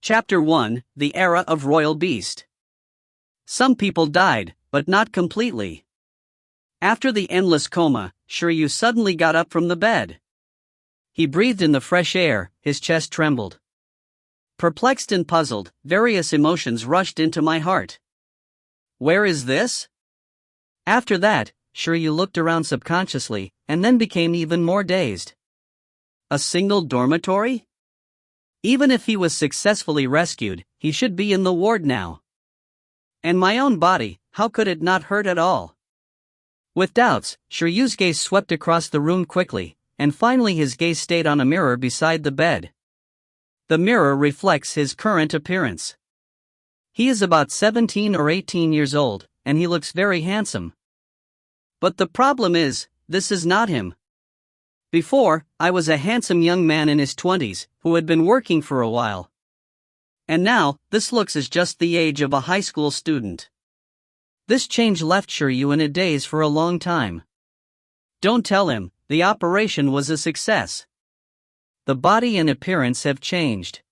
Chapter 1: The Era of Royal Beast. Some people died, but not completely. After the endless coma, Shiryu suddenly got up from the bed. He breathed in the fresh air, his chest trembled. Perplexed and puzzled, various emotions rushed into my heart. Where is this? After that, Shiryu looked around subconsciously, and then became even more dazed. A single dormitory? Even if he was successfully rescued, he should be in the ward now. And my own body, how could it not hurt at all? With doubts, Shiryu's gaze swept across the room quickly, and finally his gaze stayed on a mirror beside the bed. The mirror reflects his current appearance. He is about 17 or 18 years old, and he looks very handsome. But the problem is, this is not him. Before, I was a handsome young man in his 20s, who had been working for a while. And now, this looks as just the age of a high school student. This change left Shiryu in a daze for a long time. Don't tell him, the operation was a success. The body and appearance have changed.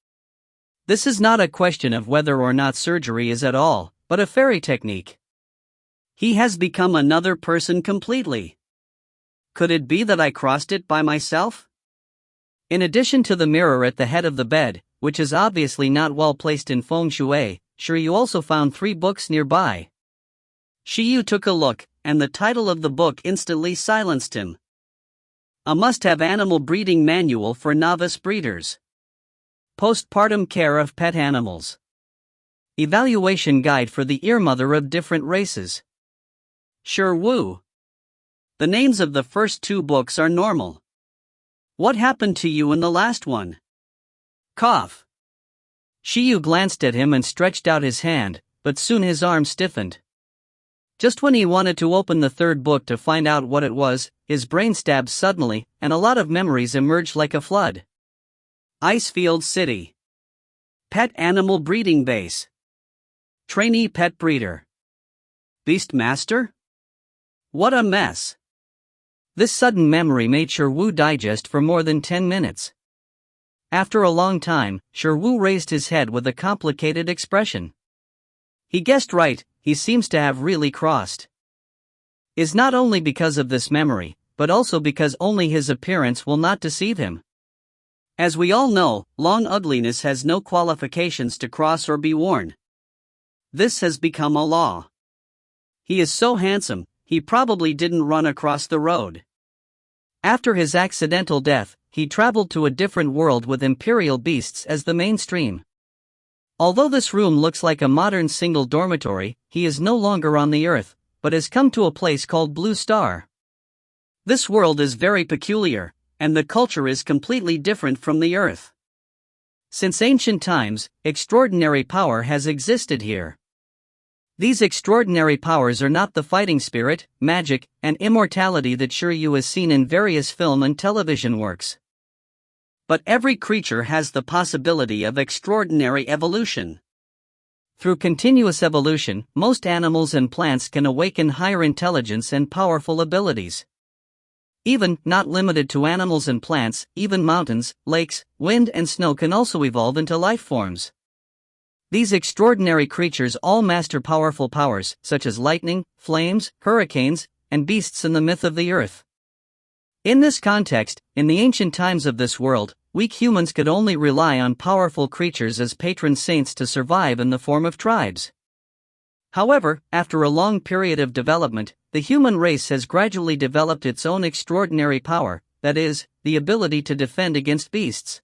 This is not a question of whether or not surgery is at all, but a fairy technique. He has become another person completely. Could it be that I crossed it by myself? In addition to the mirror at the head of the bed, which is obviously not well placed in feng shui, Shiryu also found 3 books nearby. Shiryu took a look, and the title of the book instantly silenced him. A must-have animal breeding manual for novice breeders. Postpartum care of pet animals. Evaluation guide for the earmother of different races. Sure woo. The names of the first 2 books are normal. What happened to you in the last one? Cough. Shiryu glanced at him and stretched out his hand, but soon his arm stiffened. Just when he wanted to open the 3rd book to find out what it was, his brain stabbed suddenly, and a lot of memories emerged like a flood. Icefield City. Pet animal breeding base. Trainee pet breeder. Beast master? What a mess. This sudden memory made Shiryu digest for more than 10 minutes. After a long time, Shiryu raised his head with a complicated expression. He guessed right, he seems to have really crossed. Is not only because of this memory, but also because only his appearance will not deceive him. As we all know, long ugliness has no qualifications to cross or be worn. This has become a law. He is so handsome, he probably didn't run across the road. After his accidental death, he traveled to a different world with imperial beasts as the mainstream. Although this room looks like a modern single dormitory, he is no longer on the Earth, but has come to a place called Blue Star. This world is very peculiar, and the culture is completely different from the Earth. Since ancient times, extraordinary power has existed here. These extraordinary powers are not the fighting spirit, magic, and immortality that Shiryu has seen in various film and television works. But every creature has the possibility of extraordinary evolution. Through continuous evolution, most animals and plants can awaken higher intelligence and powerful abilities. Even, not limited to animals and plants, even mountains, lakes, wind and snow can also evolve into life forms. These extraordinary creatures all master powerful powers, such as lightning, flames, hurricanes, and beasts in the myth of the earth. In this context, in the ancient times of this world, weak humans could only rely on powerful creatures as patron saints to survive in the form of tribes. However, after a long period of development, the human race has gradually developed its own extraordinary power, that is, the ability to defend against beasts.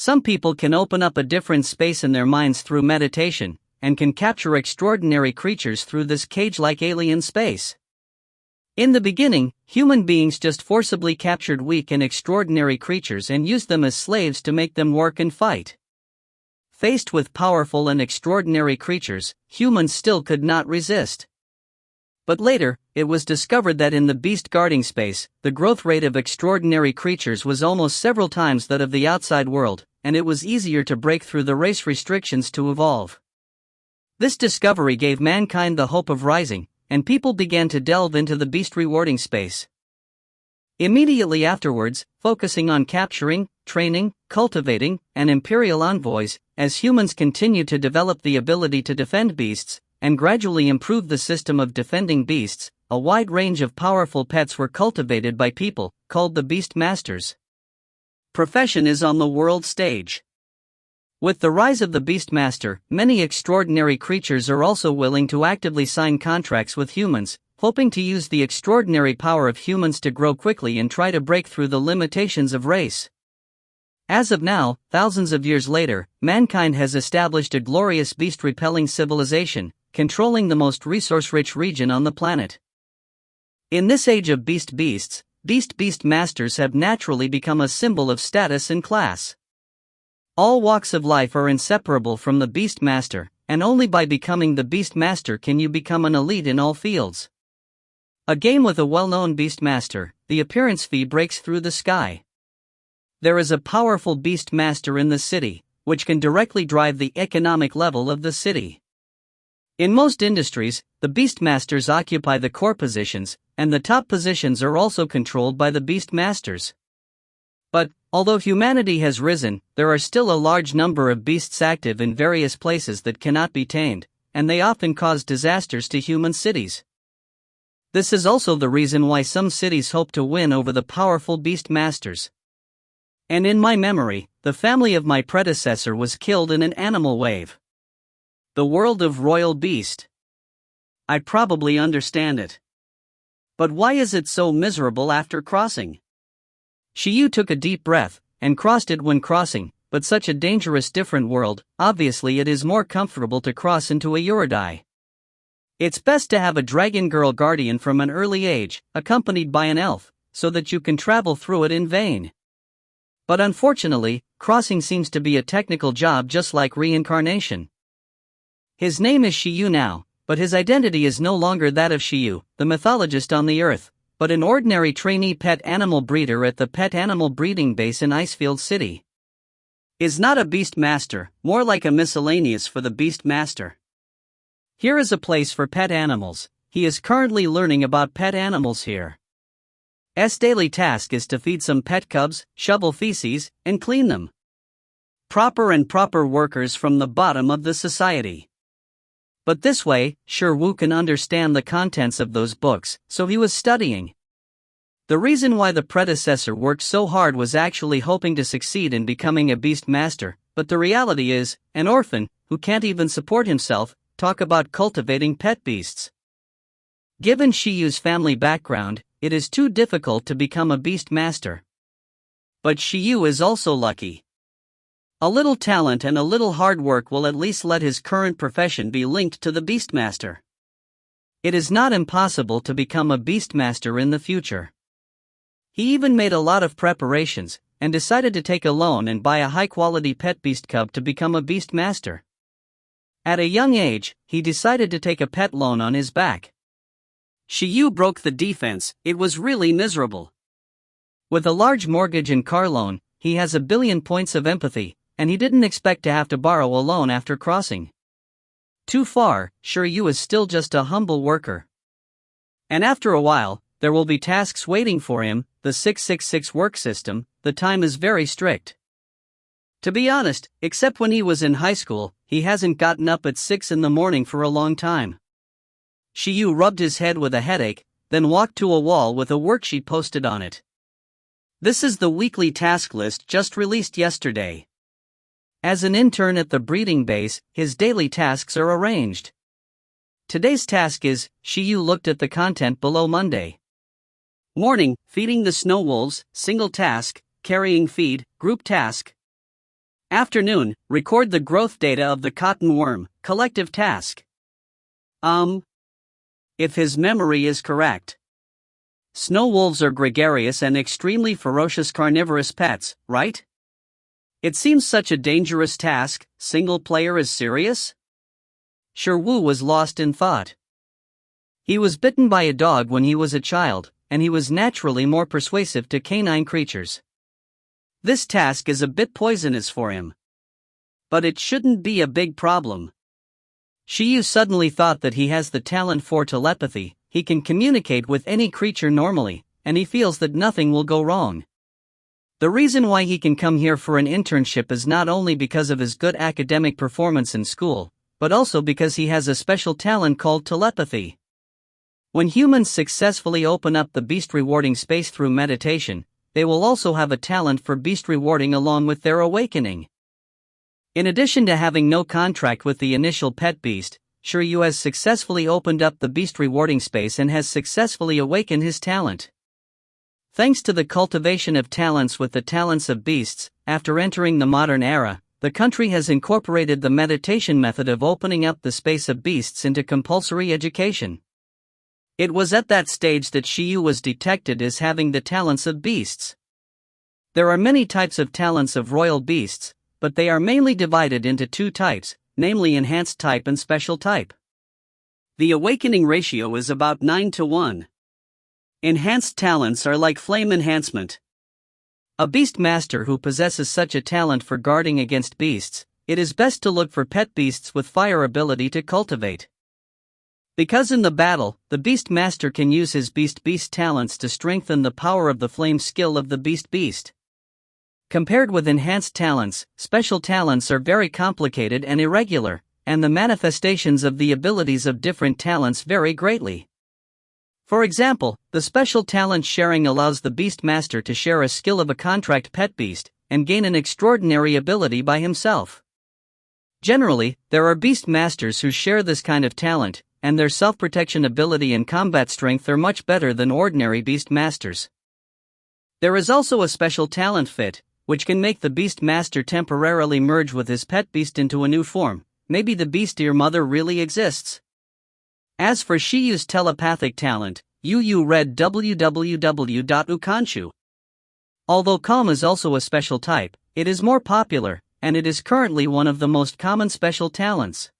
Some people can open up a different space in their minds through meditation, and can capture extraordinary creatures through this cage-like alien space. In the beginning, human beings just forcibly captured weak and extraordinary creatures and used them as slaves to make them work and fight. Faced with powerful and extraordinary creatures, humans still could not resist. But later, it was discovered that in the beast guarding space, the growth rate of extraordinary creatures was almost several times that of the outside world, and it was easier to break through the race restrictions to evolve. This discovery gave mankind the hope of rising, and people began to delve into the beast rewarding space. Immediately afterwards, focusing on capturing, training, cultivating, and imperial envoys, as humans continue to develop the ability to defend beasts, and gradually improve the system of defending beasts, a wide range of powerful pets were cultivated by people, called the Beast Masters. Profession is on the world stage. With the rise of the Beast Master, many extraordinary creatures are also willing to actively sign contracts with humans, hoping to use the extraordinary power of humans to grow quickly and try to break through the limitations of race. As of now, thousands of years later, mankind has established a glorious beast-repelling civilization, controlling the most resource-rich region on the planet. In this age of beasts, Beast Masters have naturally become a symbol of status and class. All walks of life are inseparable from the Beast Master, and only by becoming the Beast Master can you become an elite in all fields. A game with a well-known Beast Master, the appearance fee breaks through the sky. There is a powerful Beast Master in the city, which can directly drive the economic level of the city. In most industries, the Beast Masters occupy the core positions, and the top positions are also controlled by the Beast Masters. But, although humanity has risen, there are still a large number of beasts active in various places that cannot be tamed, and they often cause disasters to human cities. This is also the reason why some cities hope to win over the powerful Beast Masters. And in my memory, the family of my predecessor was killed in an animal wave. The world of Royal Beast. I probably understand it. But why is it so miserable after crossing? Shiyu took a deep breath, and crossed it when crossing, but such a dangerous different world, obviously it is more comfortable to cross into a Uridai. It's best to have a dragon girl guardian from an early age, accompanied by an elf, so that you can travel through it in vain. But unfortunately, crossing seems to be a technical job just like reincarnation. His name is Shiyu now, but his identity is no longer that of Shiyu, the mythologist on the earth, but an ordinary trainee pet animal breeder at the pet animal breeding base in Icefield City. Is not a Beast Master, more like a miscellaneous for the Beast Master. Here is a place for pet animals. He is currently learning about pet animals here. S daily task is to feed some pet cubs, shovel feces, and clean them. Proper workers from the bottom of the society. But this way, Sure Wu can understand the contents of those books, so he was studying. The reason why the predecessor worked so hard was actually hoping to succeed in becoming a Beast Master, but the reality is, an orphan, who can't even support himself, talk about cultivating pet beasts. Given Shiyu's family background, it is too difficult to become a Beast Master. But Shiyu is also lucky. A little talent and a little hard work will at least let his current profession be linked to the Beast Master. It is not impossible to become a Beast Master in the future. He even made a lot of preparations, and decided to take a loan and buy a high-quality pet beast cub to become a Beast Master. At a young age, he decided to take a pet loan on his back. Shiyu broke the defense, it was really miserable. With a large mortgage and car loan, he has 1 billion points of empathy, and he didn't expect to have to borrow a loan after crossing. Too far, Shiryu is still just a humble worker. And after a while, there will be tasks waiting for him, the 666 work system, the time is very strict. To be honest, except when he was in high school, he hasn't gotten up at 6 in the morning for a long time. Shiyu rubbed his head with a headache, then walked to a wall with a worksheet posted on it. This is the weekly task list just released yesterday. As an intern at the breeding base, his daily tasks are arranged. Today's task is, Shiyu looked at the content below Monday. Morning, feeding the snow wolves, single task, carrying feed, group task. Afternoon, record the growth data of the cotton worm, collective task. If his memory is correct. Snow wolves are gregarious and extremely ferocious carnivorous pets, right? It seems such a dangerous task. Single player is serious? Sure Wu was lost in thought. He was bitten by a dog when he was a child, and he was naturally more persuasive to canine creatures. This task is a bit poisonous for him. But it shouldn't be a big problem. Shiyu suddenly thought that he has the talent for telepathy. He can communicate with any creature normally, and he feels that nothing will go wrong. The reason why he can come here for an internship is not only because of his good academic performance in school, but also because he has a special talent called telepathy. When humans successfully open up the beast rewarding space through meditation, they will also have a talent for beast rewarding along with their awakening. In addition to having no contract with the initial pet beast, Shiryu has successfully opened up the beast rewarding space and has successfully awakened his talent. Thanks to the cultivation of talents with the talents of beasts, after entering the modern era, the country has incorporated the meditation method of opening up the space of beasts into compulsory education. It was at that stage that Shiryu was detected as having the talents of beasts. There are many types of talents of royal beasts, but they are mainly divided into two types, namely enhanced type and special type. The awakening ratio is about 9-1. Enhanced talents are like flame enhancement. A beast master who possesses such a talent for guarding against beasts, it is best to look for pet beasts with fire ability to cultivate. Because in the battle, the beast master can use his beast talents to strengthen the power of the flame skill of the beast. Compared with enhanced talents, special talents are very complicated and irregular, and the manifestations of the abilities of different talents vary greatly. For example, the special talent sharing allows the beast master to share a skill of a contract pet beast, and gain an extraordinary ability by himself. Generally, there are beast masters who share this kind of talent, and their self-protection ability and combat strength are much better than ordinary beast masters. There is also a special talent fit, which can make the beast master temporarily merge with his pet beast into a new form. Maybe the beast-ear mother really exists. As for Shiryu's telepathic talent, Yu read www.ukanshu. Although calm is also a special type, it is more popular, and it is currently one of the most common special talents.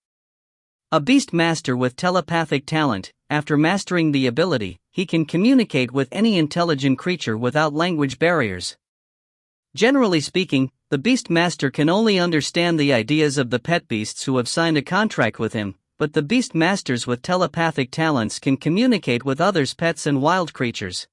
A beast master with telepathic talent, after mastering the ability, he can communicate with any intelligent creature without language barriers. Generally speaking, the beast master can only understand the ideas of the pet beasts who have signed a contract with him, but the beast masters with telepathic talents can communicate with others' pets and wild creatures.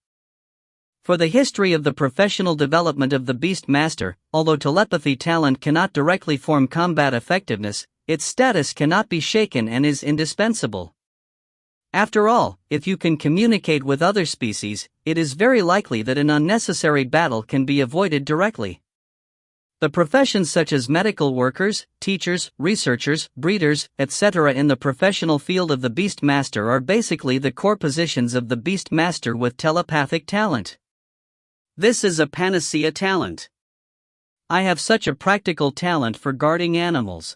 For the history of the professional development of the beast master, although telepathy talent cannot directly form combat effectiveness, its status cannot be shaken and is indispensable. After all, if you can communicate with other species, it is very likely that an unnecessary battle can be avoided directly. The professions such as medical workers, teachers, researchers, breeders, etc. in the professional field of the beast master are basically the core positions of the beast master with telepathic talent. This is a panacea talent. I have such a practical talent for guarding animals.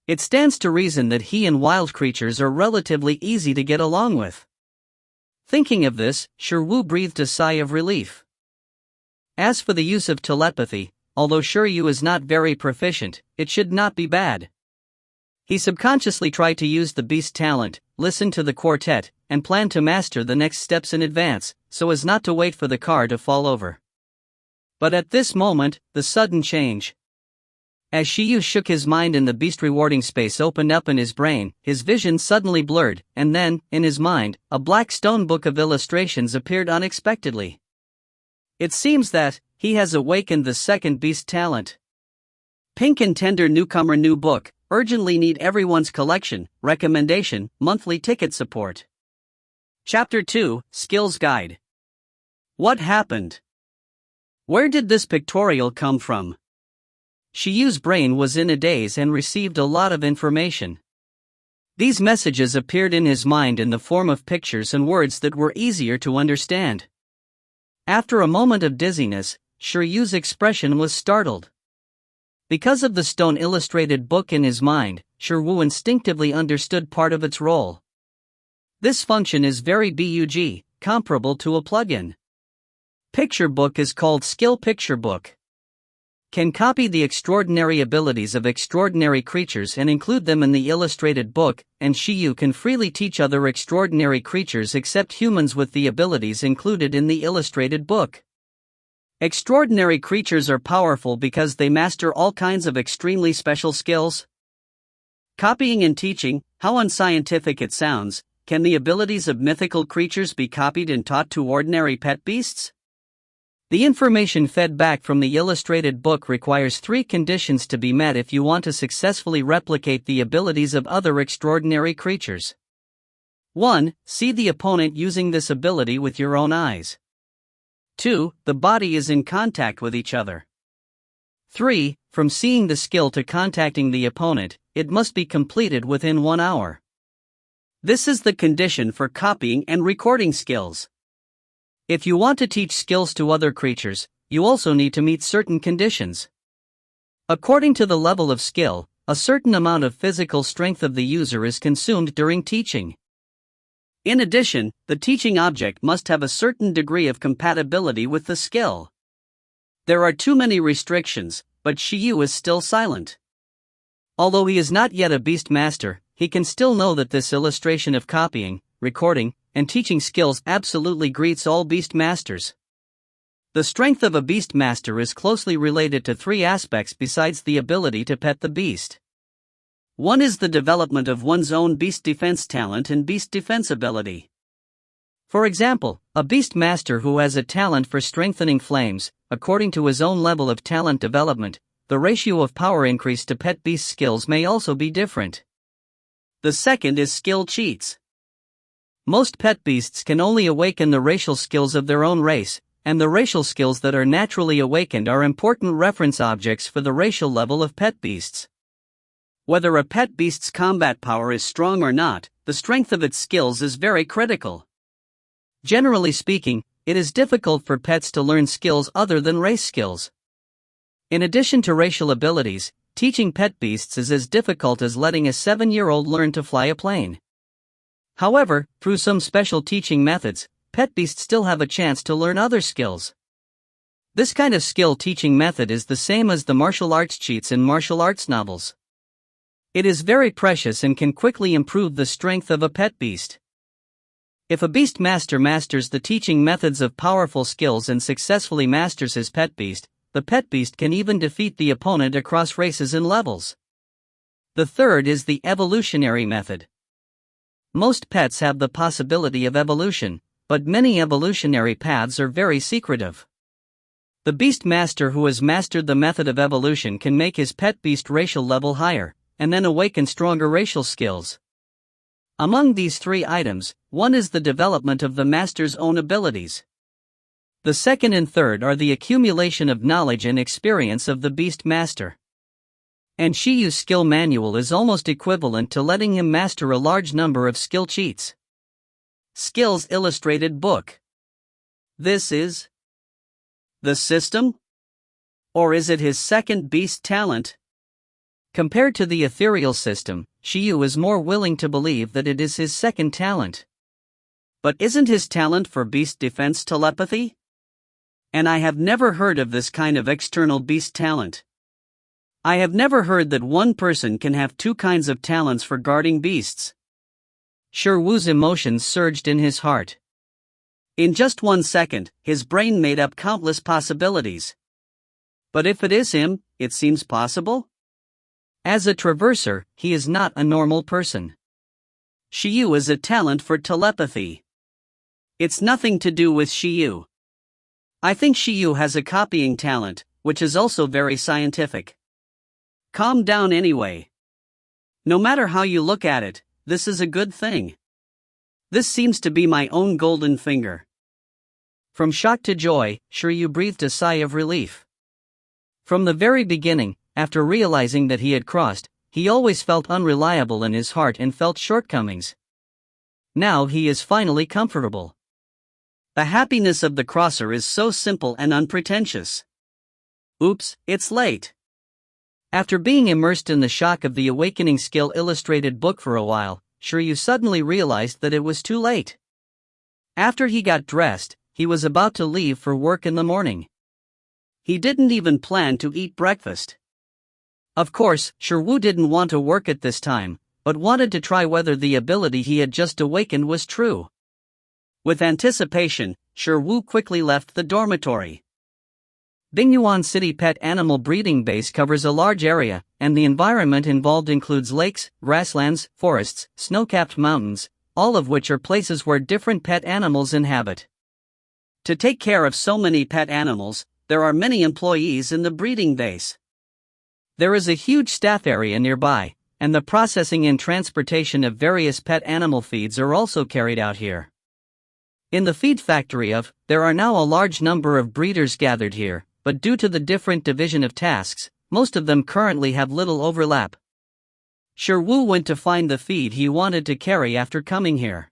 It stands to reason that he and wild creatures are relatively easy to get along with. Thinking of this, Shiryu breathed a sigh of relief. As for the use of telepathy, although Shiryu is not very proficient, it should not be bad. He subconsciously tried to use the beast talent, listen to the quartet, and plan to master the next steps in advance, so as not to wait for the car to fall over. But at this moment, the sudden change. As Shiryu shook his mind and the beast rewarding space opened up in his brain, his vision suddenly blurred, and then, in his mind, a black stone book of illustrations appeared unexpectedly. It seems that he has awakened the second beast talent. Pink and tender newcomer new book, urgently need everyone's collection, recommendation, monthly ticket support. Chapter 2, Skills Guide. What happened? Where did this pictorial come from? Shiryu's brain was in a daze and received a lot of information. These messages appeared in his mind in the form of pictures and words that were easier to understand. After a moment of dizziness, Shiryu's expression was startled. Because of the stone illustrated book in his mind, Shiryu instinctively understood part of its role. This function is very bug, comparable to a plugin. Picture book is called Skill Picture Book. Can copy the extraordinary abilities of extraordinary creatures and include them in the illustrated book, and Shiryu can freely teach other extraordinary creatures except humans with the abilities included in the illustrated book. Extraordinary creatures are powerful because they master all kinds of extremely special skills. Copying and teaching, how unscientific it sounds, can the abilities of mythical creatures be copied and taught to ordinary pet beasts? The information fed back from the illustrated book requires 3 conditions to be met if you want to successfully replicate the abilities of other extraordinary creatures. 1. See the opponent using this ability with your own eyes. 2. The body is in contact with each other. 3. From seeing the skill to contacting the opponent, it must be completed within 1 hour. This is the condition for copying and recording skills. If you want to teach skills to other creatures, you also need to meet certain conditions. According to the level of skill, a certain amount of physical strength of the user is consumed during teaching. In addition, the teaching object must have a certain degree of compatibility with the skill. There are too many restrictions, but Shiyu is still silent. Although he is not yet a beast master, he can still know that this illustration of copying, recording, and teaching skills absolutely greets all beast masters. The strength of a beast master is closely related to 3 aspects besides the ability to pet the beast. 1 is the development of one's own beast defense talent and beast defense ability. For example, a beast master who has a talent for strengthening flames, according to his own level of talent development, the ratio of power increase to pet beast skills may also be different. The second is skill cheats. Most pet beasts can only awaken the racial skills of their own race, and the racial skills that are naturally awakened are important reference objects for the racial level of pet beasts. Whether a pet beast's combat power is strong or not, the strength of its skills is very critical. Generally speaking, it is difficult for pets to learn skills other than race skills. In addition to racial abilities, teaching pet beasts is as difficult as letting a 7-year-old learn to fly a plane. However, through some special teaching methods, pet beasts still have a chance to learn other skills. This kind of skill teaching method is the same as the martial arts cheats in martial arts novels. It is very precious and can quickly improve the strength of a pet beast. If a beast master masters the teaching methods of powerful skills and successfully masters his pet beast, the pet beast can even defeat the opponent across races and levels. The third is the evolutionary method. Most pets have the possibility of evolution, but many evolutionary paths are very secretive. The beast master who has mastered the method of evolution can make his pet beast racial level higher, and then awaken stronger racial skills. Among these 3 items, 1 is the development of the master's own abilities. The second and third are the accumulation of knowledge and experience of the beast master. And Shiyu's skill manual is almost equivalent to letting him master a large number of skill cheats. Skills Illustrated Book. This is the system? Or is it his second beast talent? Compared to the ethereal system, Shiyu is more willing to believe that it is his second talent. But isn't his talent for beast defense telepathy? And I have never heard of this kind of external beast talent. I have never heard that one person can have 2 kinds of talents for guarding beasts. Shirwu's emotions surged in his heart. In just 1 second, his brain made up countless possibilities. But if it is him, it seems possible? As a traverser, he is not a normal person. Shiyu is a talent for telepathy. It's nothing to do with Shiyu. I think Shiyu has a copying talent, which is also very scientific. Calm down anyway. No matter how you look at it, this is a good thing. This seems to be my own golden finger. From shock to joy, Shiryu breathed a sigh of relief. From the very beginning, after realizing that he had crossed, he always felt unreliable in his heart and felt shortcomings. Now he is finally comfortable. The happiness of the crosser is so simple and unpretentious. Oops, it's late. After being immersed in the shock of the Awakening Skill Illustrated book for a while, Shiryu suddenly realized that it was too late. After he got dressed, he was about to leave for work in the morning. He didn't even plan to eat breakfast. Of course, Shiryu didn't want to work at this time, but wanted to try whether the ability he had just awakened was true. With anticipation, Shiryu quickly left the dormitory. Bingyuan City Pet Animal Breeding Base covers a large area, and the environment involved includes lakes, grasslands, forests, snow-capped mountains, all of which are places where different pet animals inhabit. To take care of so many pet animals, there are many employees in the breeding base. There is a huge staff area nearby, and the processing and transportation of various pet animal feeds are also carried out here. In the feed factory there are now a large number of breeders gathered here, but due to the different division of tasks, most of them currently have little overlap. Shiwu went to find the feed he wanted to carry after coming here.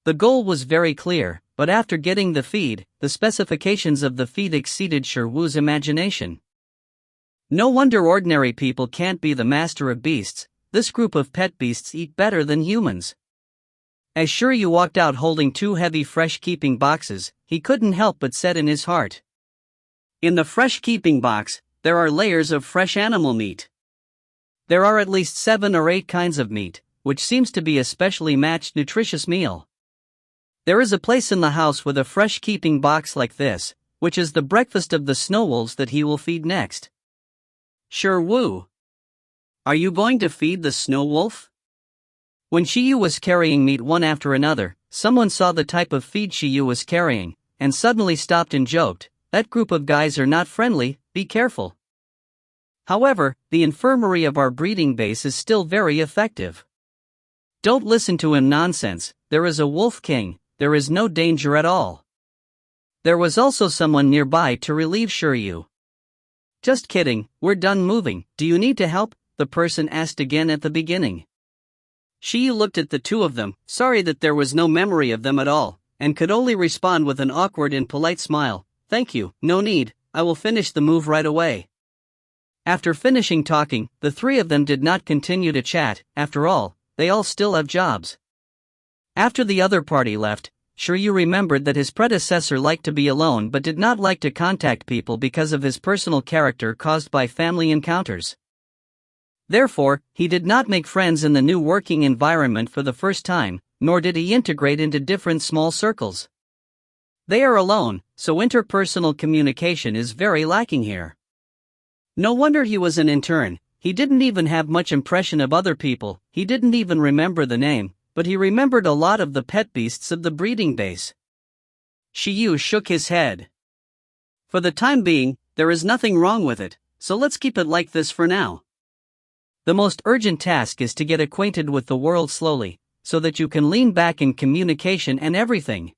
The goal was very clear, but after getting the feed, the specifications of the feed exceeded Shiwu's imagination. No wonder ordinary people can't be the master of beasts. This group of pet beasts eat better than humans. As Shiryu walked out holding two heavy fresh-keeping boxes, he couldn't help but said in his heart. In the fresh-keeping box, there are layers of fresh animal meat. There are at least 7 or 8 kinds of meat, which seems to be a specially matched nutritious meal. There is a place in the house with a fresh-keeping box like this, which is the breakfast of the snow wolves that he will feed next. Shiwu, are you going to feed the snow wolf? When Shiyu was carrying meat one after another, someone saw the type of feed Shiyu was carrying, and suddenly stopped and joked, "That group of guys are not friendly, be careful." However, the infirmary of our breeding base is still very effective. Don't listen to him nonsense, there is a wolf king, there is no danger at all. There was also someone nearby to relieve Shiryu. Just kidding, we're done moving, do you need to help? The person asked again at the beginning. Shiyu looked at the two of them, sorry that there was no memory of them at all, and could only respond with an awkward and polite smile, "Thank you, no need, I will finish the move right away." After finishing talking, the three of them did not continue to chat, after all, they all still have jobs. After the other party left, Shiryu remembered that his predecessor liked to be alone but did not like to contact people because of his personal character caused by family encounters. Therefore, he did not make friends in the new working environment for the first time, nor did he integrate into different small circles. They are alone, so interpersonal communication is very lacking here. No wonder he was an intern, he didn't even have much impression of other people, he didn't even remember the name, but he remembered a lot of the pet beasts of the breeding base. Shiyu shook his head. For the time being, there is nothing wrong with it, so let's keep it like this for now. The most urgent task is to get acquainted with the world slowly, so that you can lean back in communication and everything.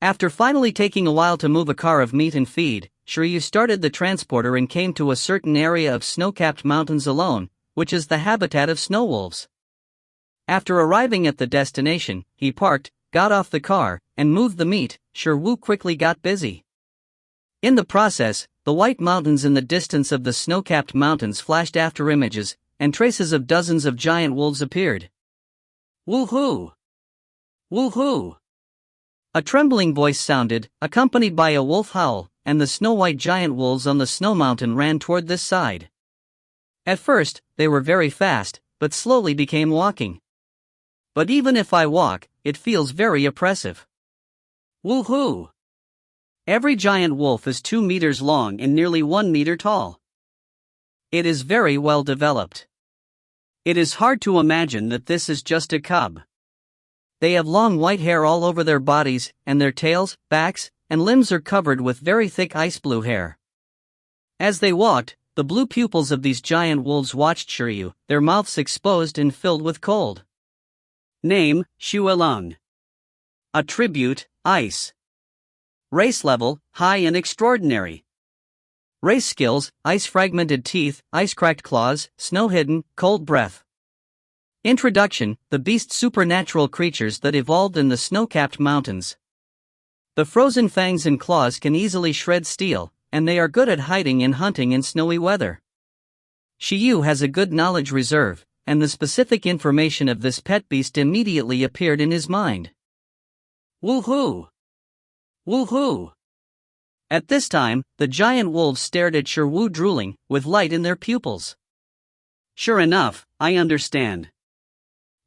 After finally taking a while to move a car of meat and feed, Shiryu started the transporter and came to a certain area of snow-capped mountains alone, which is the habitat of snow wolves. After arriving at the destination, he parked, got off the car, and moved the meat. Shiryu quickly got busy. In the process, the white mountains in the distance of the snow-capped mountains flashed after images, and traces of dozens of giant wolves appeared. Woohoo! Woohoo! A trembling voice sounded, accompanied by a wolf howl, and the snow-white giant wolves on the snow mountain ran toward this side. At first, they were very fast, but slowly became walking. But even if I walk, it feels very oppressive. Woohoo! Every giant wolf is 2 meters long and nearly 1 meter tall. It is very well developed. It is hard to imagine that this is just a cub. They have long white hair all over their bodies, and their tails, backs, and limbs are covered with very thick ice blue hair. As they walked, the blue pupils of these giant wolves watched Shiryu, their mouths exposed and filled with cold. Name, Shuelong. Attribute, ice. Race level, high and extraordinary. Race skills, ice fragmented teeth, ice cracked claws, snow hidden, cold breath. Introduction, the beast supernatural creatures that evolved in the snow-capped mountains. The frozen fangs and claws can easily shred steel, and they are good at hiding and hunting in snowy weather. Shiyu has a good knowledge reserve, and the specific information of this pet beast immediately appeared in his mind. Woohoo! Woohoo! At this time, the giant wolves stared at Shiryu drooling, with light in their pupils. Sure enough, I understand.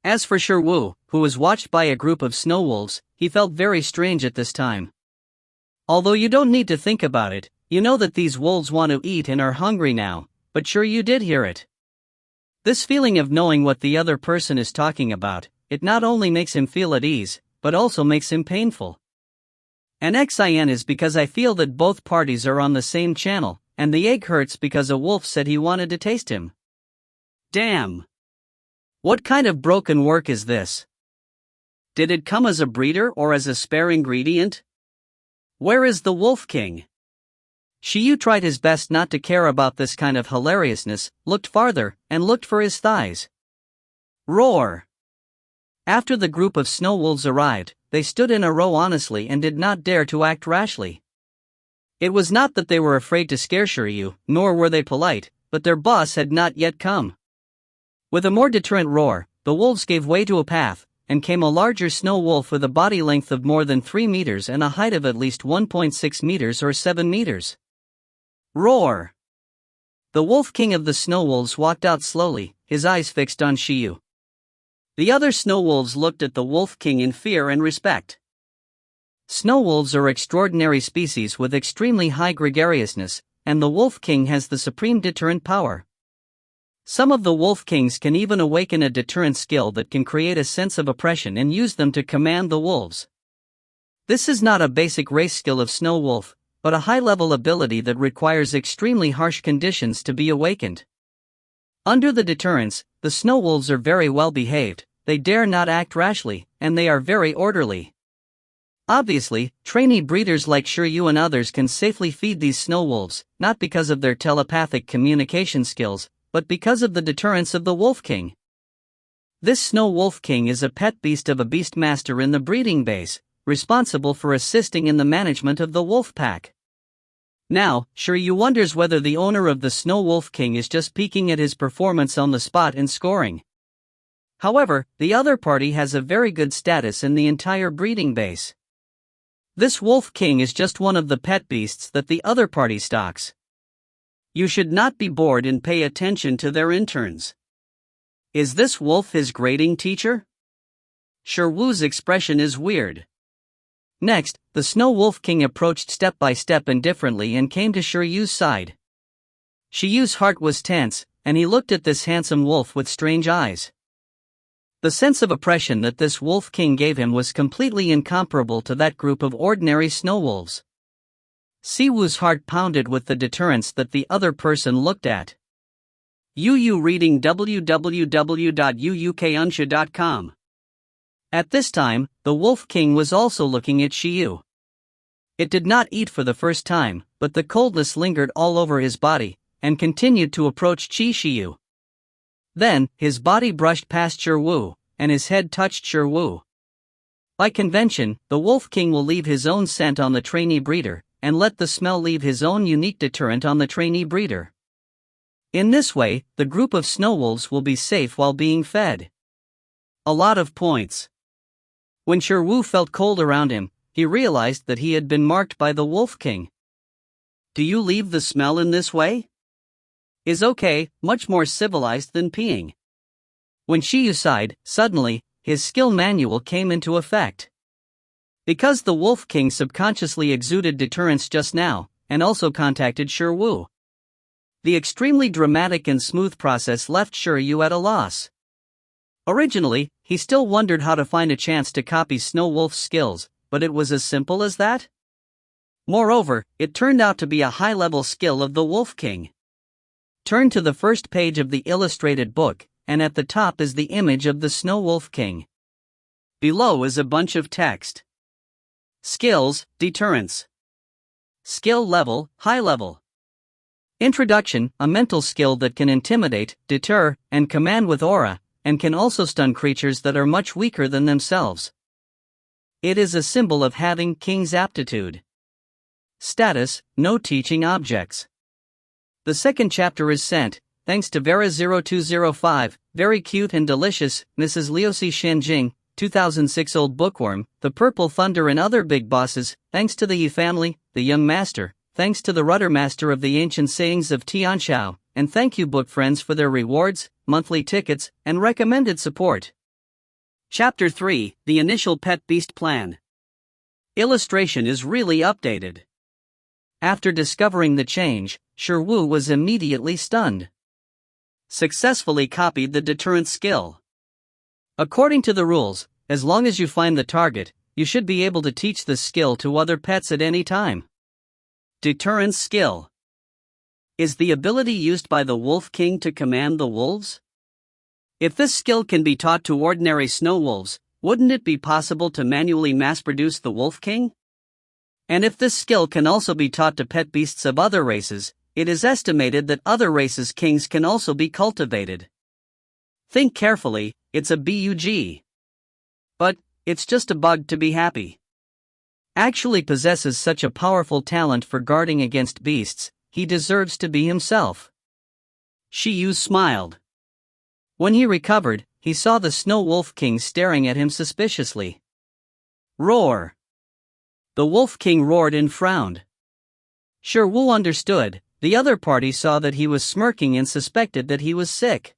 As for Shiryu, who was watched by a group of snow wolves, he felt very strange at this time. Although you don't need to think about it, you know that these wolves want to eat and are hungry now, but Shiryu did hear it. This feeling of knowing what the other person is talking about, it not only makes him feel at ease, but also makes him painful. An XIN is because I feel that both parties are on the same channel, and the egg hurts because a wolf said he wanted to taste him. Damn! What kind of broken work is this? Did it come as a breeder or as a spare ingredient? Where is the Wolf King? Shiyu tried his best not to care about this kind of hilariousness, looked farther, and looked for his thighs. Roar! After the group of snow wolves arrived, they stood in a row honestly and did not dare to act rashly. It was not that they were afraid to scare Shiryu, nor were they polite, but their boss had not yet come. With a more deterrent roar, the wolves gave way to a path, and came a larger snow wolf with a body length of more than 3 meters and a height of at least 1.6 meters or 7 meters. Roar! The Wolf King of the Snow Wolves walked out slowly, his eyes fixed on Shiyu. The other snow wolves looked at the Wolf King in fear and respect. Snow wolves are extraordinary species with extremely high gregariousness, and the Wolf King has the supreme deterrent power. Some of the Wolf Kings can even awaken a deterrent skill that can create a sense of oppression and use them to command the wolves. This is not a basic race skill of Snow Wolf, but a high-level ability that requires extremely harsh conditions to be awakened. Under the deterrence, the snow wolves are very well behaved, they dare not act rashly, and they are very orderly. Obviously, trainee breeders like Shiryu and others can safely feed these snow wolves, not because of their telepathic communication skills, but because of the deterrence of the Wolf King. This Snow Wolf King is a pet beast of a beast master in the breeding base, responsible for assisting in the management of the wolf pack. Now, Shiryu wonders whether the owner of the Snow Wolf King is just peeking at his performance on the spot and scoring. However, the other party has a very good status in the entire breeding base. This Wolf King is just one of the pet beasts that the other party stocks. You should not be bored and pay attention to their interns. Is this wolf his grading teacher? Shiryu's expression is weird. Next, the Snow Wolf King approached step by step indifferently and came to Shiryu's side. Shiryu's heart was tense, and he looked at this handsome wolf with strange eyes. The sense of oppression that this Wolf King gave him was completely incomparable to that group of ordinary snow wolves. Siwoo's heart pounded with the deterrence that the other person looked at. Yu reading www.uukunsha.com. At this time, the Wolf King was also looking at Shiyu. It did not eat for the first time, but the coldness lingered all over his body, and continued to approach Shiyu. Then, his body brushed past Shiryu, and his head touched Shiryu. By convention, the Wolf King will leave his own scent on the trainee breeder, and let the smell leave his own unique deterrent on the trainee breeder. In this way, the group of snow wolves will be safe while being fed. A lot of points. When Shiryu felt cold around him, he realized that he had been marked by the Wolf King. Do you leave the smell in this way? Is okay, much more civilized than peeing. When Shiyu sighed, suddenly, his skill manual came into effect. Because the Wolf King subconsciously exuded deterrence just now, and also contacted Shiryu. The extremely dramatic and smooth process left Shiryu at a loss. Originally, he still wondered how to find a chance to copy Snow Wolf's skills, but it was as simple as that? Moreover, it turned out to be a high-level skill of the Wolf King. Turn to the first page of the illustrated book, and at the top is the image of the Snow Wolf King. Below is a bunch of text. Skills, deterrence. Skill level, high level. Introduction, a mental skill that can intimidate, deter, and command with aura, and can also stun creatures that are much weaker than themselves. It is a symbol of having king's aptitude. Status, no teaching objects. The second chapter is sent, thanks to Vera0205, very cute and delicious, Mrs. Liusi Shenjing, 2006 Old Bookworm, The Purple Thunder and other big bosses, thanks to the Yi family, the Young Master, thanks to the Rudder Master of the Ancient Sayings of Tianshao, and thank you book friends for their rewards, monthly tickets, and recommended support. Chapter 3, The Initial Pet Beast Plan. Illustration is really updated. After discovering the change, Shiryu was immediately stunned. Successfully copied the deterrent skill. According to the rules, as long as you find the target, you should be able to teach this skill to other pets at any time. Deterrence skill. Is the ability used by the Wolf King to command the wolves? If this skill can be taught to ordinary snow wolves, wouldn't it be possible to manually mass-produce the Wolf King? And if this skill can also be taught to pet beasts of other races, it is estimated that other races' kings can also be cultivated. Think carefully, it's a bug. But, it's just a bug to be happy. Actually possesses such a powerful talent for guarding against beasts, he deserves to be himself. Shiyu smiled. When he recovered, he saw the Snow Wolf King staring at him suspiciously. Roar! The Wolf King roared and frowned. Sure Wu understood, the other party saw that he was smirking and suspected that he was sick.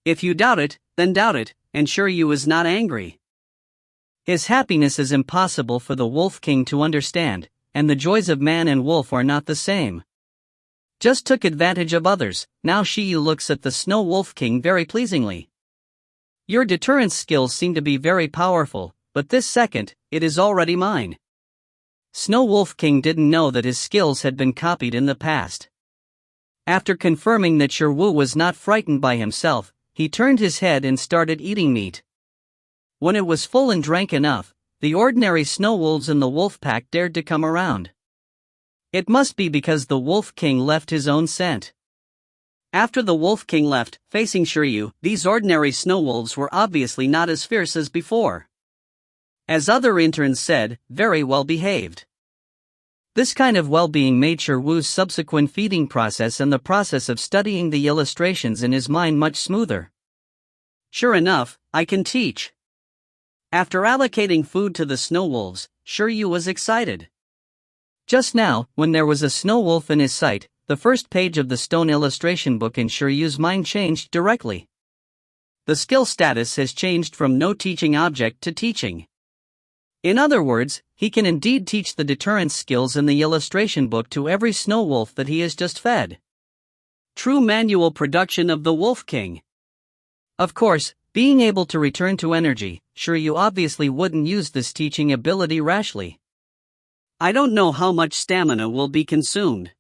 If you doubt it, then doubt it, and Sure Yu is not angry. His happiness is impossible for the Wolf King to understand, and the joys of man and wolf are not the same. Just took advantage of others, now Shiyu looks at the Snow Wolf King very pleasingly. Your deterrence skills seem to be very powerful, but this second, it is already mine. Snow Wolf King didn't know that his skills had been copied in the past. After confirming that Sure Wu was not frightened by himself, he turned his head and started eating meat. When it was full and drank enough, the ordinary snow wolves in the wolf pack dared to come around. It must be because the Wolf King left his own scent. After the Wolf King left, facing Shiryu, these ordinary snow wolves were obviously not as fierce as before. As other interns said, very well behaved. This kind of well-being made Sure Wu's subsequent feeding process and the process of studying the illustrations in his mind much smoother. Sure enough, I can teach. After allocating food to the snow wolves, Shiryu was excited. Just now, when there was a snow wolf in his sight, the first page of the stone illustration book in Shiryu's mind changed directly. The skill status has changed from no teaching object to teaching. In other words, he can indeed teach the deterrence skills in the illustration book to every snow wolf that he has just fed. True manual production of the Wolf King. Of course, being able to return to energy, Shiryu obviously wouldn't use this teaching ability rashly. I don't know how much stamina will be consumed.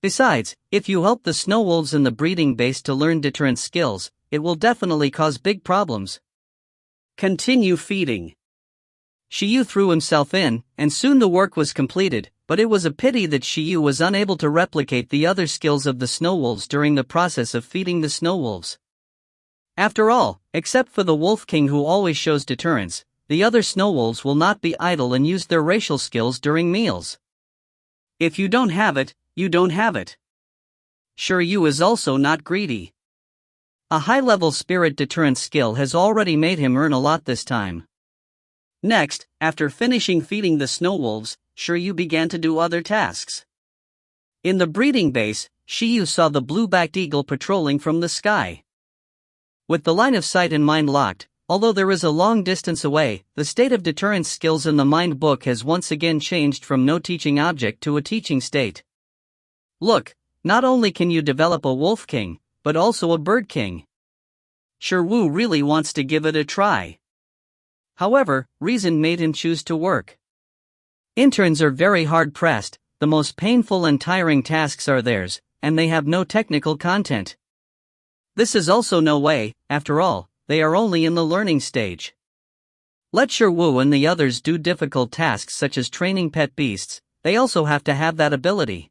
Besides, if you help the snow wolves in the breeding base to learn deterrence skills, it will definitely cause big problems. Continue feeding. Shiyu threw himself in, and soon the work was completed, but it was a pity that Shiyu was unable to replicate the other skills of the snow wolves during the process of feeding the snow wolves. After all, except for the Wolf King who always shows deterrence, the other snow wolves will not be idle and use their racial skills during meals. If you don't have it, you don't have it. Sure Yu is also not greedy. A high-level spirit deterrence skill has already made him earn a lot this time. Next, after finishing feeding the snow wolves, Sure Yu began to do other tasks. In the breeding base, Shiyu saw the blue-backed eagle patrolling from the sky. With the line of sight and mind locked, although there is a long distance away, the state of deterrence skills in the mind book has once again changed from no teaching object to a teaching state. Look, not only can you develop a Wolf King, but also a Bird King. Sure Wu really wants to give it a try. However, reason made him choose to work. Interns are very hard-pressed, the most painful and tiring tasks are theirs, and they have no technical content. This is also no way, after all, they are only in the learning stage. Let Sure Wu and the others do difficult tasks such as training pet beasts, they also have to have that ability.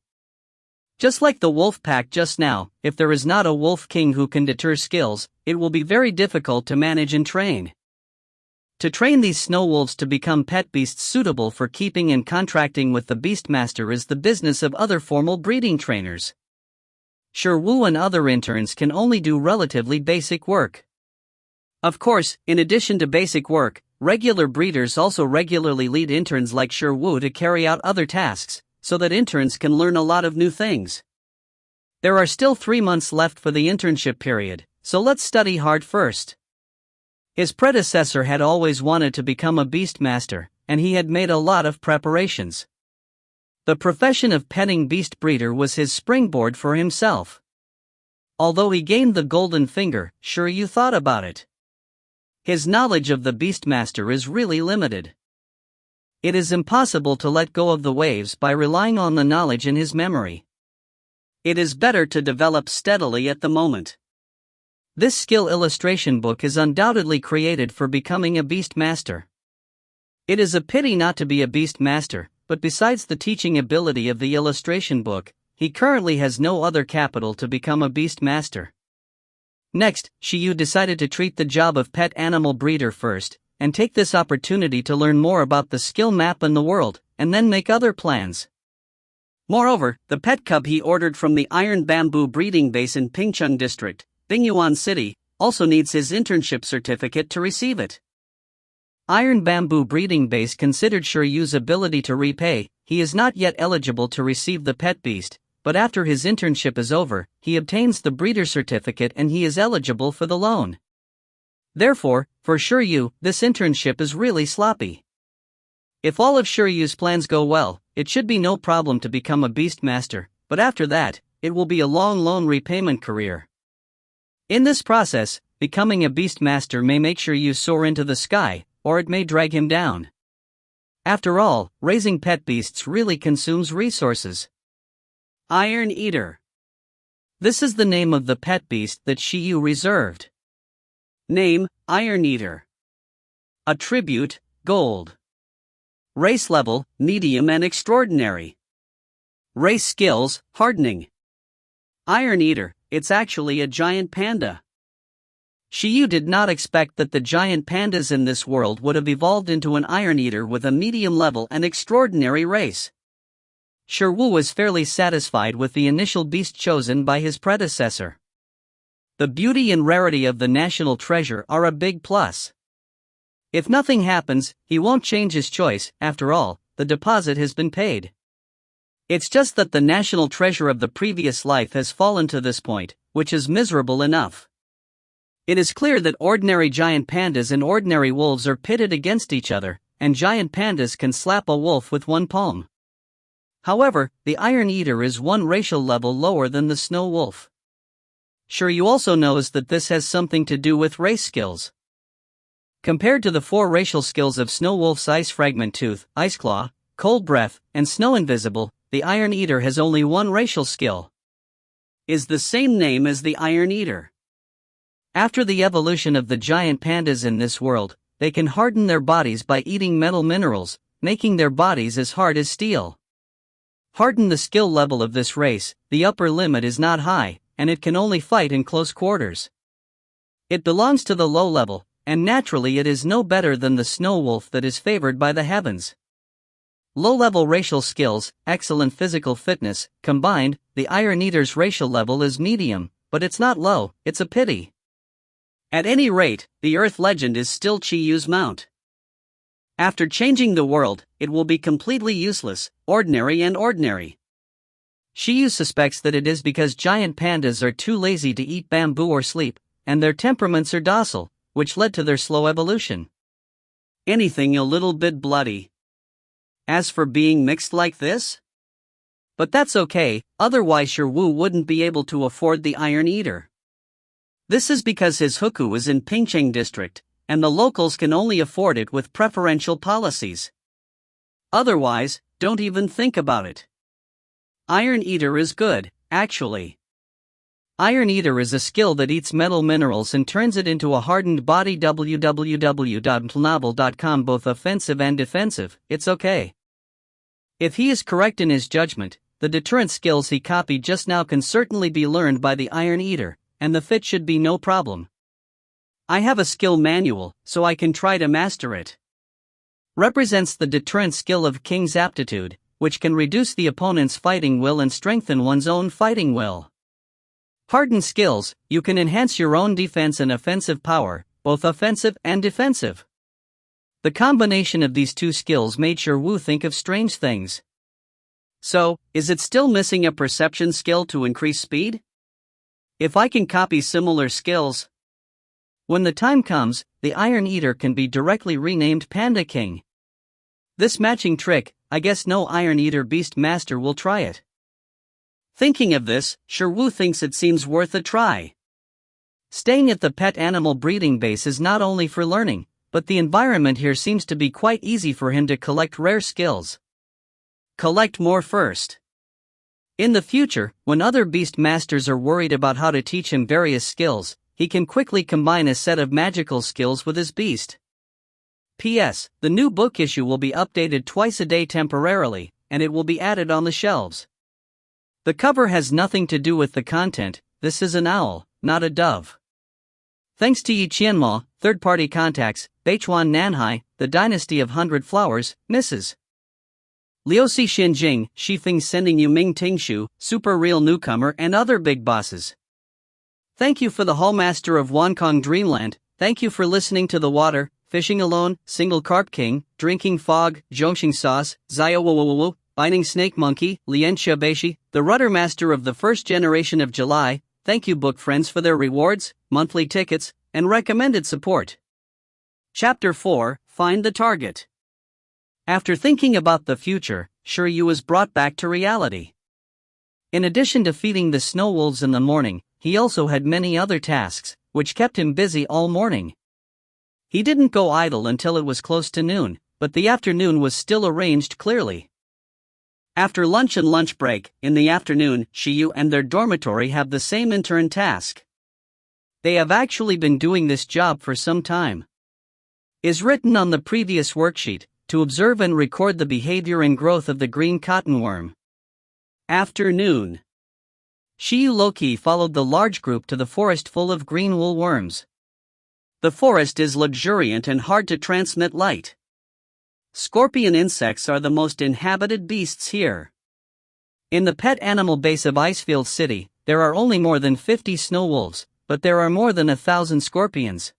Just like the wolf pack just now, if there is not a Wolf King who can deter skills, it will be very difficult to manage and train. To train these snow wolves to become pet beasts suitable for keeping and contracting with the Beastmaster is the business of other formal breeding trainers. Sure Wu and other interns can only do relatively basic work. Of course, in addition to basic work, regular breeders also regularly lead interns like Sure Wu to carry out other tasks, so that interns can learn a lot of new things. There are still 3 months left for the internship period, so let's study hard first. His predecessor had always wanted to become a Beastmaster, and he had made a lot of preparations. The profession of petting beast breeder was his springboard for himself. Although he gained the golden finger, Shiryu thought about it. His knowledge of the Beastmaster is really limited. It is impossible to let go of the waves by relying on the knowledge in his memory. It is better to develop steadily at the moment. This skill illustration book is undoubtedly created for becoming a Beastmaster. It is a pity not to be a Beastmaster, but besides the teaching ability of the illustration book, he currently has no other capital to become a Beastmaster. Next, Shiyu decided to treat the job of pet animal breeder first, and take this opportunity to learn more about the skill map in the world, and then make other plans. Moreover, the pet cub he ordered from the Iron Bamboo breeding base in Pingcheng District, Bingyuan City, also needs his internship certificate to receive it. Iron Bamboo breeding base considered Shiryu's ability to repay. He is not yet eligible to receive the pet beast, but after his internship is over, he obtains the breeder certificate and he is eligible for the loan. Therefore, for Shiryu, this internship is really sloppy. If all of Shiryu's plans go well, it should be no problem to become a Beastmaster, but after that, it will be a long loan repayment career. In this process, becoming a Beastmaster may make Shiryu soar into the sky, or it may drag him down. After all, raising pet beasts really consumes resources. Iron Eater. This is the name of the pet beast that Shiyu reserved. Name, Iron Eater. Attribute, Gold. Race level, Medium and Extraordinary. Race skills, Hardening. Iron Eater, it's actually a giant panda. Shiyu did not expect that the giant pandas in this world would have evolved into an Iron Eater with a medium level and extraordinary race. Shiryu was fairly satisfied with the initial beast chosen by his predecessor. The beauty and rarity of the national treasure are a big plus. If nothing happens, he won't change his choice. After all, the deposit has been paid. It's just that the national treasure of the previous life has fallen to this point, which is miserable enough. It is clear that ordinary giant pandas and ordinary wolves are pitted against each other, and giant pandas can slap a wolf with one palm. However, the Iron Eater is one racial level lower than the snow wolf. Shiryu also knows that this has something to do with race skills. Compared to the 4 racial skills of Snow Wolf's Ice Fragment Tooth, Ice Claw, Cold Breath, and Snow Invisible, the Iron Eater has only one racial skill. Is the same name as the Iron Eater. After the evolution of the giant pandas in this world, they can harden their bodies by eating metal minerals, making their bodies as hard as steel. Harden the skill level of this race, the upper limit is not high, and it can only fight in close quarters. It belongs to the low level, and naturally it is no better than the snow wolf that is favored by the heavens. Low-level racial skills, excellent physical fitness, combined, the Iron Eater's racial level is medium, but it's not low, it's a pity. At any rate, the Earth Legend is still Chiyu's mount. After changing the world, it will be completely useless, ordinary and ordinary. Shiyu suspects that it is because giant pandas are too lazy to eat bamboo or sleep, and their temperaments are docile, which led to their slow evolution. Anything a little bit bloody. As for being mixed like this? But that's okay, otherwise Shiryu wouldn't be able to afford the Iron Eater. This is because his hukou is in Pingcheng District, and the locals can only afford it with preferential policies. Otherwise, don't even think about it. Iron Eater is good, actually. Iron Eater is a skill that eats metal minerals and turns it into a hardened body. www.plnovel.com. Both offensive and defensive, it's okay. If he is correct in his judgment, the deterrent skills he copied just now can certainly be learned by the Iron Eater, and the fit should be no problem. I have a skill manual, so I can try to master it. Represents the deterrent skill of King's Aptitude, which can reduce the opponent's fighting will and strengthen one's own fighting will. Hardened skills, you can enhance your own defense and offensive power, both offensive and defensive. The combination of these two skills made Shiryu think of strange things. So, is it still missing a perception skill to increase speed? If I can copy similar skills, when the time comes, the Iron Eater can be directly renamed Panda King. This matching trick, I guess no Iron Eater Beast Master will try it. Thinking of this, Shiryu thinks it seems worth a try. Staying at the pet animal breeding base is not only for learning, but the environment here seems to be quite easy for him to collect rare skills. Collect more first. In the future, when other beast masters are worried about how to teach him various skills, he can quickly combine a set of magical skills with his beast. P.S. The new book issue will be updated twice a day temporarily, and it will be added on the shelves. The cover has nothing to do with the content. This is an owl, not a dove. Thanks to Yi Qianmo, third-party contacts, Beichuan Nanhai, the Dynasty of 100 Flowers, Mrs. Liuxi Xinjing, Shifeng sending you Ming Tingshu, Super Real Newcomer and other big bosses. Thank you for the Hallmaster of Wonkong Dreamland. Thank you for listening to The Water, Fishing Alone, Single Carp King, Drinking Fog, Zhongxing Sauce, Zio Wu, Binding Snake Monkey, Lian Xiaobeishi, the Rudder Master of the first generation of July. Thank you book friends for their rewards, monthly tickets, and recommended support. Chapter 4, Find the Target. After thinking about the future, Shiryu was brought back to reality. In addition to feeding the snow wolves in the morning, he also had many other tasks, which kept him busy all morning. He didn't go idle until it was close to noon, but the afternoon was still arranged clearly. After lunch and lunch break, in the afternoon, Shiryu and their dormitory have the same intern task. They have actually been doing this job for some time. Is written on the previous worksheet, to observe and record the behavior and growth of the green cottonworm. Afternoon. Shiryu Loki followed the large group to the forest full of green wool worms. The forest is luxuriant and hard to transmit light. Scorpion insects are the most inhabited beasts here. In the pet animal base of Icefield City, there are only more than 50 snow wolves, but there are more than 1,000 scorpions.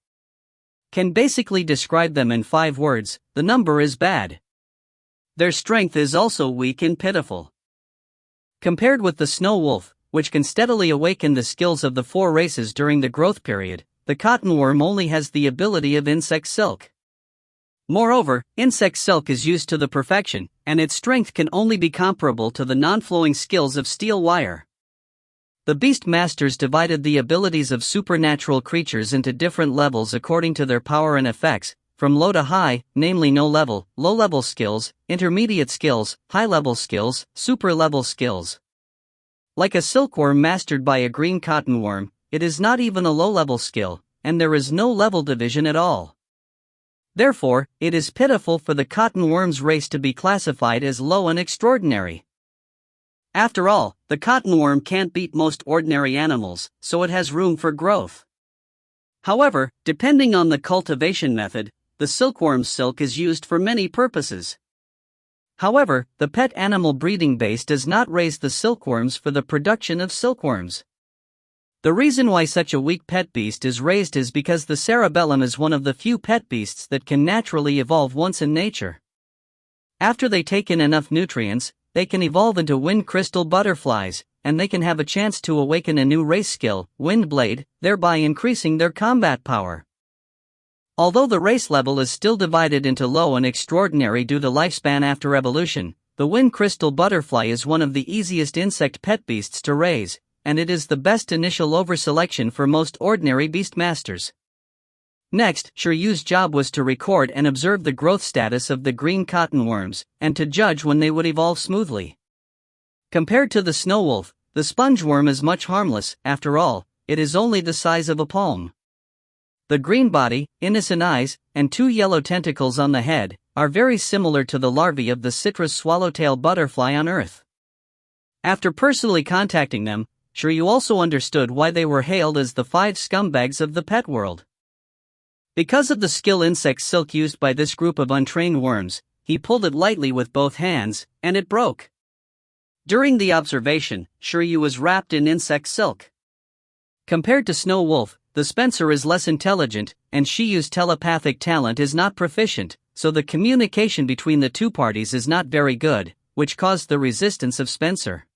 Can basically describe them in 5 words: the number is bad. Their strength is also weak and pitiful. Compared with the snow wolf, which can steadily awaken the skills of the 4 races during the growth period, the cottonworm only has the ability of insect silk. Moreover, insect silk is used to the perfection, and its strength can only be comparable to the non-flowing skills of steel wire. The beast masters divided the abilities of supernatural creatures into different levels according to their power and effects, from low to high, namely no-level, low-level skills, intermediate skills, high-level skills, super-level skills. Like a silkworm mastered by a green cottonworm, it is not even a low-level skill, and there is no level division at all. Therefore, it is pitiful for the cottonworm's race to be classified as low and extraordinary. After all, the cottonworm can't beat most ordinary animals, so it has room for growth. However, depending on the cultivation method, the silkworm's silk is used for many purposes. However, the pet animal breeding base does not raise the silkworms for the production of silkworms. The reason why such a weak pet beast is raised is because the cerebellum is one of the few pet beasts that can naturally evolve once in nature. After they take in enough nutrients, they can evolve into wind crystal butterflies, and they can have a chance to awaken a new race skill, Wind Blade, thereby increasing their combat power. Although the race level is still divided into low and extraordinary due to lifespan after evolution, the wind crystal butterfly is one of the easiest insect pet beasts to raise, and it is the best initial over-selection for most ordinary beast masters. Next, Shiryu's job was to record and observe the growth status of the green cottonworms, and to judge when they would evolve smoothly. Compared to the snow wolf, the spongeworm is much harmless. After all, it is only the size of a palm. The green body, innocent eyes, and 2 yellow tentacles on the head are very similar to the larvae of the citrus swallowtail butterfly on Earth. After personally contacting them, Shiryu also understood why they were hailed as the 5 scumbags of the pet world. Because of the skill insect silk used by this group of untrained worms, he pulled it lightly with both hands, and it broke. During the observation, Shiryu was wrapped in insect silk. Compared to Snow Wolf, the Spencer is less intelligent, and Shiryu's telepathic talent is not proficient, so the communication between the 2 parties is not very good, which caused the resistance of Spencer.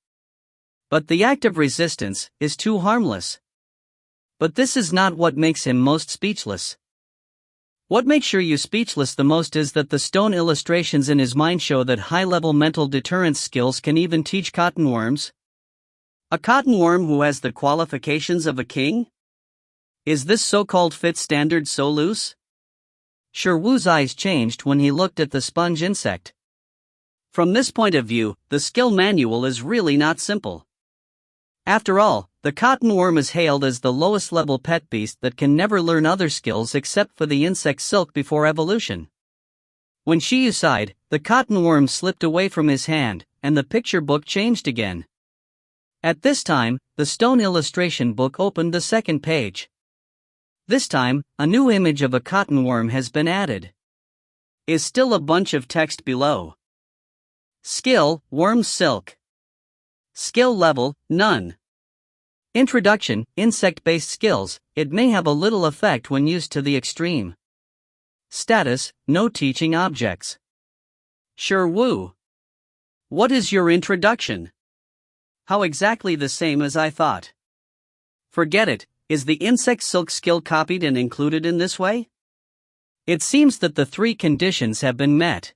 But the act of resistance is too harmless. But this is not what makes him most speechless. What makes Shiryu speechless the most is that the stone illustrations in his mind show that high-level mental deterrence skills can even teach cottonworms. A cottonworm who has the qualifications of a king? Is this so-called fit standard so loose? Sure Wu's eyes changed when he looked at the sponge insect. From this point of view, the skill manual is really not simple. After all, the cotton worm is hailed as the lowest level pet beast that can never learn other skills except for the insect silk before evolution. When Shiyu sighed, the cotton worm slipped away from his hand, and the picture book changed again. At this time, the stone illustration book opened the second page. This time, a new image of a cotton worm has been added. Is still a bunch of text below. Skill, worm silk. Skill level, none. Introduction, insect-based skills, it may have a little effect when used to the extreme. Status, no teaching objects. Sure Wu. What is your introduction? How exactly the same as I thought. Forget it, is the insect silk skill copied and included in this way? It seems that the three conditions have been met.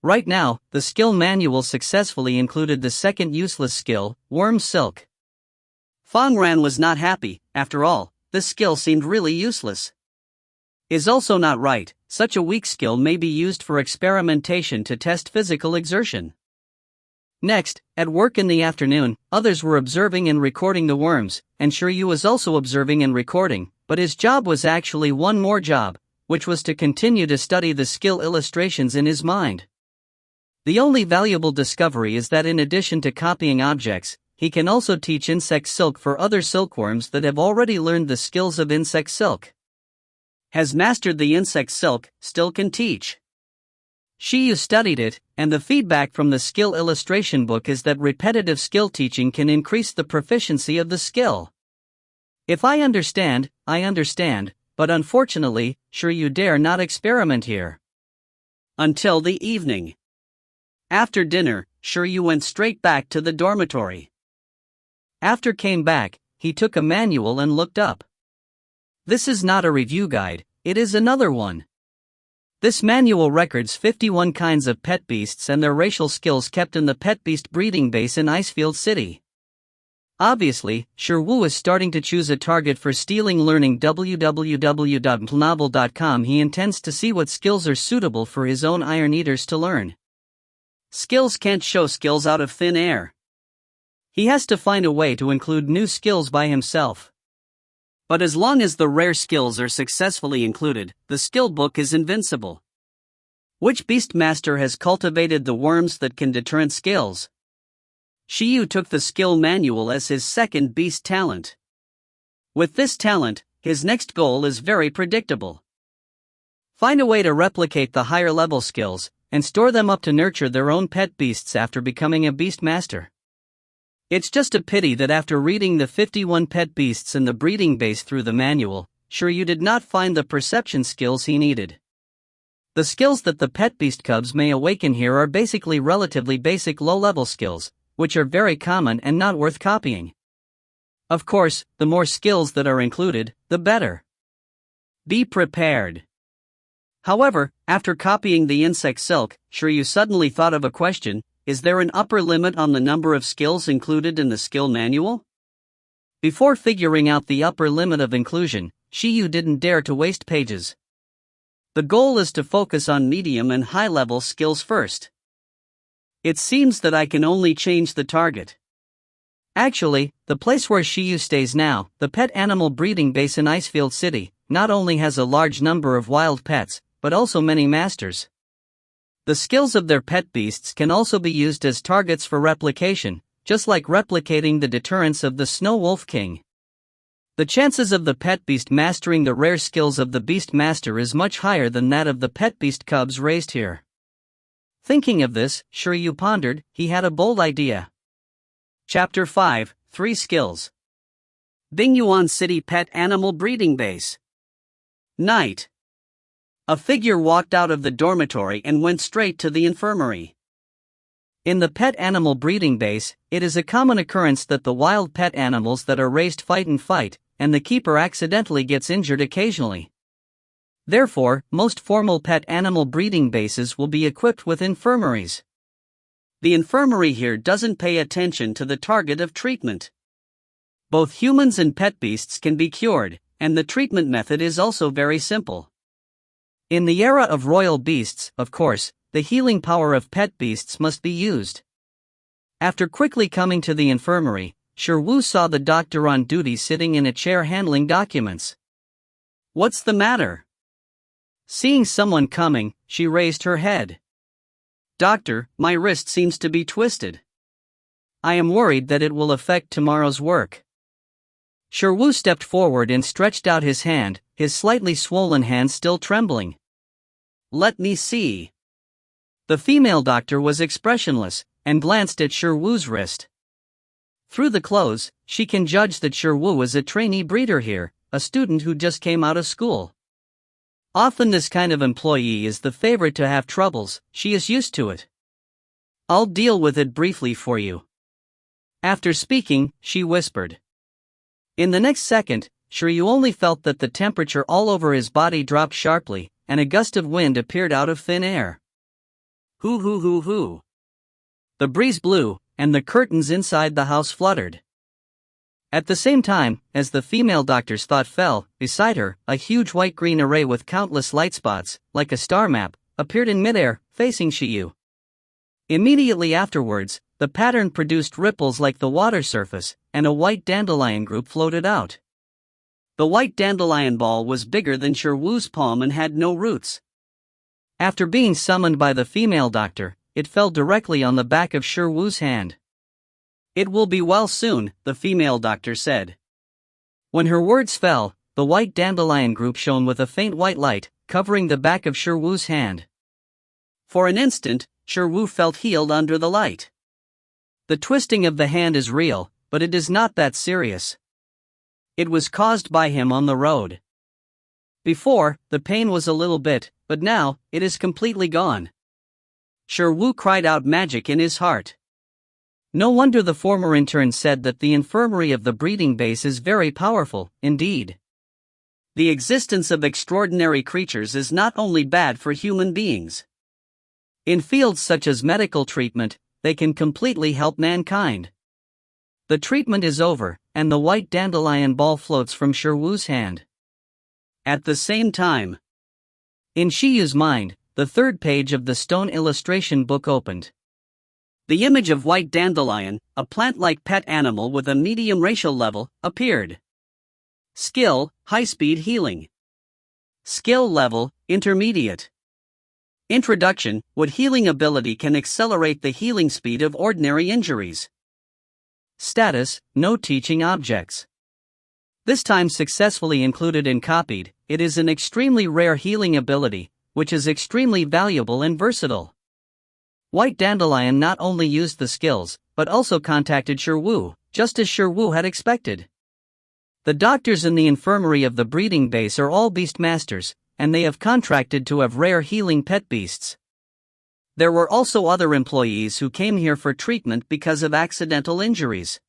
Right now, the skill manual successfully included the second useless skill, worm silk. Fangran was not happy. After all, this skill seemed really useless. Is also not right, such a weak skill may be used for experimentation to test physical exertion. Next, at work in the afternoon, others were observing and recording the worms, and Shiryu was also observing and recording, but his job was actually one more job, which was to continue to study the skill illustrations in his mind. The only valuable discovery is that in addition to copying objects, he can also teach insect silk for other silkworms that have already learned the skills of insect silk. Has mastered the insect silk, still can teach. Shiyu studied it, and the feedback from the skill illustration book is that repetitive skill teaching can increase the proficiency of the skill. If I understand, but unfortunately, Shiryu dare not experiment here. Until the evening. After dinner, Shiryu went straight back to the dormitory. After came back, he took a manual and looked up. This is not a review guide, it is another one. This manual records 51 kinds of pet beasts and their racial skills kept in the pet beast breeding base in Icefield City. Obviously, Sure Wu is starting to choose a target for stealing learning. www.plnovel.com. He intends to see what skills are suitable for his own Iron Eaters to learn. Skills can't show skills out of thin air. He has to find a way to include new skills by himself. But as long as the rare skills are successfully included, the skill book is invincible. Which beastmaster has cultivated the worms that can deterrent skills? Shiyu took the skill manual as his second beast talent. With this talent, his next goal is very predictable. Find a way to replicate the higher level skills, and store them up to nurture their own pet beasts after becoming a beastmaster. It's just a pity that after reading the 51 pet beasts in the breeding base through the manual, Shiryu did not find the perception skills he needed. The skills that the pet beast cubs may awaken here are basically relatively basic low-level skills, which are very common and not worth copying. Of course, the more skills that are included, the better. Be prepared. However, after copying the insect silk, Shiryu suddenly thought of a question: is there an upper limit on the number of skills included in the skill manual? Before figuring out the upper limit of inclusion, Shiyu didn't dare to waste pages. The goal is to focus on medium and high-level skills first. It seems that I can only change the target. Actually, the place where Shiyu stays now, the pet animal breeding base in Icefield City, not only has a large number of wild pets, but also many masters. The skills of their pet beasts can also be used as targets for replication, just like replicating the deterrence of the Snow Wolf King. The chances of the pet beast mastering the rare skills of the beast master is much higher than that of the pet beast cubs raised here. Thinking of this, Shiryu pondered. He had a bold idea. Chapter 5, 3 Skills. Bingyuan City Pet Animal Breeding Base. Night. A figure walked out of the dormitory and went straight to the infirmary. In the pet animal breeding base, it is a common occurrence that the wild pet animals that are raised fight, and the keeper accidentally gets injured occasionally. Therefore, most formal pet animal breeding bases will be equipped with infirmaries. The infirmary here doesn't pay attention to the target of treatment. Both humans and pet beasts can be cured, and the treatment method is also very simple. In the era of royal beasts, of course, the healing power of pet beasts must be used. After quickly coming to the infirmary, Shi saw the doctor on duty sitting in a chair handling documents. "What's the matter?" Seeing someone coming, she raised her head. "Doctor, my wrist seems to be twisted. I am worried that it will affect tomorrow's work." Shi stepped forward and stretched out his hand, his slightly swollen hand still trembling. "Let me see." The female doctor was expressionless, and glanced at Shi's wrist. Through the clothes, she can judge that Shi is a trainee breeder here, a student who just came out of school. Often this kind of employee is the favorite to have troubles, she is used to it. "I'll deal with it briefly for you." After speaking, she whispered. In the next second, Shi only felt that the temperature all over his body dropped sharply, and a gust of wind appeared out of thin air. Hoo hoo hoo hoo. The breeze blew, and the curtains inside the house fluttered. At the same time, as the female doctor's thought fell, beside her, a huge white-green array with countless light spots, like a star map, appeared in midair, facing Shiyu. Immediately afterwards, the pattern produced ripples like the water surface, and a white dandelion group floated out. The white dandelion ball was bigger than Shi's palm and had no roots. After being summoned by the female doctor, it fell directly on the back of Shi's hand. "It will be well soon," the female doctor said. When her words fell, the white dandelion group shone with a faint white light, covering the back of Shi's hand. For an instant, Shi felt healed under the light. The twisting of the hand is real, but it is not that serious. It was caused by him on the road. Before, the pain was a little bit, but now, it is completely gone. Shi cried out magic in his heart. No wonder the former intern said that the infirmary of the breeding base is very powerful, indeed. The existence of extraordinary creatures is not only bad for human beings. In fields such as medical treatment, they can completely help mankind. The treatment is over, and the white dandelion ball floats from Shi's hand. At the same time, in Shiyu's mind, the third page of the stone illustration book opened. The image of white dandelion, a plant-like pet animal with a medium racial level, appeared. Skill, high-speed healing. Skill level, intermediate. Introduction, what healing ability can accelerate the healing speed of ordinary injuries. Status, no teaching objects. This time successfully included and copied, it is an extremely rare healing ability, which is extremely valuable and versatile. White Dandelion not only used the skills, but also contacted Shi, just as Shi had expected. The doctors in the infirmary of the breeding base are all beast masters, and they have contracted to have rare healing pet beasts. There were also other employees who came here for treatment because of accidental injuries.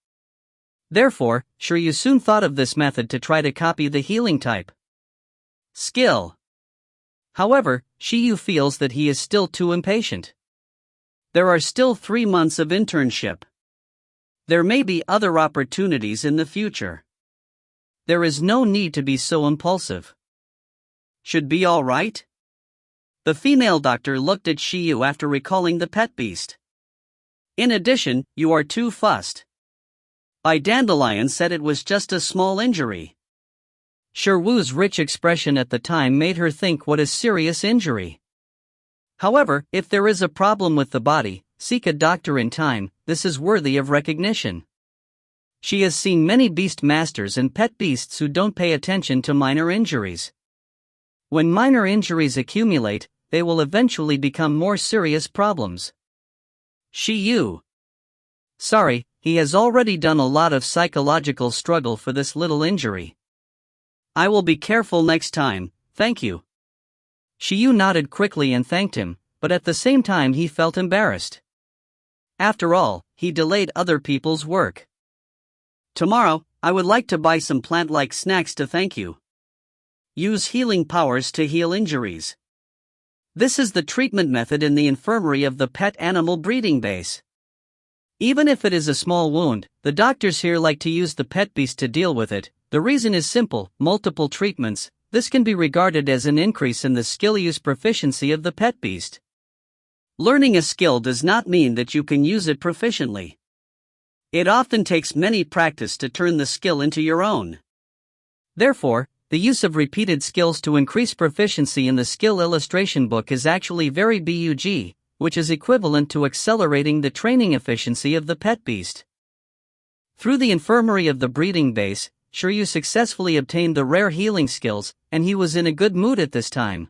Therefore, Shi soon thought of this method to try to copy the healing type. Skill. However, Shi feels that he is still too impatient. There are still 3 months of internship. There may be other opportunities in the future. There is no need to be so impulsive. Should be all right? The female doctor looked at Shiyu after recalling the pet beast. In addition, you are too fussed. I Dandelion said it was just a small injury. Shi's rich expression at the time made her think what a serious injury. However, if there is a problem with the body, seek a doctor in time, this is worthy of recognition. She has seen many beast masters and pet beasts who don't pay attention to minor injuries. When minor injuries accumulate, they will eventually become more serious problems. Shiyu. Sorry, he has already done a lot of psychological struggle for this little injury. I will be careful next time, thank you. Shiyu nodded quickly and thanked him, but at the same time he felt embarrassed. After all, he delayed other people's work. Tomorrow, I would like to buy some plant-like snacks to thank you. Use healing powers to heal injuries. This is the treatment method in the infirmary of the pet animal breeding base. Even if it is a small wound, the doctors here like to use the pet beast to deal with it, The reason is simple: multiple treatments. This can be regarded as an increase in the skill use proficiency of the pet beast. Learning a skill does not mean that you can use it proficiently. It often takes many practice to turn the skill into your own. Therefore, the use of repeated skills to increase proficiency in the skill illustration book is actually very bug, which is equivalent to accelerating the training efficiency of the pet beast. Through the infirmary of the breeding base, Shiryu successfully obtained the rare healing skills, and he was in a good mood at this time.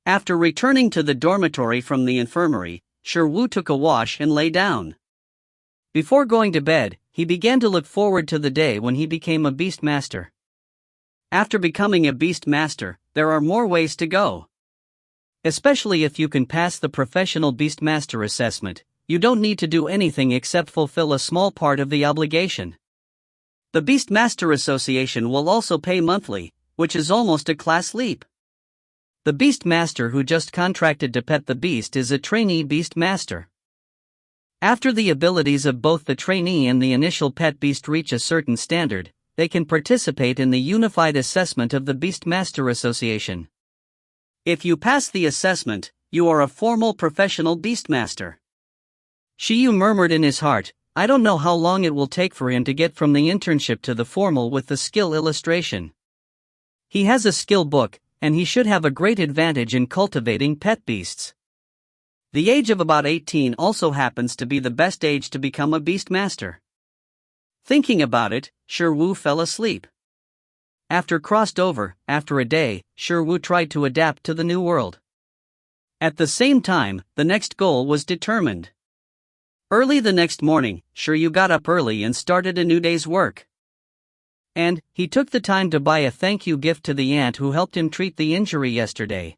After returning to the dormitory from the infirmary, Shiryu took a wash and lay down. Before going to bed, he began to look forward to the day when he became a beast master. After becoming a beast master, there are more ways to go. Especially if you can pass the professional beast master assessment, you don't need to do anything except fulfill a small part of the obligation. The Beast Master Association will also pay monthly, which is almost a class leap. The Beast Master who just contracted to pet the beast is a trainee Beast Master. After the abilities of both the trainee and the initial pet beast reach a certain standard, they can participate in the unified assessment of the Beast Master Association. If you pass the assessment, you are a formal professional beast master. Shiryu murmured in his heart, I don't know how long it will take for him to get from the internship to the formal with the skill illustration. He has a skill book, and he should have a great advantage in cultivating pet beasts. The age of about 18 also happens to be the best age to become a beast master. Thinking about it, Shiryu fell asleep. After a day, Shiryu tried to adapt to the new world. At the same time, the next goal was determined. Early the next morning, Shiryu got up early and started a new day's work. And he took the time to buy a thank you gift to the aunt who helped him treat the injury yesterday.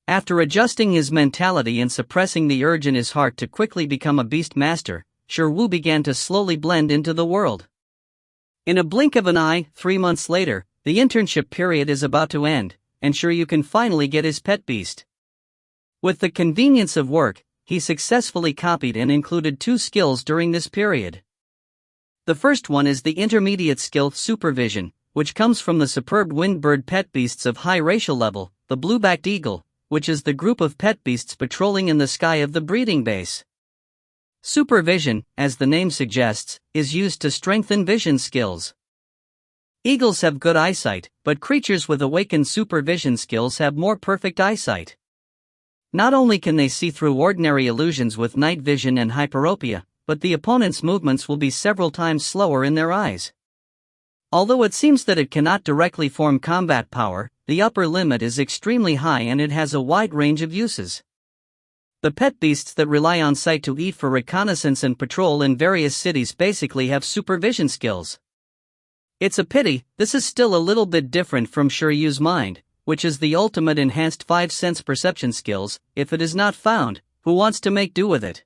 After adjusting his mentality and suppressing the urge in his heart to quickly become a beast master, Shiryu began to slowly blend into the world. In a blink of an eye, 3 months later, the internship period is about to end, and Shiryu can finally get his pet beast. With the convenience of work, he successfully copied and included 2 skills during this period. The first one is the intermediate skill supervision, which comes from the superb winged pet beasts of high racial level, the blue-backed eagle, which is the group of pet beasts patrolling in the sky of the breeding base. Supervision, as the name suggests, is used to strengthen vision skills. Eagles have good eyesight, but creatures with awakened supervision skills have more perfect eyesight. Not only can they see through ordinary illusions with night vision and hyperopia, but the opponent's movements will be several times slower in their eyes. Although it seems that it cannot directly form combat power, the upper limit is extremely high and it has a wide range of uses. The pet beasts that rely on sight to eat for reconnaissance and patrol in various cities basically have supervision skills. It's a pity, this is still a little bit different from Shiryu's mind, which is the ultimate enhanced 5-sense perception skills. If it is not found, who wants to make do with it?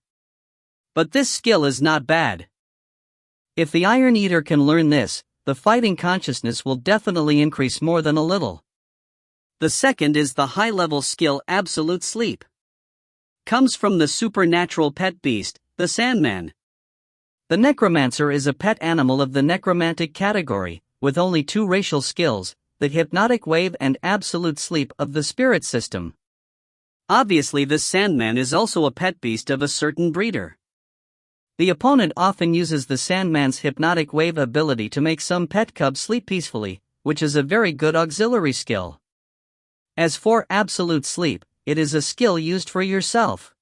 But this skill is not bad. If the Iron Eater can learn this, the fighting consciousness will definitely increase more than a little. The second is the high-level skill Absolute Sleep. Comes from the supernatural pet beast, the Sandman. The Necromancer is a pet animal of the necromantic category, with only 2 racial skills, the Hypnotic Wave and Absolute Sleep of the spirit system. Obviously this Sandman is also a pet beast of a certain breeder. The opponent often uses the Sandman's Hypnotic Wave ability to make some pet cubs sleep peacefully, which is a very good auxiliary skill. As for Absolute Sleep, it is a skill used for yourself.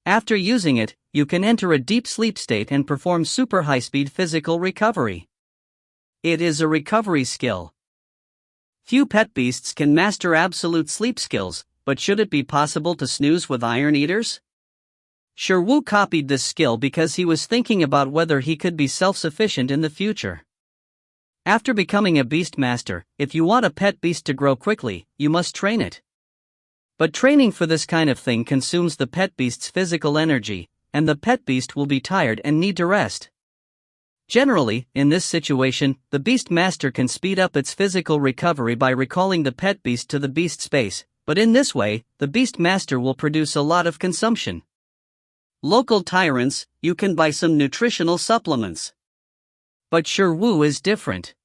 After using it, you can enter a deep sleep state and perform super high-speed physical recovery. It is a recovery skill. Few pet beasts can master Absolute Sleep skills, but should it be possible to snooze with Iron Eaters? Shiryu copied this skill because he was thinking about whether he could be self-sufficient in the future. After becoming a beast master, if you want a pet beast to grow quickly, you must train it. But training for this kind of thing consumes the pet beast's physical energy, and the pet beast will be tired and need to rest. Generally, in this situation, the beast master can speed up its physical recovery by recalling the pet beast to the beast space, but in this way, the beast master will produce a lot of consumption. Local tyrants, you can buy some nutritional supplements. But Shiryu is different.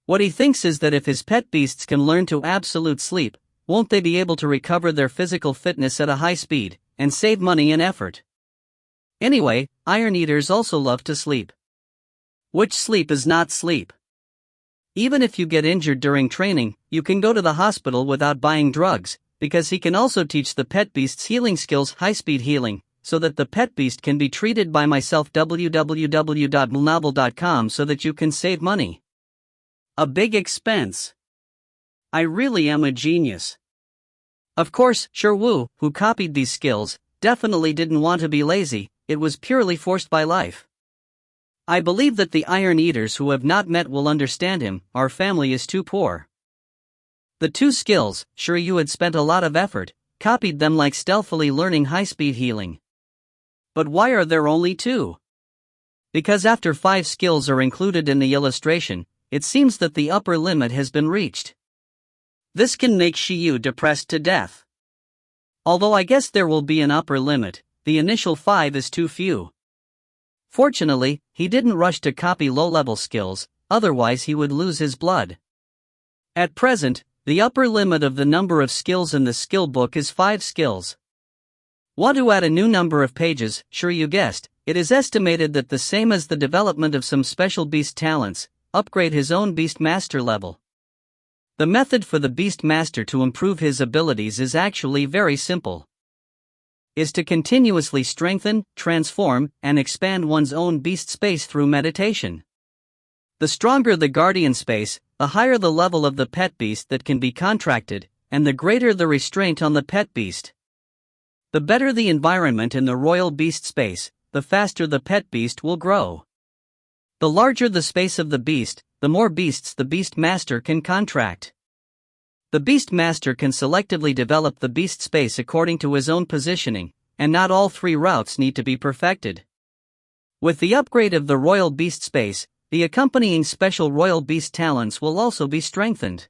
What he thinks is that if his pet beasts can learn to absolute sleep, won't they be able to recover their physical fitness at a high speed, and save money and effort? Anyway, iron eaters also love to sleep. Which sleep is not sleep. Even if you get injured during training, you can go to the hospital without buying drugs, because he can also teach the pet beast's healing skills, high-speed healing, so that the pet beast can be treated by myself www.mulnovel.com so that you can save money. A big expense. I really am a genius. Of course, Sherwoo, who copied these skills, definitely didn't want to be lazy, it was purely forced by life. I believe that the iron eaters who have not met will understand him, our family is too poor. The two skills, Sherwoo had spent a lot of effort, copied them like stealthily learning high-speed healing. But why are there only two? Because after 5 skills are included in the illustration, it seems that the upper limit has been reached. This can make Sherwoo depressed to death. Although I guess there will be an upper limit, the initial 5 is too few. Fortunately, he didn't rush to copy low-level skills, otherwise he would lose his blood. At present, the upper limit of the number of skills in the skill book is 5 skills. Want to add a new number of pages? Sure, you guessed, it is estimated that the same as the development of some special beast talents, upgrade his own beast master level. The method for the beast master to improve his abilities is actually very simple. Is to continuously strengthen, transform, and expand one's own beast space through meditation. The stronger the guardian space, the higher the level of the pet beast that can be contracted, and the greater the restraint on the pet beast. The better the environment in the royal beast space, the faster the pet beast will grow. The larger the space of the beast, the more beasts the beast master can contract. The beast master can selectively develop the beast space according to his own positioning, and not all 3 routes need to be perfected. With the upgrade of the royal beast space, the accompanying special royal beast talents will also be strengthened.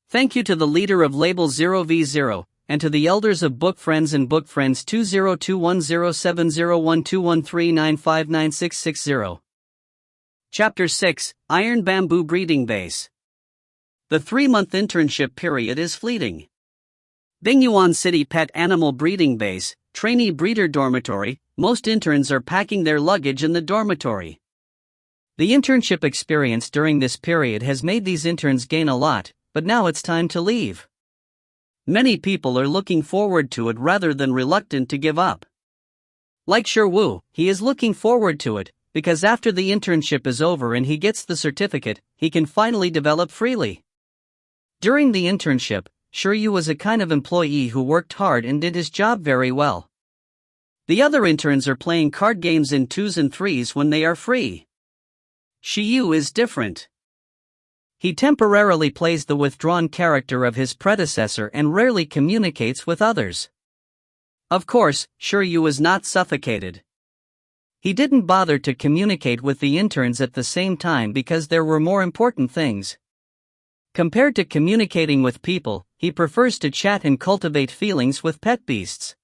Thank you to the leader of Label 0v0, and to the elders of Book Friends and Book Friends 20210701213959660. Chapter 6, Iron Bamboo Breeding Base. The 3-month internship period is fleeting. Bingyuan City Pet Animal Breeding Base, Trainee Breeder Dormitory, most interns are packing their luggage in the dormitory. The internship experience during this period has made these interns gain a lot, but now it's time to leave. Many people are looking forward to it rather than reluctant to give up. Like Sherwoo, he is looking forward to it, because after the internship is over and he gets the certificate, he can finally develop freely. During the internship, Sherwoo was a kind of employee who worked hard and did his job very well. The other interns are playing card games in 2s and 3s when they are free. Sherwoo is different. He temporarily plays the withdrawn character of his predecessor and rarely communicates with others. Of course, Sherwoo is not suffocated. He didn't bother to communicate with the interns at the same time because there were more important things. Compared to communicating with people, he prefers to chat and cultivate feelings with pet beasts.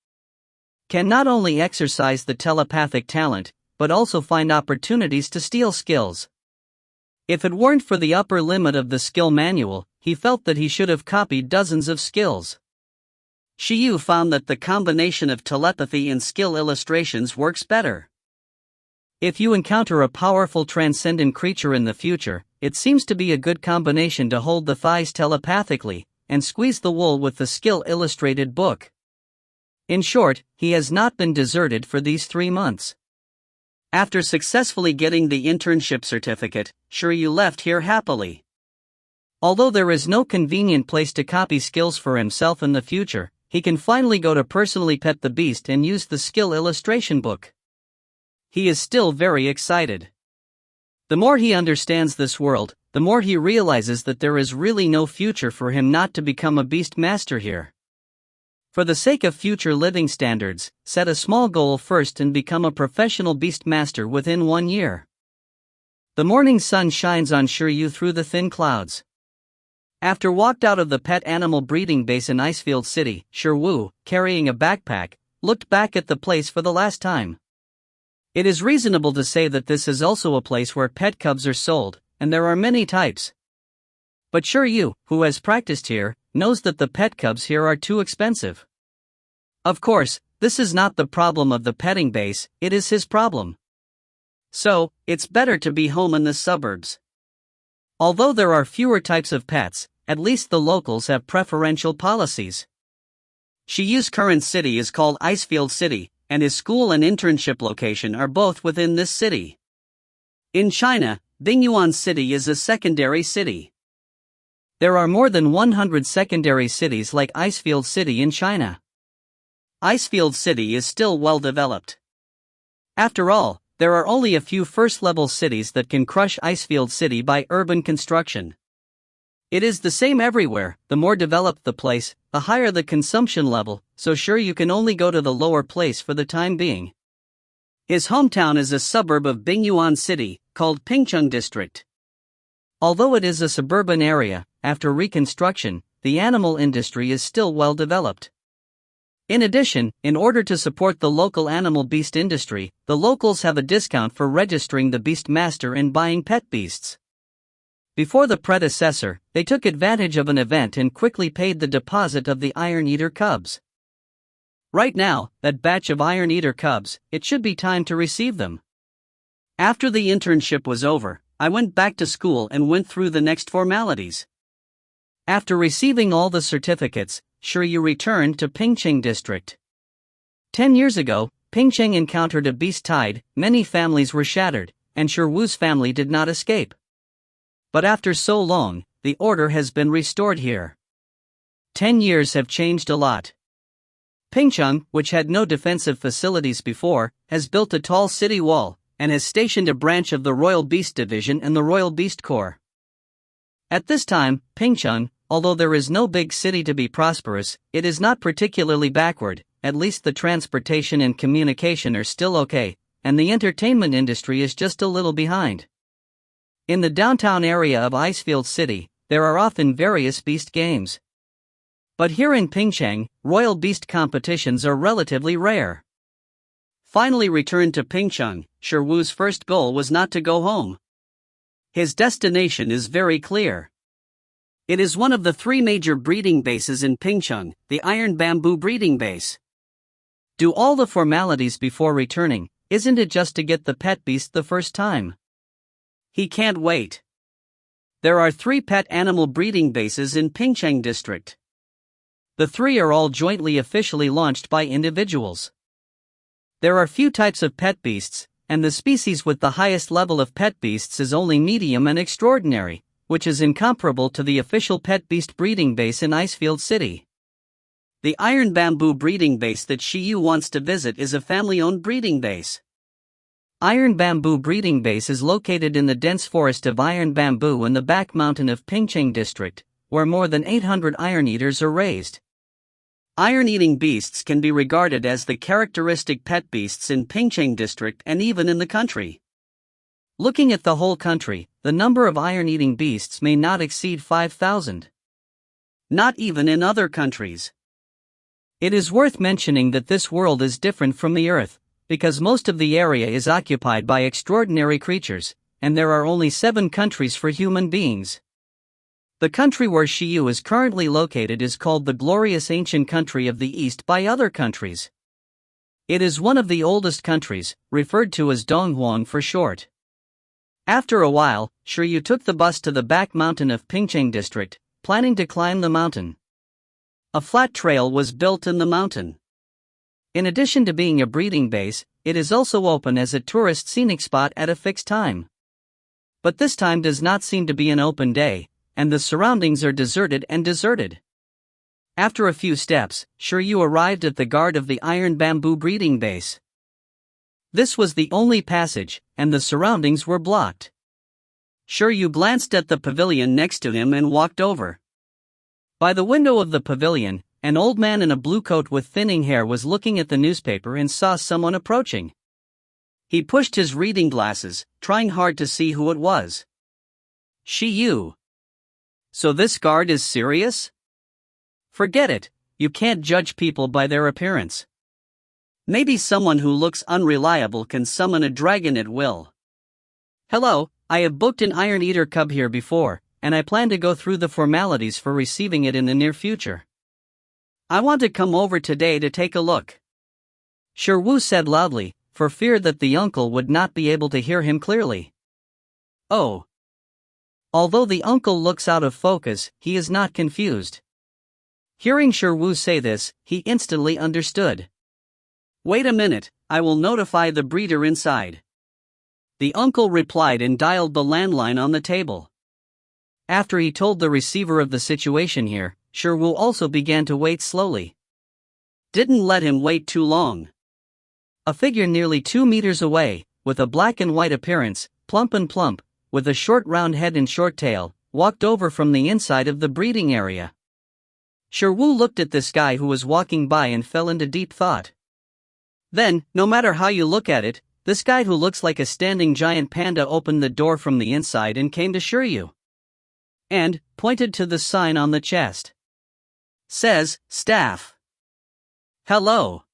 Can not only exercise the telepathic talent, but also find opportunities to steal skills. If it weren't for the upper limit of the skill manual, he felt that he should have copied dozens of skills. Sherwoo found that the combination of telepathy and skill illustrations works better. If you encounter a powerful transcendent creature in the future, it seems to be a good combination to hold the thighs telepathically, and squeeze the wool with the skill illustrated book. In short, he has not been deserted for these 3 months. After successfully getting the internship certificate, Sherwoo left here happily. Although there is no convenient place to copy skills for himself in the future, he can finally go to personally pet the beast and use the skill illustration book. He is still very excited. The more he understands this world, the more he realizes that there is really no future for him not to become a beast master here. For the sake of future living standards, set a small goal first and become a professional beast master within 1 year. The morning sun shines on Sherwoo through the thin clouds. After walked out of the pet animal breeding base in Icefield City, Sherwoo, carrying a backpack, looked back at the place for the last time. It is reasonable to say that this is also a place where pet cubs are sold, and there are many types. But sure you, who has practiced here, knows that the pet cubs here are too expensive. Of course, this is not the problem of the petting base, it is his problem. So, it's better to be home in the suburbs. Although there are fewer types of pets, at least the locals have preferential policies. Shiyu's current city is called Icefield City, and his school and internship location are both within this city. In China, Bingyuan City is a secondary city. There are more than 100 secondary cities like Icefield City in China. Icefield City is still well developed. After all, there are only a few first-level cities that can crush Icefield City by urban construction. It is the same everywhere, the more developed the place, the higher the consumption level, so sure you can only go to the lower place for the time being. His hometown is a suburb of Bingyuan City, called Pingcheng District. Although it is a suburban area, after reconstruction, the animal industry is still well developed. In addition, in order to support the local animal beast industry, the locals have a discount for registering the beast master and buying pet beasts. Before the predecessor, they took advantage of an event and quickly paid the deposit of the Iron Eater cubs. Right now, that batch of Iron Eater cubs, it should be time to receive them. After the internship was over, I went back to school and went through the next formalities. After receiving all the certificates, Shiryu returned to Pingcheng District. 10 years ago, Pingcheng encountered a beast tide, many families were shattered, and Shirwu's family did not escape. But after so long, the order has been restored here. 10 years have changed a lot. Pingcheng, which had no defensive facilities before, has built a tall city wall, and has stationed a branch of the Royal Beast Division and the Royal Beast Corps. At this time, Pingcheng, although there is no big city to be prosperous, it is not particularly backward, at least the transportation and communication are still okay, and the entertainment industry is just a little behind. In the downtown area of Icefield City, there are often various beast games. But here in Pingcheng, royal beast competitions are relatively rare. Finally returned to Pingcheng, Shirwu's first goal was not to go home. His destination is very clear. It is one of the 3 major breeding bases in Pingcheng, the Iron Bamboo Breeding Base. Do all the formalities before returning, isn't it just to get the pet beast the first time? He can't wait. There are 3 pet animal breeding bases in Pingcheng District. The 3 are all jointly officially launched by individuals. There are few types of pet beasts, and the species with the highest level of pet beasts is only medium and extraordinary, which is incomparable to the official pet beast breeding base in Icefield City. The Iron Bamboo breeding base that Shiyu wants to visit is a family-owned breeding base. Iron Bamboo breeding base is located in the dense forest of Iron Bamboo in the back mountain of Pingcheng District, where more than 800 iron eaters are raised. Iron-eating beasts can be regarded as the characteristic pet beasts in Pingcheng District and even in the country. Looking at the whole country, the number of iron-eating beasts may not exceed 5,000. Not even in other countries. It is worth mentioning that this world is different from the Earth, because most of the area is occupied by extraordinary creatures, and there are only 7 countries for human beings. The country where Shiyu is currently located is called the Glorious Ancient Country of the East by other countries. It is one of the oldest countries, referred to as Donghuang for short. After a while, Shiryu took the bus to the back mountain of Pingcheng District, planning to climb the mountain. A flat trail was built in the mountain. In addition to being a breeding base, it is also open as a tourist scenic spot at a fixed time. But this time does not seem to be an open day, and the surroundings are deserted. After a few steps, Shiryu arrived at the guard of the Iron Bamboo breeding base. This was the only passage, and the surroundings were blocked. Shiryu glanced at the pavilion next to him and walked over. By the window of the pavilion, an old man in a blue coat with thinning hair was looking at the newspaper and saw someone approaching. He pushed his reading glasses, trying hard to see who it was. Shiyu. So this guard is serious? Forget it, you can't judge people by their appearance. Maybe someone who looks unreliable can summon a dragon at will. Hello, I have booked an Iron Eater cub here before, and I plan to go through the formalities for receiving it in the near future. I want to come over today to take a look. Sherwoo said loudly, for fear that the uncle would not be able to hear him clearly. Oh. Although the uncle looks out of focus, he is not confused. Hearing Sherwoo say this, he instantly understood. Wait a minute, I will notify the breeder inside. The uncle replied and dialed the landline on the table. After he told the receiver of the situation here, Sherwoo also began to wait slowly. Didn't let him wait too long. A figure nearly 2 meters away, with a black and white appearance, plump and plump, with a short round head and short tail, walked over from the inside of the breeding area. Sherwoo looked at this guy who was walking by and fell into deep thought. Then, no matter how you look at it, this guy who looks like a standing giant panda opened the door from the inside and came to Sherwoo. And pointed to the sign on the chest. Says, staff. Hello.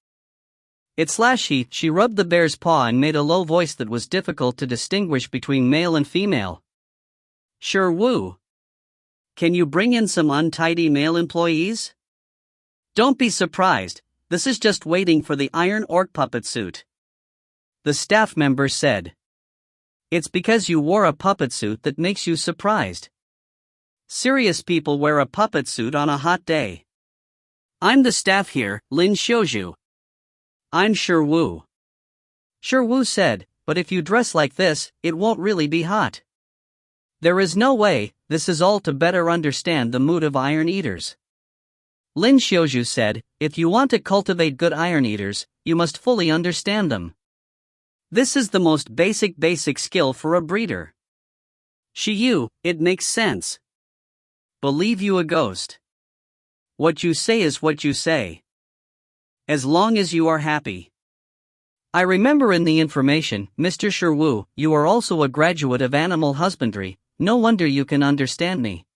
She rubbed the bear's paw and made a low voice that was difficult to distinguish between male and female. Sherwoo. Can you bring in some untidy male employees? Don't be surprised, this is just waiting for the iron orc puppet suit. The staff member said. It's because you wore a puppet suit that makes you surprised. Serious people wear a puppet suit on a hot day. I'm the staff here, Lin Xiaoju. I'm Sherwoo. Sherwoo said, but if you dress like this, it won't really be hot. There is no way, this is all to better understand the mood of iron eaters. Lin Xiaoju said, if you want to cultivate good iron eaters, you must fully understand them. This is the most basic skill for a breeder. Shiyu, it makes sense. Believe you a ghost. What you say is what you say. As long as you are happy. I remember in the information, Mr. Sherwoo, you are also a graduate of animal husbandry, no wonder you can understand me.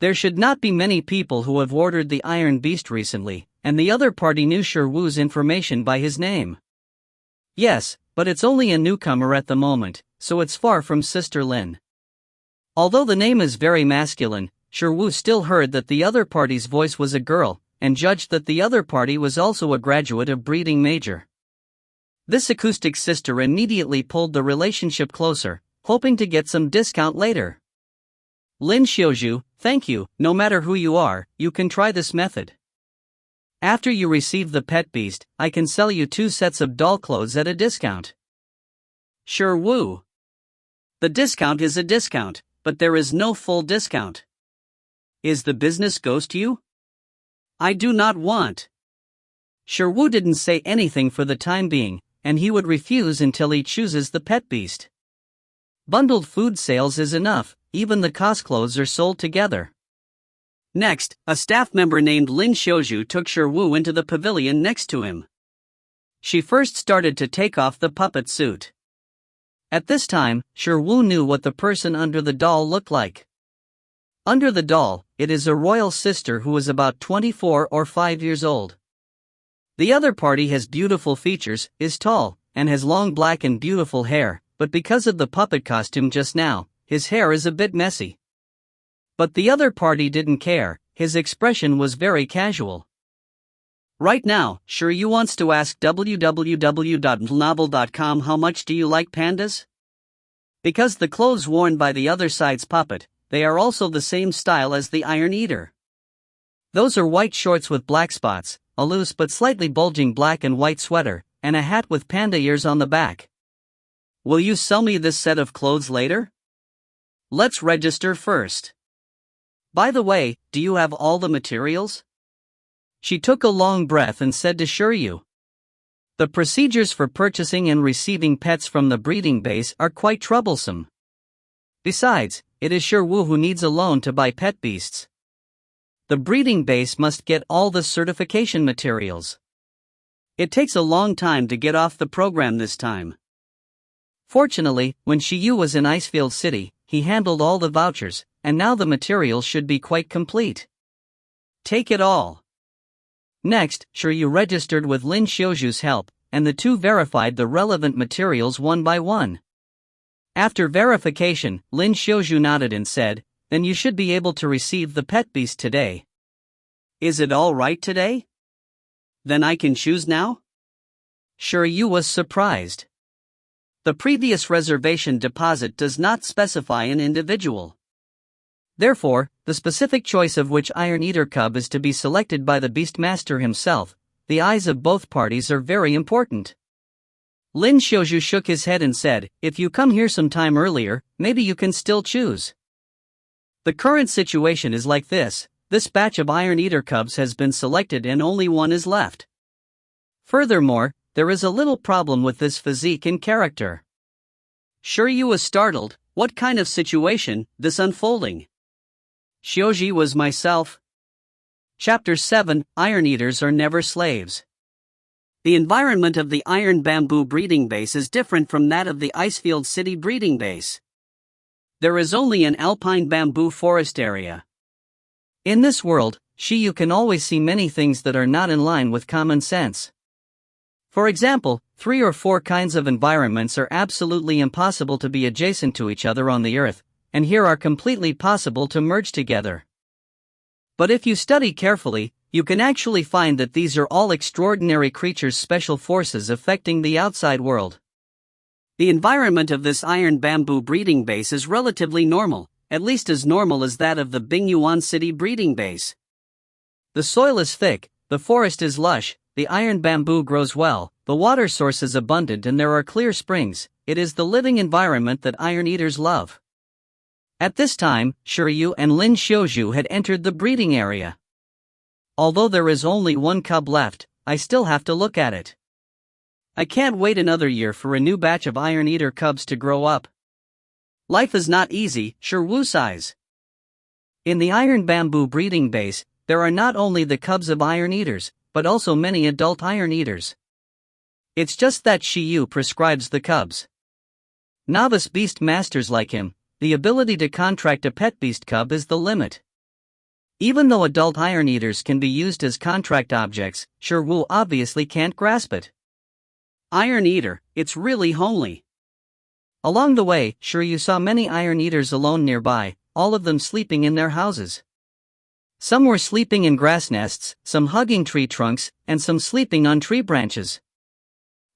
There should not be many people who have ordered the Iron Beast recently, and the other party knew Sherwoo's information by his name. Yes, but it's only a newcomer at the moment, so it's far from Sister Lin. Although the name is very masculine, Sherwoo still heard that the other party's voice was a girl, and judged that the other party was also a graduate of breeding major. This acoustic sister immediately pulled the relationship closer, hoping to get some discount later. Lin Xiaoju, thank you, no matter who you are, you can try this method. After you receive the pet beast, I can sell you 2 sets of doll clothes at a discount. Sherwoo. The discount is a discount, but there is no full discount. Is the business ghost you? I do not want. Sherwoo didn't say anything for the time being, and he would refuse until he chooses the pet beast. Bundled food sales is enough, even the cost clothes are sold together. Next, a staff member named Lin Xiaoju took Sherwoo into the pavilion next to him. She first started to take off the puppet suit. At this time, Sherwoo knew what the person under the doll looked like. Under the doll, it is a royal sister who is about 24 or 5 years old. The other party has beautiful features, is tall, and has long black and beautiful hair, but because of the puppet costume just now, his hair is a bit messy. But the other party didn't care, his expression was very casual. Right now, Sherwoo wants to ask www.novel.com how much do you like pandas? Because the clothes worn by the other side's puppet, they are also the same style as the Iron Eater. Those are white shorts with black spots, a loose but slightly bulging black and white sweater, and a hat with panda ears on the back. Will you sell me this set of clothes later? Let's register first. By the way, do you have all the materials? She took a long breath and said to Sherwoo. The procedures for purchasing and receiving pets from the breeding base are quite troublesome. Besides, it is Sherwoo who needs a loan to buy pet beasts. The breeding base must get all the certification materials. It takes a long time to get off the program this time. Fortunately, when Shiyu was in Icefield City, he handled all the vouchers, and now the materials should be quite complete. Take it all. Next, Sherwoo registered with Lin Xiaoju's help, and the two verified the relevant materials one by one. After verification, Lin Xiaoju nodded and said, Then you should be able to receive the pet beast today. Is it all right today? Then I can choose now? Shiryu was surprised. The previous reservation deposit does not specify an individual. Therefore, the specific choice of which Iron Eater cub is to be selected by the Beastmaster himself. The eyes of both parties are very important. Lin Xiaozhu shook his head and said, if you come here some time earlier, maybe you can still choose. The current situation is like this batch of Iron Eater cubs has been selected and only one is left. Furthermore, there is a little problem with this physique and character. Shiryu was startled. What kind of situation, this unfolding? Xiaozhi was myself. Chapter 7, Iron Eaters are never slaves. The environment of the Iron Bamboo breeding base is different from that of the Icefield City breeding base. There is only an alpine bamboo forest area. In this world, you can always see many things that are not in line with common sense. For example, 3 or 4 kinds of environments are absolutely impossible to be adjacent to each other on the Earth, and here are completely possible to merge together. But if you study carefully, you can actually find that these are all extraordinary creatures' special forces affecting the outside world. The environment of this iron bamboo breeding base is relatively normal, at least as normal as that of the Bingyuan City breeding base. The soil is thick, the forest is lush, the iron bamboo grows well, the water source is abundant and there are clear springs. It is the living environment that Iron Eaters love. At this time, Shiryu and Lin Xiaozhu had entered the breeding area. Although there is only one cub left, I still have to look at it. I can't wait another year for a new batch of Iron Eater cubs to grow up. Life is not easy, Shiryu sighs. In the iron bamboo breeding base, there are not only the cubs of Iron Eaters, but also many adult Iron Eaters. It's just that Shiryu prescribes the cubs. Novice beast masters like him, the ability to contract a pet beast cub is the limit. Even though adult Iron Eaters can be used as contract objects, Shiryu obviously can't grasp it. Iron Eater, it's really homely. Along the way, Shiryu saw many Iron Eaters alone nearby, all of them sleeping in their houses. Some were sleeping in grass nests, some hugging tree trunks, and some sleeping on tree branches.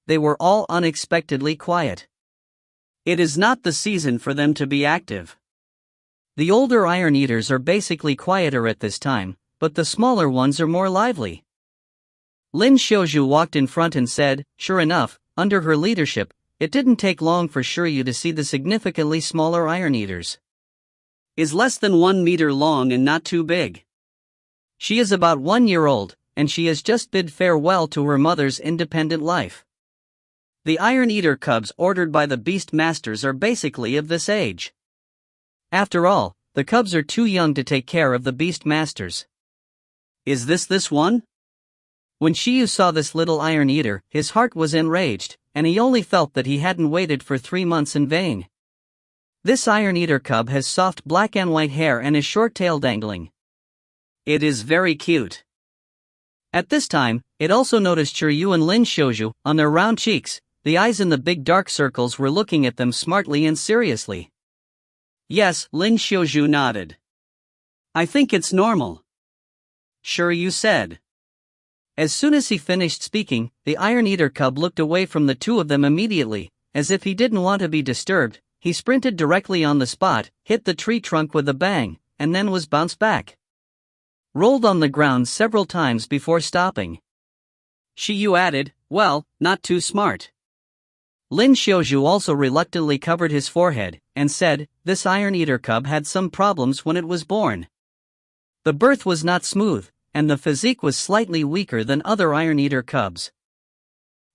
They were all unexpectedly quiet. It is not the season for them to be active. The older Iron Eaters are basically quieter at this time, but the smaller ones are more lively. Lin Xiaozhu walked in front and said, sure enough, under her leadership, it didn't take long for Shiryu to see the significantly smaller Iron Eaters. Is less than 1 meter long and not too big. She is about 1 year old, and she has just bid farewell to her mother's independent life. The Iron Eater cubs ordered by the Beast Masters are basically of this age. After all, the cubs are too young to take care of the Beast Masters. Is this one? When Shiryu saw this little Iron Eater, his heart was enraged, and he only felt that he hadn't waited for 3 months in vain. This Iron Eater cub has soft black and white hair and a short tail dangling. It is very cute. At this time, it also noticed Shiryu and Lin Xiaozhu. On their round cheeks, the eyes in the big dark circles were looking at them smartly and seriously. Yes, Lin Xiaozhu nodded. I think it's normal. Shiryu said. As soon as he finished speaking, the Iron Eater cub looked away from the two of them immediately, as if he didn't want to be disturbed. He sprinted directly on the spot, hit the tree trunk with a bang, and then was bounced back. Rolled on the ground several times before stopping. Shiryu added, well, not too smart. Lin Xiaozhu also reluctantly covered his forehead, and said, this Iron Eater cub had some problems when it was born. The birth was not smooth, and the physique was slightly weaker than other Iron Eater cubs.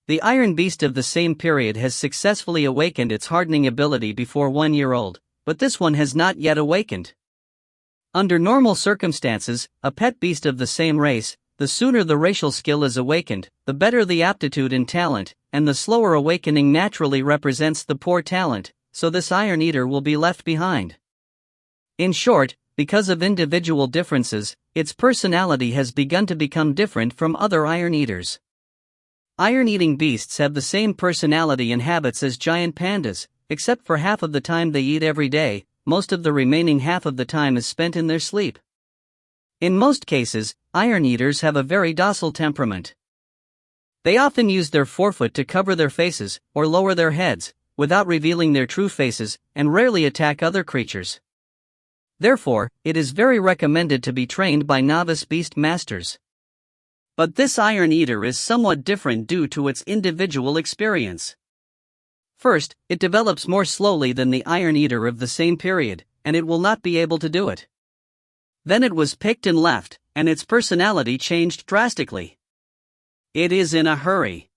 The Iron Beast of the same period has successfully awakened its hardening ability before 1 year old, but this one has not yet awakened. Under normal circumstances, a pet beast of the same race, the sooner the racial skill is awakened, the better the aptitude and talent, and the slower awakening naturally represents the poor talent, so this Iron Eater will be left behind. In short, because of individual differences, its personality has begun to become different from other Iron Eaters. Iron-eating beasts have the same personality and habits as giant pandas, except for half of the time they eat every day. most of the remaining half of the time is spent in their sleep. In most cases, iron eaters have a very docile temperament. They often use their forefoot to cover their faces, or lower their heads, without revealing their true faces, and rarely attack other creatures. Therefore, it is very recommended to be trained by novice beast masters. But this iron eater is somewhat different due to its individual experience. First, it develops more slowly than the iron eater of the same period, and it will not be able to do it. Then it was picked and left, and its personality changed drastically. It is in a hurry.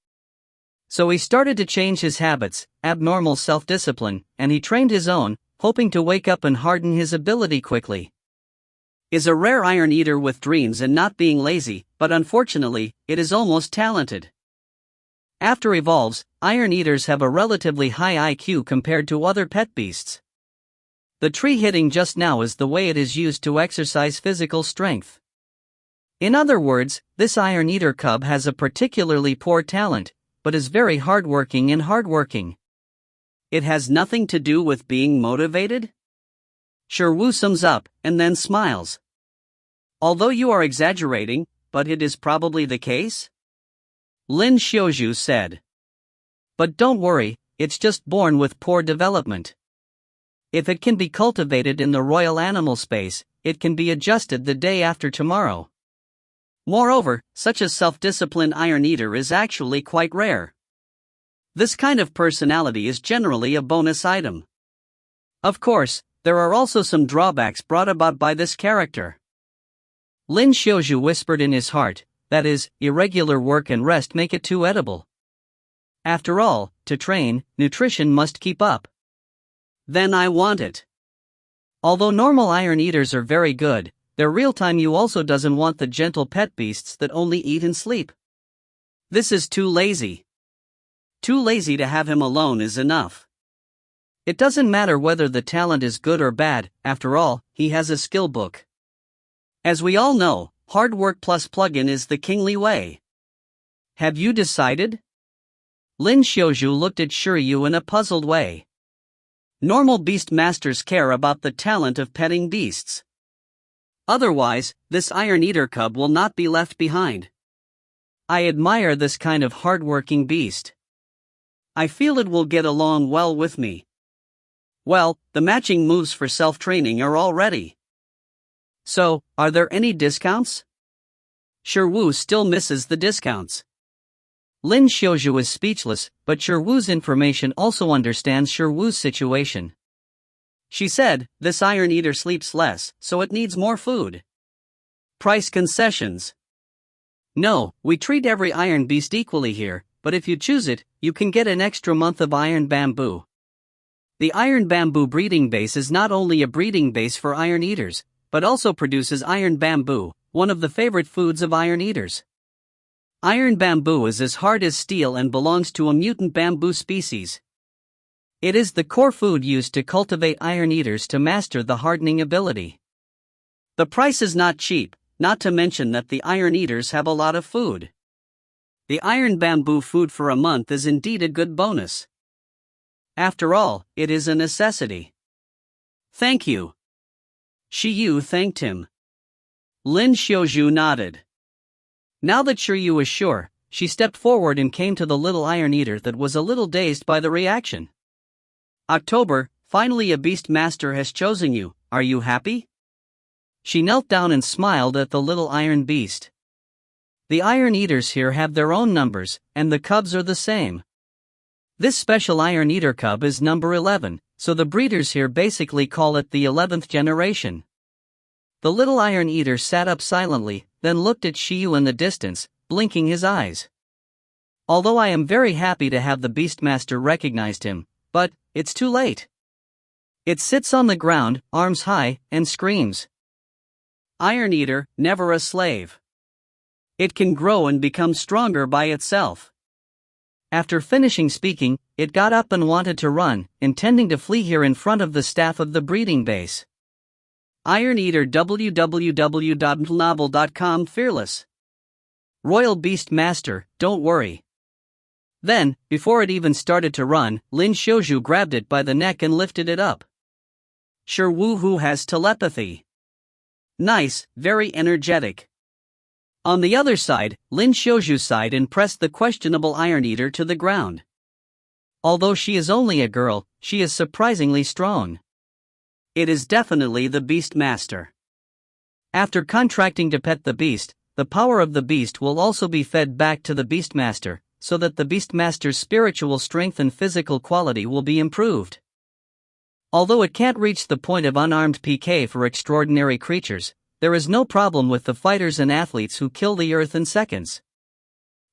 So he started to change his habits, abnormal self-discipline, and he trained his own, hoping to wake up and harden his ability quickly. Is a rare iron eater with dreams and not being lazy, but unfortunately, it is almost talented. After evolves, iron eaters have a relatively high IQ compared to other pet beasts. The tree hitting just now is the way it is used to exercise physical strength. In other words, this iron eater cub has a particularly poor talent, but is very hardworking. It has nothing to do with being motivated? Shirwu sums up, and then smiles. Although you are exaggerating, but it is probably the case? Lin Xiaozhu said. But don't worry, it's just born with poor development. If it can be cultivated in the royal animal space, it can be adjusted the day after tomorrow. Moreover, such a self-disciplined iron eater is actually quite rare. This kind of personality is generally a bonus item. Of course, there are also some drawbacks brought about by this character. Lin Xiaozhu whispered in his heart, that is, irregular work and rest make it too edible. After all, to train, nutrition must keep up. Then I want it. Although normal iron eaters are very good, their real-time you also doesn't want the gentle pet beasts that only eat and sleep. This is too lazy. Too lazy to have him alone is enough. It doesn't matter whether the talent is good or bad, after all, he has a skill book. As we all know, hard work plus plug-in is the kingly way. Have you decided? Lin Xiaozhu looked at Shiryu in a puzzled way. Normal beast masters care about the talent of petting beasts. Otherwise, this iron eater cub will not be left behind. I admire this kind of hard-working beast. I feel it will get along well with me. Well, the matching moves for self-training are all ready. So, are there any discounts? Shirwu still misses the discounts. Lin Xiaozhu is speechless, but Shirwu's information also understands Shirwu's situation. She said, this iron eater sleeps less, so it needs more food. Price concessions. No, we treat every iron beast equally here, but if you choose it, you can get an extra month of iron bamboo. The iron bamboo breeding base is not only a breeding base for iron eaters, but also produces iron bamboo, one of the favorite foods of iron eaters. Iron bamboo is as hard as steel and belongs to a mutant bamboo species. It is the core food used to cultivate iron eaters to master the hardening ability. The price is not cheap, not to mention that the iron eaters have a lot of food. The iron bamboo food for a month is indeed a good bonus. After all, it is a necessity. Thank you. Shiyu thanked him. Lin Xiaozhu nodded. Now that Shiryu was sure, she stepped forward and came to the little iron eater that was a little dazed by the reaction. October, finally a beast master has chosen you, are you happy? She knelt down and smiled at the little iron beast. The iron eaters here have their own numbers, and the cubs are the same. This special iron eater cub is number 11, so the breeders here basically call it the 11th generation. The little iron eater sat up silently, then looked at Shiyu in the distance, blinking his eyes. Although I am very happy to have the beastmaster recognized him, but it's too late. It sits on the ground, arms high, and screams. Iron eater, never a slave. It can grow and become stronger by itself. After finishing speaking, it got up and wanted to run, intending to flee here in front of the staff of the breeding base. Iron Eater www.novel.com Fearless. Royal Beast Master, don't worry. Then, before it even started to run, Lin Xiaozhu grabbed it by the neck and lifted it up. Wu who has telepathy. Nice, very energetic. On the other side, Lin Xiaoju sighed and pressed the questionable Iron Eater to the ground. Although she is only a girl, she is surprisingly strong. It is definitely the Beast Master. After contracting to pet the beast, the power of the beast will also be fed back to the Beast Master, so that the Beast Master's spiritual strength and physical quality will be improved. Although it can't reach the point of unarmed PK for extraordinary creatures, there is no problem with the fighters and athletes who kill the earth in seconds.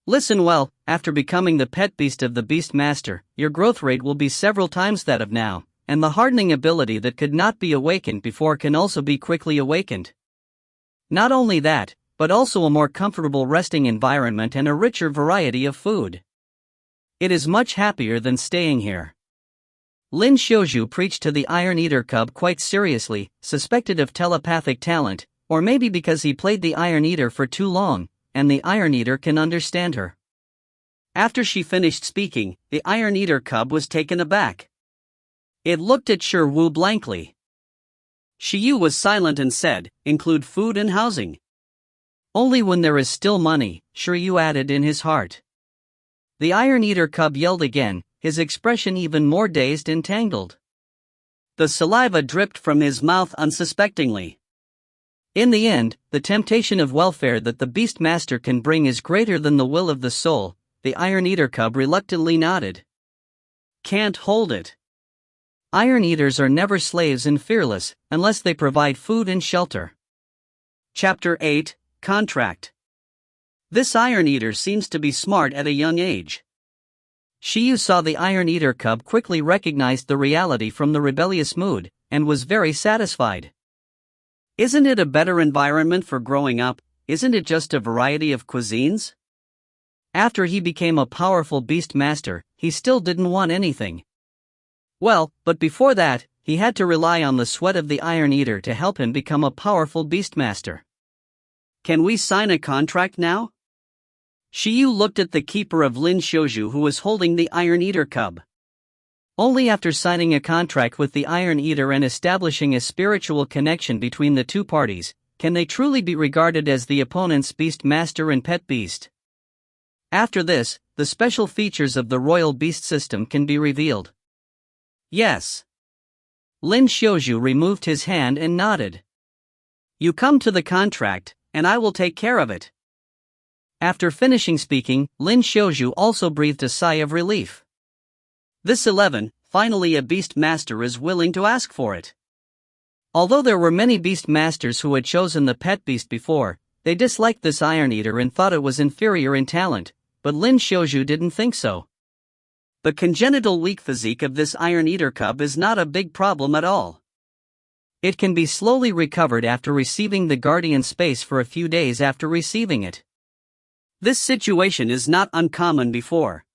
Listen well, after becoming the pet beast of the Beast Master, your growth rate will be several times that of now, and the hardening ability that could not be awakened before can also be quickly awakened. Not only that, but also a more comfortable resting environment and a richer variety of food. It is much happier than staying here. Lin Xiaoju preached to the Iron Eater cub quite seriously, suspected of telepathic talent, or maybe because he played the Iron Eater for too long, and the Iron Eater can understand her. After she finished speaking, the Iron Eater cub was taken aback. It looked at Wu blankly. Yu was silent and said, "Include food and housing." "Only when there is still money," Yu added in his heart. The Iron Eater cub yelled again, his expression even more dazed and tangled. The saliva dripped from his mouth unsuspectingly. In the end, the temptation of welfare that the Beast Master can bring is greater than the will of the soul. The Iron Eater cub reluctantly nodded. Can't hold it. Iron Eaters are never slaves and fearless, unless they provide food and shelter. Chapter 8, Contract. This Iron Eater seems to be smart at a young age. Yu saw the Iron Eater cub quickly recognized the reality from the rebellious mood, and was very satisfied. Isn't it a better environment for growing up? Isn't it just a variety of cuisines? After he became a powerful Beast Master, he still didn't want anything. Well, but before that, he had to rely on the sweat of the Iron Eater to help him become a powerful Beast Master. Can we sign a contract now? Yu looked at the keeper of Lin Xiaoju who was holding the Iron Eater cub. Only after signing a contract with the Iron Eater and establishing a spiritual connection between the two parties, can they truly be regarded as the opponent's Beast Master and Pet Beast. After this, the special features of the Royal Beast system can be revealed. Yes. Lin Xiaoju removed his hand and nodded. You come to the contract, and I will take care of it. After finishing speaking, Lin Xiaoju also breathed a sigh of relief. This 11, finally a Beast Master is willing to ask for it. Although there were many Beast Masters who had chosen the Pet Beast before, they disliked this Iron Eater and thought it was inferior in talent, but Lin Xiaoju didn't think so. The congenital weak physique of this Iron Eater cub is not a big problem at all. It can be slowly recovered after receiving the Guardian Space for a few days after receiving it. This situation is not uncommon before.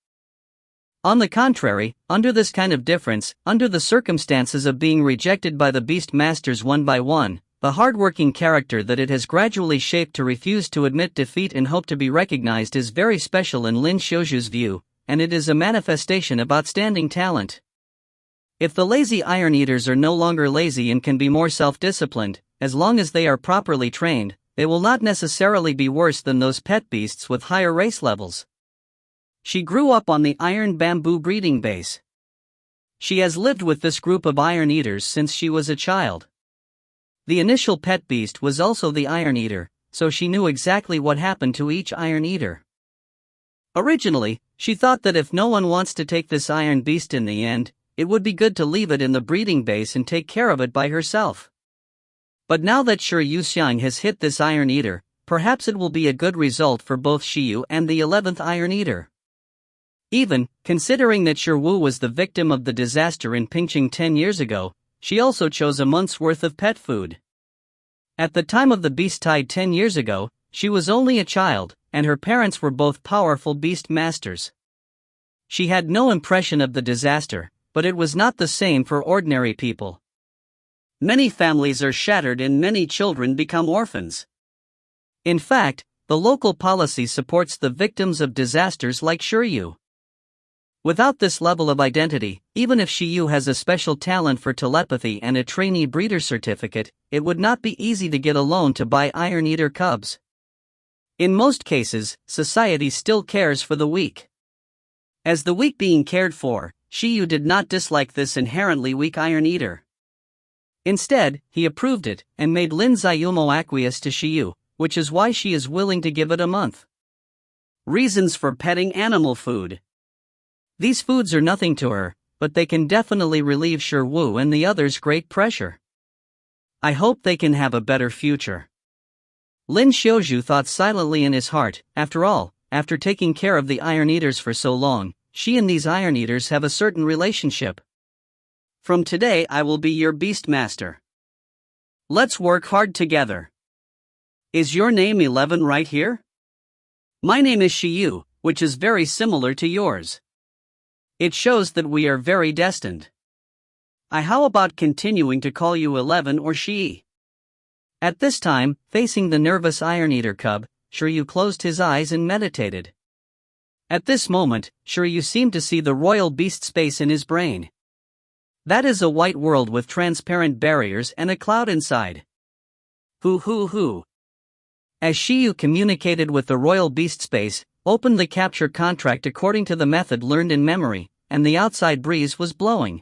On the contrary, under this kind of difference, under the circumstances of being rejected by the Beast Masters one by one, the hardworking character that it has gradually shaped to refuse to admit defeat and hope to be recognized is very special in Lin Xiaoju's view, and it is a manifestation of outstanding talent. If the lazy Iron Eaters are no longer lazy and can be more self-disciplined, as long as they are properly trained, they will not necessarily be worse than those pet beasts with higher race levels. She grew up on the Iron Bamboo breeding base. She has lived with this group of Iron Eaters since she was a child. The initial pet beast was also the Iron Eater, so she knew exactly what happened to each Iron Eater. Originally, she thought that if no one wants to take this Iron Beast in the end, it would be good to leave it in the breeding base and take care of it by herself. But now that Yu Xiang has hit this Iron Eater, perhaps it will be a good result for both Yu and the 11th Iron Eater. Even, considering that Wu was the victim of the disaster in Pingqing 10 years ago, she also chose a month's worth of pet food. At the time of the Beast Tide 10 years ago, she was only a child, and her parents were both powerful Beast Masters. She had no impression of the disaster, but it was not the same for ordinary people. Many families are shattered and many children become orphans. In fact, the local policy supports the victims of disasters like Shiryu. Without this level of identity, even if Shiyu has a special talent for telepathy and a trainee breeder certificate, it would not be easy to get a loan to buy Iron Eater cubs. In most cases, society still cares for the weak. As the weak being cared for, Shiyu did not dislike this inherently weak Iron Eater. Instead, he approved it, and made Lin Zayumo acquiesce to Shiyu, which is why she is willing to give it a month. Reasons for petting animal food. These foods are nothing to her, but they can definitely relieve Shiwu and the others' great pressure. I hope they can have a better future. Lin Xiaozhu thought silently in his heart. After all, after taking care of the Iron Eaters for so long, she and these Iron Eaters have a certain relationship. From today I will be your beast master. Let's work hard together. Is your name 11 right here? My name is Shiyu, which is very similar to yours. It shows that we are very destined. How about continuing to call you 11 or Shi? At this time, facing the nervous Iron Eater cub, Shiryu closed his eyes and meditated. At this moment, Shiryu seemed to see the royal beast space in his brain. That is a white world with transparent barriers and a cloud inside. Hoo. As Shiyu communicated with the royal beast space, opened the capture contract according to the method learned in memory, and the outside breeze was blowing.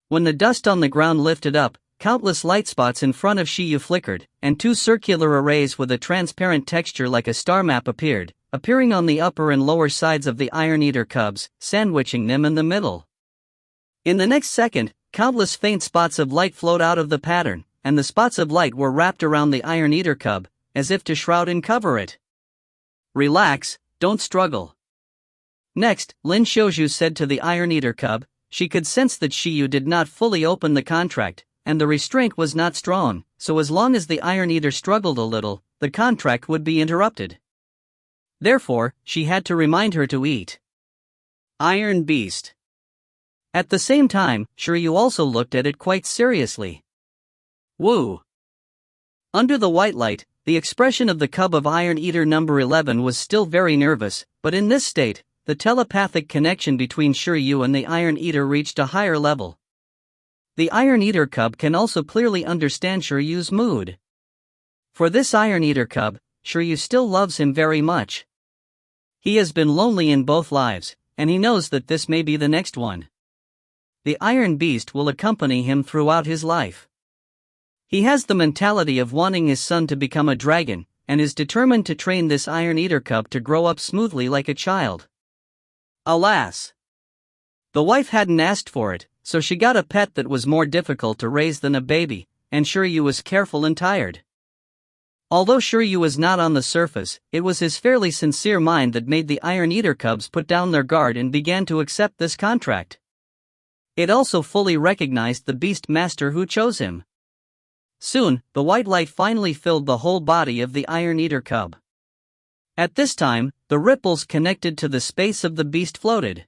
When the dust on the ground lifted up, countless light spots in front of Shiyu flickered, and two circular arrays with a transparent texture like a star map appearing on the upper and lower sides of the Iron Eater cubs, sandwiching them in the middle. In the next second, countless faint spots of light flowed out of the pattern, and the spots of light were wrapped around the Iron Eater cub, as if to shroud and cover it. Relax, don't struggle. Next, Lin Xiaozhu said to the Iron Eater cub. She could sense that Shiyu did not fully open the contract, and the restraint was not strong, so as long as the Iron Eater struggled a little, the contract would be interrupted. Therefore, she had to remind her to eat. Iron Beast. At the same time, Shiryu also looked at it quite seriously. Woo! Under the white light, the expression of the cub of Iron Eater number 11 was still very nervous, but in this state, the telepathic connection between Shiryu and the Iron Eater reached a higher level. The Iron Eater cub can also clearly understand Shiryu's mood. For this Iron Eater cub, Shiryu still loves him very much. He has been lonely in both lives, and he knows that this may be the next one. The Iron Beast will accompany him throughout his life. He has the mentality of wanting his son to become a dragon, and is determined to train this Iron Eater cub to grow up smoothly like a child. Alas! The wife hadn't asked for it, so she got a pet that was more difficult to raise than a baby, and Shiryu was careful and tired. Although Shiryu was not on the surface, it was his fairly sincere mind that made the Iron Eater cubs put down their guard and began to accept this contract. It also fully recognized the beast master who chose him. Soon, the white light finally filled the whole body of the Iron Eater cub. At this time, the ripples connected to the space of the beast floated.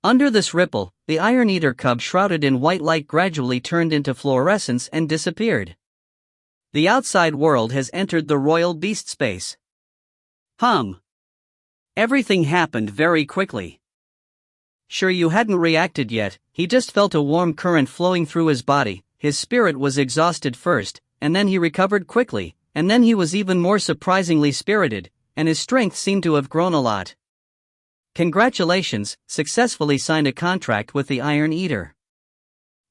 Under this ripple, the Iron Eater cub shrouded in white light gradually turned into fluorescence and disappeared. The outside world has entered the royal beast space. Everything happened very quickly. Shiryu hadn't reacted yet, he just felt a warm current flowing through his body. His spirit was exhausted first, and then he recovered quickly, and then he was even more surprisingly spirited, and his strength seemed to have grown a lot. Congratulations, successfully signed a contract with the Iron Eater.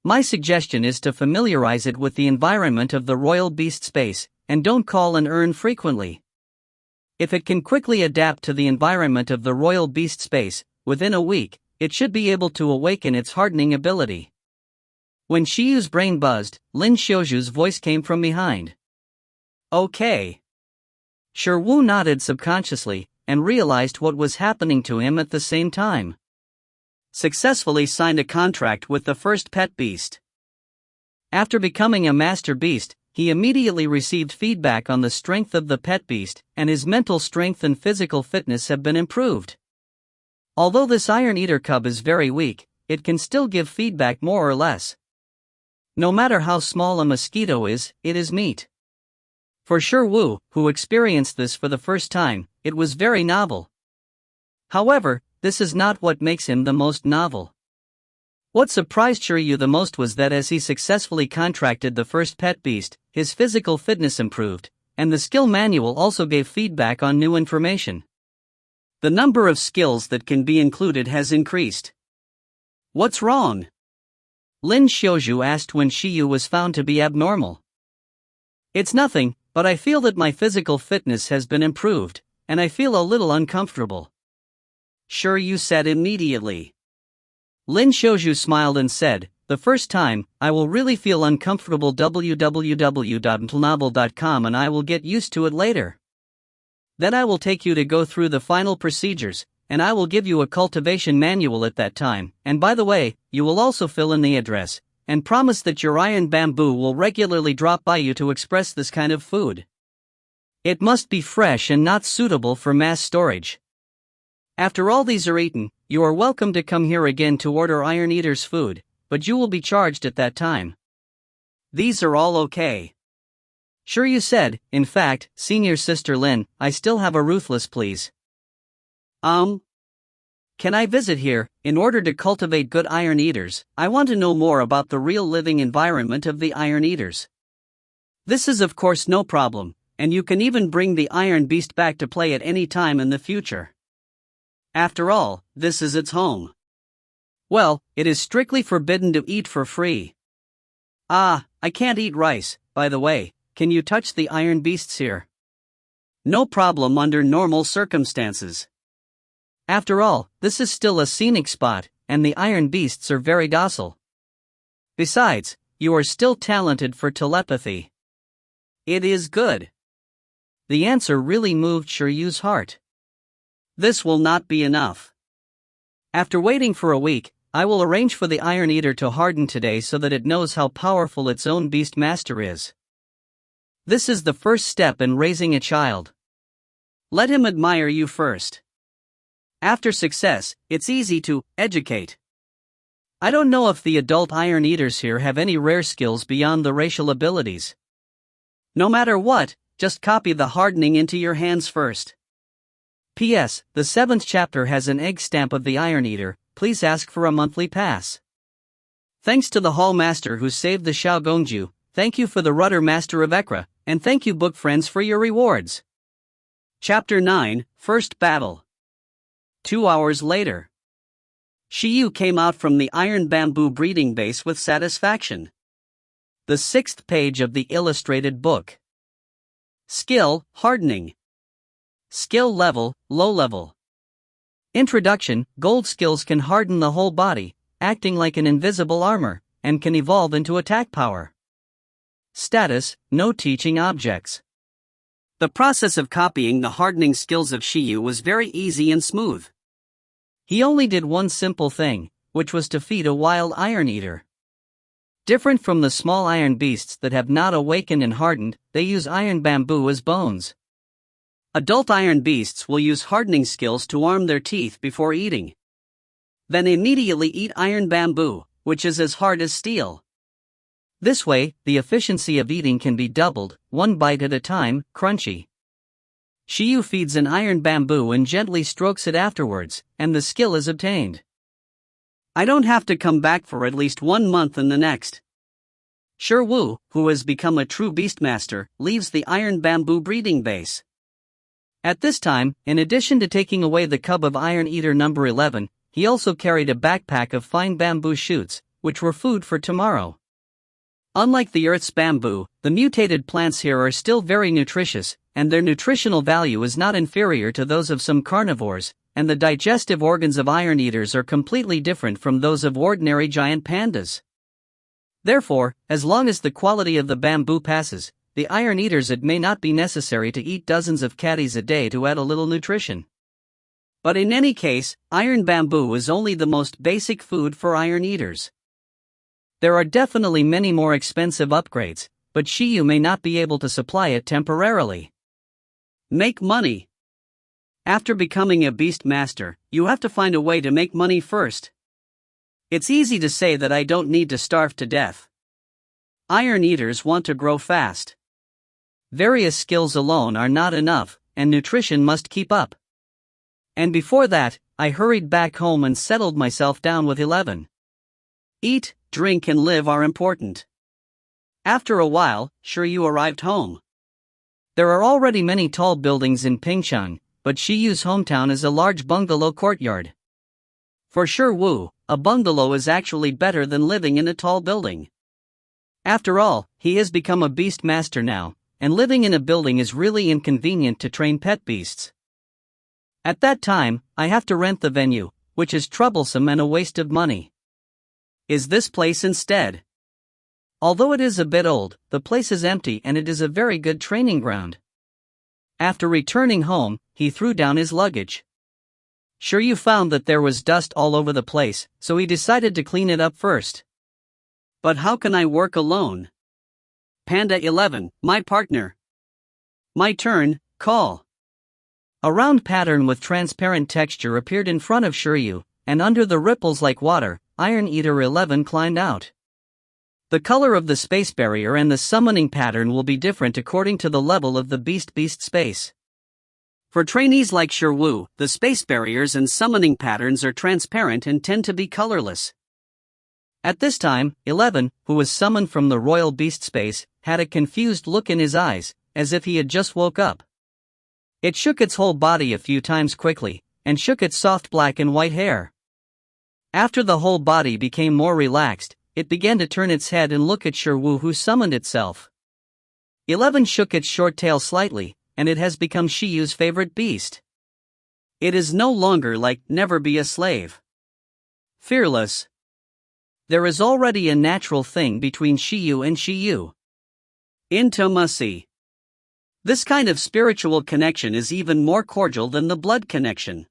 My suggestion is to familiarize it with the environment of the royal beast space, and don't call and earn frequently. If it can quickly adapt to the environment of the royal beast space, within a week, it should be able to awaken its hardening ability. When Shiyu's brain buzzed, Lin Xiaozhu's voice came from behind. Okay. Shiwu nodded subconsciously, and realized what was happening to him at the same time. Successfully signed a contract with the first pet beast. After becoming a master beast, he immediately received feedback on the strength of the pet beast, and his mental strength and physical fitness have been improved. Although this Iron Eater cub is very weak, it can still give feedback more or less. No matter how small a mosquito is, it is meat. For Shiwu, who experienced this for the first time, it was very novel. However, this is not what makes him the most novel. What surprised Shiryu the most was that as he successfully contracted the first pet beast, his physical fitness improved, and the skill manual also gave feedback on new information. The number of skills that can be included has increased. What's wrong? Lin Xiaozhu asked when Shiryu was found to be abnormal. It's nothing, but I feel that my physical fitness has been improved, and I feel a little uncomfortable. Shiryu said immediately. Lin Xiaozhu smiled and said, the first time, I will really feel uncomfortable www.novel.com and I will get used to it later. Then I will take you to go through the final procedures, and I will give you a cultivation manual at that time, and by the way, you will also fill in the address, and promise that your iron bamboo will regularly drop by you to express this kind of food. It must be fresh and not suitable for mass storage. After all these are eaten, you are welcome to come here again to order Iron Eater's food, but you will be charged at that time. These are all okay. Shiryu said, in fact, senior sister Lin, I still have a ruthless please. Can I visit here? In order to cultivate good Iron Eaters, I want to know more about the real living environment of the Iron Eaters. This is of course no problem, and you can even bring the Iron Beast back to play at any time in the future. After all, this is its home. Well, it is strictly forbidden to eat for free. I can't eat rice, by the way, can you touch the Iron Beasts here? No problem under normal circumstances. After all, this is still a scenic spot, and the Iron Beasts are very docile. Besides, you are still talented for telepathy. It is good. The answer really moved Shiryu's heart. This will not be enough. After waiting for a week, I will arrange for the Iron Eater to harden today so that it knows how powerful its own beast master is. This is the first step in raising a child. Let him admire you first. After success, it's easy to educate. I don't know if the adult Iron Eaters here have any rare skills beyond the racial abilities. No matter what, just copy the hardening into your hands first. P.S. The 7th chapter has an egg stamp of the Iron Eater, please ask for a monthly pass. Thanks to the Hall Master who saved the Xiao Gongju, thank you for the Rudder Master of Ekra, and thank you book friends for your rewards. Chapter 9, First Battle. 2 hours later. Shiryu came out from the iron bamboo breeding base with satisfaction. The 6th page of the illustrated book. Skill, hardening. Skill level, low level. Introduction, gold skills can harden the whole body, acting like an invisible armor, and can evolve into attack power. Status, no teaching objects. The process of copying the hardening skills of Shiryu was very easy and smooth. He only did one simple thing, which was to feed a wild Iron Eater. Different from the small iron beasts that have not awakened and hardened, they use iron bamboo as bones. Adult iron beasts will use hardening skills to arm their teeth before eating. Then immediately eat iron bamboo, which is as hard as steel. This way, the efficiency of eating can be doubled, one bite at a time, crunchy. Shiryu feeds an iron bamboo and gently strokes it afterwards, and the skill is obtained. I don't have to come back for at least 1 month and the next. Shiryu, who has become a true beastmaster, leaves the iron bamboo breeding base. At this time, in addition to taking away the cub of Iron Eater number 11, he also carried a backpack of fine bamboo shoots, which were food for tomorrow. Unlike the Earth's bamboo, the mutated plants here are still very nutritious, and their nutritional value is not inferior to those of some carnivores, and the digestive organs of Iron Eaters are completely different from those of ordinary giant pandas. Therefore, as long as the quality of the bamboo passes, the Iron Eaters, it may not be necessary to eat dozens of catties a day to add a little nutrition. But in any case, iron bamboo is only the most basic food for Iron Eaters. There are definitely many more expensive upgrades, but Shiryu may not be able to supply it temporarily. Make money. After becoming a beast master, you have to find a way to make money first. It's easy to say that I don't need to starve to death. Iron Eaters want to grow fast. Various skills alone are not enough, and nutrition must keep up. And before that, I hurried back home and settled myself down with 11. Eat, drink and live are important. After a while, Shiryu arrived home. There are already many tall buildings in Pingchang, but Shiyu's hometown is a large bungalow courtyard. For Shiryu, a bungalow is actually better than living in a tall building. After all, he has become a beast master now, and living in a building is really inconvenient to train pet beasts. At that time, I have to rent the venue, which is troublesome and a waste of money. Is this place instead? Although it is a bit old, the place is empty and it is a very good training ground. After returning home, he threw down his luggage. Shiryu found that there was dust all over the place, so he decided to clean it up first. But how can I work alone? Panda 11, my partner. My turn, call. A round pattern with transparent texture appeared in front of Shiryu, and under the ripples like water, Iron Eater 11 climbed out. The color of the space barrier and the summoning pattern will be different according to the level of the beast space. For trainees like Shiryu, the space barriers and summoning patterns are transparent and tend to be colorless. At this time, 11, who was summoned from the royal beast space, had a confused look in his eyes, as if he had just woke up. It shook its whole body a few times quickly, and shook its soft black and white hair. After the whole body became more relaxed, it began to turn its head and look at Shiryu, who summoned itself. 11 shook its short tail slightly, and it has become Shiyu's favorite beast. It is no longer like never be a slave. Fearless. There is already a natural thing between Shiryu and Shiryu. Intimacy. This kind of spiritual connection is even more cordial than the blood connection.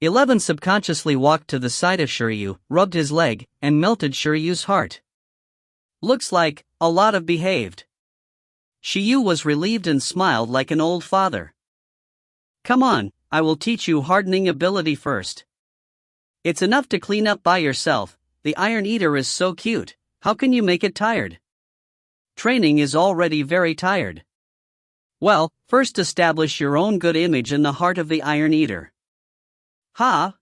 11 subconsciously walked to the side of Shiryu, rubbed his leg, and melted Shiryu's heart. Looks like a lot of behaved. Shiryu was relieved and smiled like an old father. Come on, I will teach you hardening ability first. It's enough to clean up by yourself. The Iron Eater is so cute, how can you make it tired? Training is already very tired. Well, first establish your own good image in the heart of the Iron Eater. Ha!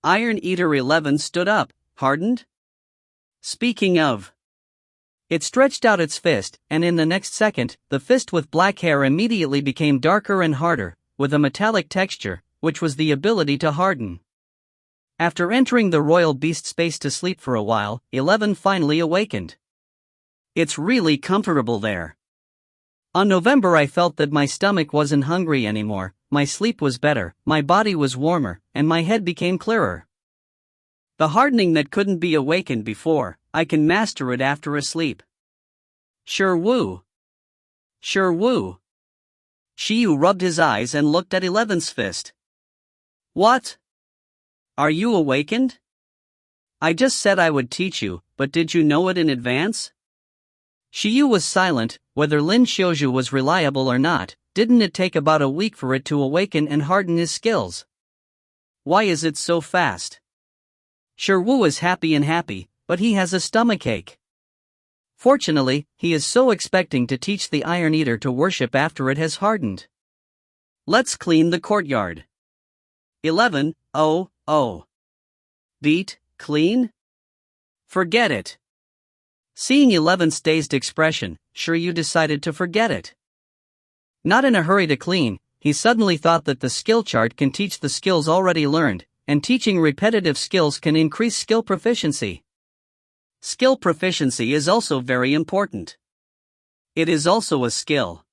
Iron Eater 11 stood up, hardened? Speaking of. It stretched out its fist, and in the next second, the fist with black hair immediately became darker and harder, with a metallic texture, which was the ability to harden. After entering the royal beast space to sleep for a while, 11 finally awakened. It's really comfortable there. On November I felt that my stomach wasn't hungry anymore, my sleep was better, my body was warmer, and my head became clearer. The hardening that couldn't be awakened before, I can master it after a sleep. Shiryu. Shiryu. Shiryu rubbed his eyes and looked at 11's fist. What? Are you awakened? I just said I would teach you, but did you know it in advance? Shiryu was silent. Whether Lin Xiaozhu was reliable or not, didn't it take about a week for it to awaken and harden his skills? Why is it so fast? Shiryu is happy, but he has a stomachache. Fortunately, he is so expecting to teach the Iron Eater to worship after it has hardened. Let's clean the courtyard. 11, oh. Beat, clean? Forget it. Seeing 11's dazed expression, Shiryu decided to forget it. Not in a hurry to clean, he suddenly thought that the skill chart can teach the skills already learned, and teaching repetitive skills can increase skill proficiency. Skill proficiency is also very important. It is also a skill.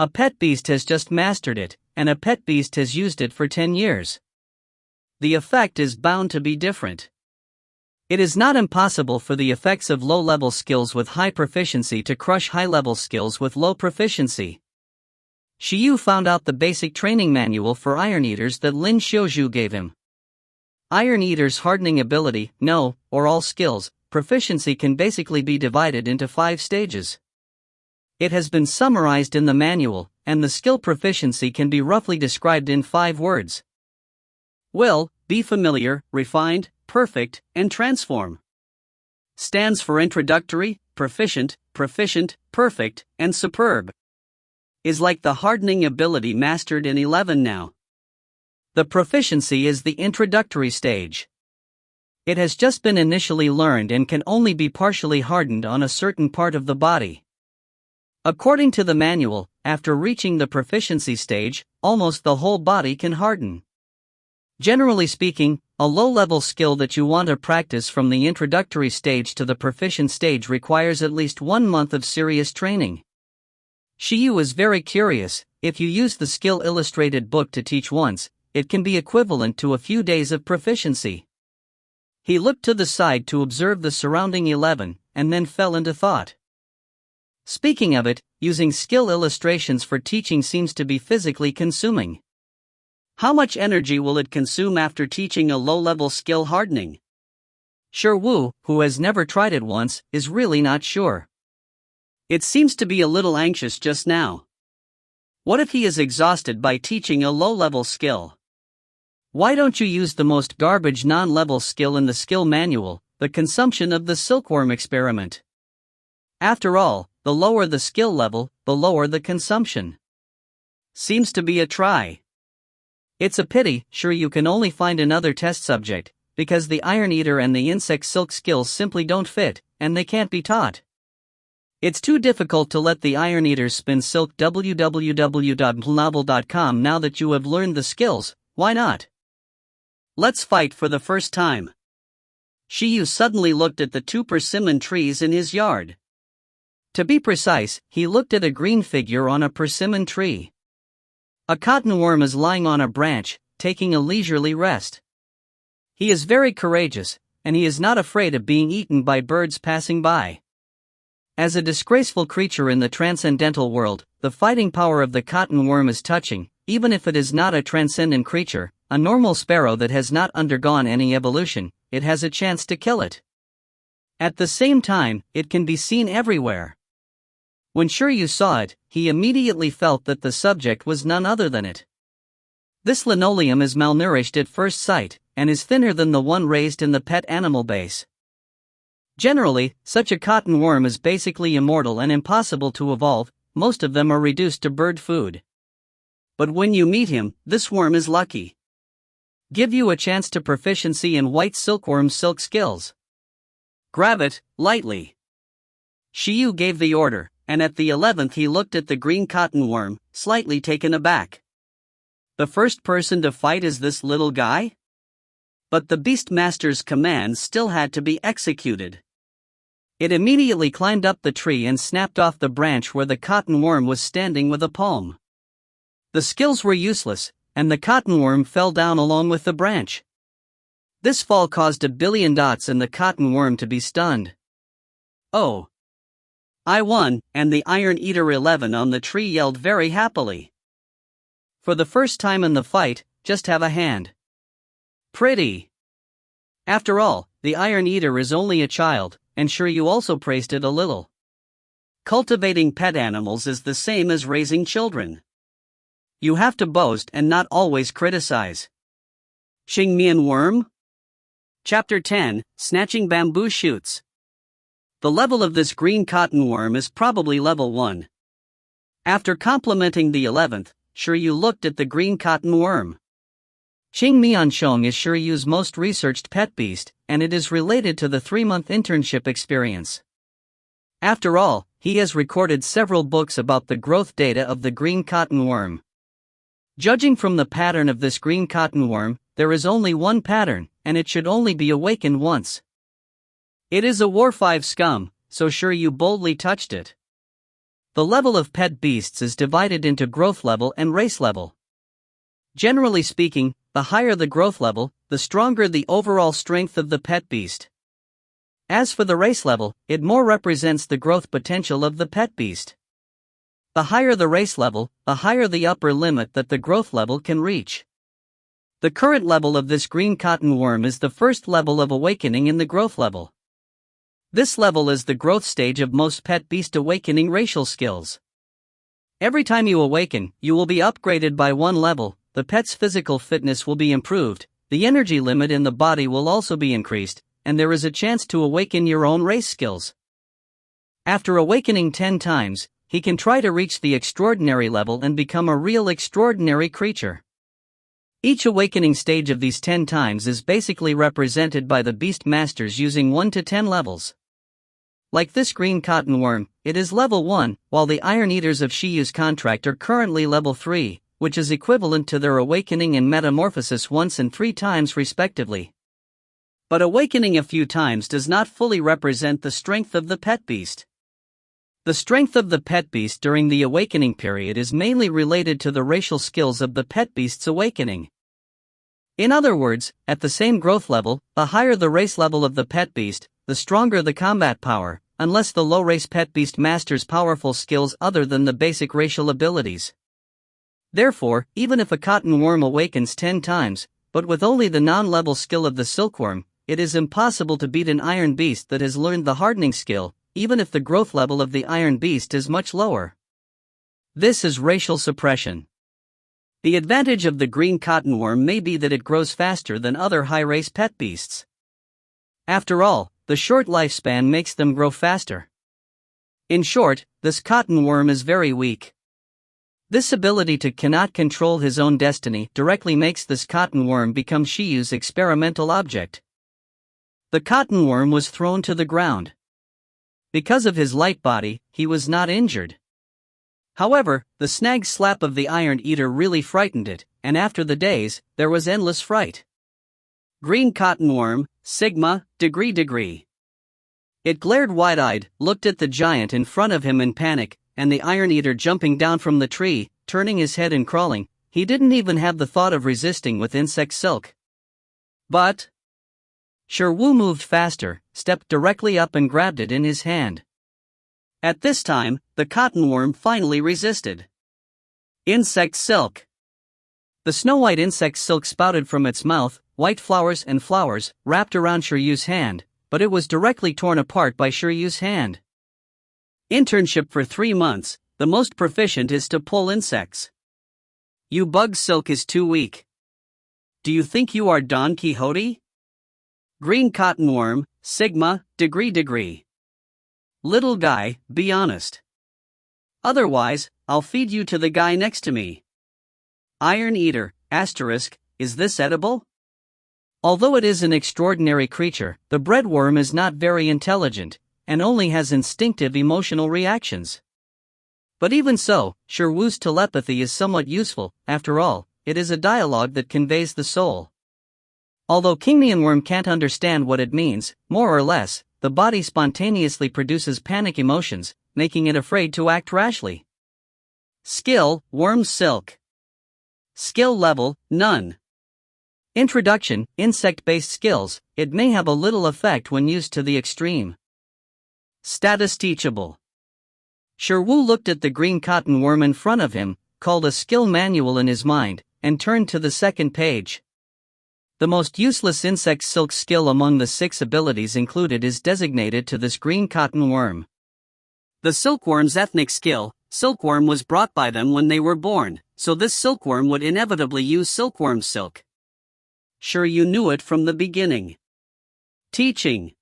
A pet beast has just mastered it, and a pet beast has used it for 10 years. The effect is bound to be different. It is not impossible for the effects of low-level skills with high proficiency to crush high-level skills with low proficiency. Shiryu found out the basic training manual for Iron Eaters that Lin Xiaozhu gave him. Iron Eater's hardening ability, no, or all skills, proficiency can basically be divided into 5 stages. It has been summarized in the manual, and the skill proficiency can be roughly described in 5 words. Will, be familiar, refined, perfect, and transform. Stands for introductory, proficient, perfect, and superb. Is like the hardening ability mastered in 11 now. The proficiency is the introductory stage. It has just been initially learned and can only be partially hardened on a certain part of the body. According to the manual, after reaching the proficiency stage, almost the whole body can harden. Generally speaking, a low-level skill that you want to practice from the introductory stage to the proficient stage requires at least 1 month of serious training. Shiyu is very curious. If you use the skill illustrated book to teach once, it can be equivalent to a few days of proficiency. He looked to the side to observe the surrounding 11, and then fell into thought. Speaking of it, using skill illustrations for teaching seems to be physically consuming. How much energy will it consume after teaching a low-level skill hardening? Sure Wu, who has never tried it once, is really not sure. It seems to be a little anxious just now. What if he is exhausted by teaching a low-level skill? Why don't you use the most garbage non-level skill in the skill manual, the consumption of the silkworm experiment? After all, the lower the skill level, the lower the consumption. Seems to be a try. It's a pity, sure you can only find another test subject, because the Iron Eater and the insect silk skills simply don't fit, and they can't be taught. It's too difficult to let the Iron Eaters spin silk. www.novel.com. Now that you have learned the skills, why not? Let's fight for the first time. Shiyu suddenly looked at the 2 persimmon trees in his yard. To be precise, he looked at a green figure on a persimmon tree. A cottonworm is lying on a branch, taking a leisurely rest. He is very courageous, and he is not afraid of being eaten by birds passing by. As a disgraceful creature in the transcendental world, the fighting power of the cottonworm is touching, even if it is not a transcendent creature, a normal sparrow that has not undergone any evolution, it has a chance to kill it. At the same time, it can be seen everywhere. When Shiryu saw it, he immediately felt that the subject was none other than it. This linoleum is malnourished at first sight, and is thinner than the one raised in the pet animal base. Generally, such a cottonworm is basically immortal and impossible to evolve, most of them are reduced to bird food. But when you meet him, this worm is lucky. Give you a chance to proficiency in white silkworm silk skills. Grab it, lightly. Shiyu gave the order, and at the 11th he looked at the green cottonworm, slightly taken aback. The first person to fight is this little guy? But the Beastmaster's command still had to be executed. It immediately climbed up the tree and snapped off the branch where the cottonworm was standing with a palm. The skills were useless, and the cottonworm fell down along with the branch. This fall caused 1 billion dots and the cottonworm to be stunned. Oh! I won, and the Iron Eater 11 on the tree yelled very happily. For the first time in the fight, just have a hand. Pretty. After all, the Iron Eater is only a child, and sure you also praised it a little. Cultivating pet animals is the same as raising children. You have to boast and not always criticize. Xingmian Worm? Chapter 10, Snatching Bamboo Shoots. The level of this green cottonworm is probably level 1. After complimenting the 11th, Shiryu looked at the green cottonworm. Qingmiansheng is Shiryu's most researched pet beast, and it is related to the 3-month internship experience. After all, he has recorded several books about the growth data of the green cottonworm. Judging from the pattern of this green cottonworm, there is only one pattern, and it should only be awakened once. It is a War 5 scum, so Shiryu boldly touched it. The level of pet beasts is divided into growth level and race level. Generally speaking, the higher the growth level, the stronger the overall strength of the pet beast. As for the race level, it more represents the growth potential of the pet beast. The higher the race level, the higher the upper limit that the growth level can reach. The current level of this green cottonworm is the first level of awakening in the growth level. This level is the growth stage of most pet beast awakening racial skills. Every time you awaken, you will be upgraded by 1 level, the pet's physical fitness will be improved, the energy limit in the body will also be increased, and there is a chance to awaken your own race skills. After awakening 10 times, he can try to reach the extraordinary level and become a real extraordinary creature. Each awakening stage of these 10 times is basically represented by the beast masters using 1 to 10 levels. Like this green cotton worm, it is level 1, while the Iron Eaters of Shiyu's contract are currently level 3, which is equivalent to their awakening and metamorphosis once and 3 times respectively. But awakening a few times does not fully represent the strength of the pet beast. The strength of the pet beast during the awakening period is mainly related to the racial skills of the pet beast's awakening. In other words, at the same growth level, the higher the race level of the pet beast, the stronger the combat power, unless the low race pet beast masters powerful skills other than the basic racial abilities. Therefore, even if a cotton worm awakens 10 times, but with only the non-level skill of the silkworm, it is impossible to beat an iron beast that has learned the hardening skill, even if the growth level of the iron beast is much lower. This is racial suppression. The advantage of the green cotton worm may be that it grows faster than other high-race pet beasts. After all, the short lifespan makes them grow faster. In short, this cotton worm is very weak. This ability to cannot control his own destiny directly makes this cotton worm become Shiyu's experimental object. The cotton worm was thrown to the ground. Because of his light body, he was not injured. However, the snag slap of the Iron Eater really frightened it, and after the days, there was endless fright. Green cotton worm, Sigma, degree. It glared wide-eyed, looked at the giant in front of him in panic, and the Iron Eater jumping down from the tree, turning his head and crawling. He didn't even have the thought of resisting with insect silk. But Wu moved faster, stepped directly up and grabbed it in his hand. At this time, the cotton worm finally resisted. Insect silk. The snow-white insect silk spouted from its mouth, white flowers wrapped around Shiryu's hand, but it was directly torn apart by Shiryu's hand. Internship for 3 months, the most proficient is to pull insects. You bug silk is too weak. Do you think you are Don Quixote? Green cotton worm, Sigma, degree. Little guy, be honest. Otherwise, I'll feed you to the guy next to me. Iron Eater, asterisk, is this edible? Although it is an extraordinary creature, the breadworm is not very intelligent, and only has instinctive emotional reactions. But even so, Wu's telepathy is somewhat useful. After all, it is a dialogue that conveys the soul. Although Kingnian worm can't understand what it means, more or less, the body spontaneously produces panic emotions, making it afraid to act rashly. Skill, worm silk. Skill level, none. Introduction, insect-based skills, it may have a little effect when used to the extreme. Status teachable. Wu looked at the green cotton worm in front of him, called a skill manual in his mind, and turned to the second page. The most useless insect silk skill among the 6 abilities included is designated to this green cotton worm. The silkworm's ethnic skill, silkworm, was brought by them when they were born, so this silkworm would inevitably use silkworm silk. Shiryu knew it from the beginning. Teaching.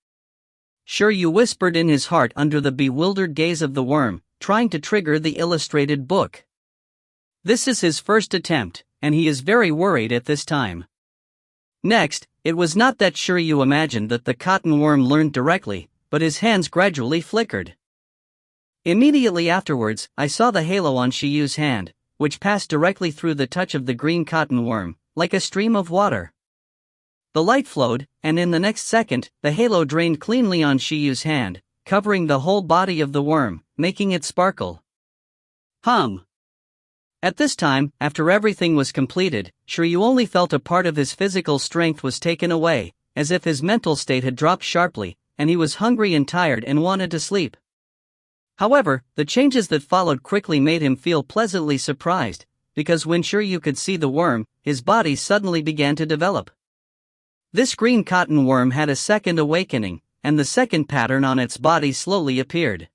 Shiryu whispered in his heart under the bewildered gaze of the worm, trying to trigger the illustrated book. This is his first attempt, and he is very worried at this time. Next, it was not that Shiryu imagined that the cotton worm learned directly, but his hands gradually flickered. Immediately afterwards, I saw the halo on Shiyu's hand, which passed directly through the touch of the green cotton worm, like a stream of water. The light flowed, and in the next second, the halo drained cleanly on Shiyu's hand, covering the whole body of the worm, making it sparkle. At this time, after everything was completed, Shiryu only felt a part of his physical strength was taken away, as if his mental state had dropped sharply, and he was hungry and tired and wanted to sleep. However, the changes that followed quickly made him feel pleasantly surprised, because when Shiryu could see the worm, his body suddenly began to develop. This green cotton worm had a second awakening, and the second pattern on its body slowly appeared.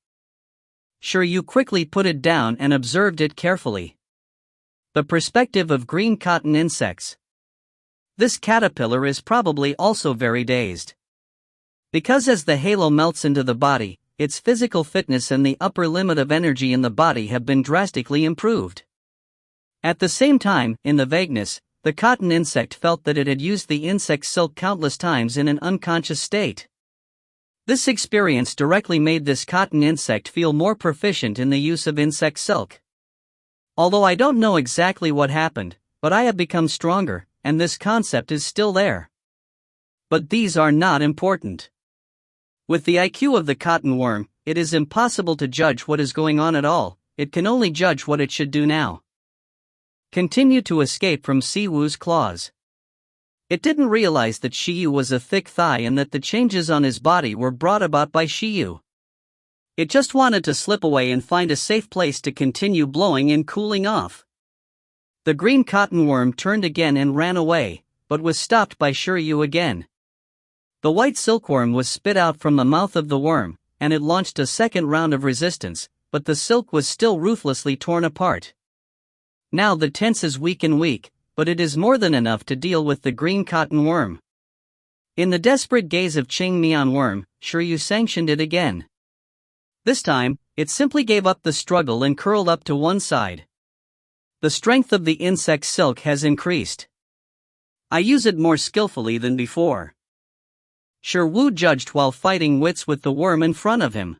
Shiryu quickly put it down and observed it carefully. The perspective of green cotton insects. This caterpillar is probably also very dazed. Because as the halo melts into the body, its physical fitness and the upper limit of energy in the body have been drastically improved. At the same time, in the vagueness, the cotton insect felt that it had used the insect's silk countless times in an unconscious state. This experience directly made this cotton insect feel more proficient in the use of insect silk. Although I don't know exactly what happened, but I have become stronger, and this concept is still there. But these are not important. With the IQ of the cotton worm, it is impossible to judge what is going on at all, it can only judge what it should do now. Continue to escape from Siwoo's claws. It didn't realize that Shiyu was a thick thigh and that the changes on his body were brought about by Shiyu. It just wanted to slip away and find a safe place to continue blowing and cooling off. The green cotton worm turned again and ran away, but was stopped by Shiryu again. The white silkworm was spit out from the mouth of the worm, and it launched a second round of resistance, but the silk was still ruthlessly torn apart. Now the tense is weak and weak, but it is more than enough to deal with the green cotton worm. In the desperate gaze of Ching Neon worm, Shiryu sanctioned it again. This time, it simply gave up the struggle and curled up to one side. The strength of the insect's silk has increased. I use it more skillfully than before. Shiryu judged while fighting wits with the worm in front of him.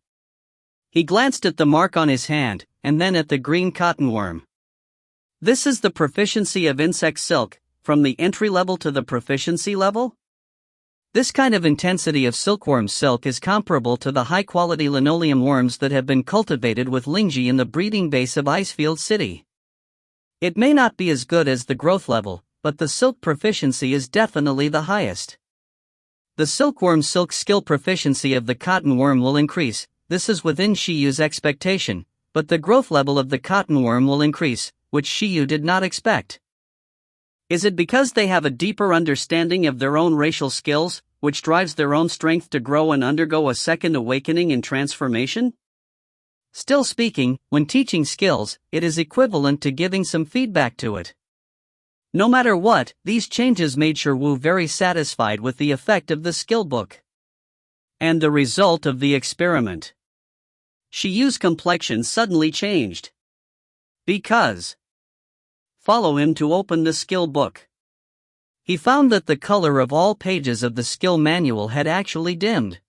He glanced at the mark on his hand, and then at the green cotton worm. This is the proficiency of insect silk, from the entry level to the proficiency level? This kind of intensity of silkworm silk is comparable to the high-quality linoleum worms that have been cultivated with Lingji in the breeding base of Icefield City. It may not be as good as the growth level, but the silk proficiency is definitely the highest. The silkworm silk skill proficiency of the cotton worm will increase, this is within Shiyu's expectation, but the growth level of the cotton worm will increase, which Shiyu did not expect. Is it because they have a deeper understanding of their own racial skills, which drives their own strength to grow and undergo a second awakening and transformation? Still speaking, when teaching skills, it is equivalent to giving some feedback to it. No matter what, these changes made Shiryu very satisfied with the effect of the skill book. And the result of the experiment. Shiyu's complexion suddenly changed. Because. Follow him to open the skill book. He found that the color of all pages of the skill manual had actually dimmed.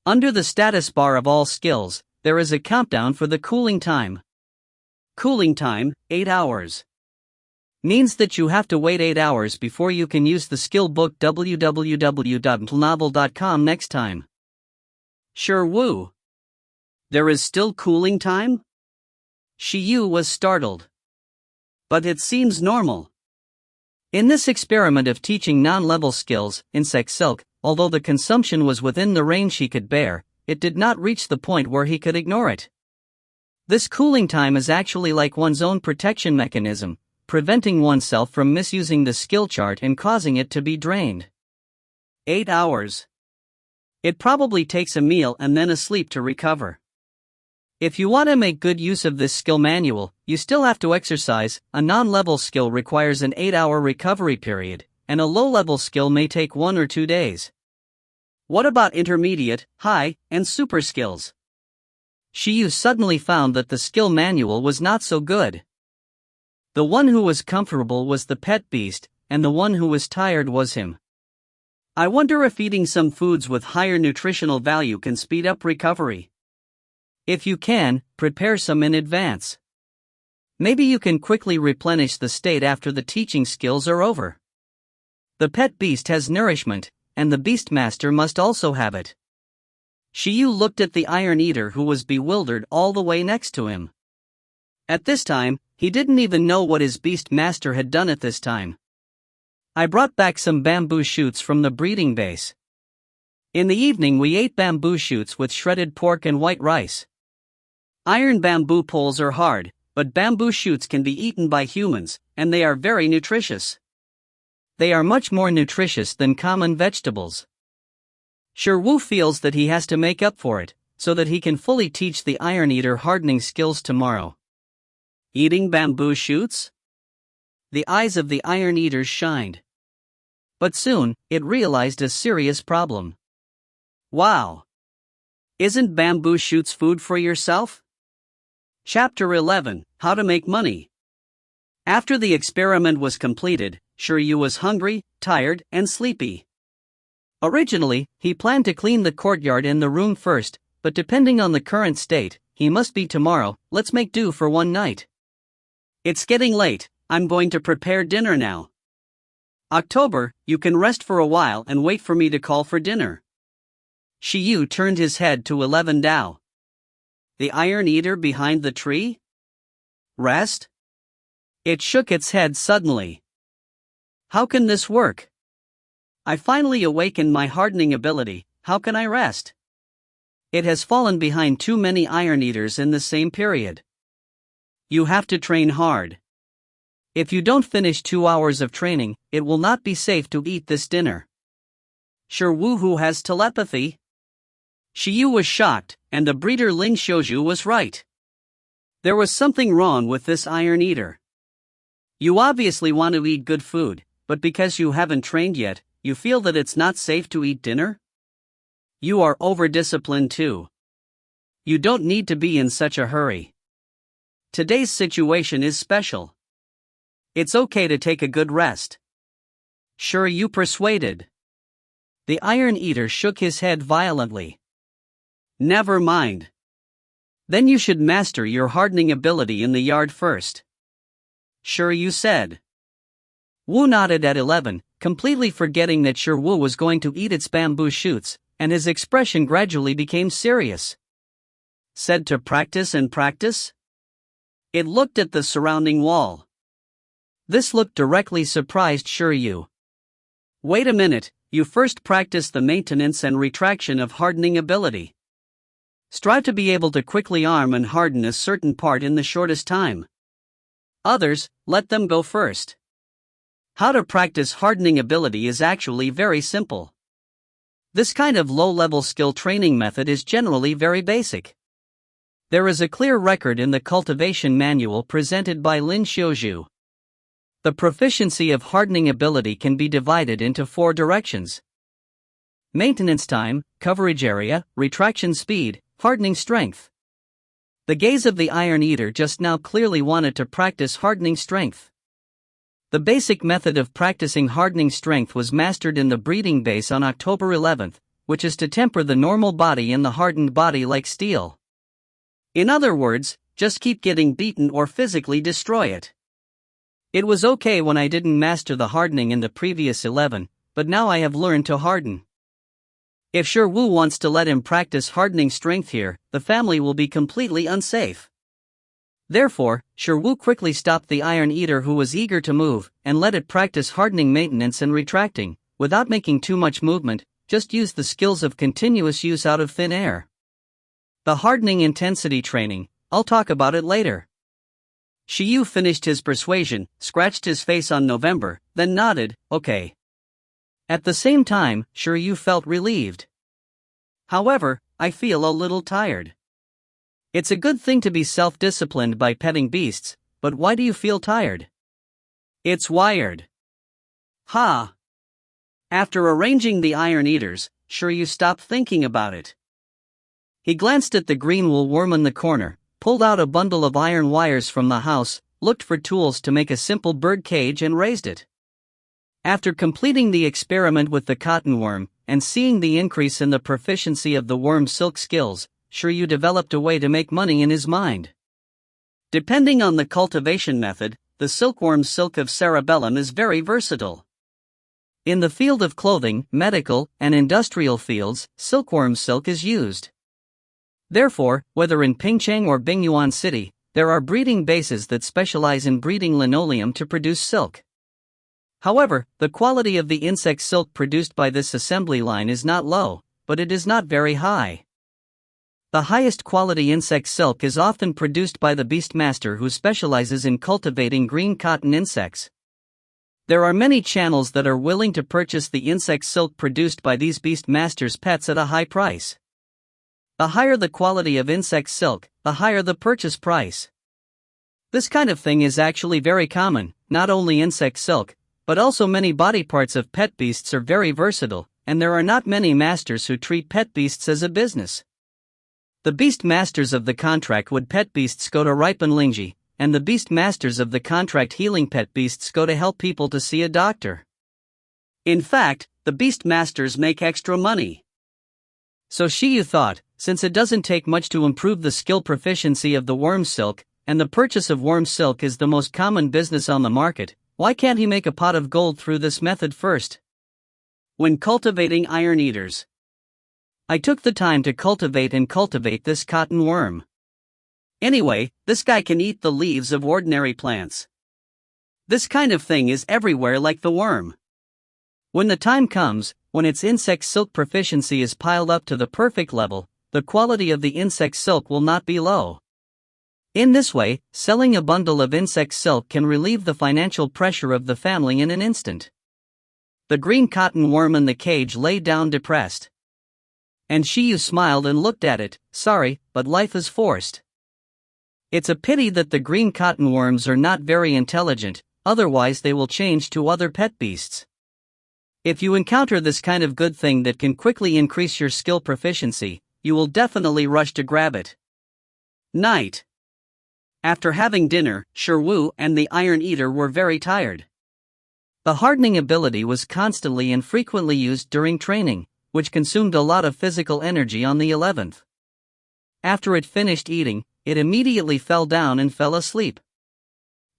Under the status bar of all skills, there is a countdown for the cooling time. Cooling time, 8 hours. Means that you have to wait 8 hours before you can use the skill book www.novel.com next time. Shiryu. There is still cooling time? Shiyu was startled. But it seems normal. In this experiment of teaching non-level skills, insect silk, although the consumption was within the range he could bear, it did not reach the point where he could ignore it. This cooling time is actually like one's own protection mechanism, preventing oneself from misusing the skill chart and causing it to be drained. 8 hours. It probably takes a meal and then a sleep to recover. If you want to make good use of this skill manual, you still have to exercise. A non-level skill requires an 8-hour recovery period, and a low-level skill may take 1 or 2 days. What about intermediate, high, and super skills? Shiyu suddenly found that the skill manual was not so good. The one who was comfortable was the pet beast, and the one who was tired was him. I wonder if eating some foods with higher nutritional value can speed up recovery. If you can, prepare some in advance. Maybe you can quickly replenish the state after the teaching skills are over. The pet beast has nourishment, and the beastmaster must also have it. Shiyu looked at the Iron Eater, who was bewildered all the way next to him. At this time, he didn't even know what his beastmaster had done at this time. I brought back some bamboo shoots from the breeding base. In the evening we ate bamboo shoots with shredded pork and white rice. Iron bamboo poles are hard, but bamboo shoots can be eaten by humans, and they are very nutritious. They are much more nutritious than common vegetables. Shiryu feels that he has to make up for it, so that he can fully teach the Iron Eater hardening skills tomorrow. Eating bamboo shoots? The eyes of the Iron Eaters shined. But soon, it realized a serious problem. Wow! Isn't bamboo shoots food for yourself? Chapter 11, How to Make Money. After the experiment was completed, Shiryu was hungry, tired, and sleepy. Originally, he planned to clean the courtyard and the room first, but depending on the current state, he must be tomorrow. Let's make do for one night. It's getting late, I'm going to prepare dinner now. October, you can rest for a while and wait for me to call for dinner. Shiryu turned his head to 11 Dao. The Iron Eater behind the tree? Rest? It shook its head suddenly. How can this work? I finally awakened my hardening ability, how can I rest? It has fallen behind too many Iron Eaters in the same period. You have to train hard. If you don't finish 2 hours of training, it will not be safe to eat this dinner. Sure, Woohoo has telepathy? Shiryu was shocked, and the breeder Lin Xiaozhu was right. There was something wrong with this Iron Eater. You obviously want to eat good food, but because you haven't trained yet, you feel that it's not safe to eat dinner? You are over-disciplined too. You don't need to be in such a hurry. Today's situation is special. It's okay to take a good rest. Sure, you persuaded. The Iron Eater shook his head violently. Never mind. Then you should master your hardening ability in the yard first. Sure, you said. Wu nodded at 11, completely forgetting that Sure Wu was going to eat its bamboo shoots, and his expression gradually became serious. Said to practice and practice? It looked at the surrounding wall. This look directly surprised Shiryu. Wait a minute, you first practice the maintenance and retraction of hardening ability. Strive to be able to quickly arm and harden a certain part in the shortest time. Others, let them go first. How to practice hardening ability is actually very simple. This kind of low-level skill training method is generally very basic. There is a clear record in the cultivation manual presented by Lin Xiaozhu. The proficiency of hardening ability can be divided into 4 directions. Maintenance time, coverage area, retraction speed, hardening strength. The gaze of the Iron Eater just now clearly wanted to practice hardening strength. The basic method of practicing hardening strength was mastered in the breeding base on October 11th, which is to temper the normal body in the hardened body like steel. In other words, just keep getting beaten or physically destroy it. It was okay when I didn't master the hardening in the previous 11, but now I have learned to harden. If Sure Wu wants to let him practice hardening strength here, the family will be completely unsafe. Therefore, Sure Wu quickly stopped the Iron Eater who was eager to move, and let it practice hardening maintenance and retracting, without making too much movement, just use the skills of continuous use out of thin air. The hardening intensity training, I'll talk about it later. Shiryu finished his persuasion, scratched his face on November, then nodded, okay. At the same time, Shiryu felt relieved. However, I feel a little tired. It's a good thing to be self-disciplined by petting beasts, but why do you feel tired? It's wired. Ha! After arranging the Iron Eaters, Shiryu stopped thinking about it. He glanced at the green wool worm in the corner, pulled out a bundle of iron wires from the house, looked for tools to make a simple bird cage and raised it. After completing the experiment with the cotton worm, and seeing the increase in the proficiency of the worm's silk skills, Shiryu developed a way to make money in his mind. Depending on the cultivation method, the silkworm's silk of cerebellum is very versatile. In the field of clothing, medical, and industrial fields, silkworm silk is used. Therefore, whether in Pingcheng or Bingyuan City, there are breeding bases that specialize in breeding linoleum to produce silk. However, the quality of the insect silk produced by this assembly line is not low, but it is not very high. The highest quality insect silk is often produced by the beastmaster who specializes in cultivating green cotton insects. There are many channels that are willing to purchase the insect silk produced by these beastmasters' pets at a high price. The higher the quality of insect silk, the higher the purchase price. This kind of thing is actually very common. Not only insect silk, but also many body parts of pet beasts are very versatile, and there are not many masters who treat pet beasts as a business. The beast masters of the contract would pet beasts go to ripen Lingji, and the beast masters of the contract healing pet beasts go to help people to see a doctor. In fact, the beast masters make extra money. So Shiyu thought, since it doesn't take much to improve the skill proficiency of the worm silk, and the purchase of worm silk is the most common business on the market, why can't he make a pot of gold through this method first? When cultivating iron eaters, I took the time to cultivate this cotton worm. Anyway, this guy can eat the leaves of ordinary plants. This kind of thing is everywhere like the worm. When the time comes, when its insect silk proficiency is piled up to the perfect level, the quality of the insect silk will not be low. In this way, selling a bundle of insect silk can relieve the financial pressure of the family in an instant. The green cotton worm in the cage lay down depressed. And Shiyu smiled and looked at it. Sorry, but life is forced. It's a pity that the green cotton worms are not very intelligent, otherwise they will change to other pet beasts. If you encounter this kind of good thing that can quickly increase your skill proficiency, you will definitely rush to grab it. Night. After having dinner, Shiwu and the Iron Eater were very tired. The hardening ability was constantly and frequently used during training, which consumed a lot of physical energy on the 11th. After it finished eating, it immediately fell down and fell asleep.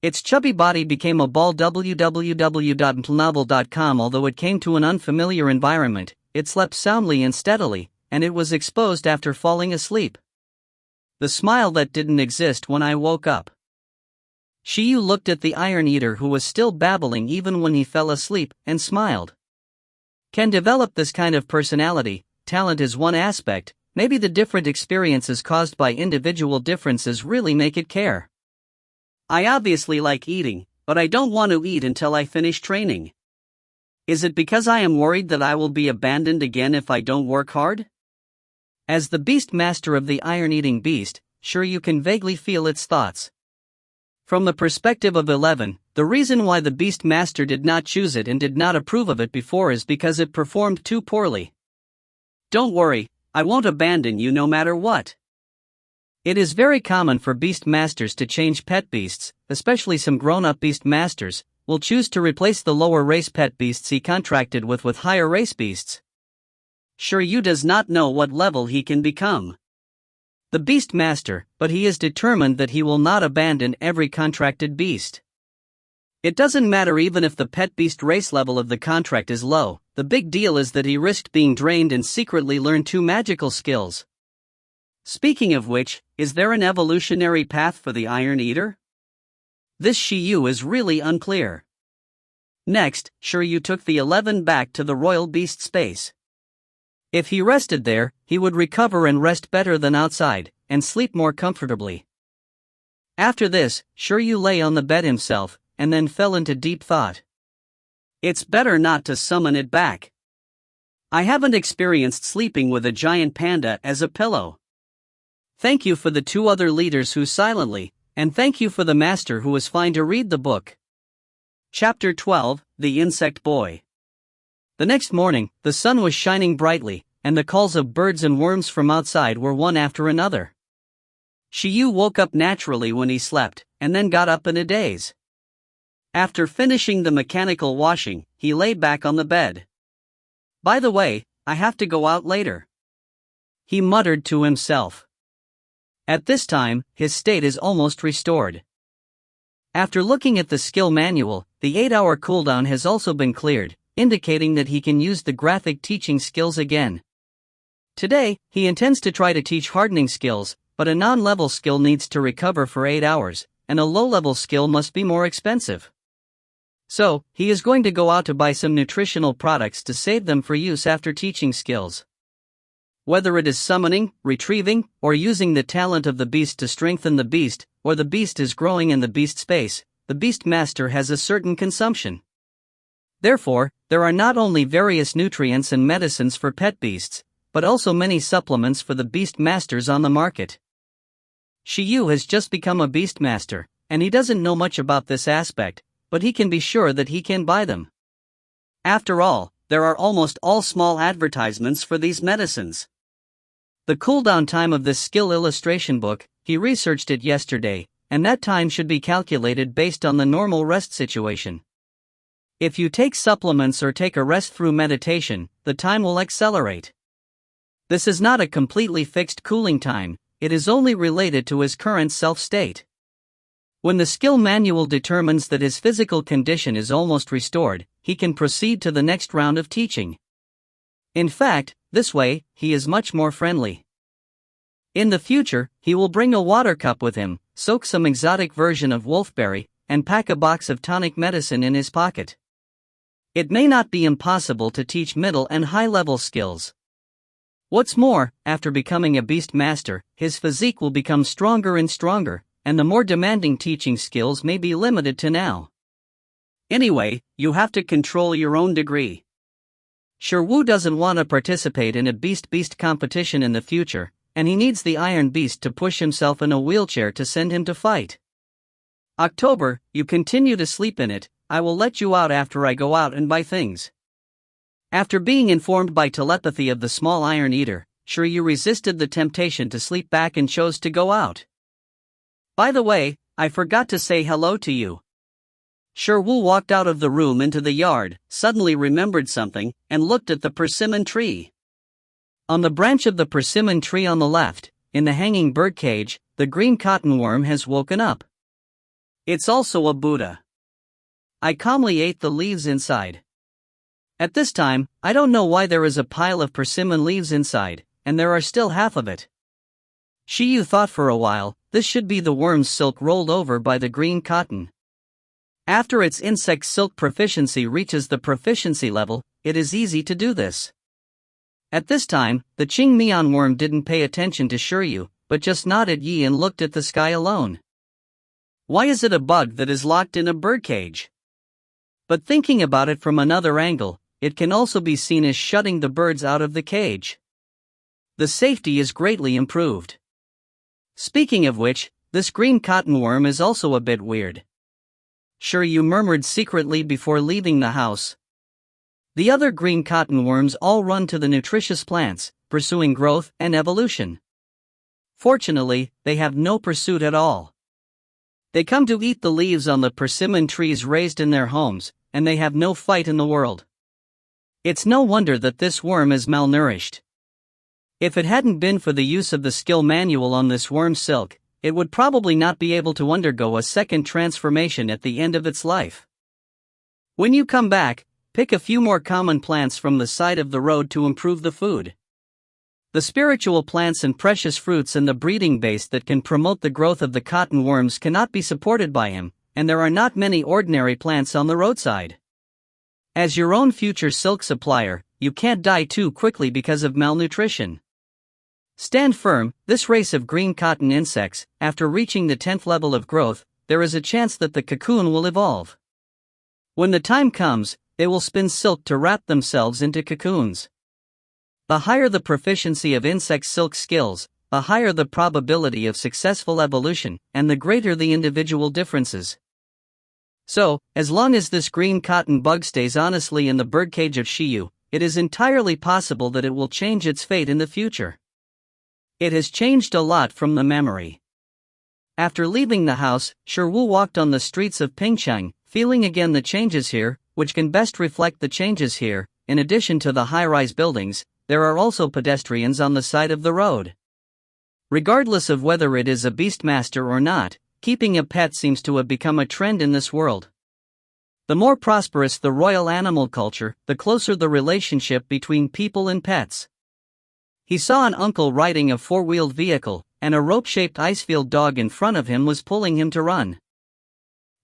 Its chubby body became a ball. www.novel.com. Although it came to an unfamiliar environment, it slept soundly and steadily, and it was exposed after falling asleep. The smile that didn't exist when I woke up. Shiyu looked at the Iron Eater, who was still babbling even when he fell asleep, and smiled. Can develop this kind of personality. Talent is one aspect, maybe the different experiences caused by individual differences really make it care. I obviously like eating, but I don't want to eat until I finish training. Is it because I am worried that I will be abandoned again if I don't work hard? As the beast master of the iron-eating beast, sure you can vaguely feel its thoughts. From the perspective of 11, the reason why the beast master did not choose it and did not approve of it before is because it performed too poorly. Don't worry, I won't abandon you no matter what. It is very common for beast masters to change pet beasts, especially some grown-up beast masters will choose to replace the lower race pet beasts he contracted with higher race beasts. Shiryu does not know what level he can become. The beast master, but he is determined that he will not abandon every contracted beast. It doesn't matter even if the pet beast race level of the contract is low, the big deal is that he risked being drained and secretly learned 2 magical skills. Speaking of which, is there an evolutionary path for the Iron Eater? This Shiyu is really unclear. Next, Shiryu took the 11 back to the royal beast space. If he rested there, he would recover and rest better than outside, and sleep more comfortably. After this, Shiryu lay on the bed himself, and then fell into deep thought. It's better not to summon it back. I haven't experienced sleeping with a giant panda as a pillow. Thank you for the 2 other leaders who silently, and thank you for the master who was fine to read the book. Chapter 12, The Insect Boy. The next morning, the sun was shining brightly, and the calls of birds and worms from outside were one after another. Shiyu woke up naturally when he slept, and then got up in a daze. After finishing the mechanical washing, he lay back on the bed. By the way, I have to go out later, he muttered to himself. At this time, his state is almost restored. After looking at the skill manual, the 8-hour cooldown has also been cleared, indicating that he can use the graphic teaching skills again. Today, he intends to try to teach hardening skills, but a non-level skill needs to recover for 8 hours, and a low-level skill must be more expensive. So, he is going to go out to buy some nutritional products to save them for use after teaching skills. Whether it is summoning, retrieving, or using the talent of the beast to strengthen the beast, or the beast is growing in the beast space, the beast master has a certain consumption. Therefore, there are not only various nutrients and medicines for pet beasts, but also many supplements for the beast masters on the market. Shiyu has just become a beast master, and he doesn't know much about this aspect, but he can be sure that he can buy them. After all, there are almost all small advertisements for these medicines. The cooldown time of this skill illustration book, he researched it yesterday, and that time should be calculated based on the normal rest situation. If you take supplements or take a rest through meditation, the time will accelerate. This is not a completely fixed cooling time, it is only related to his current self-state. When the skill manual determines that his physical condition is almost restored, he can proceed to the next round of teaching. In fact, this way, he is much more friendly. In the future, he will bring a water cup with him, soak some exotic version of wolfberry, and pack a box of tonic medicine in his pocket. It may not be impossible to teach middle and high-level skills. What's more, after becoming a beast master, his physique will become stronger and stronger, and the more demanding teaching skills may be limited to now. Anyway, you have to control your own degree. Sure, Wu doesn't want to participate in a beast competition in the future, and he needs the Iron Beast to push himself in a wheelchair to send him to fight. October, you continue to sleep in it, I will let you out after I go out and buy things. After being informed by telepathy of the small Iron Eater, sure you resisted the temptation to sleep back and chose to go out. By the way, I forgot to say hello to you. Sure Wu walked out of the room into the yard, suddenly remembered something, and looked at the persimmon tree. On the branch of the persimmon tree on the left, in the hanging birdcage, the green cottonworm has woken up. It's also a Buddha. I calmly ate the leaves inside. At this time, I don't know why there is a pile of persimmon leaves inside, and there are still half of it. Shiyu thought for a while, this should be the worm's silk rolled over by the green cotton. After its insect silk proficiency reaches the proficiency level, it is easy to do this. At this time, the Qing Mian worm didn't pay attention to Shiryu, but just nodded yi and looked at the sky alone. Why is it a bug that is locked in a birdcage? But thinking about it from another angle, it can also be seen as shutting the birds out of the cage. The safety is greatly improved. Speaking of which, this green cottonworm is also a bit weird. Shiryu murmured secretly before leaving the house. The other green cottonworms all run to the nutritious plants, pursuing growth and evolution. Fortunately, they have no pursuit at all. They come to eat the leaves on the persimmon trees raised in their homes, and they have no fight in the world. It's no wonder that this worm is malnourished. If it hadn't been for the use of the skill manual on this worm silk, it would probably not be able to undergo a second transformation at the end of its life. When you come back, pick a few more common plants from the side of the road to improve the food. The spiritual plants and precious fruits and the breeding base that can promote the growth of the cotton worms cannot be supported by him, and there are not many ordinary plants on the roadside. As your own future silk supplier, you can't die too quickly because of malnutrition. Stand firm, this race of green cotton insects, after reaching the 10th level of growth, there is a chance that the cocoon will evolve. When the time comes, they will spin silk to wrap themselves into cocoons. The higher the proficiency of insect silk skills, the higher the probability of successful evolution, and the greater the individual differences. So, as long as this green cotton bug stays honestly in the birdcage of Shiyu, it is entirely possible that it will change its fate in the future. It has changed a lot from the memory. After leaving the house, Shiwu walked on the streets of Pingcheng, feeling again the changes here, which can best reflect the changes here. In addition to the high-rise buildings, there are also pedestrians on the side of the road. Regardless of whether it is a beastmaster or not, keeping a pet seems to have become a trend in this world. The more prosperous the royal animal culture, the closer the relationship between people and pets. He saw an uncle riding a four-wheeled vehicle, and a rope-shaped icefield dog in front of him was pulling him to run.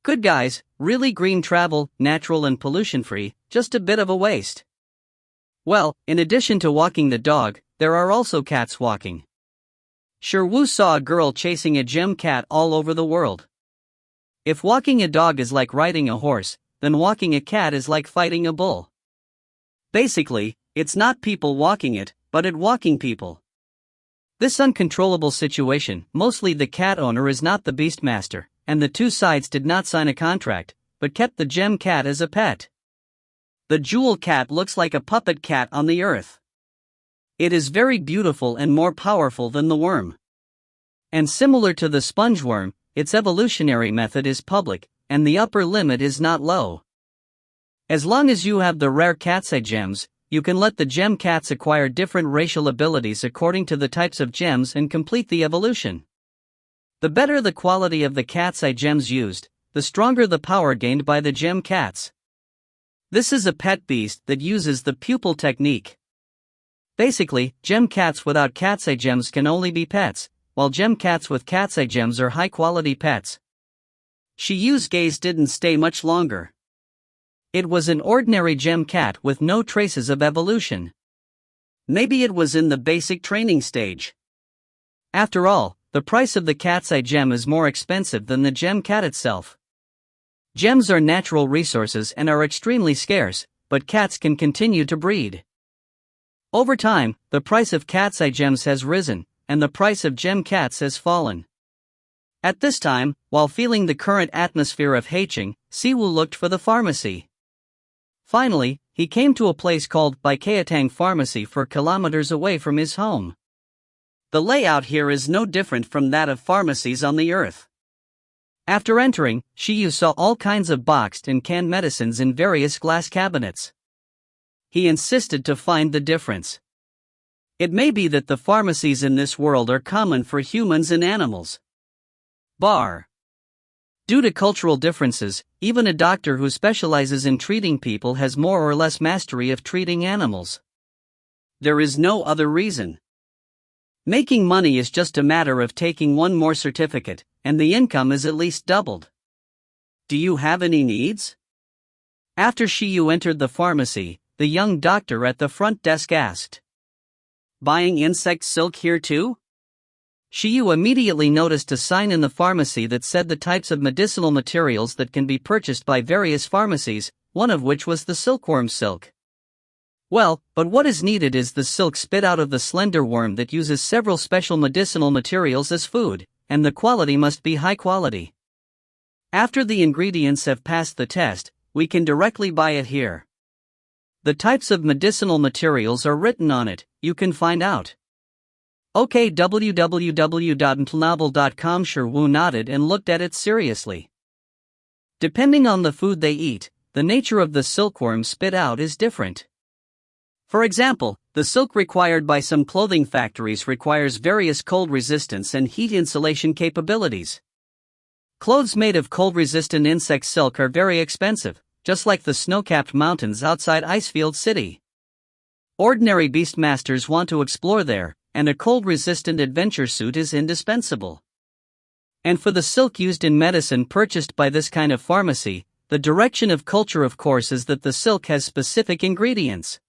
Good guys, really green travel, natural and pollution-free, just a bit of a waste. Well, in addition to walking the dog, there are also cats walking. Shiwu saw a girl chasing a gem cat all over the world. If walking a dog is like riding a horse, then walking a cat is like fighting a bull. Basically, it's not people walking it, but it walking people. This uncontrollable situation, mostly the cat owner is not the beastmaster, and the two sides did not sign a contract, but kept the gem cat as a pet. The jewel cat looks like a puppet cat on the earth. It is very beautiful and more powerful than the worm. And similar to the sponge worm, its evolutionary method is public, and the upper limit is not low. As long as you have the rare cat's eye gems, you can let the gem cats acquire different racial abilities according to the types of gems and complete the evolution. The better the quality of the cat's eye gems used, the stronger the power gained by the gem cats. This is a pet beast that uses the pupil technique. Basically, gem cats without cat's eye gems can only be pets, while gem cats with cat's eye gems are high-quality pets. Shiyu's gaze didn't stay much longer. It was an ordinary gem cat with no traces of evolution. Maybe it was in the basic training stage. After all, the price of the cat's eye gem is more expensive than the gem cat itself. Gems are natural resources and are extremely scarce, but cats can continue to breed. Over time, the price of cat's eye gems has risen, and the price of gem cats has fallen. At this time, while feeling the current atmosphere of Haicheng, Siwu looked for the pharmacy. Finally, he came to a place called Baikayatang Pharmacy 4 kilometers away from his home. The layout here is no different from that of pharmacies on the earth. After entering, Shiyu saw all kinds of boxed and canned medicines in various glass cabinets. He insisted to find the difference. It may be that the pharmacies in this world are common for humans and animals. Due to cultural differences, even a doctor who specializes in treating people has more or less mastery of treating animals. There is no other reason. Making money is just a matter of taking one more certificate, and the income is at least doubled. Do you have any needs? After Shiyu entered the pharmacy, the young doctor at the front desk asked. Buying insect silk here too? Shiyu immediately noticed a sign in the pharmacy that said the types of medicinal materials that can be purchased by various pharmacies, one of which was the silkworm silk. Well, but what is needed is the silk spit out of the slender worm that uses several special medicinal materials as food, and the quality must be high quality. After the ingredients have passed the test, we can directly buy it here. The types of medicinal materials are written on it, you can find out. Okay, www.novel.com. Sherwoo nodded and looked at it seriously. Depending on the food they eat, the nature of the silkworm spit out is different. For example, the silk required by some clothing factories requires various cold resistance and heat insulation capabilities. Clothes made of cold-resistant insect silk are very expensive, just like the snow-capped mountains outside Icefield City. Ordinary beastmasters want to explore there, and a cold-resistant adventure suit is indispensable. And for the silk used in medicine purchased by this kind of pharmacy, the direction of culture of course is that the silk has specific ingredients.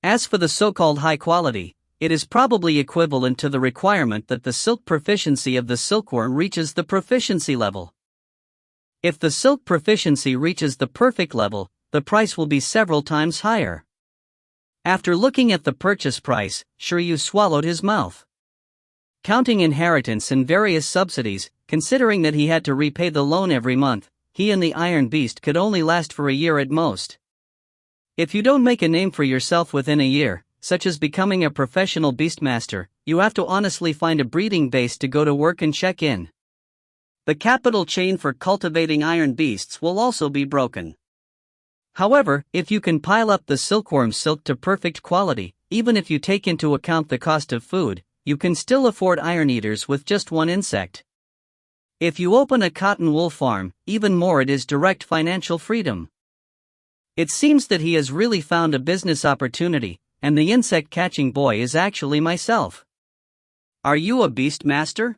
As for the so-called high quality, it is probably equivalent to the requirement that the silk proficiency of the silkworm reaches the proficiency level. If the silk proficiency reaches the perfect level, the price will be several times higher. After looking at the purchase price, Shiryu swallowed his mouth. Counting inheritance and various subsidies, considering that he had to repay the loan every month, he and the Iron Beast could only last for a year at most. If you don't make a name for yourself within a year, such as becoming a professional beastmaster, you have to honestly find a breeding base to go to work and check in. The capital chain for cultivating iron beasts will also be broken. However, if you can pile up the silkworm silk to perfect quality, even if you take into account the cost of food, you can still afford iron eaters with just one insect. If you open a cotton wool farm, even more it is direct financial freedom. It seems that he has really found a business opportunity, and the insect catching boy is actually myself. Are you a beastmaster?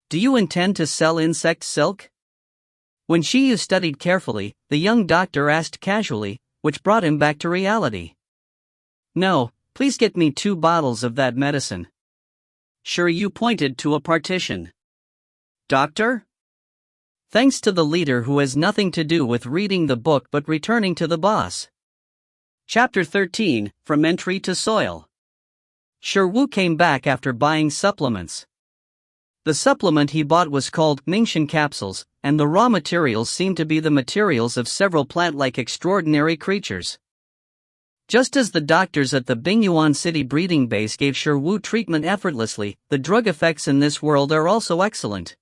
Do you intend to sell insect silk? When Shiyu studied carefully, the young doctor asked casually, which brought him back to reality. No, please get me 2 bottles of that medicine. Shiryu pointed to a partition. Doctor? Thanks to the leader who has nothing to do with reading the book but returning to the boss. Chapter 13, From Entry to Soil. Shiryu came back after buying supplements. The supplement he bought was called Ningxian capsules, and the raw materials seemed to be the materials of several plant-like extraordinary creatures. Just as the doctors at the Bingyuan City breeding base gave Shiryu treatment effortlessly, the drug effects in this world are also excellent.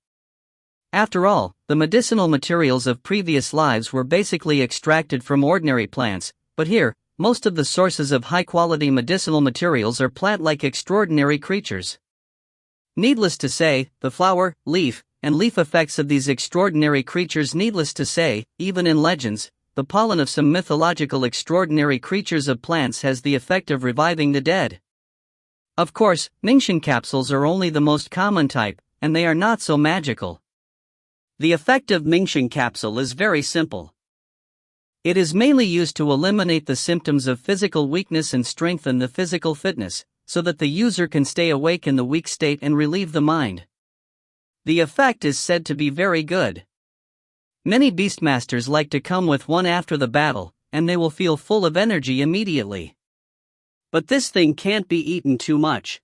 After all, the medicinal materials of previous lives were basically extracted from ordinary plants, but here, most of the sources of high-quality medicinal materials are plant-like extraordinary creatures. Needless to say, the flower, leaf, and leaf effects of these extraordinary creatures, needless to say, even in legends, the pollen of some mythological extraordinary creatures of plants has the effect of reviving the dead. Of course, Mingxian capsules are only the most common type, and they are not so magical. The effect of Mingxian capsule is very simple. It is mainly used to eliminate the symptoms of physical weakness and strengthen the physical fitness, so that the user can stay awake in the weak state and relieve the mind. The effect is said to be very good. Many beastmasters like to come with one after the battle, and they will feel full of energy immediately. But this thing can't be eaten too much.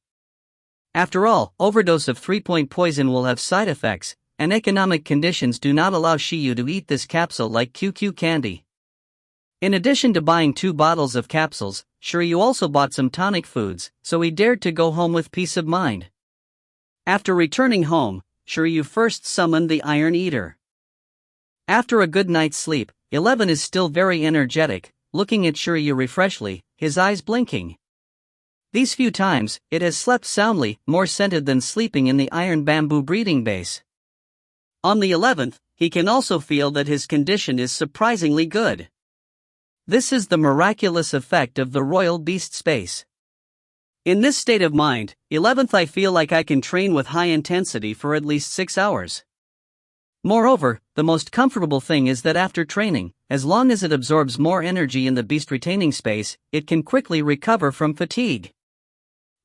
After all, overdose of 3-point poison will have side effects, and economic conditions do not allow Shiyu to eat this capsule like QQ candy. In addition to buying 2 bottles of capsules, Shiryu also bought some tonic foods, so he dared to go home with peace of mind. After returning home, Shiryu first summoned the Iron Eater. After a good night's sleep, 11 is still very energetic, looking at Shiryu refreshedly, his eyes blinking. These few times, it has slept soundly, more scented than sleeping in the iron bamboo breeding base. On the 11th, he can also feel that his condition is surprisingly good. This is the miraculous effect of the royal beast space. In this state of mind, 11th, I feel like I can train with high intensity for at least 6 hours. Moreover, the most comfortable thing is that after training, as long as it absorbs more energy in the beast retaining space, it can quickly recover from fatigue.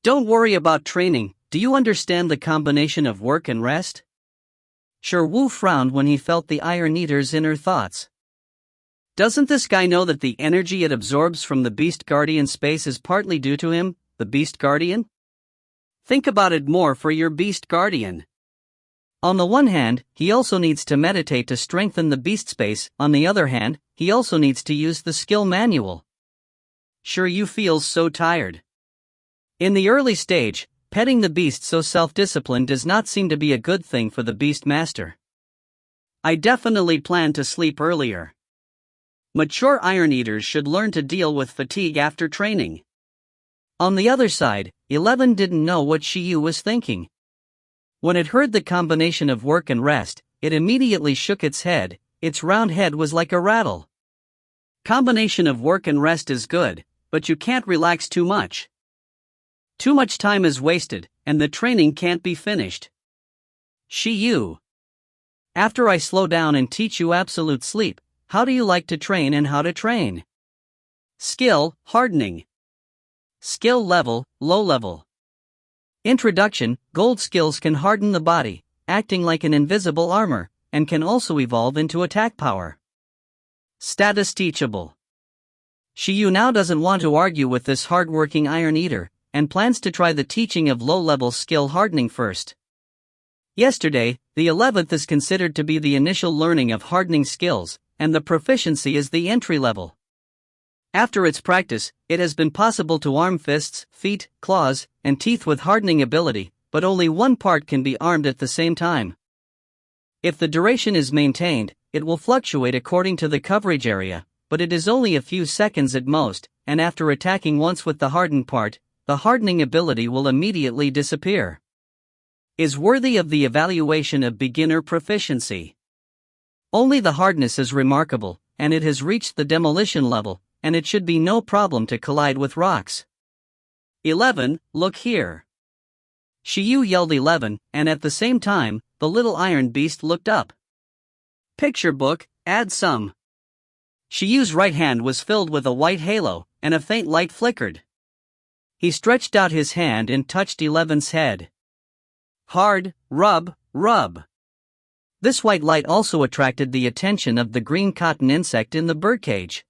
Don't worry about training, do you understand the combination of work and rest? Sure Wu frowned when he felt the Iron Eater's inner thoughts. Doesn't this guy know that the energy it absorbs from the Beast Guardian space is partly due to him, the Beast Guardian? Think about it more for your Beast Guardian. On the one hand, he also needs to meditate to strengthen the beast space, on the other hand, he also needs to use the skill manual. Sure you feel so tired. In the early stage, petting the beast so self-disciplined does not seem to be a good thing for the beast master. I definitely plan to sleep earlier. Mature Iron Eaters should learn to deal with fatigue after training. On the other side, 11 didn't know what Shiyu was thinking. When it heard the combination of work and rest, it immediately shook its head, its round head was like a rattle. Combination of work and rest is good, but you can't relax too much. Too much time is wasted, and the training can't be finished. Shiyu. After I slow down and teach you absolute sleep, how do you like to train and how to train? Skill, hardening. Skill level, low level. Introduction, gold skills can harden the body, acting like an invisible armor, and can also evolve into attack power. Status teachable. Shiyu now doesn't want to argue with this hard-working Iron Eater, and plans to try the teaching of low-level skill hardening first. Yesterday, the 11th is considered to be the initial learning of hardening skills, and the proficiency is the entry level. After its practice, it has been possible to arm fists, feet, claws, and teeth with hardening ability, but only one part can be armed at the same time. If the duration is maintained, it will fluctuate according to the coverage area, but it is only a few seconds at most, and after attacking once with the hardened part, the hardening ability will immediately disappear. Is worthy of the evaluation of beginner proficiency. Only the hardness is remarkable, and it has reached the demolition level, and it should be no problem to collide with rocks. 11, look here. Shiyu yelled 11, and at the same time, the little iron beast looked up. Picture book, add some. Shiyu's right hand was filled with a white halo, and a faint light flickered. He stretched out his hand and touched 11's head. Hard, rub, rub. This white light also attracted the attention of the green cotton insect in the birdcage.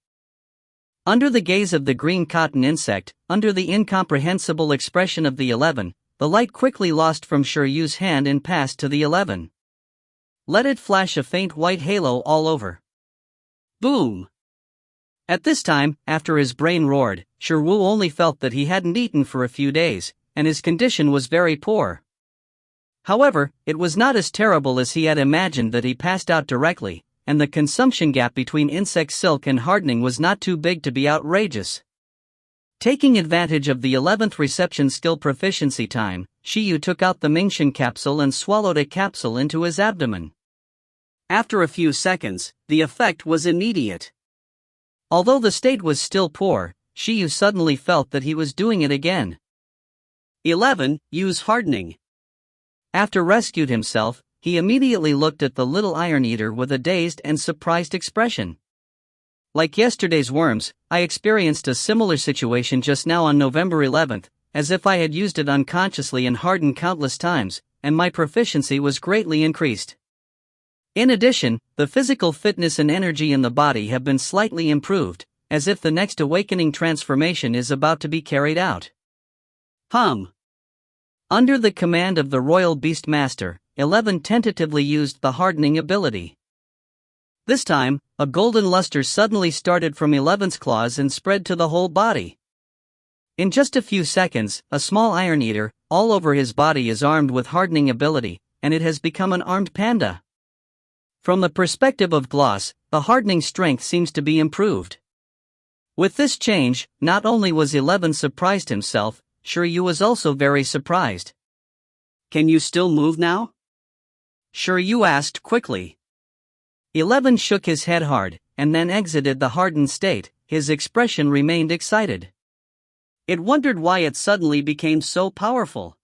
Under the gaze of the green cotton insect, under the incomprehensible expression of the 11, the light quickly lost from Shiryu's hand and passed to the 11. Let it flash a faint white halo all over. Boom! At this time, after his brain roared, Shiryu only felt that he hadn't eaten for a few days, and his condition was very poor. However, it was not as terrible as he had imagined that he passed out directly, and the consumption gap between insect silk and hardening was not too big to be outrageous. Taking advantage of the 11th reception skill proficiency time, Shiyu took out the Mingxian capsule and swallowed a capsule into his abdomen. After a few seconds, the effect was immediate. Although the state was still poor, Shiyu suddenly felt that he was doing it again. 11. Use hardening. After rescued himself, he immediately looked at the little iron eater with a dazed and surprised expression. Like yesterday's worms, I experienced a similar situation just now on November 11th, as if I had used it unconsciously and hardened countless times, and my proficiency was greatly increased. In addition, the physical fitness and energy in the body have been slightly improved, as if the next awakening transformation is about to be carried out. Under the command of the Royal Beast Master, 11 tentatively used the hardening ability. This time, a golden luster suddenly started from 11's claws and spread to the whole body. In just a few seconds, a small iron eater, all over his body, is armed with hardening ability, and it has become an armed panda. From the perspective of gloss, the hardening strength seems to be improved. With this change, not only was 11 surprised himself, Shiryu was also very surprised. Can you still move now? Shiryu asked quickly. 11 shook his head hard, and then exited the hardened state. His expression remained excited. It wondered why it suddenly became so powerful.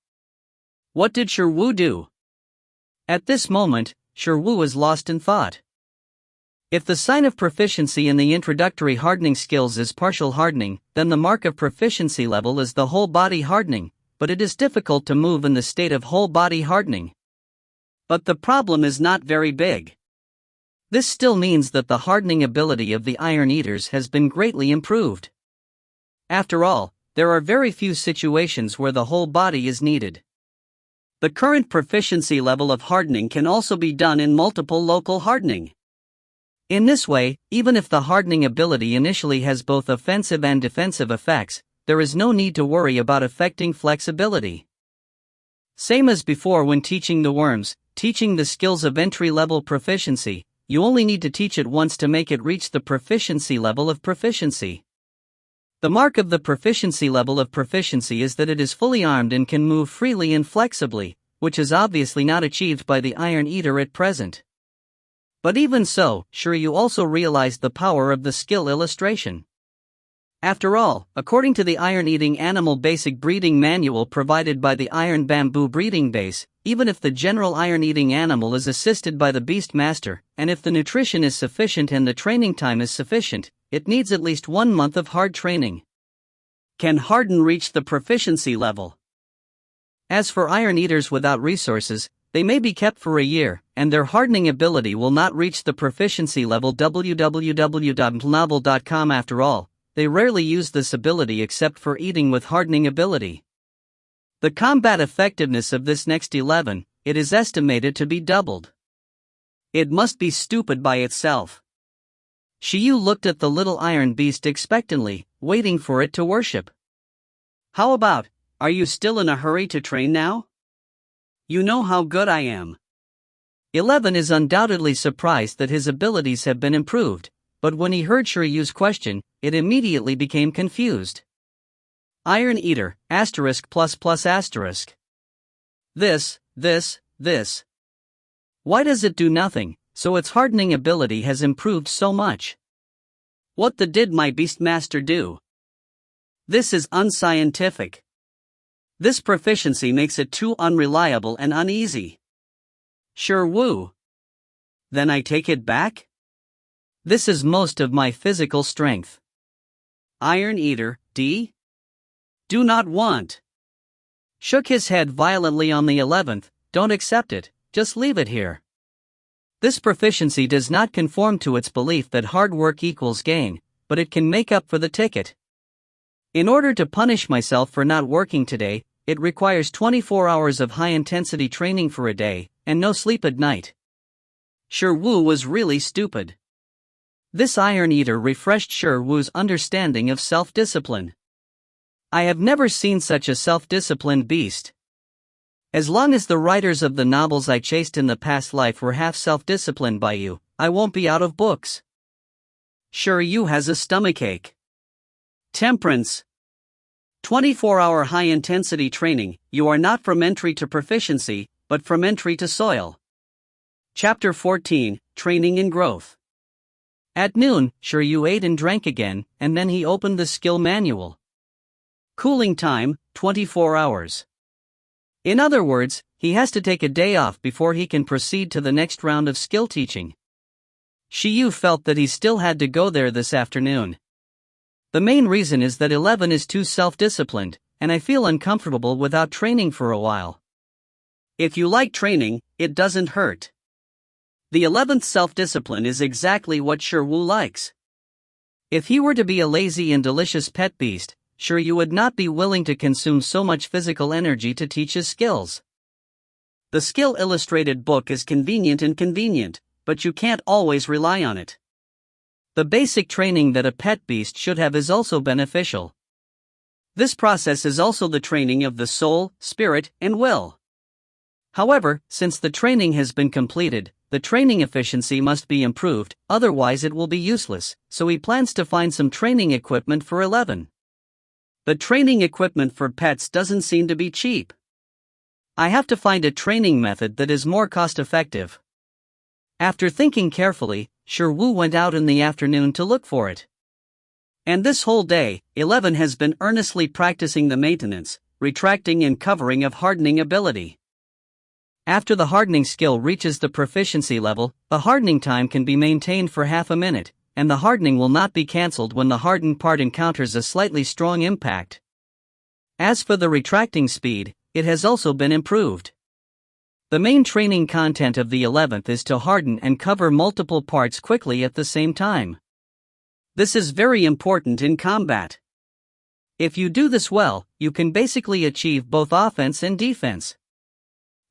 What did Shiryu do? At this moment, Shiryu was lost in thought. If the sign of proficiency in the introductory hardening skills is partial hardening, then the mark of proficiency level is the whole body hardening, but it is difficult to move in the state of whole body hardening. But the problem is not very big. This still means that the hardening ability of the Iron Eaters has been greatly improved. After all, there are very few situations where the whole body is needed. The current proficiency level of hardening can also be done in multiple local hardening. In this way, even if the hardening ability initially has both offensive and defensive effects, there is no need to worry about affecting flexibility. Same as before when teaching the worms, teaching the skills of entry-level proficiency, you only need to teach it once to make it reach the proficiency level of proficiency. The mark of the proficiency level of proficiency is that it is fully armed and can move freely and flexibly, which is obviously not achieved by the Iron Eater at present. But even so, Shiryu also realized the power of the skill illustration. After all, according to the iron-eating animal basic breeding manual provided by the Iron Bamboo breeding base, even if the general iron-eating animal is assisted by the Beast Master, and if the nutrition is sufficient and the training time is sufficient, it needs at least 1 month of hard training. Can Harden reach the proficiency level? As for Iron Eaters without resources, they may be kept for a year, and their hardening ability will not reach the proficiency level. www.novel.com. After all, they rarely use this ability except for eating with hardening ability. The combat effectiveness of this next 11, it is estimated to be doubled. It must be stupid by itself. Shiyu looked at the little iron beast expectantly, waiting for it to worship. How about, are you still in a hurry to train now? You know how good I am. 11 is undoubtedly surprised that his abilities have been improved, but when he heard Shiryu's question, it immediately became confused. Iron Eater, asterisk plus plus asterisk. This. Why does it do nothing, so its hardening ability has improved so much? What did my Beastmaster do? This is unscientific. This proficiency makes it too unreliable and uneasy. Shiryu. Then I take it back? This is most of my physical strength. Iron Eater, D? Do not want. Shook his head violently on the 11th, don't accept it, just leave it here. This proficiency does not conform to its belief that hard work equals gain, but it can make up for the ticket. In order to punish myself for not working today, it requires 24 hours of high-intensity training for a day, and no sleep at night. Shiryu was really stupid. This Iron Eater refreshed Shiryu's understanding of self-discipline. I have never seen such a self-disciplined beast. As long as the writers of the novels I chased in the past life were half self-disciplined by you, I won't be out of books. Shiryu has a stomachache. Temperance. 24-hour high-intensity training. You are not from entry to proficiency, but from entry to soil. Chapter 14, Training and Growth. At noon, Shiryu ate and drank again, and then he opened the skill manual. Cooling time, 24 hours. In other words, he has to take a day off before he can proceed to the next round of skill teaching. Shiryu felt that he still had to go there this afternoon. The main reason is that 11 is too self-disciplined, and I feel uncomfortable without training for a while. If you like training, it doesn't hurt. The 11th self-discipline is exactly what Shiryu likes. If he were to be a lazy and delicious pet beast, Shiryu would not be willing to consume so much physical energy to teach his skills. The skill illustrated book is convenient, but you can't always rely on it. The basic training that a pet beast should have is also beneficial. This process is also the training of the soul, spirit, and will. However, since the training has been completed, the training efficiency must be improved, otherwise it will be useless, so he plans to find some training equipment for 11. The training equipment for pets doesn't seem to be cheap. I have to find a training method that is more cost-effective. After thinking carefully, Shiryu went out in the afternoon to look for it. And this whole day, 11 has been earnestly practicing the maintenance, retracting and covering of hardening ability. After the hardening skill reaches the proficiency level, the hardening time can be maintained for half a minute, and the hardening will not be cancelled when the hardened part encounters a slightly strong impact. As for the retracting speed, it has also been improved. The main training content of the 11th is to harden and cover multiple parts quickly at the same time. This is very important in combat. If you do this well, you can basically achieve both offense and defense.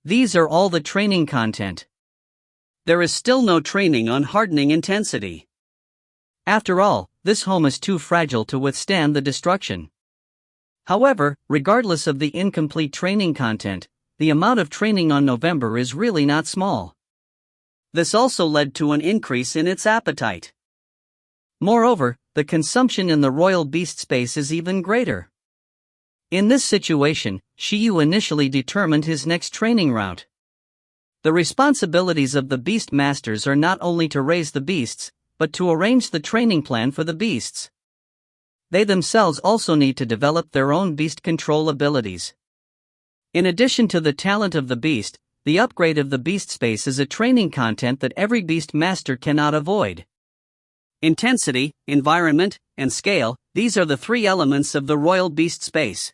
These are all the training content. There is still no training on hardening intensity. After all, this home is too fragile to withstand the destruction. However, regardless of the incomplete training content, the amount of training on November is really not small. This also led to an increase in its appetite. Moreover, the consumption in the royal beast space is even greater. In this situation, Shiryu initially determined his next training route. The responsibilities of the beast masters are not only to raise the beasts, but to arrange the training plan for the beasts. They themselves also need to develop their own beast control abilities. In addition to the talent of the beast, the upgrade of the beast space is a training content that every beast master cannot avoid. Intensity, environment, and scale, these are the three elements of the royal beast space.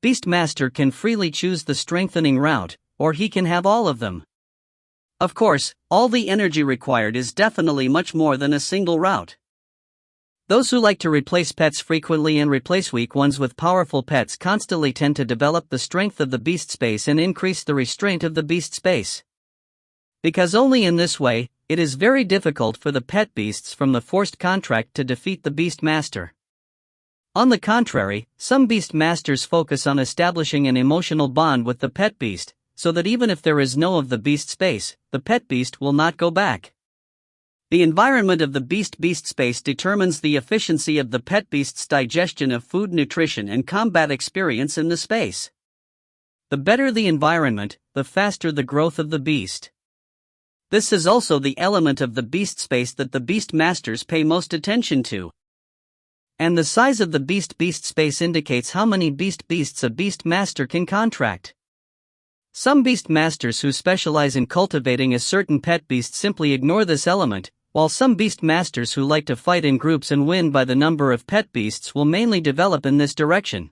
Beastmaster can freely choose the strengthening route, or he can have all of them. Of course, all the energy required is definitely much more than a single route. Those who like to replace pets frequently and replace weak ones with powerful pets constantly tend to develop the strength of the beast space and increase the restraint of the beast space. Because only in this way, it is very difficult for the pet beasts from the forced contract to defeat the beast master. On the contrary, some beast masters focus on establishing an emotional bond with the pet beast, so that even if there is no of the beast space, the pet beast will not go back. The environment of the beast space determines the efficiency of the pet beast's digestion of food, nutrition, and combat experience in the space. The better the environment, the faster the growth of the beast. This is also the element of the beast space that the beast masters pay most attention to. And the size of the beast space indicates how many beasts a beast master can contract. Some beast masters who specialize in cultivating a certain pet beast simply ignore this element, while some beast masters who like to fight in groups and win by the number of pet beasts will mainly develop in this direction.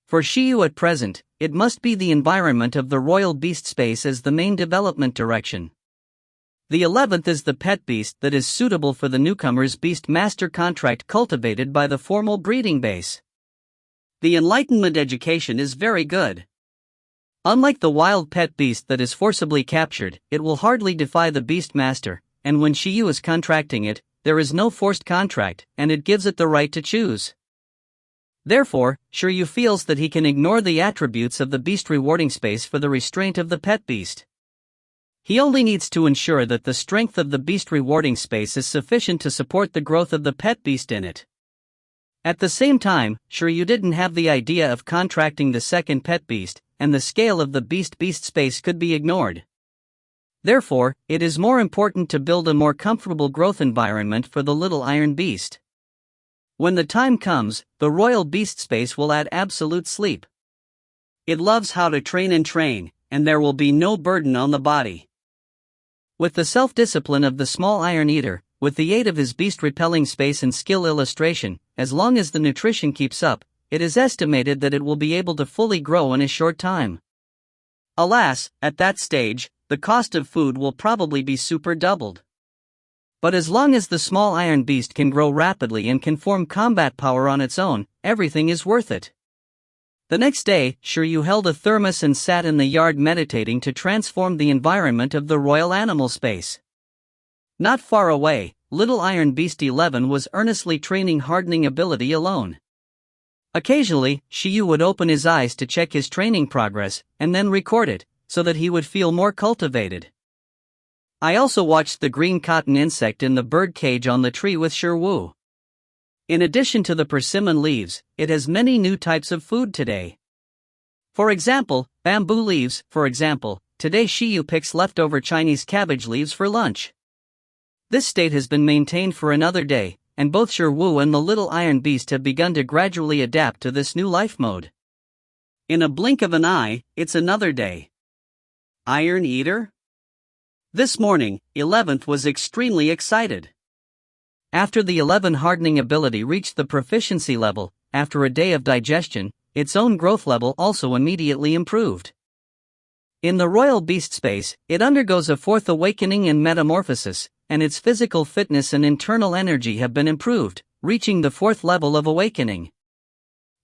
For Shiryu at present, it must be the environment of the royal beast space as the main development direction. The 11th is the pet beast that is suitable for the newcomer's beast master contract cultivated by the formal breeding base. The Enlightenment education is very good. Unlike the wild pet beast that is forcibly captured, it will hardly defy the beast master, and when Shiryu is contracting it, there is no forced contract, and it gives it the right to choose. Therefore, Shiryu feels that he can ignore the attributes of the beast rewarding space for the restraint of the pet beast. He only needs to ensure that the strength of the beast rewarding space is sufficient to support the growth of the pet beast in it. At the same time, Shiryu didn't have the idea of contracting the second pet beast, and the scale of the beast space could be ignored. Therefore, it is more important to build a more comfortable growth environment for the little iron beast. When the time comes, the royal beast space will add absolute sleep. It loves how to train, and there will be no burden on the body. With the self-discipline of the small iron eater, with the aid of his beast-repelling space and skill illustration, as long as the nutrition keeps up, it is estimated that it will be able to fully grow in a short time. Alas, at that stage, the cost of food will probably be super doubled. But as long as the small iron beast can grow rapidly and can form combat power on its own, everything is worth it. The next day, Shiryu held a thermos and sat in the yard meditating to transform the environment of the royal animal space. Not far away, little Iron Beast 11 was earnestly training hardening ability alone. Occasionally, Shiryu would open his eyes to check his training progress, and then record it, so that he would feel more cultivated. I also watched the green cotton insect in the bird cage on the tree with Shiryu. In addition to the persimmon leaves, it has many new types of food today. For example, bamboo leaves. Today Shiryu picks leftover Chinese cabbage leaves for lunch. This state has been maintained for another day, and both Shiryu and the little iron beast have begun to gradually adapt to this new life mode. In a blink of an eye, it's another day. Iron Eater? This morning, 11th was extremely excited. After the 11 hardening ability reached the proficiency level, after a day of digestion, its own growth level also immediately improved. In the royal beast space, it undergoes a fourth awakening and metamorphosis, and its physical fitness and internal energy have been improved, reaching the fourth level of awakening.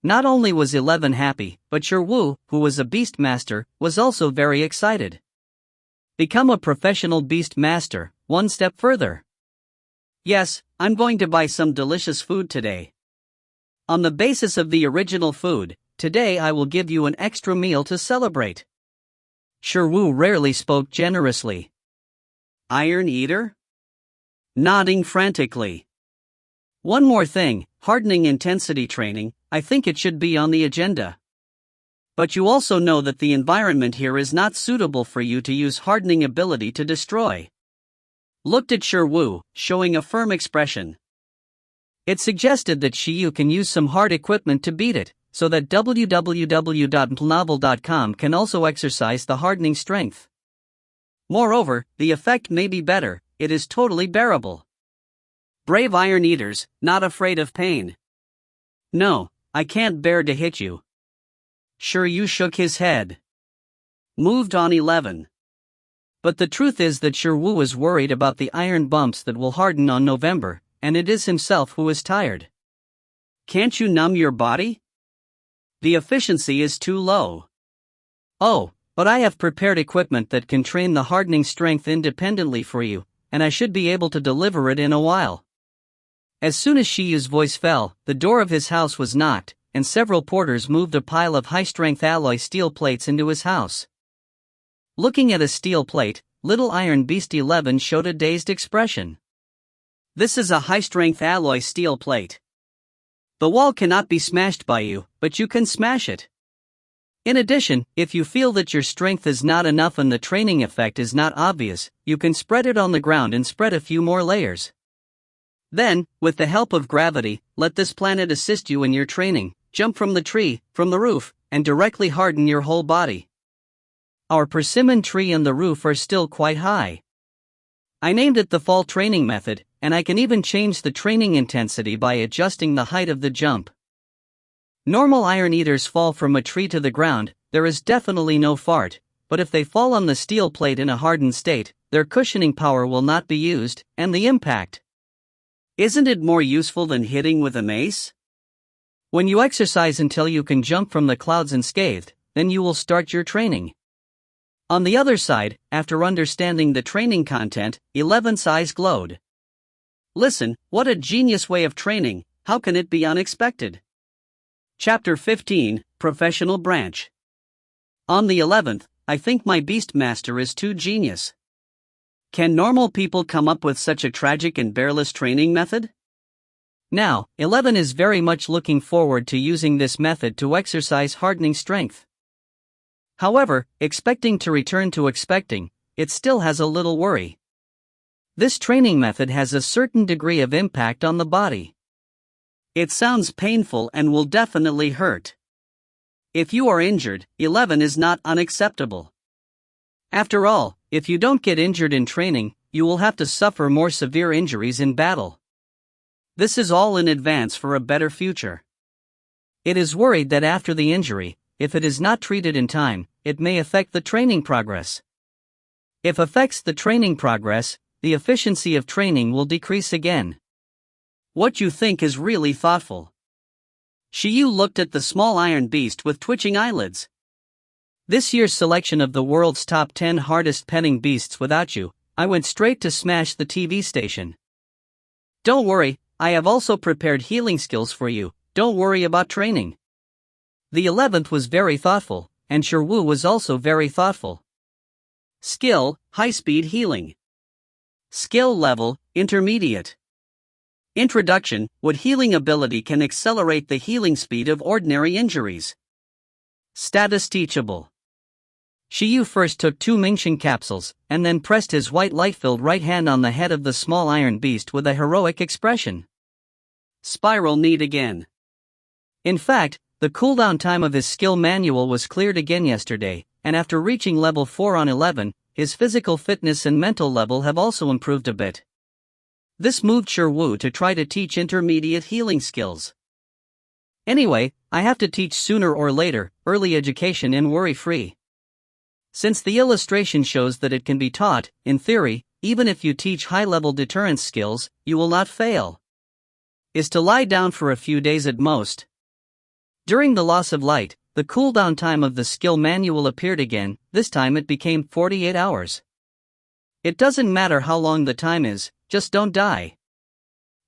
Not only was 11 happy, but Shiryu, who was a beast master, was also very excited. Become a professional beast master, one step further. Yes, I'm going to buy some delicious food today. On the basis of the original food, today I will give you an extra meal to celebrate. Shiryu rarely spoke generously. Iron Eater? Nodding frantically. One more thing, hardening intensity training, I think it should be on the agenda. But you also know that the environment here is not suitable for you to use hardening ability to destroy. Looked at Shiryu, showing a firm expression. It suggested that Shiryu can use some hard equipment to beat it, so that www.novel.com can also exercise the hardening strength. Moreover, the effect may be better, it is totally bearable. Brave Iron Eaters, not afraid of pain. No, I can't bear to hit you. Shiryu shook his head. Moved on 11. But the truth is that Shiryu is worried about the iron bumps that will harden on November, and it is himself who is tired. Can't you numb your body? The efficiency is too low. Oh, but I have prepared equipment that can train the hardening strength independently for you, and I should be able to deliver it in a while. As soon as Shiryu's voice fell, the door of his house was knocked, and several porters moved a pile of high-strength alloy steel plates into his house. Looking at a steel plate, little Iron Beast 11 showed a dazed expression. This is a high-strength alloy steel plate. The wall cannot be smashed by you, but you can smash it. In addition, if you feel that your strength is not enough and the training effect is not obvious, you can spread it on the ground and spread a few more layers. Then, with the help of gravity, let this planet assist you in your training. Jump from the tree, from the roof, and directly harden your whole body. Our persimmon tree and the roof are still quite high. I named it the fall training method, and I can even change the training intensity by adjusting the height of the jump. Normal Iron Eaters fall from a tree to the ground, there is definitely no fart, but if they fall on the steel plate in a hardened state, their cushioning power will not be used, and the impact. Isn't it more useful than hitting with a mace? When you exercise until you can jump from the clouds unscathed, then you will start your training. On the other side, after understanding the training content, 11's eyes glowed. Listen, what a genius way of training, how can it be unexpected? Chapter 15, Professional Branch. On the 11th, I think my Beastmaster is too genius. Can normal people come up with such a tragic and bearless training method? Now, 11 is very much looking forward to using this method to exercise hardening strength. However, expecting to return to expecting, it still has a little worry. This training method has a certain degree of impact on the body. It sounds painful and will definitely hurt. If you are injured, 11 is not unacceptable. After all, if you don't get injured in training, you will have to suffer more severe injuries in battle. This is all in advance for a better future. It is worried that after the injury, if it is not treated in time, it may affect the training progress. If affects the training progress, the efficiency of training will decrease again. What you think is really thoughtful. Shiyu looked at the small iron beast with twitching eyelids. This year's selection of the world's top 10 hardest petting beasts without you, I went straight to smash the TV station. Don't worry, I have also prepared healing skills for you, don't worry about training. The 11th was very thoughtful, and Shirwu was also very thoughtful. Skill, high-speed healing. Skill level, intermediate. Introduction, what healing ability can accelerate the healing speed of ordinary injuries? Status teachable. Shiyu first took 2 Mingxin capsules, and then pressed his white light-filled right hand on the head of the small iron beast with a heroic expression. Spiral need again. In fact, the cooldown time of his skill manual was cleared again yesterday, and after reaching level 4 on 11, his physical fitness and mental level have also improved a bit. This moved Shirwu to try to teach intermediate healing skills. Anyway, I have to teach sooner or later, early education in worry-free. Since the illustration shows that it can be taught, in theory, even if you teach high-level deterrence skills, you will not fail. Is to lie down for a few days at most. During the loss of light, the cooldown time of the skill manual appeared again, this time it became 48 hours. It doesn't matter how long the time is, just don't die.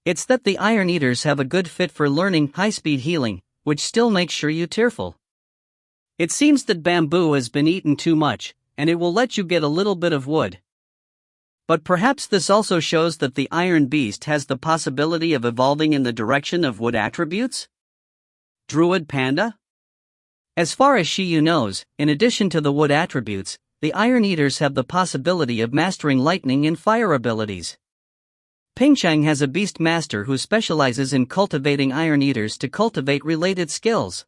It's that the Iron Eaters have a good fit for learning high-speed healing, which still makes sure you tearful. It seems that bamboo has been eaten too much, and it will let you get a little bit of wood. But perhaps this also shows that the Iron Beast has the possibility of evolving in the direction of wood attributes? Druid Panda? As far as Shiyu knows, in addition to the wood attributes, the Iron Eaters have the possibility of mastering lightning and fire abilities. Pingchang has a beast master who specializes in cultivating Iron Eaters to cultivate related skills.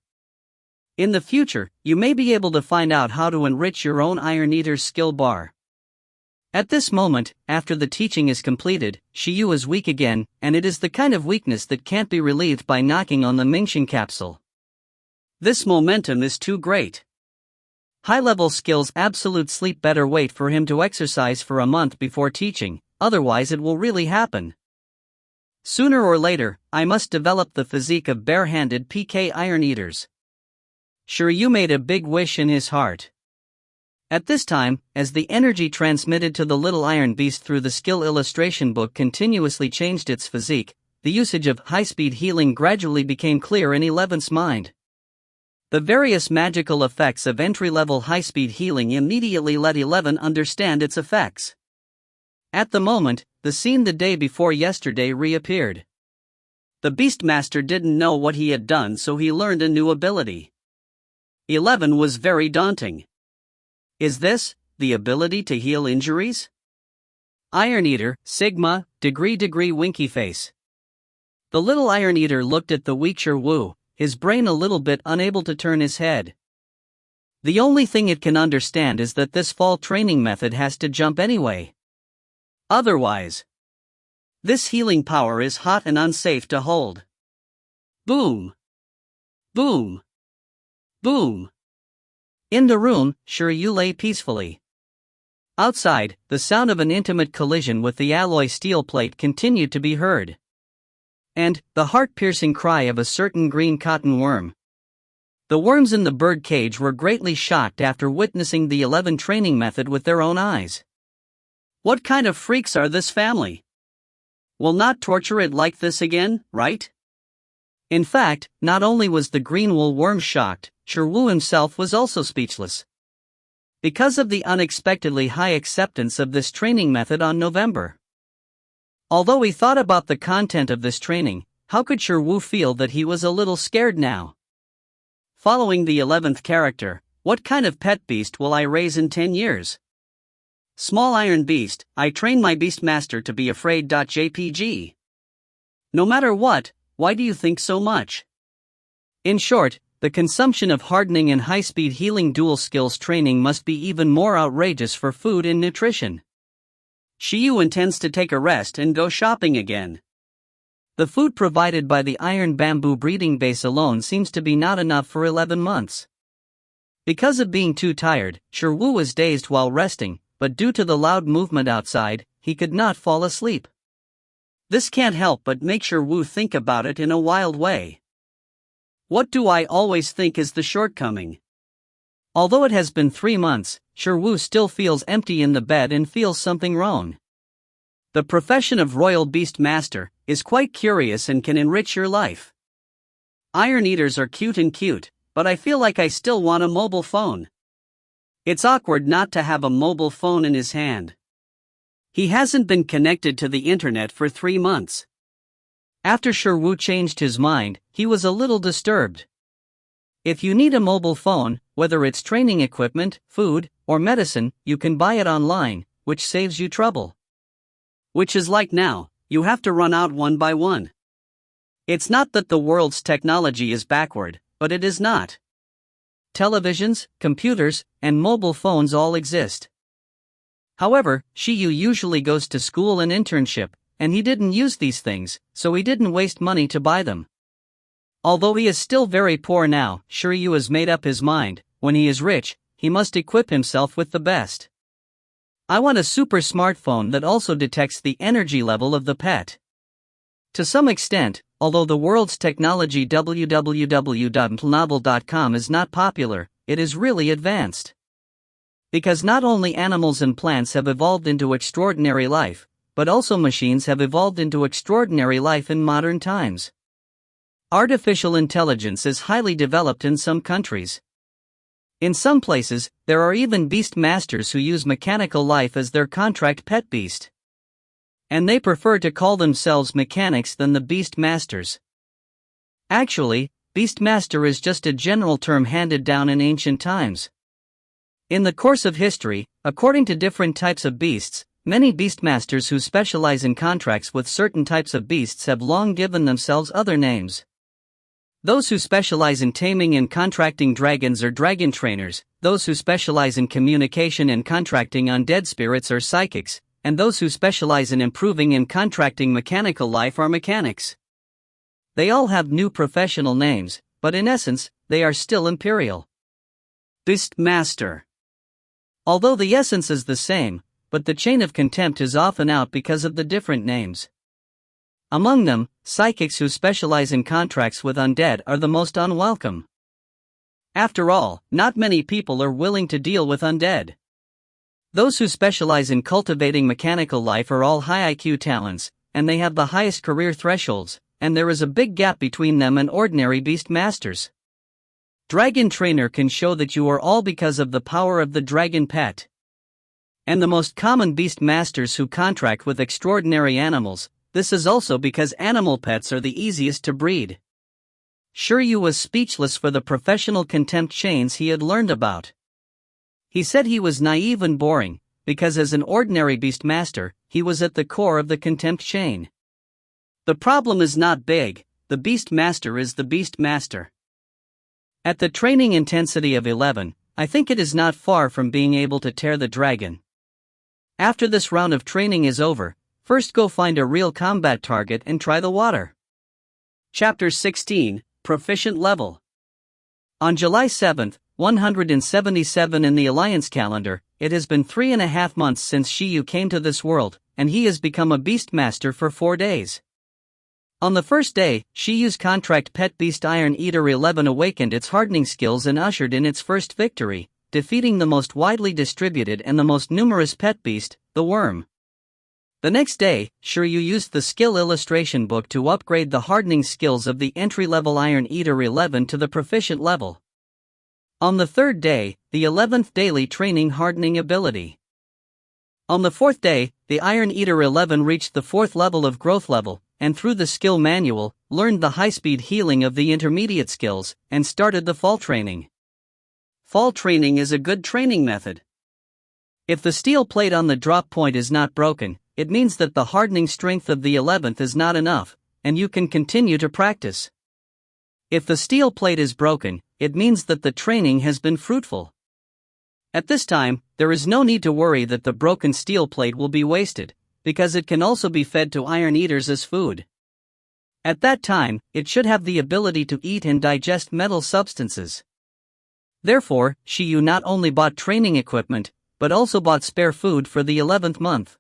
In the future, you may be able to find out how to enrich your own Iron Eater's skill bar. At this moment, after the teaching is completed, Shiyu is weak again, and it is the kind of weakness that can't be relieved by knocking on the Mingxin capsule. This momentum is too great. High-level skills absolute sleep better wait for him to exercise for a month before teaching, otherwise it will really happen. Sooner or later, I must develop the physique of bare-handed PK Iron Eaters. Shiryu made a big wish in his heart. At this time, as the energy transmitted to the little iron beast through the skill illustration book continuously changed its physique, the usage of high-speed healing gradually became clear in 11's mind. The various magical effects of entry-level high-speed healing immediately let 11 understand its effects. At the moment, the scene the day before yesterday reappeared. The Beastmaster didn't know what he had done, so he learned a new ability. 11 was very daunting. Is this the ability to heal injuries? Iron Eater, Sigma, degree winky face. The little Iron Eater looked at the weak Shirwu, his brain a little bit unable to turn his head. The only thing it can understand is that this fall training method has to jump anyway. Otherwise, this healing power is hot and unsafe to hold. Boom! Boom! Boom! In the room, Shiryu lay peacefully. Outside, the sound of an intimate collision with the alloy steel plate continued to be heard. And the heart-piercing cry of a certain green cotton worm. The worms in the bird cage were greatly shocked after witnessing the 11 training method with their own eyes. What kind of freaks are this family? We'll not torture it like this again, right? In fact, not only was the green wool worm shocked, Shirwu himself was also speechless. Because of the unexpectedly high acceptance of this training method on November. Although he thought about the content of this training, how could Shirwu feel that he was a little scared now? Following the 11th character, what kind of pet beast will I raise in 10 years? Small iron beast, I train my beast master to be afraid. JPG. No matter what, why do you think so much? In short, the consumption of hardening and high-speed healing dual skills training must be even more outrageous for food and nutrition. Shiyu intends to take a rest and go shopping again. The food provided by the iron bamboo breeding base alone seems to be not enough for 11 months. Because of being too tired, Shirwu was dazed while resting, but due to the loud movement outside, he could not fall asleep. This can't help but make Shirwu think about it in a wild way. What do I always think is the shortcoming? Although it has been 3 months, Shirwu still feels empty in the bed and feels something wrong. The profession of Royal Beast Master is quite curious and can enrich your life. Iron Eaters are cute, but I feel like I still want a mobile phone. It's awkward not to have a mobile phone in his hand. He hasn't been connected to the internet for 3 months. After Shirwu changed his mind, he was a little disturbed. If you need a mobile phone, whether it's training equipment, food, or medicine, you can buy it online, which saves you trouble. Which is like now, you have to run out one by one. It's not that the world's technology is backward, but it is not. Televisions, computers, and mobile phones all exist. However, Shiyu usually goes to school and internship, and he didn't use these things, so he didn't waste money to buy them. Although he is still very poor now, Shiryu has made up his mind, when he is rich, he must equip himself with the best. I want a super smartphone that also detects the energy level of the pet. To some extent, although the world's technology www.plnovel.com is not popular, it is really advanced. Because not only animals and plants have evolved into extraordinary life, but also machines have evolved into extraordinary life in modern times. Artificial intelligence is highly developed in some countries. In some places, there are even beast masters who use mechanical life as their contract pet beast. And they prefer to call themselves mechanics than the beast masters. Actually, beast master is just a general term handed down in ancient times. In the course of history, according to different types of beasts, many beastmasters who specialize in contracts with certain types of beasts have long given themselves other names. Those who specialize in taming and contracting dragons are dragon trainers, those who specialize in communication and contracting undead spirits are psychics, and those who specialize in improving and contracting mechanical life are mechanics. They all have new professional names, but in essence, they are still imperial. Beast Master. Although the essence is the same, but the chain of contempt is often out because of the different names. Among them, psychics who specialize in contracts with undead are the most unwelcome. After all, not many people are willing to deal with undead. Those who specialize in cultivating mechanical life are all high IQ talents, and they have the highest career thresholds, and there is a big gap between them and ordinary beast masters. Dragon Trainer can show that you are all because of the power of the dragon pet. And the most common beast masters who contract with extraordinary animals, this is also because animal pets are the easiest to breed. Shiryu was speechless for the professional contempt chains he had learned about. He said he was naive and boring, because as an ordinary beast master, he was at the core of the contempt chain. The problem is not big, the beast master is the beast master. At the training intensity of 11, I think it is not far from being able to tear the dragon. After this round of training is over, first go find a real combat target and try the water. Chapter 16, Proficient Level. On July 7, 177 in the Alliance calendar, it has been 3.5 months since Shiyu came to this world, and he has become a beastmaster for 4 days. On the first day, Shiyu's contract pet beast Iron Eater 11 awakened its hardening skills and ushered in its first victory, defeating the most widely distributed and the most numerous pet beast, the worm. The next day, Shiryu used the skill illustration book to upgrade the hardening skills of the entry-level Iron Eater 11 to the proficient level. On the third day, the 11th daily training hardening ability. On the fourth day, the Iron Eater 11 reached the fourth level of growth level, and through the skill manual, learned the high-speed healing of the intermediate skills, and started the fall training. Fall training is a good training method. If the steel plate on the drop point is not broken, it means that the hardening strength of the 11th is not enough, and you can continue to practice. If the steel plate is broken, it means that the training has been fruitful. At this time, there is no need to worry that the broken steel plate will be wasted, because it can also be fed to Iron Eaters as food. At that time, it should have the ability to eat and digest metal substances. Therefore, Shiryu not only bought training equipment, but also bought spare food for the 11th month.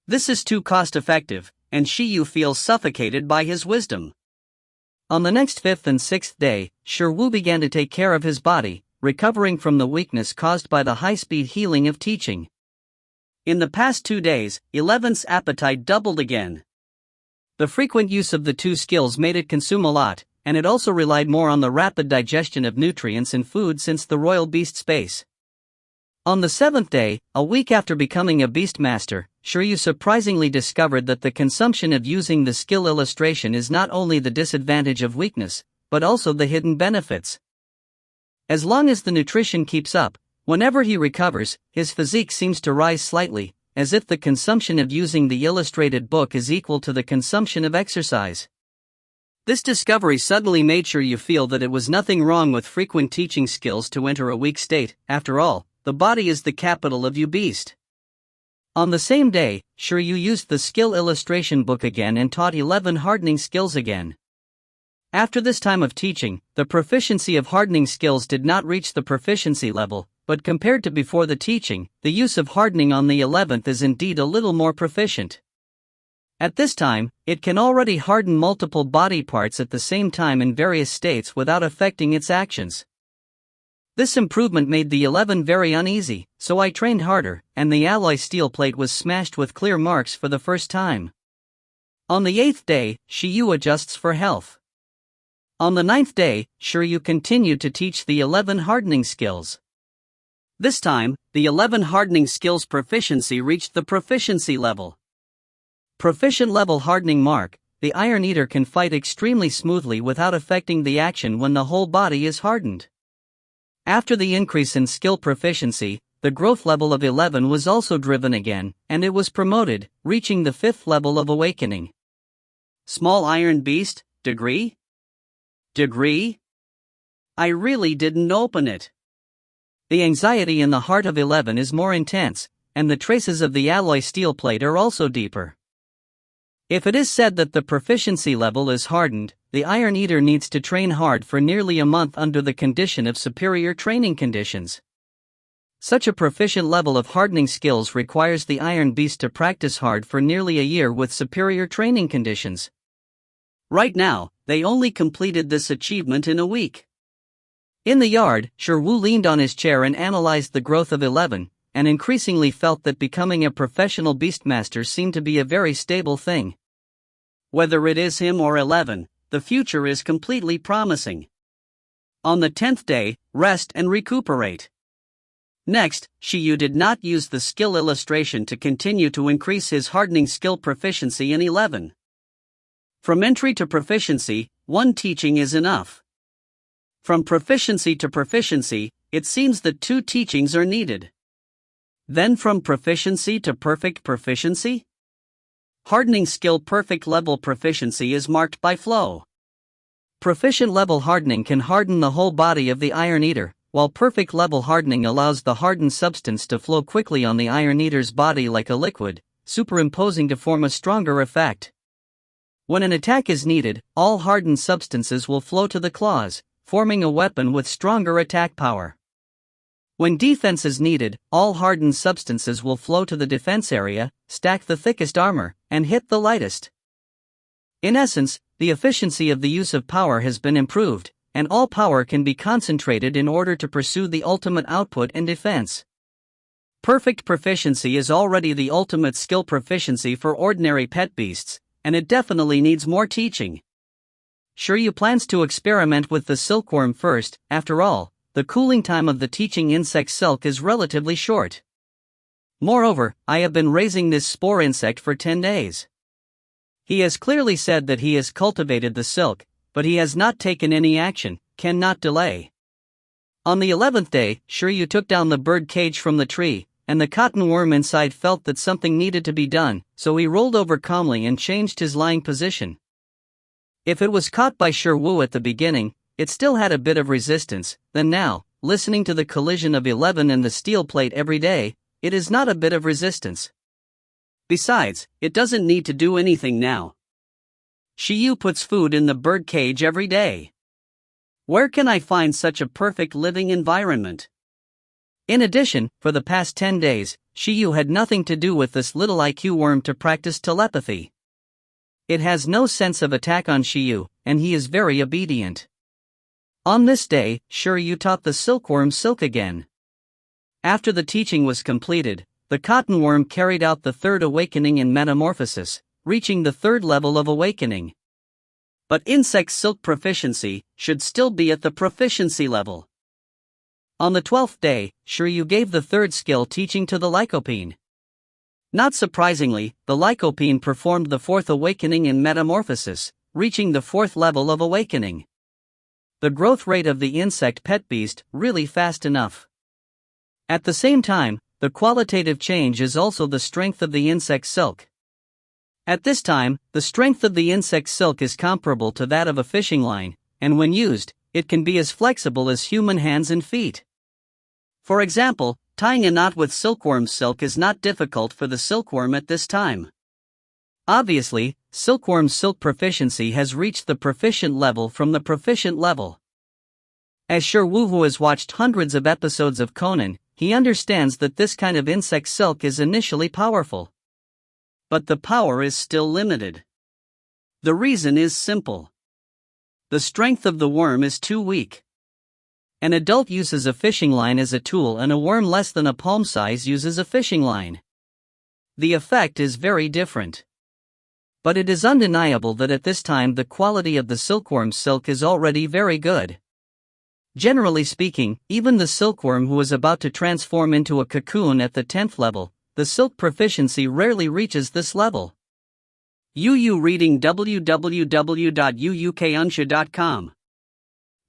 This is too cost-effective, and Shiryu feels suffocated by his wisdom. On the next 5th and 6th day, Shiryu began to take care of his body, recovering from the weakness caused by the high-speed healing of teaching. In the past 2 days, 11th's appetite doubled again. The frequent use of the two skills made it consume a lot, and it also relied more on the rapid digestion of nutrients in food since the royal beast space. On the 7th day, a week after becoming a beastmaster, Shiryu surprisingly discovered that the consumption of using the skill illustration is not only the disadvantage of weakness, but also the hidden benefits. As long as the nutrition keeps up, whenever he recovers, his physique seems to rise slightly, as if the consumption of using the illustrated book is equal to the consumption of exercise. This discovery suddenly made Shiryu feel that it was nothing wrong with frequent teaching skills to enter a weak state. After all, the body is the capital of you beast. On the same day, Shiryu used the skill illustration book again and taught 11 hardening skills again. After this time of teaching, the proficiency of hardening skills did not reach the proficiency level, but compared to before the teaching, the use of hardening on the 11th is indeed a little more proficient. At this time, it can already harden multiple body parts at the same time in various states without affecting its actions. This improvement made the 11 very uneasy, so I trained harder, and the alloy steel plate was smashed with clear marks for the first time. On the 8th day, Shiryu adjusts for health. On the 9th day, Shiryu continued to teach the 11 hardening skills. This time, the 11 hardening skills proficiency reached the proficiency level. Proficient level hardening mark, the Iron Eater can fight extremely smoothly without affecting the action when the whole body is hardened. After the increase in skill proficiency, the growth level of 11 was also driven again, and it was promoted, reaching the 5th level of awakening. Small Iron Beast, degree? Degree? I really didn't open it. The anxiety in the heart of 11 is more intense, and the traces of the alloy steel plate are also deeper. If it is said that the proficiency level is hardened, the Iron Eater needs to train hard for nearly a month under the condition of superior training conditions. Such a proficient level of hardening skills requires the Iron Beast to practice hard for nearly a year with superior training conditions. Right now, they only completed this achievement in a week. In the yard, Shiryu leaned on his chair and analyzed the growth of 11, and increasingly felt that becoming a professional beastmaster seemed to be a very stable thing. Whether it is him or 11, the future is completely promising. On the 10th day, rest and recuperate. Next, Shiryu did not use the skill illustration to continue to increase his hardening skill proficiency in 11. From entry to proficiency, one teaching is enough. From proficiency to proficiency, it seems that 2 teachings are needed. Then from proficiency to perfect proficiency? Hardening skill perfect level proficiency is marked by flow. Proficient level hardening can harden the whole body of the Iron Eater, while perfect level hardening allows the hardened substance to flow quickly on the Iron Eater's body like a liquid, superimposing to form a stronger effect. When an attack is needed, all hardened substances will flow to the claws, forming a weapon with stronger attack power. When defense is needed, all hardened substances will flow to the defense area, stack the thickest armor, and hit the lightest. In essence, the efficiency of the use of power has been improved, and all power can be concentrated in order to pursue the ultimate output and defense. Perfect proficiency is already the ultimate skill proficiency for ordinary pet beasts, and it definitely needs more teaching. Shiryu plans to experiment with the silkworm first. After all, the cooling time of the teaching insect silk is relatively short. Moreover, I have been raising this spore insect for 10 days. He has clearly said that he has cultivated the silk, but he has not taken any action, cannot delay. On the 11th day, Shiryu took down the bird cage from the tree, and the cotton worm inside felt that something needed to be done, so he rolled over calmly and changed his lying position. If it was caught by Shiryu at the beginning, it still had a bit of resistance, then now, listening to the collision of 11 and the steel plate every day, it is not a bit of resistance. Besides, it doesn't need to do anything now. Shiryu puts food in the bird cage every day. Where can I find such a perfect living environment? In addition, for the past 10 days, Shiryu had nothing to do with this little IQ worm to practice telepathy. It has no sense of attack on Shiryu, and he is very obedient. On this day, Shiryu taught the silkworm silk again. After the teaching was completed, the cotton worm carried out the third awakening in metamorphosis, reaching the third level of awakening. But insect silk proficiency should still be at the proficiency level. On the 12th day, Shiryu gave the third skill teaching to the lycopene. Not surprisingly, the lycopene performed the fourth awakening in metamorphosis, reaching the fourth level of awakening. The growth rate of the insect pet beast really fast enough. At the same time, the qualitative change is also the strength of the insect silk. At this time, the strength of the insect silk is comparable to that of a fishing line, and when used, it can be as flexible as human hands and feet. For example, tying a knot with silkworm silk is not difficult for the silkworm at this time. Obviously, silkworm silk proficiency has reached the proficient level from the proficient level. As Shiryu, who has watched hundreds of episodes of Conan, he understands that this kind of insect silk is initially powerful. But the power is still limited. The reason is simple. The strength of the worm is too weak. An adult uses a fishing line as a tool and a worm less than a palm size uses a fishing line. The effect is very different. But it is undeniable that at this time the quality of the silkworm silk is already very good. Generally speaking, even the silkworm who is about to transform into a cocoon at the 10th level, the silk proficiency rarely reaches this level. UU reading www.uukunsha.com.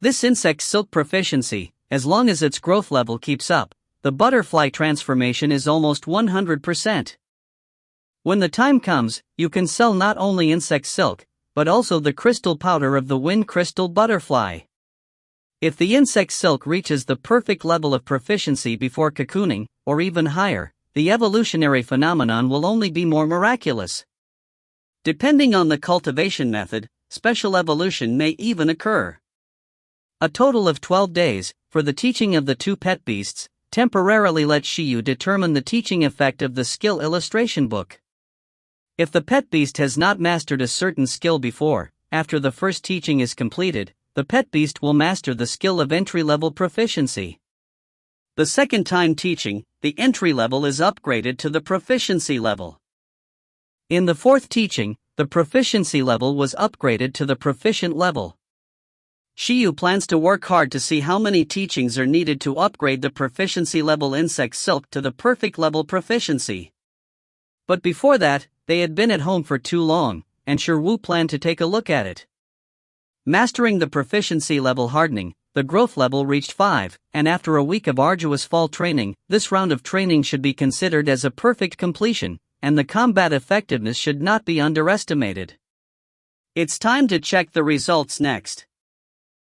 This insect silk proficiency, as long as its growth level keeps up, the butterfly transformation is almost 100%. When the time comes, you can sell not only insect silk, but also the crystal powder of the wind crystal butterfly. If the insect silk reaches the perfect level of proficiency before cocooning, or even higher, the evolutionary phenomenon will only be more miraculous. Depending on the cultivation method, special evolution may even occur. A total of 12 days, for the teaching of the two pet beasts, temporarily let Shiryu determine the teaching effect of the skill illustration book. If the pet beast has not mastered a certain skill before, after the first teaching is completed, the pet beast will master the skill of entry-level proficiency. The second time teaching, the entry level is upgraded to the proficiency level. In the fourth teaching, the proficiency level was upgraded to the proficient level. Shiryu plans to work hard to see how many teachings are needed to upgrade the proficiency level insect silk to the perfect level proficiency. But before that, they had been at home for too long, and Shiryu planned to take a look at it. Mastering the proficiency level hardening, the growth level reached 5, and after a week of arduous fall training, this round of training should be considered as a perfect completion, and the combat effectiveness should not be underestimated. It's time to check the results next.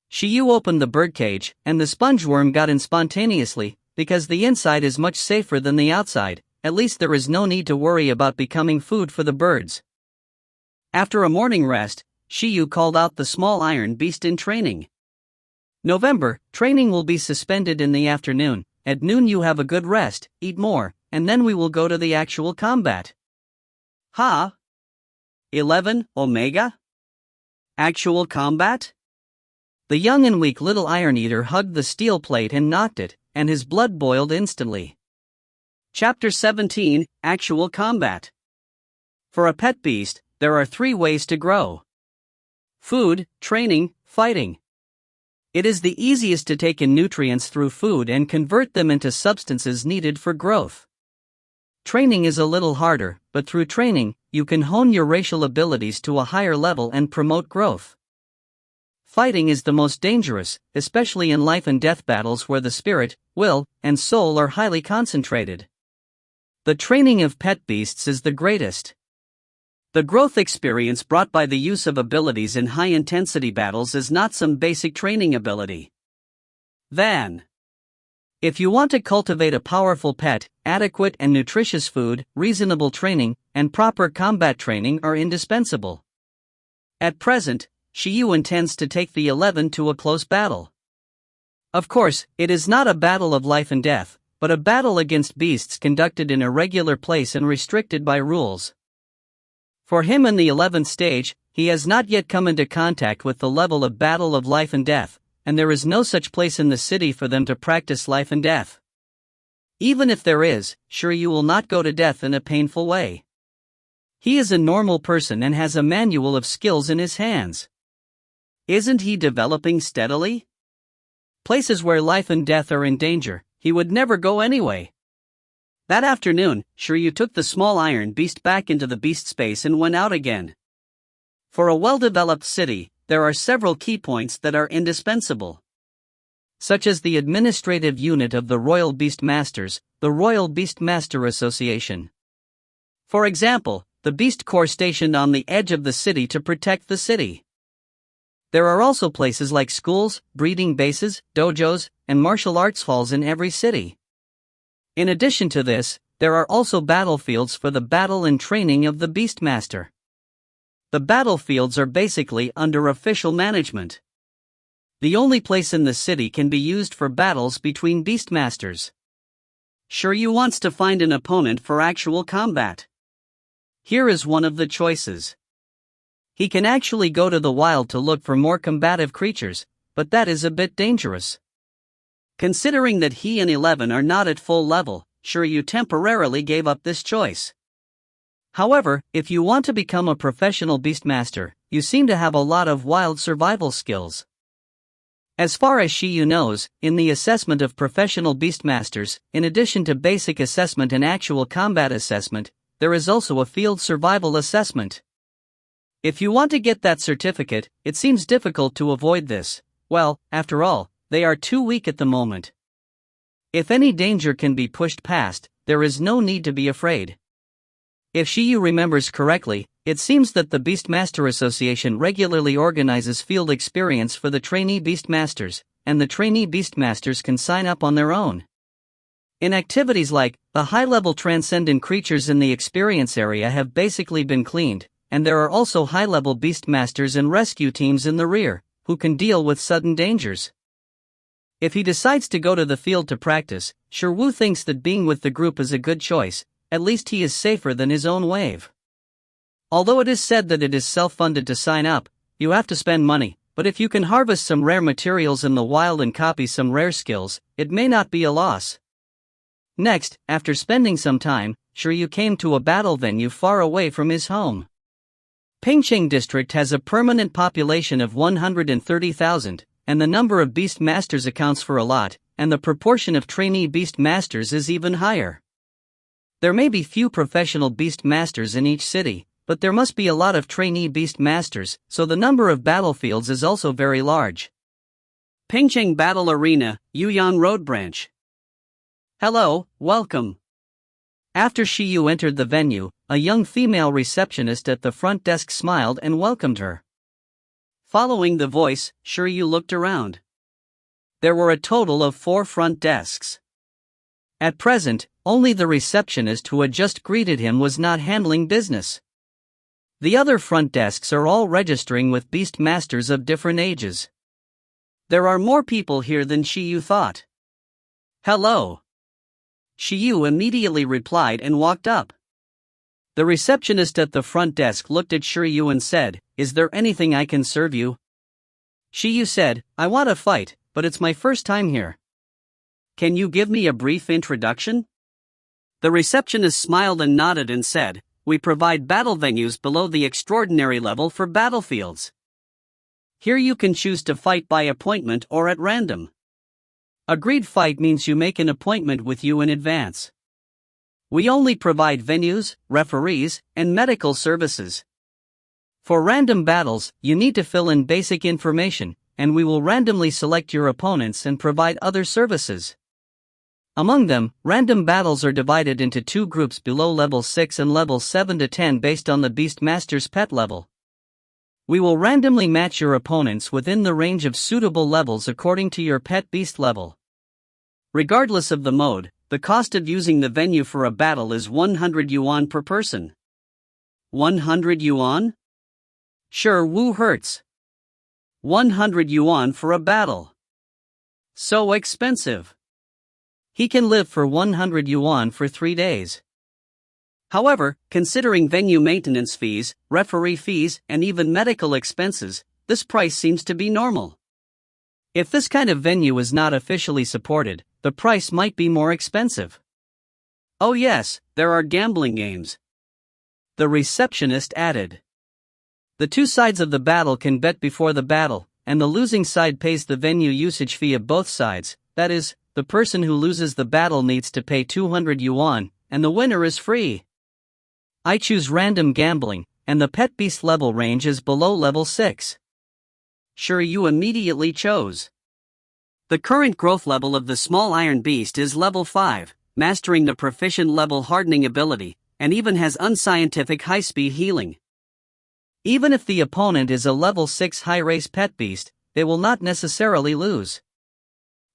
Shiryu opened the birdcage, and the sponge worm got in spontaneously, because the inside is much safer than the outside. At least there is no need to worry about becoming food for the birds. After a morning rest, Shiryu called out the small iron beast in training. November, training will be suspended in the afternoon. At noon you have a good rest, eat more, and then we will go to the actual combat. Ha! 11 Omega? Actual combat? The young and weak little iron eater hugged the steel plate and knocked it, and his blood boiled instantly. Chapter 17, Actual Combat. For a pet beast, there are 3 ways to grow: food, training, fighting. It is the easiest to take in nutrients through food and convert them into substances needed for growth. Training is a little harder, but through training, you can hone your racial abilities to a higher level and promote growth. Fighting is the most dangerous, especially in life and death battles where the spirit, will, and soul are highly concentrated. The training of pet beasts is the greatest. The growth experience brought by the use of abilities in high-intensity battles is not some basic training ability. If you want to cultivate a powerful pet, adequate and nutritious food, reasonable training, and proper combat training are indispensable. At present, Shiyu intends to take the 11 to a close battle. Of course, it is not a battle of life and death, but a battle against beasts conducted in a regular place and restricted by rules. For him in the 11th stage, he has not yet come into contact with the level of battle of life and death, and there is no such place in the city for them to practice life and death. Even if there is, Shiryu will not go to death in a painful way. He is a normal person and has a manual of skills in his hands. Isn't he developing steadily? Places where life and death are in danger, he would never go anyway. That afternoon, Shiryu took the small iron beast back into the beast space and went out again. For a well-developed city, there are several key points that are indispensable, such as the administrative unit of the Royal Beast Masters, the Royal Beast Master Association. For example, the Beast Corps stationed on the edge of the city to protect the city. There are also places like schools, breeding bases, dojos, and martial arts halls in every city. In addition to this, there are also battlefields for the battle and training of the Beastmaster. The battlefields are basically under official management. The only place in the city can be used for battles between Beastmasters. Shiryu wants to find an opponent for actual combat. Here is one of the choices. He can actually go to the wild to look for more combative creatures, but that is a bit dangerous. Considering that he and 11 are not at full level, Shiryu temporarily gave up this choice. However, if you want to become a professional beastmaster, you seem to have a lot of wild survival skills. As far as Shiryu knows, in the assessment of professional beastmasters, in addition to basic assessment and actual combat assessment, there is also a field survival assessment. If you want to get that certificate, it seems difficult to avoid this. Well, after all, they are too weak at the moment. If any danger can be pushed past, there is no need to be afraid. If Shiryu remembers correctly, it seems that the Beastmaster Association regularly organizes field experience for the trainee Beastmasters, and the trainee Beastmasters can sign up on their own. In activities like, the high-level transcendent creatures in the experience area have basically been cleaned, and there are also high-level Beastmasters and rescue teams in the rear, who can deal with sudden dangers. If he decides to go to the field to practice, Shiryu thinks that being with the group is a good choice. At least he is safer than his own wave. Although it is said that it is self-funded to sign up, you have to spend money, but if you can harvest some rare materials in the wild and copy some rare skills, it may not be a loss. Next, after spending some time, Shiryu came to a battle venue far away from his home. Pingcheng district has a permanent population of 130,000, and the number of beast masters accounts for a lot, and the proportion of trainee beast masters is even higher. There may be few professional beast masters in each city, but there must be a lot of trainee beast masters, so the number of battlefields is also very large. Pingcheng Battle Arena, Yuyan Road Branch. Hello, welcome. After Shiryu entered the venue, a young female receptionist at the front desk smiled and welcomed her. Following the voice, Shiryu looked around. There were a total of 4 front desks. At present, only the receptionist who had just greeted him was not handling business. The other front desks are all registering with beast masters of different ages. There are more people here than Shiryu thought. Hello. Shiryu immediately replied and walked up. The receptionist at the front desk looked at Shiryu and said, "Is there anything I can serve you?" Shiryu said, "I want to fight, but it's my first time here. Can you give me a brief introduction?" The receptionist smiled and nodded and said, "We provide battle venues below the extraordinary level for battlefields. Here you can choose to fight by appointment or at random. Agreed fight means you make an appointment with you in advance. We only provide venues, referees, and medical services. For random battles, you need to fill in basic information, and we will randomly select your opponents and provide other services. Among them, random battles are divided into two groups below level 6 and level 7 to 10 based on the Beastmaster's pet level. We will randomly match your opponents within the range of suitable levels according to your pet beast level. Regardless of the mode, the cost of using the venue for a battle is 100 yuan per person." 100 yuan? Sure, Wu hurts. 100 yuan for a battle. So expensive. He can live for 100 yuan for 3 days. However, considering venue maintenance fees, referee fees, and even medical expenses, this price seems to be normal. If this kind of venue is not officially supported, the price might be more expensive. Oh yes, there are gambling games. The receptionist added. The two sides of the battle can bet before the battle, and the losing side pays the venue usage fee of both sides. That is, the person who loses the battle needs to pay 200 yuan, and the winner is free. I choose random gambling, and the pet beast level range is below level 6. Sure, you immediately chose. The current growth level of the small iron beast is level 5, mastering the proficient level hardening ability, and even has unscientific high-speed healing. Even if the opponent is a level 6 high-race pet beast, they will not necessarily lose.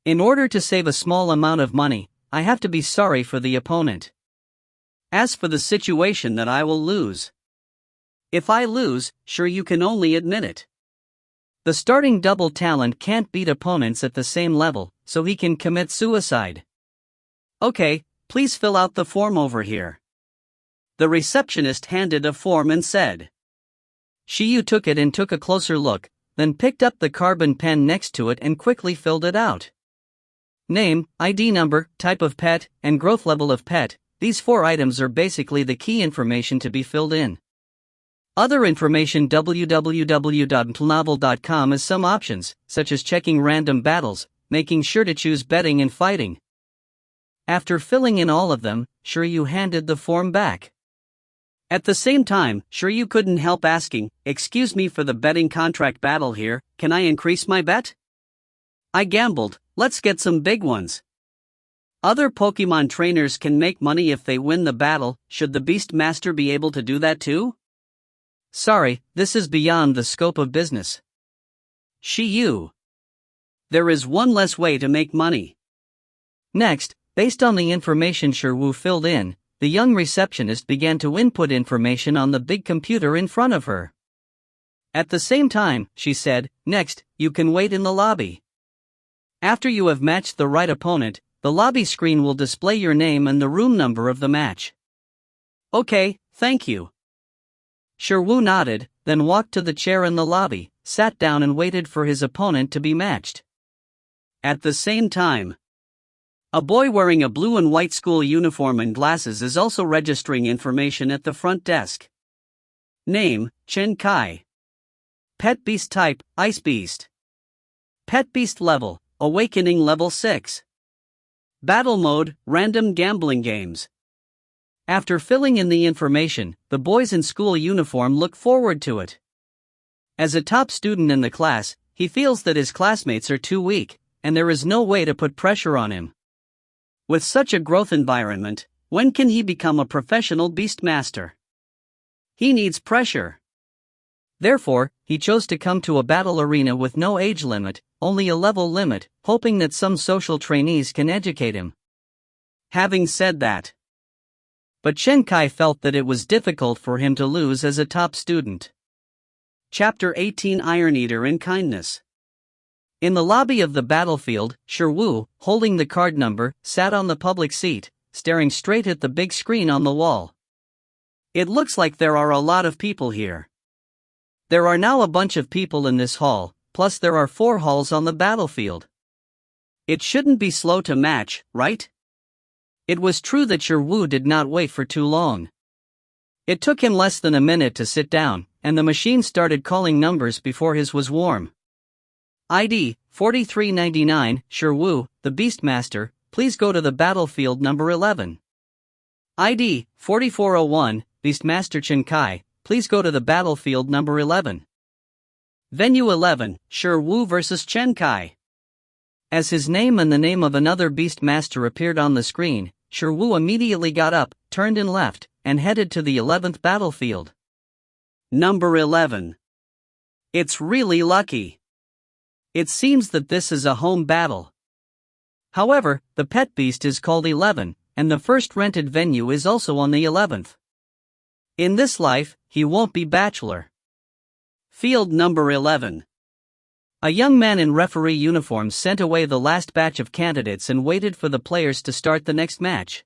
In order to save a small amount of money, I have to be sorry for the opponent. As for the situation that I will lose. If I lose, sure, you can only admit it. The starting double talent can't beat opponents at the same level, so he can commit suicide. Okay, please fill out the form over here. The receptionist handed a form and said. Shiyu took it and took a closer look, then picked up the carbon pen next to it and quickly filled it out. Name, ID number, type of pet, and growth level of pet. These 4 items are basically the key information to be filled in. Other information www.plnovel.com has some options, such as checking random battles, making sure to choose betting and fighting. After filling in all of them, Shiryu handed the form back. At the same time, Shiryu couldn't help asking, "Excuse me for the betting contract battle here, can I increase my bet? I gambled, let's get some big ones." Other Pokemon trainers can make money if they win the battle. Should the Beastmaster be able to do that too? Sorry, this is beyond the scope of business. Shiyu. There is one less way to make money. Next, based on the information Shiryu filled in, the young receptionist began to input information on the big computer in front of her. At the same time, she said, "Next, you can wait in the lobby. After you have matched the right opponent, the lobby screen will display your name and the room number of the match." Okay, thank you. Shiryu nodded, then walked to the chair in the lobby, sat down and waited for his opponent to be matched. At the same time, a boy wearing a blue and white school uniform and glasses is also registering information at the front desk. Name, Chen Kai. Pet beast type, Ice Beast. Pet beast level, Awakening level 6. Battle mode, random gambling games. After filling in the information, the boys in school uniform look forward to it. As a top student in the class, he feels that his classmates are too weak, and there is no way to put pressure on him. With such a growth environment, when can he become a professional Beastmaster? He needs pressure. Therefore, he chose to come to a battle arena with no age limit, only a level limit, hoping that some social trainees can educate him. Having said that, but Chen Kai felt that it was difficult for him to lose as a top student. Chapter 18 Iron Eater in Kindness. In the lobby of the battlefield, Shiryu, holding the card number, sat on the public seat, staring straight at the big screen on the wall. It looks like there are a lot of people here. There are now a bunch of people in this hall, plus there are 4 halls on the battlefield. It shouldn't be slow to match, right? It was true that Shi Wu did not wait for too long. It took him less than a minute to sit down, and the machine started calling numbers before his was warm. ID 4399, Shi Wu, the Beastmaster, please go to the battlefield number 11. ID 4401, Beastmaster Chen Kai, please go to the battlefield number 11. Venue 11, Shi Wu vs Chen Kai. As his name and the name of another Beastmaster appeared on the screen, Shi Wu immediately got up, turned and left, and headed to the 11th battlefield. Number 11. It's really lucky. It seems that this is a home battle. However, the pet beast is called 11, and the first rented venue is also on the 11th. In this life, he won't be bachelor. Field number 11. A young man in referee uniform sent away the last batch of candidates and waited for the players to start the next match.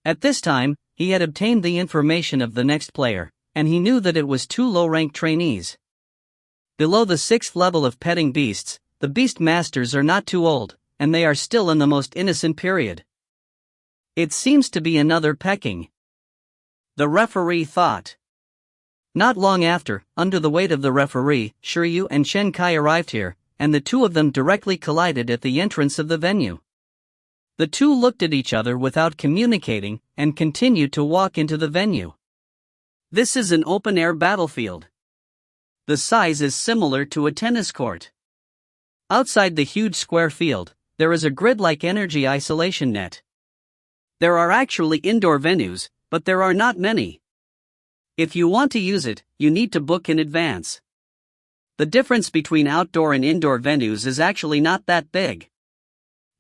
At this time, he had obtained the information of the next player, and he knew that it was two low-ranked trainees. Below the 6th level of petting beasts, the beast masters are not too old, and they are still in the most innocent period. It seems to be another pecking. The referee thought. Not long after, under the weight of the referee, Shi Yu and Chen Kai arrived here, and the two of them directly collided at the entrance of the venue. The two looked at each other without communicating, and continued to walk into the venue. This is an open-air battlefield. The size is similar to a tennis court. Outside the huge square field, there is a grid-like energy isolation net. There are actually indoor venues, but there are not many. If you want to use it, you need to book in advance. The difference between outdoor and indoor venues is actually not that big.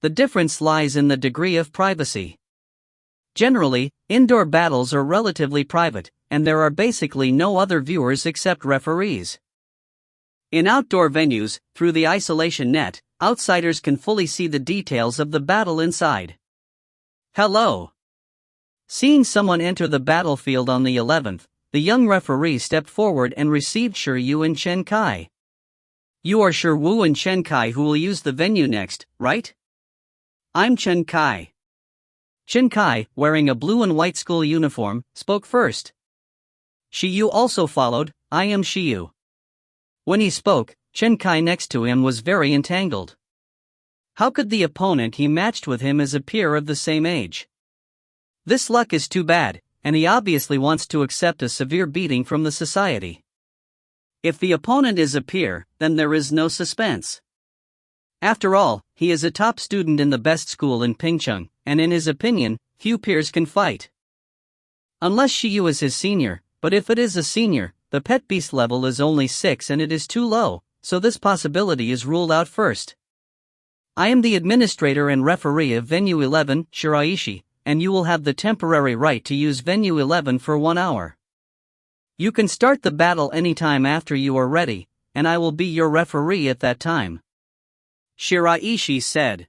The difference lies in the degree of privacy. Generally, indoor battles are relatively private, and there are basically no other viewers except referees. In outdoor venues, through the isolation net, outsiders can fully see the details of the battle inside. Hello. Seeing someone enter the battlefield on the 11th, the young referee stepped forward and received Shi Yu and Chen Kai. You are Shi Wu and Chen Kai who will use the venue next, right? I'm Chen Kai. Chen Kai, wearing a blue and white school uniform, spoke first. Shi Yu also followed, I am Shi Yu. When he spoke, Chen Kai next to him was very entangled. How could the opponent he matched with him as a peer of the same age? This luck is too bad, and he obviously wants to accept a severe beating from the society. If the opponent is a peer, then there is no suspense. After all, he is a top student in the best school in Pingcheng, and in his opinion, few peers can fight. Unless Shi Yu is his senior, but if it is a senior, the pet beast level is only 6 and it is too low, so this possibility is ruled out first. I am the administrator and referee of Venue 11, Shiraishi, and you will have the temporary right to use Venue 11 for 1 hour. You can start the battle anytime after you are ready, and I will be your referee at that time. Shiraishi said.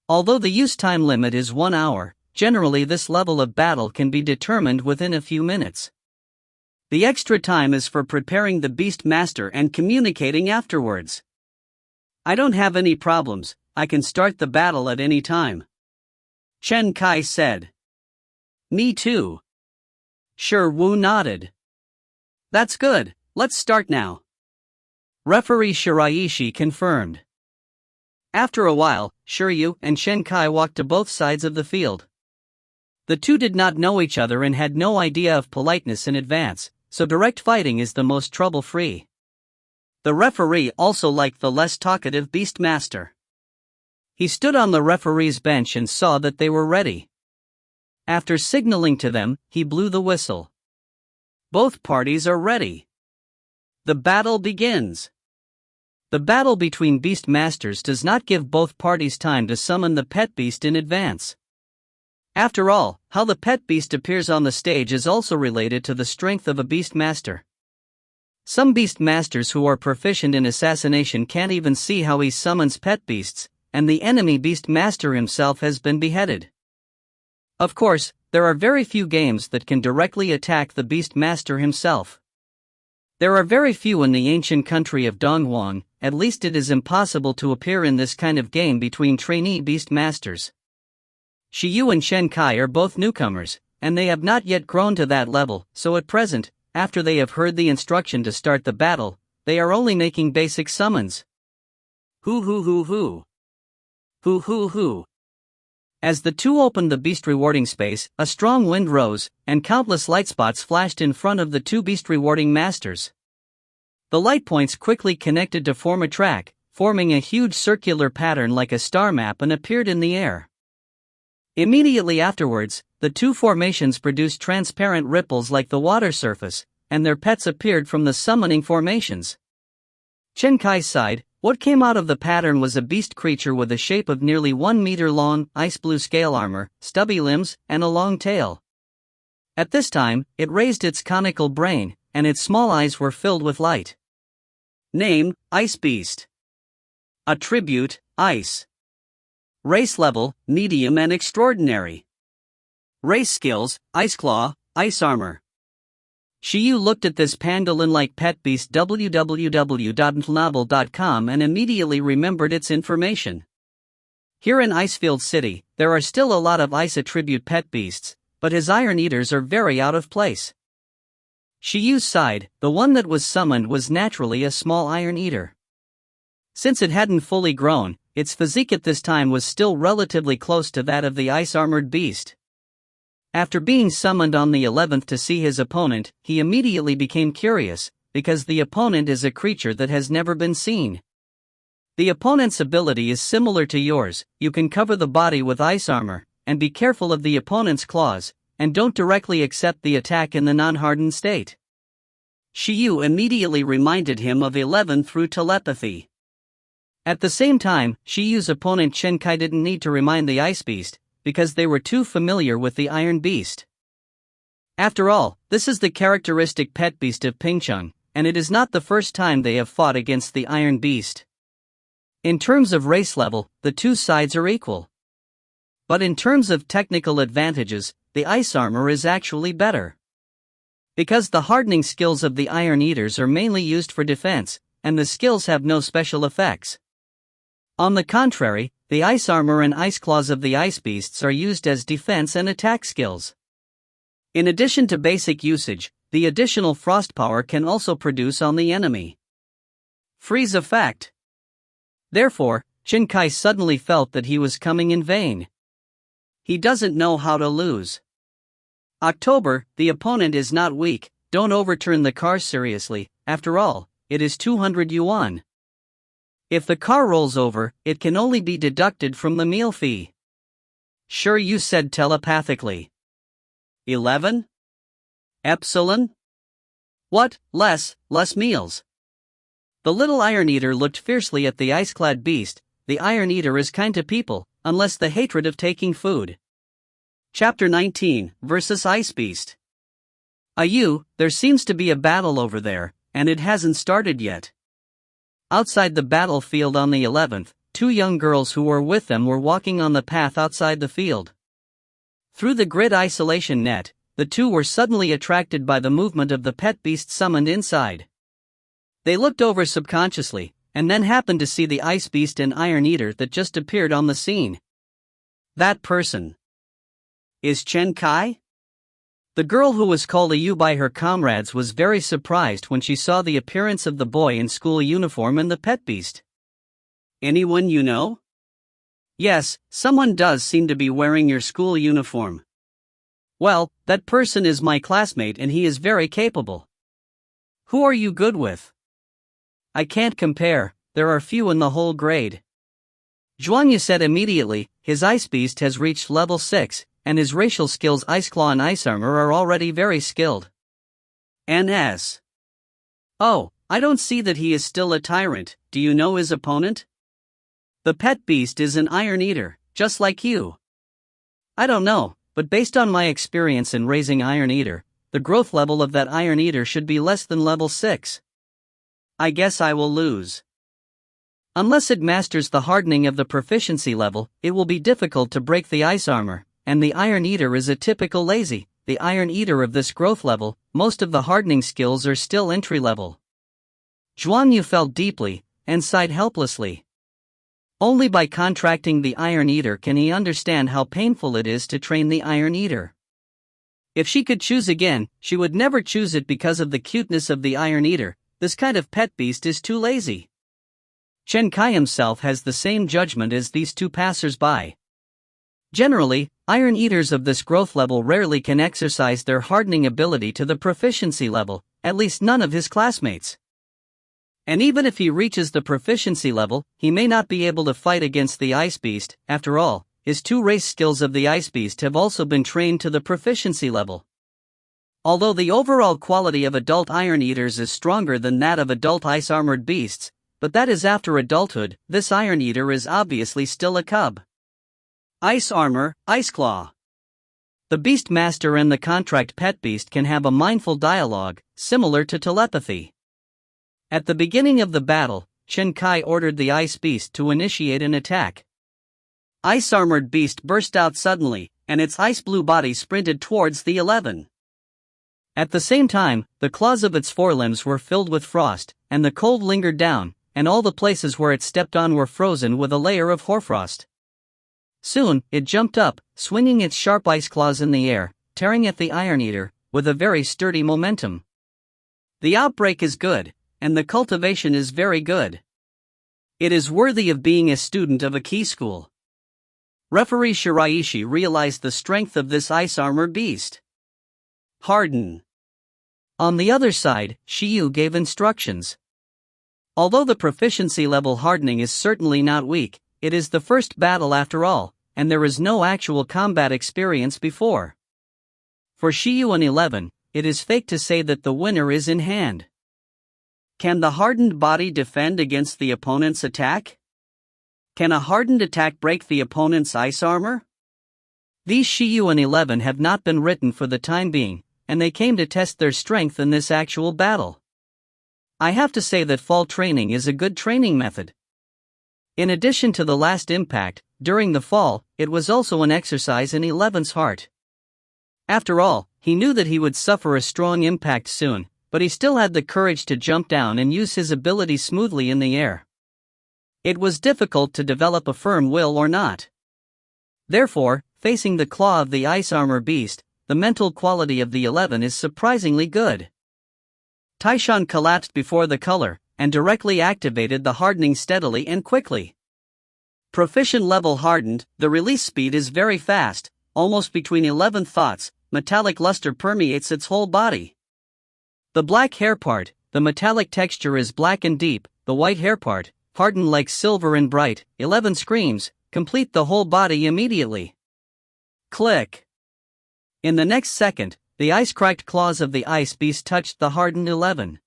Although the use time limit is 1 hour, generally this level of battle can be determined within a few minutes. The extra time is for preparing the Beast Master and communicating afterwards. I don't have any problems, I can start the battle at any time. Chen Kai said. Me too. Shi Wu nodded. That's good, let's start now. Referee Shiraishi confirmed. After a while, Shi Yu and Chen Kai walked to both sides of the field. The two did not know each other and had no idea of politeness in advance, so direct fighting is the most trouble-free. The referee also liked the less talkative Beast Master. He stood on the referee's bench and saw that they were ready. After signaling to them, he blew the whistle. Both parties are ready. The battle begins. The battle between Beast Masters does not give both parties time to summon the pet beast in advance. After all, how the pet beast appears on the stage is also related to the strength of a Beast Master. Some Beast Masters who are proficient in assassination can't even see how he summons pet beasts, and the enemy Beast Master himself has been beheaded. Of course, there are very few games that can directly attack the Beast Master himself. There are very few in the ancient country of Donghuang, at least it is impossible to appear in this kind of game between trainee Beast Masters. Shiyu and Shen Kai are both newcomers, and they have not yet grown to that level, so at present, after they have heard the instruction to start the battle, they are only making basic summons. Hoo hoo hoo hoo. Hoo hoo hoo. As the two opened the beast rewarding space, a strong wind rose, and countless light spots flashed in front of the two beast rewarding masters. The light points quickly connected to form a track, forming a huge circular pattern like a star map, and appeared in the air. Immediately afterwards, the two formations produced transparent ripples like the water surface, and their pets appeared from the summoning formations. Chen Kai sighed. What came out of the pattern was a beast creature with a shape of nearly 1 meter long, ice blue scale armor, stubby limbs, and a long tail. At this time, it raised its conical brain, and its small eyes were filled with light. Name: Ice Beast. Attribute: Ice. Race level: medium and extraordinary. Race skills: Ice Claw, Ice Armor. Shiyu looked at this pangolin-like pet beast www.novel.com and immediately remembered its information. Here in Icefield City, there are still a lot of ice attribute pet beasts, but his iron eaters are very out of place. Shiyu sighed. The one that was summoned was naturally a small iron eater. Since it hadn't fully grown, its physique at this time was still relatively close to that of the ice-armored beast. After being summoned on the 11th to see his opponent, he immediately became curious, because the opponent is a creature that has never been seen. The opponent's ability is similar to yours. You can cover the body with ice armor, and be careful of the opponent's claws, and don't directly accept the attack in the non-hardened state. Shiyu immediately reminded him of 11 through telepathy. At the same time, Shiyu's opponent Chen Kai didn't need to remind the ice beast, because they were too familiar with the Iron Beast. After all, this is the characteristic pet beast of Pingcheng, and it is not the first time they have fought against the Iron Beast. In terms of race level, the two sides are equal. But in terms of technical advantages, the ice armor is actually better. Because the hardening skills of the Iron Eaters are mainly used for defense, and the skills have no special effects. On the contrary, the ice armor and ice claws of the ice beasts are used as defense and attack skills. In addition to basic usage, the additional frost power can also produce on the enemy. Freeze effect. Therefore, Chen Kai suddenly felt that he was coming in vain. He doesn't know how to lose. October, the opponent is not weak. Don't overturn the car seriously, after all, it is 200 yuan. If the car rolls over, it can only be deducted from the meal fee. Sure, you said telepathically. 11? Epsilon? What, less meals? The little Iron Eater looked fiercely at the ice-clad beast. The Iron Eater is kind to people, unless the hatred of taking food. Chapter 19, versus Ice Beast. There seems to be a battle over there, and it hasn't started yet. Outside the battlefield on the 11th, two young girls who were with them were walking on the path outside the field. Through the grid isolation net, the two were suddenly attracted by the movement of the pet beast summoned inside. They looked over subconsciously, and then happened to see the ice beast and Iron Eater that just appeared on the scene. That person is Chen Kai? The girl who was called Yu by her comrades was very surprised when she saw the appearance of the boy in school uniform and the pet beast. Anyone you know? Yes, someone does seem to be wearing your school uniform. Well, that person is my classmate and he is very capable. Who are you good with? I can't compare, there are few in the whole grade. Zhuangyu said immediately. His ice beast has reached level 6. And his racial skills Ice Claw and Ice Armor are already very skilled. NS. Oh, I don't see that he is still a tyrant. Do you know his opponent? The pet beast is an Iron Eater, just like you. I don't know, but based on my experience in raising Iron Eater, the growth level of that Iron Eater should be less than level 6. I guess I will lose. Unless it masters the hardening of the proficiency level, it will be difficult to break the Ice Armor. And the Iron Eater is a typical lazy. The Iron Eater of this growth level, most of the hardening skills are still entry level. Zhuangyu felt deeply, and sighed helplessly. Only by contracting the Iron Eater can he understand how painful it is to train the Iron Eater. If she could choose again, she would never choose it because of the cuteness of the Iron Eater. This kind of pet beast is too lazy. Chen Kai himself has the same judgment as these two passers-by. Generally, Iron Eaters of this growth level rarely can exercise their hardening ability to the proficiency level, at least none of his classmates. And even if he reaches the proficiency level, he may not be able to fight against the Ice Beast. After all, his two race skills of the Ice Beast have also been trained to the proficiency level. Although the overall quality of adult Iron Eaters is stronger than that of adult ice-armored beasts, but that is after adulthood, this Iron Eater is obviously still a cub. Ice Armor, Ice Claw. The Beast Master and the contract pet beast can have a mindful dialogue, similar to telepathy. At the beginning of the battle, Chen Kai ordered the Ice Beast to initiate an attack. Ice-armored beast burst out suddenly, and its ice-blue body sprinted towards the 11. At the same time, the claws of its forelimbs were filled with frost, and the cold lingered down, and all the places where it stepped on were frozen with a layer of hoarfrost. Soon, it jumped up, swinging its sharp ice claws in the air, tearing at the Iron Eater, with a very sturdy momentum. The outbreak is good, and the cultivation is very good. It is worthy of being a student of a key school. Referee Shiraishi realized the strength of this ice armor beast. Harden. On the other side, Shiyu gave instructions. Although the proficiency level hardening is certainly not weak, it is the first battle after all, and there is no actual combat experience before. For Shiyu and 11, it is fake to say that the winner is in hand. Can the hardened body defend against the opponent's attack? Can a hardened attack break the opponent's ice armor? These Shiyu and 11 have not been written for the time being, and they came to test their strength in this actual battle. I have to say that fall training is a good training method. In addition to the last impact, during the fall, it was also an exercise in 11's heart. After all, he knew that he would suffer a strong impact soon, but he still had the courage to jump down and use his ability smoothly in the air. It was difficult to develop a firm will or not. Therefore, facing the claw of the ice armor beast, the mental quality of the 11 is surprisingly good. Taishan collapsed before the color, and directly activated the hardening steadily and quickly. Proficient level hardened, the release speed is very fast, almost between 11 thoughts, metallic luster permeates its whole body. The black hair part, the metallic texture is black and deep, the white hair part, hardened like silver and bright, 11 screams, complete the whole body immediately. Click. In the next second, the ice-cracked claws of the ice beast touched the hardened 11.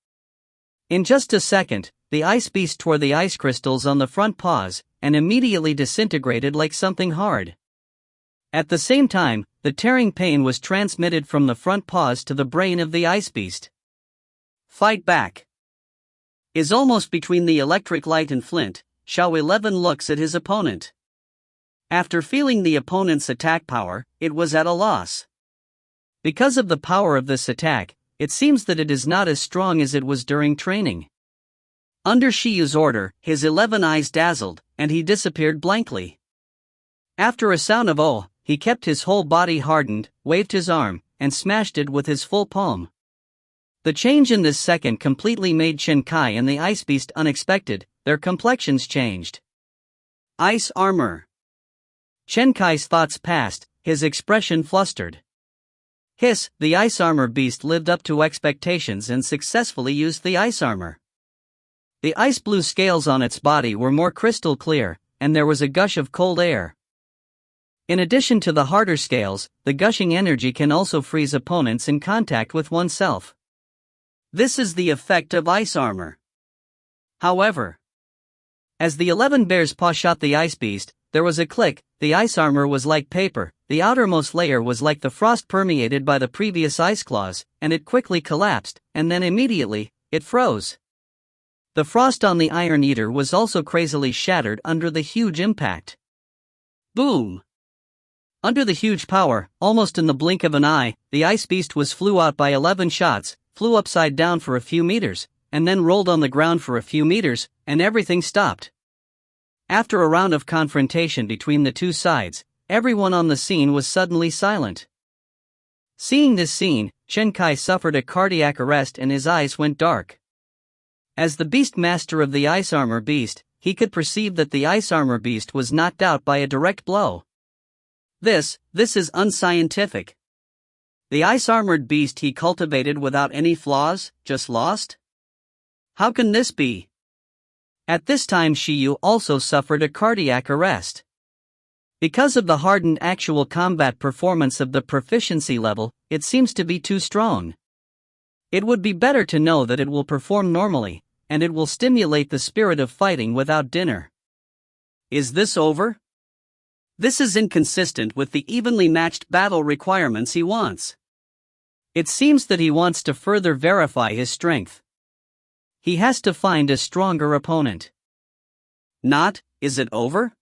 In just a second, the ice beast tore the ice crystals on the front paws, and immediately disintegrated like something hard. At the same time, the tearing pain was transmitted from the front paws to the brain of the ice beast. Fight back. Is almost between the electric light and flint, Xiao 11 looks at his opponent. After feeling the opponent's attack power, it was at a loss. Because of the power of this attack, it seems that it is not as strong as it was during training. Under Shiyu's order, his 11 eyes dazzled, and he disappeared blankly. After a sound of "oh," he kept his whole body hardened, waved his arm, and smashed it with his full palm. The change in this second completely made Chen Kai and the Ice Beast unexpected, their complexions changed. Ice armor. Chen Kai's thoughts passed, his expression flustered. Hiss, the ice armor beast lived up to expectations and successfully used the ice armor. The ice blue scales on its body were more crystal clear, and there was a gush of cold air. In addition to the harder scales, the gushing energy can also freeze opponents in contact with oneself. This is the effect of ice armor. However, as the 11 bears paw shot the ice beast, there was a click. The ice armor was like paper, the outermost layer was like the frost permeated by the previous ice claws, and it quickly collapsed, and then immediately, it froze. The frost on the Iron Eater was also crazily shattered under the huge impact. Boom! Under the huge power, almost in the blink of an eye, the ice beast flew out by 11 shots, flew upside down for a few meters, and then rolled on the ground for a few meters, and everything stopped. After a round of confrontation between the two sides, everyone on the scene was suddenly silent. Seeing this scene, Chen Kai suffered a cardiac arrest and his eyes went dark. As the beast master of the ice armor beast, he could perceive that the ice armor beast was knocked out by a direct blow. This is unscientific. The ice-armored beast he cultivated without any flaws, just lost? How can this be? At this time Shiyu also suffered a cardiac arrest. Because of the hardened actual combat performance of the proficiency level, it seems to be too strong. It would be better to know that it will perform normally, and it will stimulate the spirit of fighting without dinner. Is this over? This is inconsistent with the evenly matched battle requirements he wants. It seems that he wants to further verify his strength. He has to find a stronger opponent. Not, is it over?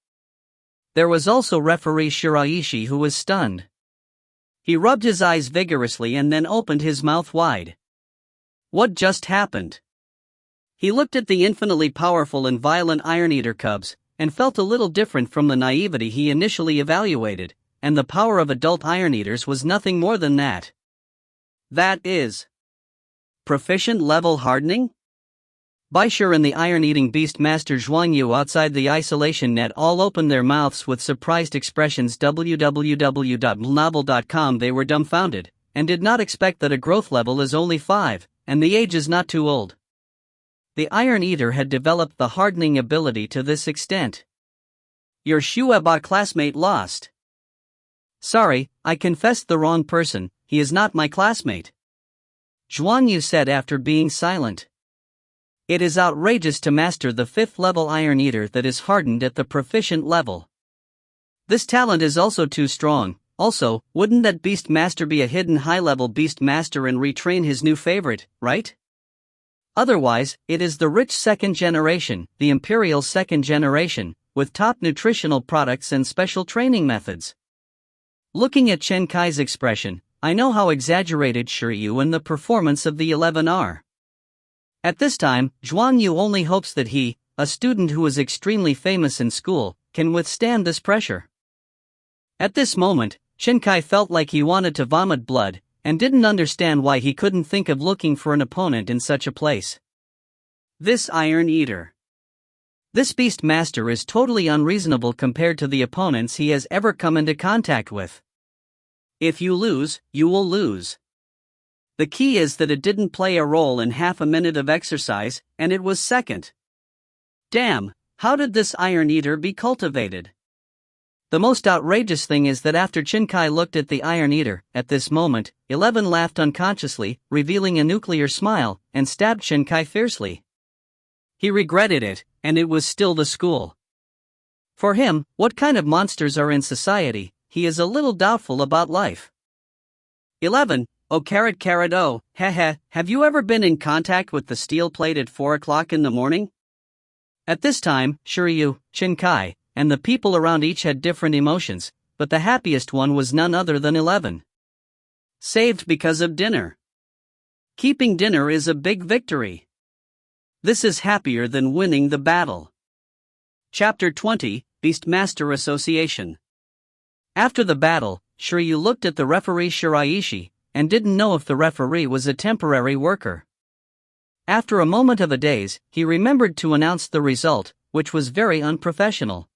There was also referee Shiraishi who was stunned. He rubbed his eyes vigorously and then opened his mouth wide. What just happened? He looked at the infinitely powerful and violent Iron Eater cubs, and felt a little different from the naivety he initially evaluated, and the power of adult Iron Eaters was nothing more than that. That is proficient level hardening? Baishur and the iron-eating beast master Zhuangyu outside the isolation net all opened their mouths with surprised expressions. www.mlnovel.com. They were dumbfounded, and did not expect that a growth level is only 5, and the age is not too old. The Iron Eater had developed the hardening ability to this extent. Your Shueba classmate lost. Sorry, I confessed the wrong person, he is not my classmate. Zhuangyu said after being silent. It is outrageous to master the 5th level Iron Eater that is hardened at the proficient level. This talent is also too strong. Also, wouldn't that beast master be a hidden high-level beast master and retrain his new favorite, right? Otherwise, it is the rich 2nd generation, the Imperial 2nd generation, with top nutritional products and special training methods. Looking at Chen Kai's expression, I know how exaggerated Shiryu and the performance of the 11 are. At this time, Zhuangyu only hopes that he, a student who is extremely famous in school, can withstand this pressure. At this moment, Chen Kai felt like he wanted to vomit blood, and didn't understand why he couldn't think of looking for an opponent in such a place. This Iron Eater. This beast master is totally unreasonable compared to the opponents he has ever come into contact with. If you lose, you will lose. The key is that it didn't play a role in half a minute of exercise, and it was second. Damn, how did this Iron Eater be cultivated? The most outrageous thing is that after Chen Kai looked at the Iron Eater, at this moment, 11 laughed unconsciously, revealing a nuclear smile, and stabbed Chen Kai fiercely. He regretted it, and it was still the school. For him, what kind of monsters are in society, he is a little doubtful about life. 11. Oh carrot oh, heh, have you ever been in contact with the steel plate at 4 o'clock in the morning? At this time, Shiryu, Chen Kai, and the people around each had different emotions, but the happiest one was none other than 11. Saved because of dinner. Keeping dinner is a big victory. This is happier than winning the battle. Chapter 20, Beastmaster Association. After the battle, Shiryu looked at the referee Shiraishi, and didn't know if the referee was a temporary worker. After a moment of a daze, he remembered to announce the result, which was very unprofessional.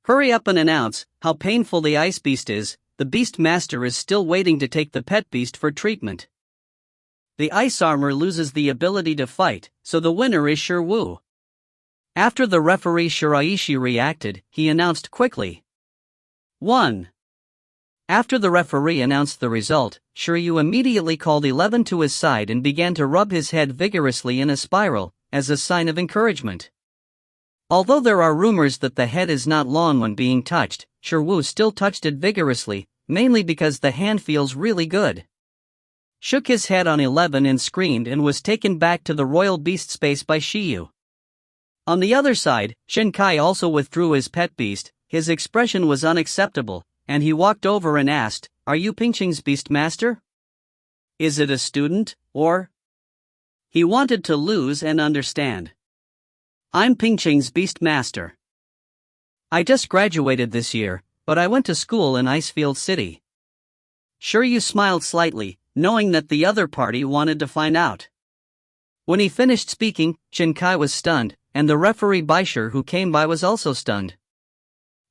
Hurry up and announce how painful the ice beast is. The beast master is still waiting to take the pet beast for treatment. The ice armor loses the ability to fight, so the winner is Shirwu. After the referee Shiraishi reacted, he announced quickly. 1. After the referee announced the result, Shiryu immediately called 11 to his side and began to rub his head vigorously in a spiral, as a sign of encouragement. Although there are rumors that the head is not long when being touched, Shirwu still touched it vigorously, mainly because the hand feels really good. Shook his head on 11 and screamed and was taken back to the royal beast space by Shiyu. On the other side, Chen Kai also withdrew his pet beast. His expression was unacceptable, and he walked over and asked, "Are you Pingqing's beast master? Is it a student, or?" He wanted to lose and understand. I'm Pingqing's beast master. I just graduated this year, but I went to school in Icefield City. Shiryu smiled slightly, knowing that the other party wanted to find out. When he finished speaking, Shinkai was stunned, and the referee Baishir who came by was also stunned.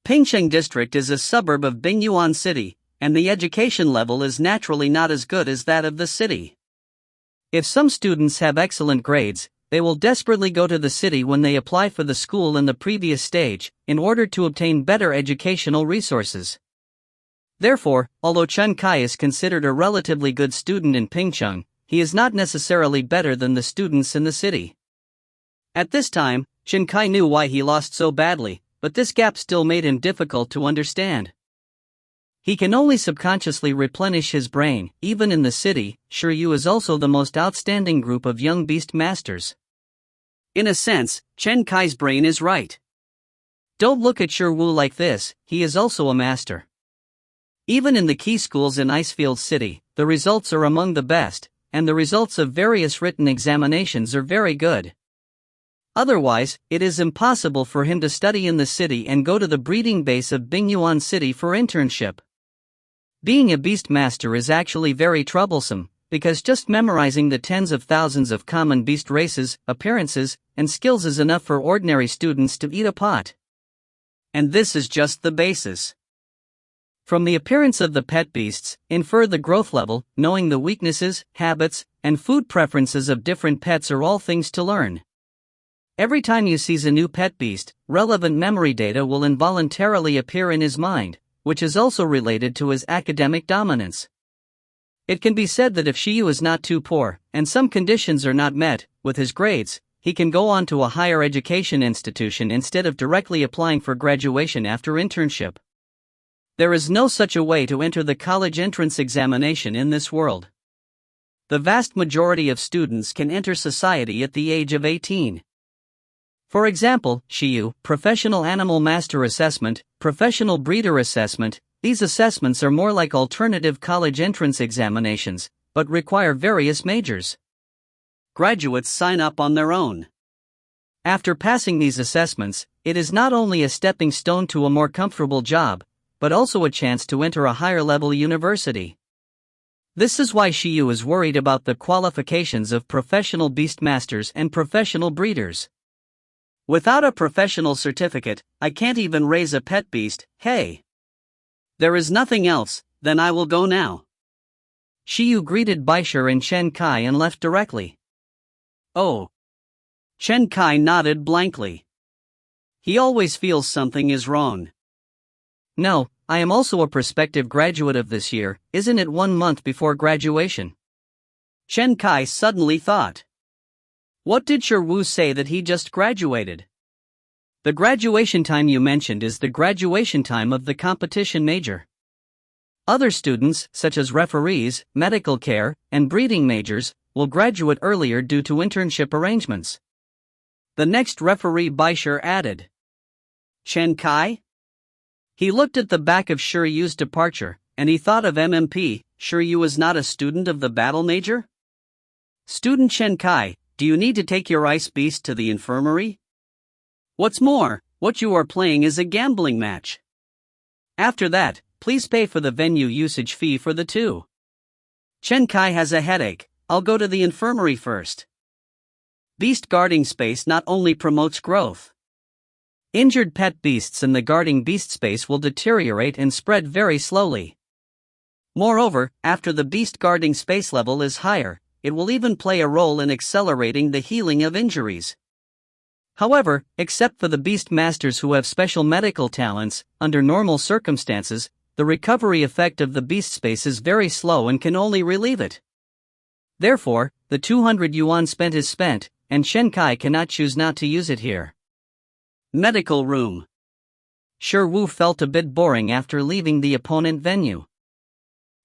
Pingsheng District is a suburb of Bingyuan City, and the education level is naturally not as good as that of the city. If some students have excellent grades, they will desperately go to the city when they apply for the school in the previous stage, in order to obtain better educational resources. Therefore, although Chen Kai is considered a relatively good student in Pingsheng, he is not necessarily better than the students in the city. At this time, Chen Kai knew why he lost so badly, but this gap still made him difficult to understand. He can only subconsciously replenish his brain. Even in the city, Shiryu is also the most outstanding group of young beast masters. In a sense, Chen Kai's brain is right. Don't look at Shiryu like this, he is also a master. Even in the key schools in Icefield City, the results are among the best, and the results of various written examinations are very good. Otherwise, it is impossible for him to study in the city and go to the breeding base of Bingyuan City for internship. Being a beast master is actually very troublesome, because just memorizing the tens of thousands of common beast races, appearances, and skills is enough for ordinary students to eat a pot. And this is just the basis. From the appearance of the pet beasts, infer the growth level. Knowing the weaknesses, habits, and food preferences of different pets are all things to learn. Every time you seize a new pet beast, relevant memory data will involuntarily appear in his mind, which is also related to his academic dominance. It can be said that if Shiryu is not too poor, and some conditions are not met, with his grades, he can go on to a higher education institution instead of directly applying for graduation after internship. There is no such a way to enter the college entrance examination in this world. The vast majority of students can enter society at the age of 18. For example, Shiryu, Professional Animal Master Assessment, Professional Breeder Assessment. These assessments are more like alternative college entrance examinations, but require various majors. Graduates sign up on their own. After passing these assessments, it is not only a stepping stone to a more comfortable job, but also a chance to enter a higher-level university. This is why Shiryu is worried about the qualifications of professional beastmasters and professional breeders. Without a professional certificate, I can't even raise a pet beast. Hey! There is nothing else, then I will go now. Shiryu greeted Baishir and Chen Kai and left directly. Oh! Chen Kai nodded blankly. He always feels something is wrong. No, I am also a prospective graduate of this year. Isn't it 1 month before graduation? Chen Kai suddenly thought. What did Shiryu say that he just graduated? The graduation time you mentioned is the graduation time of the competition major. Other students, such as referees, medical care, and breeding majors, will graduate earlier due to internship arrangements. The next referee Baishir added. Chen Kai? He looked at the back of Shiryu's departure, and he thought of MMP. Shiryu is not a student of the battle major? Student Chen Kai, do you need to take your ice beast to the infirmary? What's more, what you are playing is a gambling match. After that, please pay for the venue usage fee for the two. Chen Kai has a headache. I'll go to the infirmary first. Beast guarding space not only promotes growth. Injured pet beasts in the guarding beast space will deteriorate and spread very slowly. Moreover, after the beast guarding space level is higher, it will even play a role in accelerating the healing of injuries. However, except for the beast masters who have special medical talents, under normal circumstances, the recovery effect of the beast space is very slow and can only relieve it. Therefore, the 200 yuan spent is spent, and Chen Kai cannot choose not to use it here. Medical room. Shiryu felt a bit boring after leaving the opponent venue.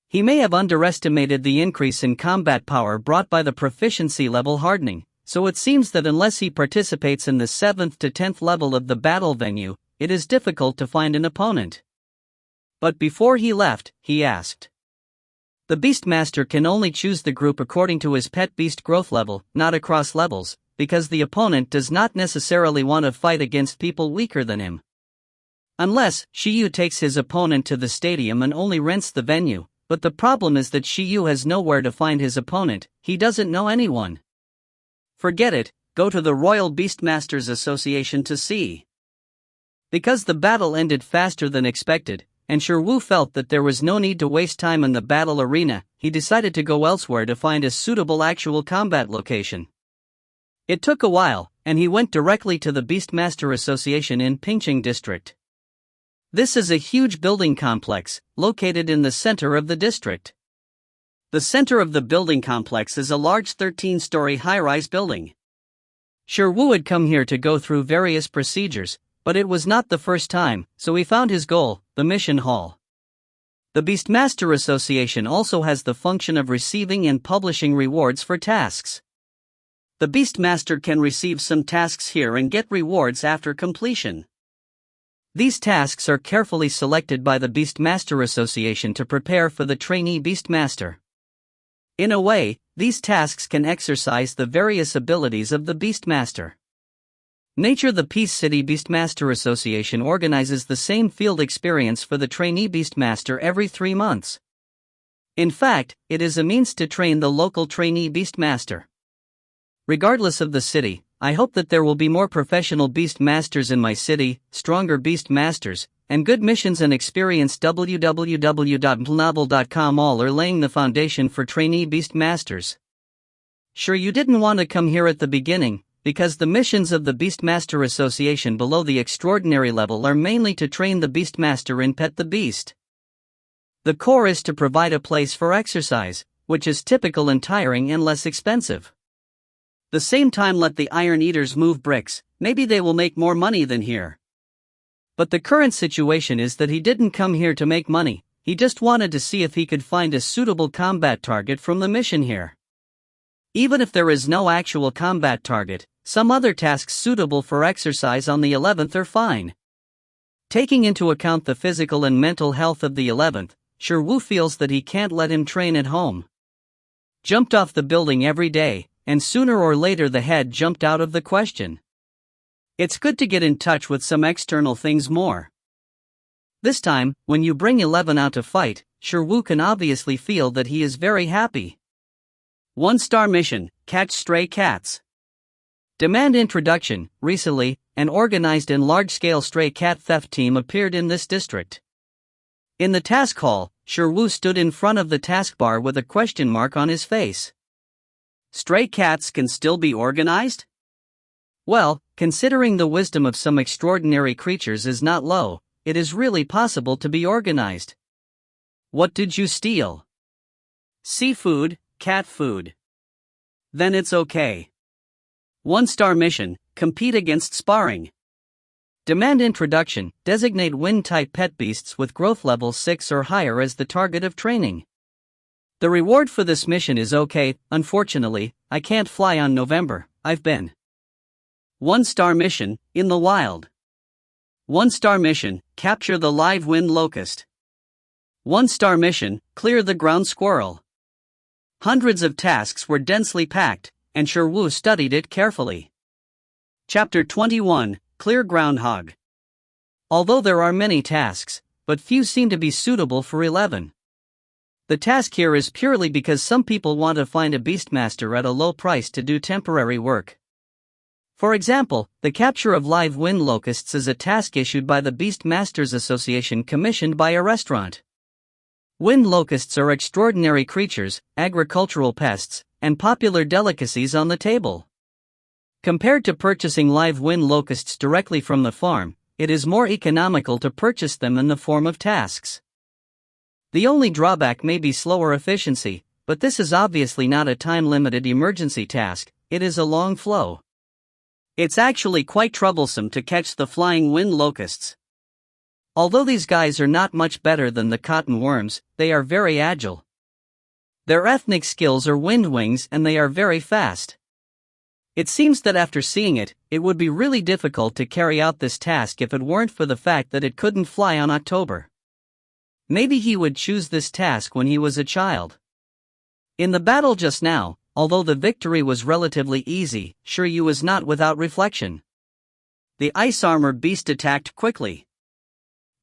He may have underestimated the increase in combat power brought by the proficiency level hardening, so it seems that unless he participates in the 7th to 10th level of the battle venue, it is difficult to find an opponent. But before he left, he asked. The Beastmaster can only choose the group according to his pet beast growth level, not across levels, because the opponent does not necessarily want to fight against people weaker than him. Unless Shiyu takes his opponent to the stadium and only rents the venue, but the problem is that Shiyu has nowhere to find his opponent, he doesn't know anyone. Forget it, go to the Royal Beastmasters Association to see. Because the battle ended faster than expected, and Shirwu felt that there was no need to waste time in the battle arena, he decided to go elsewhere to find a suitable actual combat location. It took a while, and he went directly to the Beastmaster Association in Pingqing District. This is a huge building complex, located in the center of the district. The center of the building complex is a large 13-story high-rise building. Shirwu had come here to go through various procedures, but it was not the first time, so he found his goal, the mission hall. The Beastmaster Association also has the function of receiving and publishing rewards for tasks. The Beastmaster can receive some tasks here and get rewards after completion. These tasks are carefully selected by the Beastmaster Association to prepare for the trainee Beastmaster. In a way, these tasks can exercise the various abilities of the Beastmaster. Nature The Peace City Beastmaster Association organizes the same field experience for the trainee Beastmaster every 3 months. In fact, it is a means to train the local trainee Beastmaster. Regardless of the city, I hope that there will be more professional Beastmasters in my city, stronger Beastmasters, and good missions and experience. www.plnovel.com all are laying the foundation for trainee Beastmasters. Sure, you didn't want to come here at the beginning, because the missions of the Beastmaster Association below the extraordinary level are mainly to train the Beastmaster in Pet the Beast. The core is to provide a place for exercise, which is typical and tiring and less expensive. The same time let the Iron Eaters move bricks, maybe they will make more money than here. But the current situation is that he didn't come here to make money, he just wanted to see if he could find a suitable combat target from the mission here. Even if there is no actual combat target, some other tasks suitable for exercise on the 11th are fine. Taking into account the physical and mental health of the 11th, Shirwu feels that he can't let him train at home. Jumped off the building every day, and sooner or later the head jumped out of the question. It's good to get in touch with some external things more. This time, when you bring 11 out to fight, Shirwu can obviously feel that he is very happy. 1-star mission, catch stray cats. Demand introduction. Recently, an organized and large-scale stray cat theft team appeared in this district. In the task hall, Shirwu stood in front of the taskbar with a question mark on his face. Stray cats can still be organized? Well, considering the wisdom of some extraordinary creatures is not low, it is really possible to be organized. What did you steal? Seafood, cat food. Then it's okay. 1-star mission, compete against sparring. Demand introduction, designate wind-type pet beasts with growth level 6 or higher as the target of training. The reward for this mission is okay. Unfortunately, I can't fly on November, I've been. 1-star mission, in the wild. 1-star mission, capture the live wind locust. 1-star mission, clear the ground squirrel. Hundreds of tasks were densely packed, and Shirwu studied it carefully. Chapter 21, Clear Groundhog. Although there are many tasks, but few seem to be suitable for 11. The task here is purely because some people want to find a Beastmaster at a low price to do temporary work. For example, the capture of live wind locusts is a task issued by the Beastmasters Association commissioned by a restaurant. Wind locusts are extraordinary creatures, agricultural pests, and popular delicacies on the table. Compared to purchasing live wind locusts directly from the farm, it is more economical to purchase them in the form of tasks. The only drawback may be slower efficiency, but this is obviously not a time-limited emergency task, it is a long flow. It's actually quite troublesome to catch the flying wind locusts. Although these guys are not much better than the cotton worms, they are very agile. Their ethnic skills are wind wings and they are very fast. It seems that after seeing it, it would be really difficult to carry out this task if it weren't for the fact that it couldn't fly on October. Maybe he would choose this task when he was a child. In the battle just now, although the victory was relatively easy, Shiryu was not without reflection. The ice armor beast attacked quickly.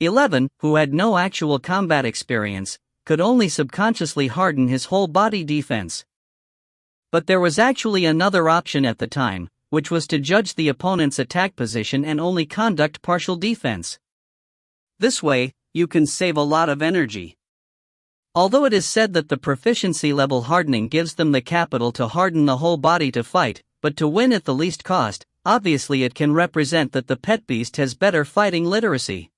11, who had no actual combat experience, could only subconsciously harden his whole body defense. But there was actually another option at the time, which was to judge the opponent's attack position and only conduct partial defense. This way, you can save a lot of energy. Although it is said that the proficiency level hardening gives them the capital to harden the whole body to fight, but to win at the least cost, obviously it can represent that the pet beast has better fighting literacy.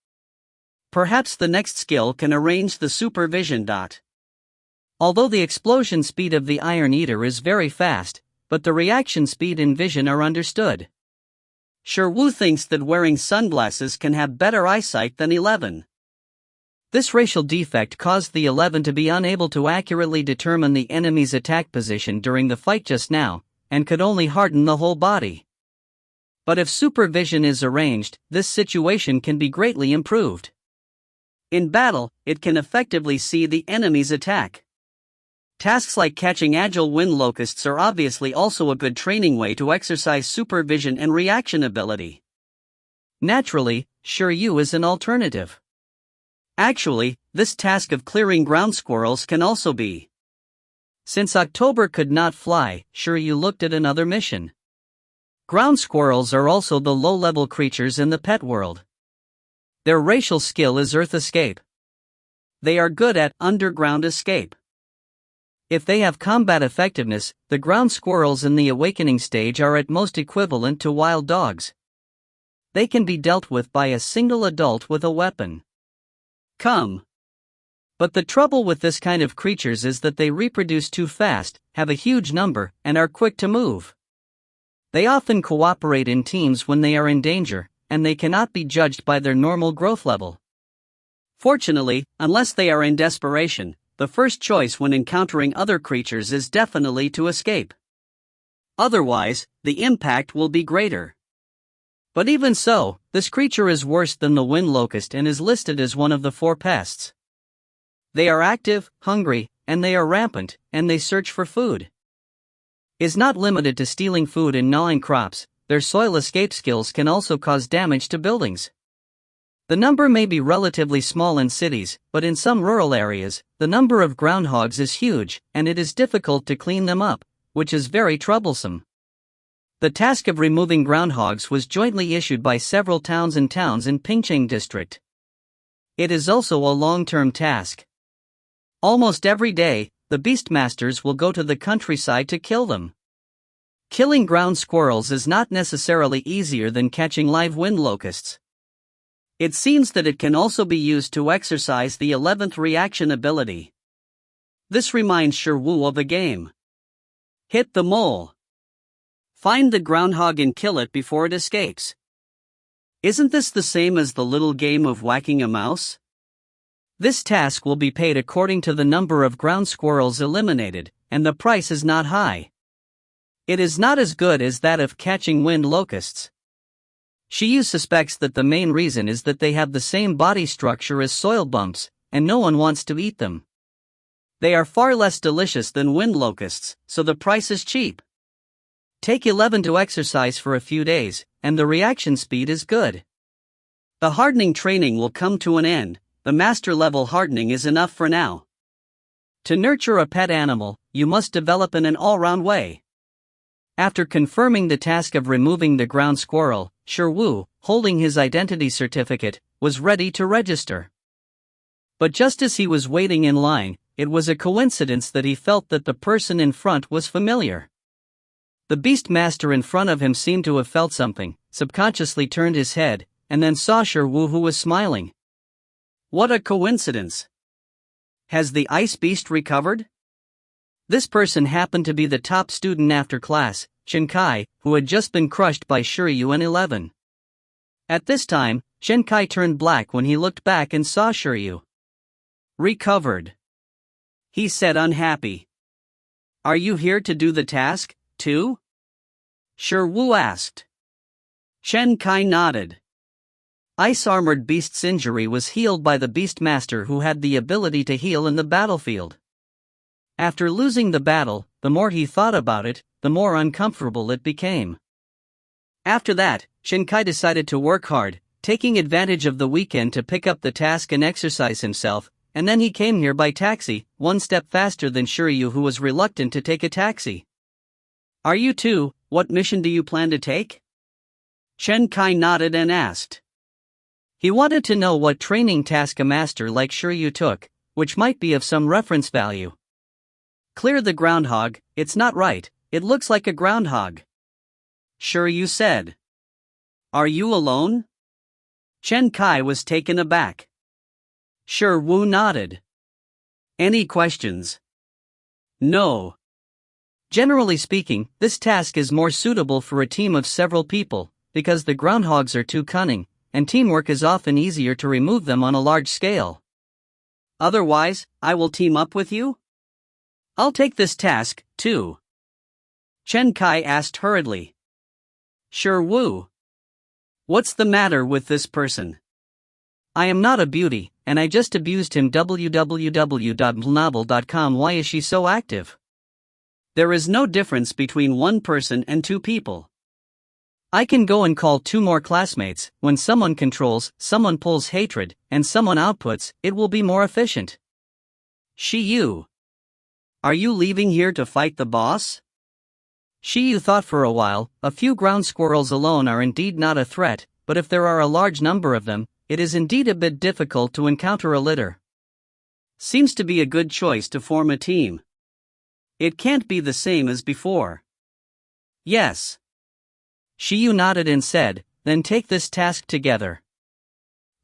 Perhaps the next skill can arrange the supervision. Although the explosion speed of the Iron Eater is very fast, but the reaction speed and vision are understood. Wu thinks that wearing sunglasses can have better eyesight than 11. This racial defect caused the 11 to be unable to accurately determine the enemy's attack position during the fight just now, and could only harden the whole body. But if supervision is arranged, this situation can be greatly improved. In battle, it can effectively see the enemy's attack. Tasks like catching agile wind locusts are obviously also a good training way to exercise supervision and reaction ability. Naturally, Yu is an alternative. Actually, this task of clearing ground squirrels can also be. Since October could not fly, Yu looked at another mission. Ground squirrels are also the low-level creatures in the pet world. Their racial skill is earth escape. They are good at underground escape. If they have combat effectiveness, the ground squirrels in the awakening stage are at most equivalent to wild dogs. They can be dealt with by a single adult with a weapon. But the trouble with this kind of creatures is that they reproduce too fast, have a huge number, and are quick to move. They often cooperate in teams when they are in danger, and they cannot be judged by their normal growth level. Fortunately, unless they are in desperation, the first choice when encountering other creatures is definitely to escape. Otherwise, the impact will be greater. But even so, this creature is worse than the wind locust and is listed as one of the 4 pests. They are active, hungry, and they are rampant, and they search for food. Is not limited to stealing food and gnawing crops, their soil escape skills can also cause damage to buildings. The number may be relatively small in cities, but in some rural areas, the number of groundhogs is huge, and it is difficult to clean them up, which is very troublesome. The task of removing groundhogs was jointly issued by several towns in Pingcheng district. It is also a long-term task. Almost every day, the beastmasters will go to the countryside to kill them. Killing ground squirrels is not necessarily easier than catching live wind locusts. It seems that it can also be used to exercise the 11th reaction ability. This reminds Wu of a game. Hit the mole. Find the groundhog and kill it before it escapes. Isn't this the same as the little game of whacking a mouse? This task will be paid according to the number of ground squirrels eliminated, and the price is not high. It is not as good as that of catching wind locusts. Yu suspects that the main reason is that they have the same body structure as soil bumps, and no one wants to eat them. They are far less delicious than wind locusts, so the price is cheap. Take 11 to exercise for a few days, and the reaction speed is good. The hardening training will come to an end, the master level hardening is enough for now. To nurture a pet animal, you must develop in an all-round way. After confirming the task of removing the ground squirrel, Wu, holding his identity certificate, was ready to register. But just as he was waiting in line, it was a coincidence that he felt that the person in front was familiar. The beastmaster in front of him seemed to have felt something, subconsciously turned his head, and then saw Wu, who was smiling. What a coincidence! Has the ice beast recovered? This person happened to be the top student after class, Shenkai, who had just been crushed by Shiryu in 11. At this time, Shenkai turned black when he looked back and saw Shiryu. Recovered. He said unhappy. Are you here to do the task, too? Wu asked. Shenkai nodded. Ice-armored beast's injury was healed by the beastmaster who had the ability to heal in the battlefield. After losing the battle, the more he thought about it, the more uncomfortable it became. After that, Shenkai decided to work hard, taking advantage of the weekend to pick up the task and exercise himself, and then he came here by taxi, one step faster than Shiryu, who was reluctant to take a taxi. Are you too? What mission do you plan to take? Chen Kai nodded and asked. He wanted to know what training task a master like Shiryu took, which might be of some reference value. Clear the groundhog. It's not right, it looks like a groundhog. Shiryu said. Are you alone? Chen Kai was taken aback. Shiryu nodded. Any questions? No. Generally speaking, this task is more suitable for a team of several people, because the groundhogs are too cunning, and teamwork is often easier to remove them on a large scale. Otherwise, I will team up with you? I'll take this task, too. Chen Kai asked hurriedly. Shiryu. What's the matter with this person? I am not a beauty, and I just abused him. www.mlnovel.com. Why is she so active? There is no difference between one person and two people. I can go and call two more classmates. When someone controls, someone pulls hatred, and someone outputs, it will be more efficient. Shiryu. Are you leaving here to fight the boss? Shiryu thought for a while. A few ground squirrels alone are indeed not a threat, but if there are a large number of them, it is indeed a bit difficult to encounter a litter. Seems to be a good choice to form a team. It can't be the same as before. Yes. Shiryu nodded and said, then take this task together.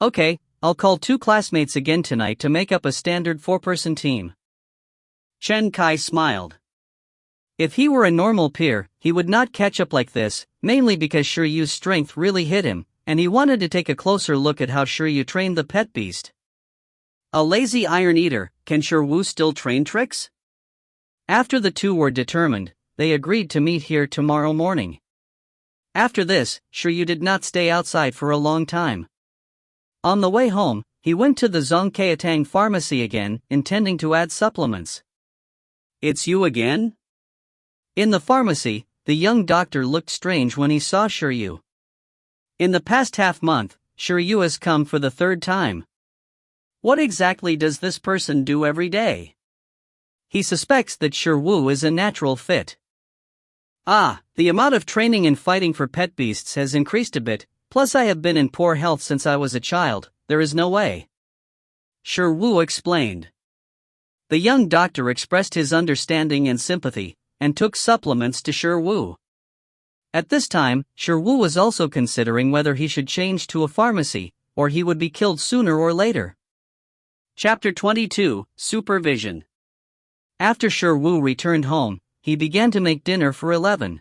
Okay, I'll call two classmates again tonight to make up a standard 4-person team. Chen Kai smiled. If he were a normal peer, he would not catch up like this, mainly because Shiryu's strength really hit him, and he wanted to take a closer look at how Shiryu trained the pet beast. A lazy iron eater, can Shiryu still train tricks? After the two were determined, they agreed to meet here tomorrow morning. After this, Shiryu did not stay outside for a long time. On the way home, he went to the Zongkeatang pharmacy again, intending to add supplements. It's you again? In the pharmacy, the young doctor looked strange when he saw Shiryu. In the past half-month, Shiryu has come for the third time. What exactly does this person do every day? He suspects that Shiryu is a natural fit. The amount of training and fighting for pet beasts has increased a bit, plus I have been in poor health since I was a child, there is no way. Shiryu explained. The young doctor expressed his understanding and sympathy, and took supplements to Shiryu. At this time, Shiryu was also considering whether he should change to a pharmacy, or he would be killed sooner or later. Chapter 22, Supervision. After Shiryu returned home, he began to make dinner for 11.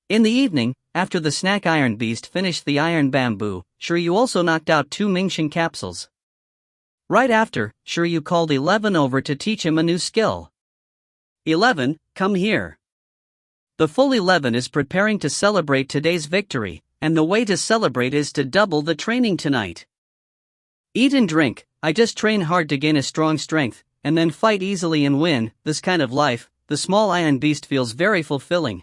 In the evening, after the snack iron beast finished the iron bamboo, Shiryu also knocked out 2 Mingxin capsules. Right after, Shiryu called 11 over to teach him a new skill. 11, come here. The full 11 is preparing to celebrate today's victory, and the way to celebrate is to double the training tonight. Eat and drink. I just train hard to gain a strong strength, and then fight easily and win. This kind of life, the small iron beast feels very fulfilling.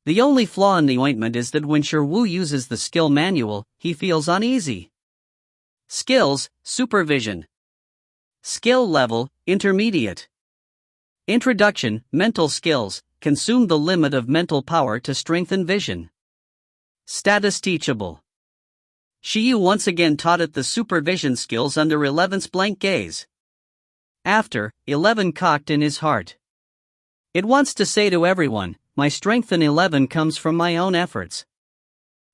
The only flaw in the ointment is that when Shiryu uses the skill manual, he feels uneasy. Skills, supervision. Skill level, intermediate. Introduction, mental skills, consume the limit of mental power to strengthen vision. Status teachable. Shiryu once again taught it the supervision skills under 11's blank gaze. After, 11 cocked in his heart. It wants to say to everyone, my strength in 11 comes from my own efforts.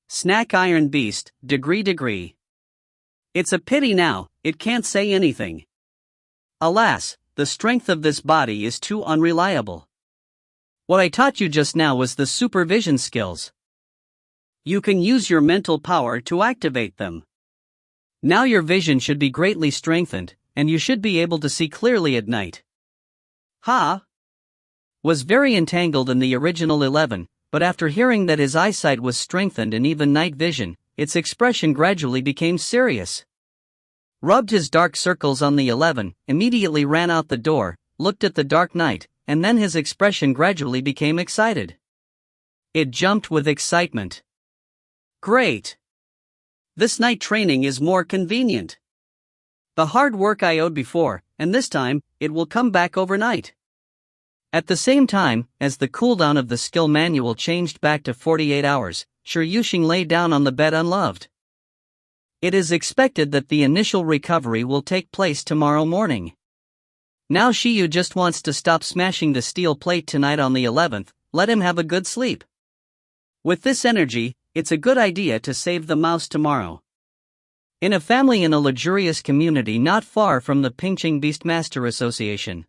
Snack iron beast, degree. It's a pity now, it can't say anything. Alas, the strength of this body is too unreliable. What I taught you just now was the supervision skills. You can use your mental power to activate them. Now your vision should be greatly strengthened, and you should be able to see clearly at night. Was very entangled in the original 11, but after hearing that his eyesight was strengthened and even night vision, its expression gradually became serious. Rubbed his dark circles on the 11, immediately ran out the door, looked at the dark night, and then his expression gradually became excited. It jumped with excitement. Great! This night training is more convenient. The hard work I owed before, and this time, it will come back overnight. At the same time, as the cooldown of the skill manual changed back to 48 hours, Shi Yuxing lay down on the bed unloved. It is expected that the initial recovery will take place tomorrow morning. Now Shiyu just wants to stop smashing the steel plate tonight on the 11th, let him have a good sleep. With this energy, it's a good idea to save the mouse tomorrow. In a family in a luxurious community not far from the Pingqing Beastmaster Association.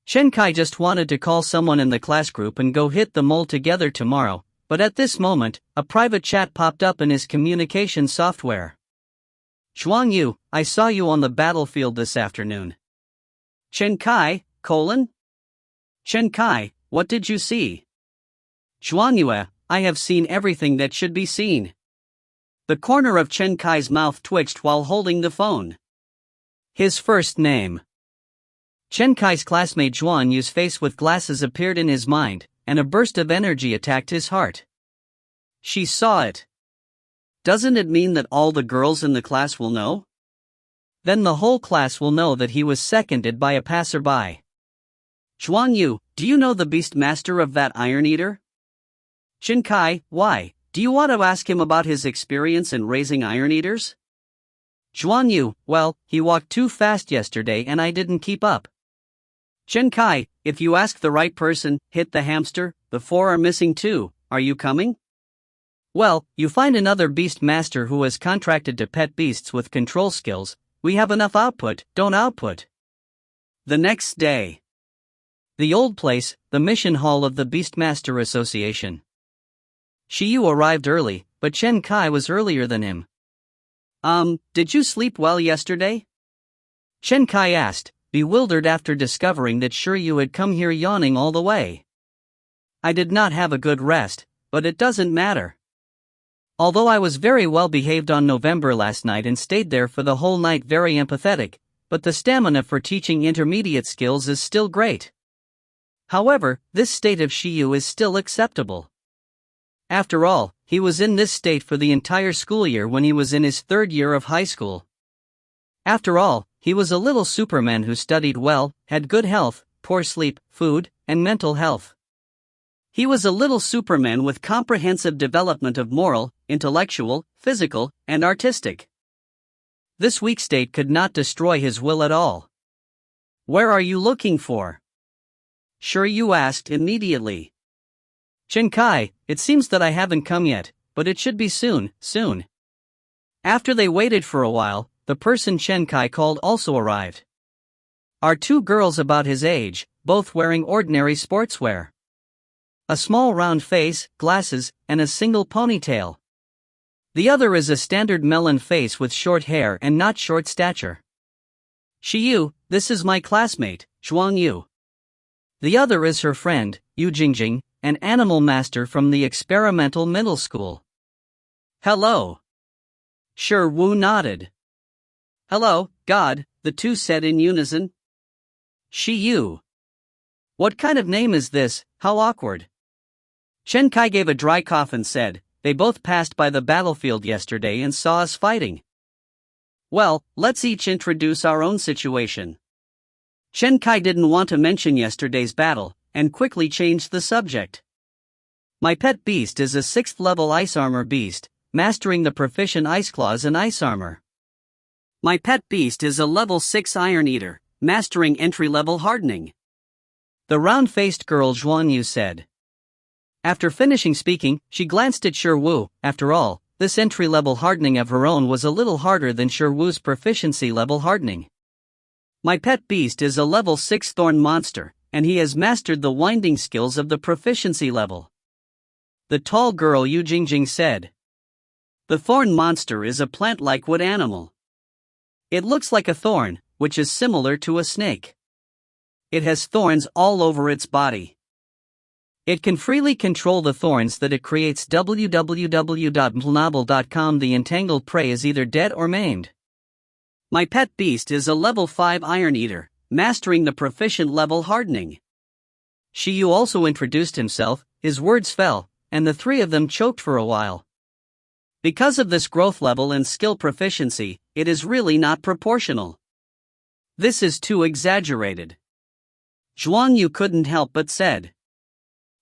Chen Kai just wanted to call someone in the class group and go hit the mole together tomorrow, but at this moment, a private chat popped up in his communication software. Zhuang Yu, I saw you on the battlefield this afternoon. Chen Kai, Chen Kai, what did you see? Zhuang Yu, I have seen everything that should be seen. The corner of Chen Kai's mouth twitched while holding the phone. His first name. Chen Kai's classmate Zhuang Yu's face with glasses appeared in his mind, and a burst of energy attacked his heart. She saw it. Doesn't it mean that all the girls in the class will know? Then the whole class will know that he was seconded by a passerby. Zhuang Yu, do you know the Beastmaster of that Iron Eater? Chen Kai, why, do you want to ask him about his experience in raising Iron Eaters? Zhuang Yu, well, he walked too fast yesterday and I didn't keep up. Chen Kai, if you ask the right person, hit the hamster, the 4 are missing too, are you coming? Well, you find another Beastmaster who has contracted to pet beasts with control skills, we have enough output, don't output. The next day. The old place, the mission hall of the Beastmaster Association. Shiyu arrived early, but Chen Kai was earlier than him. Did you sleep well yesterday? Chen Kai asked, bewildered after discovering that Shiyu had come here yawning all the way. I did not have a good rest, but it doesn't matter. Although I was very well behaved on November last night and stayed there for the whole night very empathetic, but the stamina for teaching intermediate skills is still great. However, this state of Shiyu is still acceptable. After all, he was in this state for the entire school year when he was in his 3rd year of high school. After all, he was a little Superman who studied well, had good health, poor sleep, food, and mental health. He was a little Superman with comprehensive development of moral, intellectual, physical, and artistic. This weak state could not destroy his will at all. Where are you looking for? Shiyu asked immediately. Chen Kai, it seems that I haven't come yet, but it should be soon. After they waited for a while, the person Chen Kai called also arrived. Are 2 girls about his age, both wearing ordinary sportswear. A small round face, glasses, and a single ponytail. The other is a standard melon face with short hair and not short stature. Shiyu, this is my classmate, Zhuang Yu. The other is her friend, Yu Jingjing, an animal master from the experimental middle school. Hello. Shi Wu nodded. Hello, God, the 2 said in unison. Shiyu. What kind of name is this, how awkward. Chen Kai gave a dry cough and said, they both passed by the battlefield yesterday and saw us fighting. Well, let's each introduce our own situation. Chen Kai didn't want to mention yesterday's battle, and quickly changed the subject. My pet beast is a 6th level ice armor beast, mastering the proficient ice claws and ice armor. My pet beast is a level 6 iron eater, mastering entry-level hardening. The round-faced girl Zhuang Yu said. After finishing speaking, she glanced at Shi Wu. After all, this entry-level hardening of her own was a little harder than Shi Wu's proficiency-level hardening. My pet beast is a level 6 thorn monster, and he has mastered the winding skills of the proficiency level. The tall girl Yu Jingjing said. The thorn monster is a plant-like wood animal. It looks like a thorn, which is similar to a snake. It has thorns all over its body. It can freely control the thorns that it creates. www.mlnovel.com. The entangled prey is either dead or maimed. My pet beast is a level 5 iron eater, mastering the proficient level hardening. Shiyu also introduced himself, his words fell, and the 3 of them choked for a while. Because of this growth level and skill proficiency, it is really not proportional. This is too exaggerated. Zhuang Yu couldn't help but said.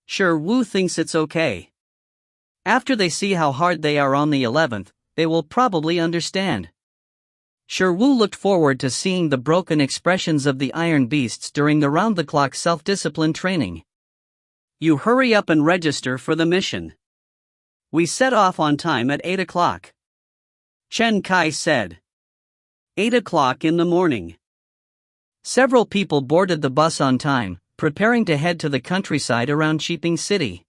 Sure, Wu thinks it's okay. After they see how hard they are on the 11th, they will probably understand. Sure, Wu looked forward to seeing the broken expressions of the Iron Beasts during the round-the-clock self-discipline training. You hurry up and register for the mission. We set off on time at 8 o'clock. Chen Kai said. 8 o'clock in the morning. Several people boarded the bus on time, preparing to head to the countryside around Qiping City.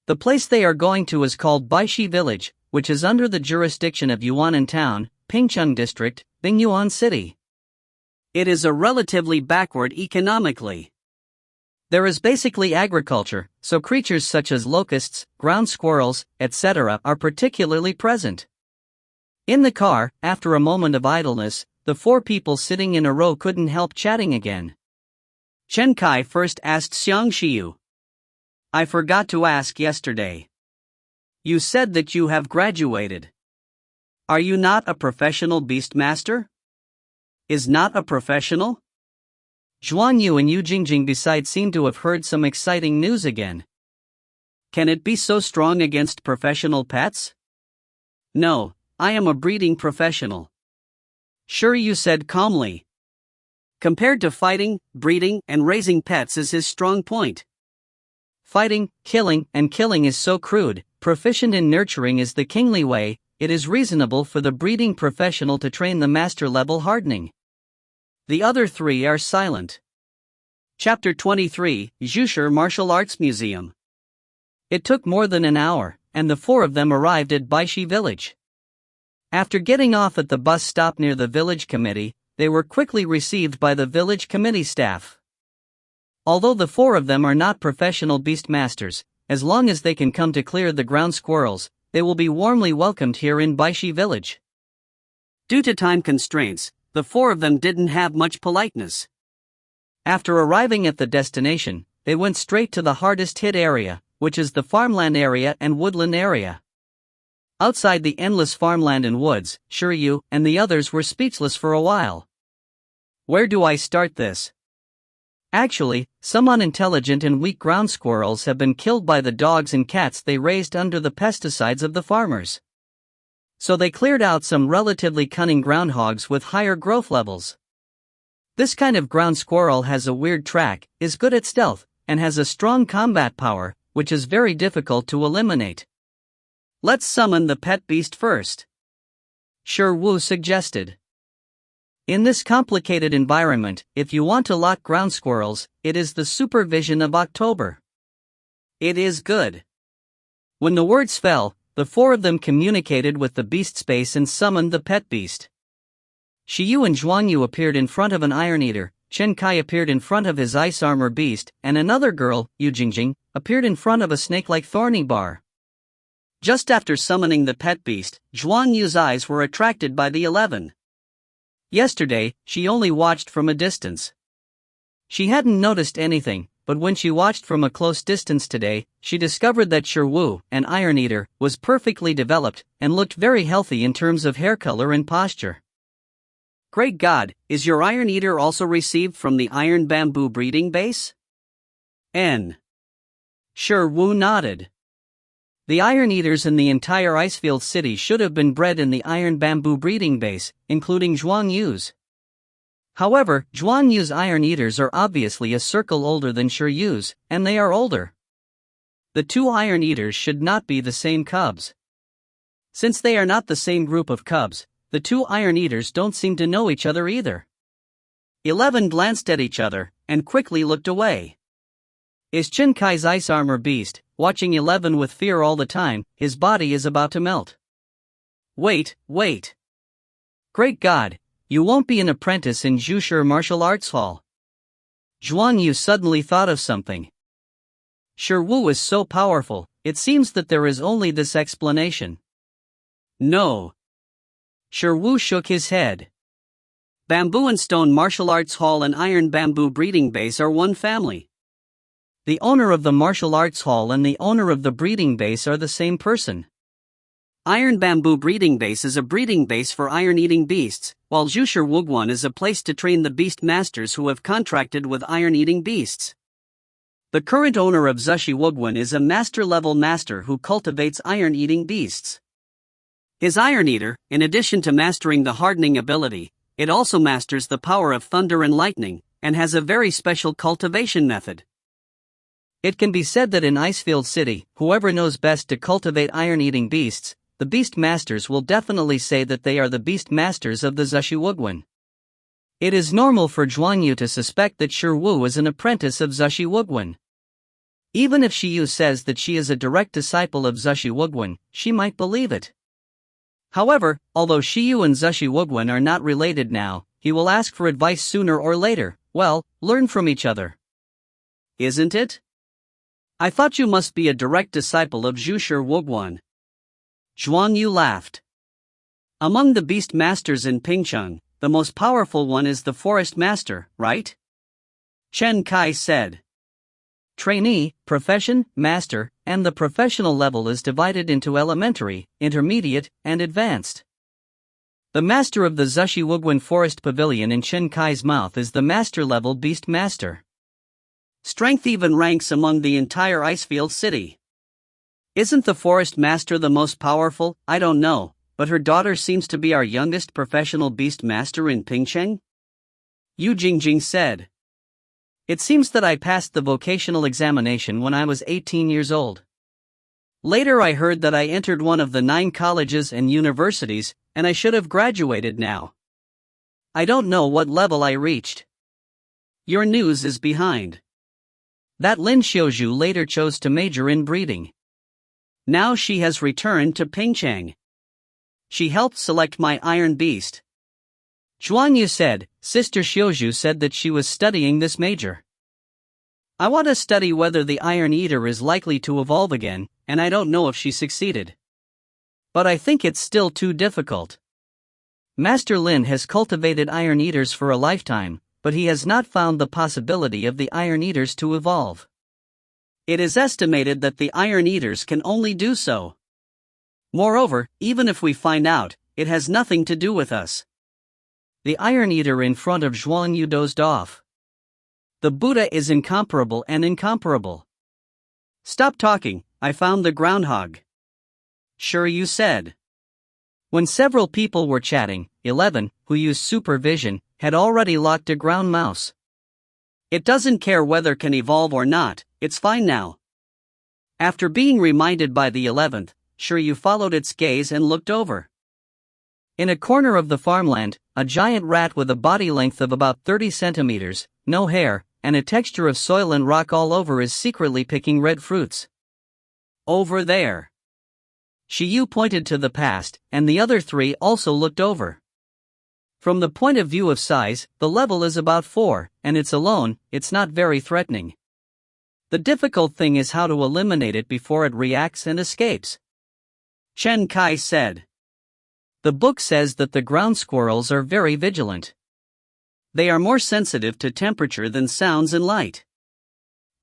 The place they are going to is called Baishi Village, which is under the jurisdiction of Yuanan Town, Pingcheng District, Bingyuan City. It is a relatively backward economically. There is basically agriculture, so creatures such as locusts, ground squirrels, etc. are particularly present. In the car, after a moment of idleness, the four people sitting in a row couldn't help chatting again. Chen Kai first asked Xiang Xiu. I forgot to ask yesterday. You said that you have graduated. Are you not a professional beast master? Is not a professional? Zhuang Yu and Yu Jingjing besides seem to have heard some exciting news again. Can it be so strong against professional pets? No, I am a breeding professional. Sure, Yu said calmly. Compared to fighting, breeding, and raising pets is his strong point. Fighting, killing, and killing is so crude, proficient in nurturing is the kingly way, it is reasonable for the breeding professional to train the master-level hardening. The other three are silent. Chapter 23, Zhushi Martial Arts Museum. It took more than an hour, and the four of them arrived at Baishi Village. After getting off at the bus stop near the village committee, they were quickly received by the village committee staff. Although the four of them are not professional beast masters, as long as they can come to clear the ground squirrels, they will be warmly welcomed here in Baishi Village. Due to time constraints, the four of them didn't have much politeness. After arriving at the destination, they went straight to the hardest hit area, which is the farmland area and woodland area. Outside the endless farmland and woods, Shiryu and the others were speechless for a while. Where do I start this? Actually, some unintelligent and weak ground squirrels have been killed by the dogs and cats they raised under the pesticides of the farmers. So they cleared out some relatively cunning groundhogs with higher growth levels. This kind of ground squirrel has a weird track, is good at stealth, and has a strong combat power, which is very difficult to eliminate. Let's summon the pet beast first. Sure, Wu suggested. In this complicated environment, if you want to lock ground squirrels, it is the supervision of October. It is good. When the words fell, the four of them communicated with the beast space and summoned the pet beast. Shiyu and Zhuang Yu appeared in front of an Iron Eater, Chen Kai appeared in front of his ice armor beast, and another girl, Yu Jingjing, appeared in front of a snake-like thorny bar. Just after summoning the pet beast, Zhuang Yu's eyes were attracted by the 11. Yesterday, she only watched from a distance. She hadn't noticed anything, but when she watched from a close distance today, she discovered that Shirwu, an Iron Eater, was perfectly developed and looked very healthy in terms of hair color and posture. Great God, is your Iron Eater also received from the Iron Bamboo breeding base? N. Shirwu nodded. The Iron Eaters in the entire Icefield City should have been bred in the Iron Bamboo breeding base, including Zhuang Yu's. However, Zhuang Yu's Iron Eaters are obviously a circle older than Shiryu's, and they are older. The two Iron Eaters should not be the same cubs. Since they are not the same group of cubs, the two Iron Eaters don't seem to know each other either. 11 glanced at each other, and quickly looked away. Is Chen Kai's ice armor beast, watching 11 with fear all the time, his body is about to melt. Wait. Great God, you won't be an apprentice in Zhushi Martial Arts Hall. Zhuang Yu suddenly thought of something. Shirwu is so powerful, it seems that there is only this explanation. No. Shirwu shook his head. Bamboo and Stone Martial Arts Hall and Iron Bamboo Breeding Base are one family. The owner of the martial arts hall and the owner of the breeding base are the same person. Iron Bamboo Breeding Base is a breeding base for iron-eating beasts, while Jusher Wugwon is a place to train the beast masters who have contracted with iron-eating beasts. The current owner of Zushi Wugwon is a master-level master who cultivates iron-eating beasts. His Iron Eater, in addition to mastering the hardening ability, it also masters the power of thunder and lightning, and has a very special cultivation method. It can be said that in Icefield City, whoever knows best to cultivate iron-eating beasts, the beast masters will definitely say that they are the beast masters of the Zushi Wugwon. It is normal for Zhuangyu to suspect that Shiwu is an apprentice of Zushi Wugwon. Even if Shiyu says that she is a direct disciple of Zushi Wugwon, she might believe it. However, although Shiyu and Zushi Wugwon are not related now, he will ask for advice sooner or later. Well, learn from each other. Isn't it? I thought you must be a direct disciple of Jusher Wugwon. Zhuangyu laughed. Among the beast masters in Pingcheng, the most powerful one is the forest master, right? Chen Kai said. Trainee, profession, master, and the professional level is divided into elementary, intermediate, and advanced. The master of the Zushi Wugwon Forest Pavilion in Chen Kai's mouth is the master-level beast master. Strength even ranks among the entire Icefield City. Isn't the forest master the most powerful? I don't know, but her daughter seems to be our youngest professional beast master in Pingcheng? Yu Jingjing said. It seems that I passed the vocational examination when I was 18 years old. Later I heard that I entered one of the 9 colleges and universities, and I should have graduated now. I don't know what level I reached. Your news is behind. That Lin Xiaozhu later chose to major in breeding. Now she has returned to Pingcheng. She helped select my iron beast. Zhuangyu said. Sister Xiaozhu said that she was studying this major. I want to study whether the Iron Eater is likely to evolve again, and I don't know if she succeeded. But I think it's still too difficult. Master Lin has cultivated Iron Eaters for a lifetime, but he has not found the possibility of the Iron Eaters to evolve. It is estimated that the Iron Eaters can only do so. Moreover, even if we find out, it has nothing to do with us. The Iron Eater in front of Zhuangyu dozed off. The Buddha is incomparable and incomparable. Stop talking, I found the groundhog. Sure you said. When several people were chatting, 11, who used supervision, had already locked a ground mouse. It doesn't care whether can evolve or not, it's fine now. After being reminded by the 11th, Shiryu followed its gaze and looked over. In a corner of the farmland, a giant rat with a body length of about 30 centimeters, no hair, and a texture of soil and rock all over is secretly picking red fruits. Over there. Shiyu pointed to the past, and the other 3 also looked over. From the point of view of size, the level is about 4, and it's alone, it's not very threatening. The difficult thing is how to eliminate it before it reacts and escapes. Chen Kai said. The book says that the ground squirrels are very vigilant. They are more sensitive to temperature than sounds and light.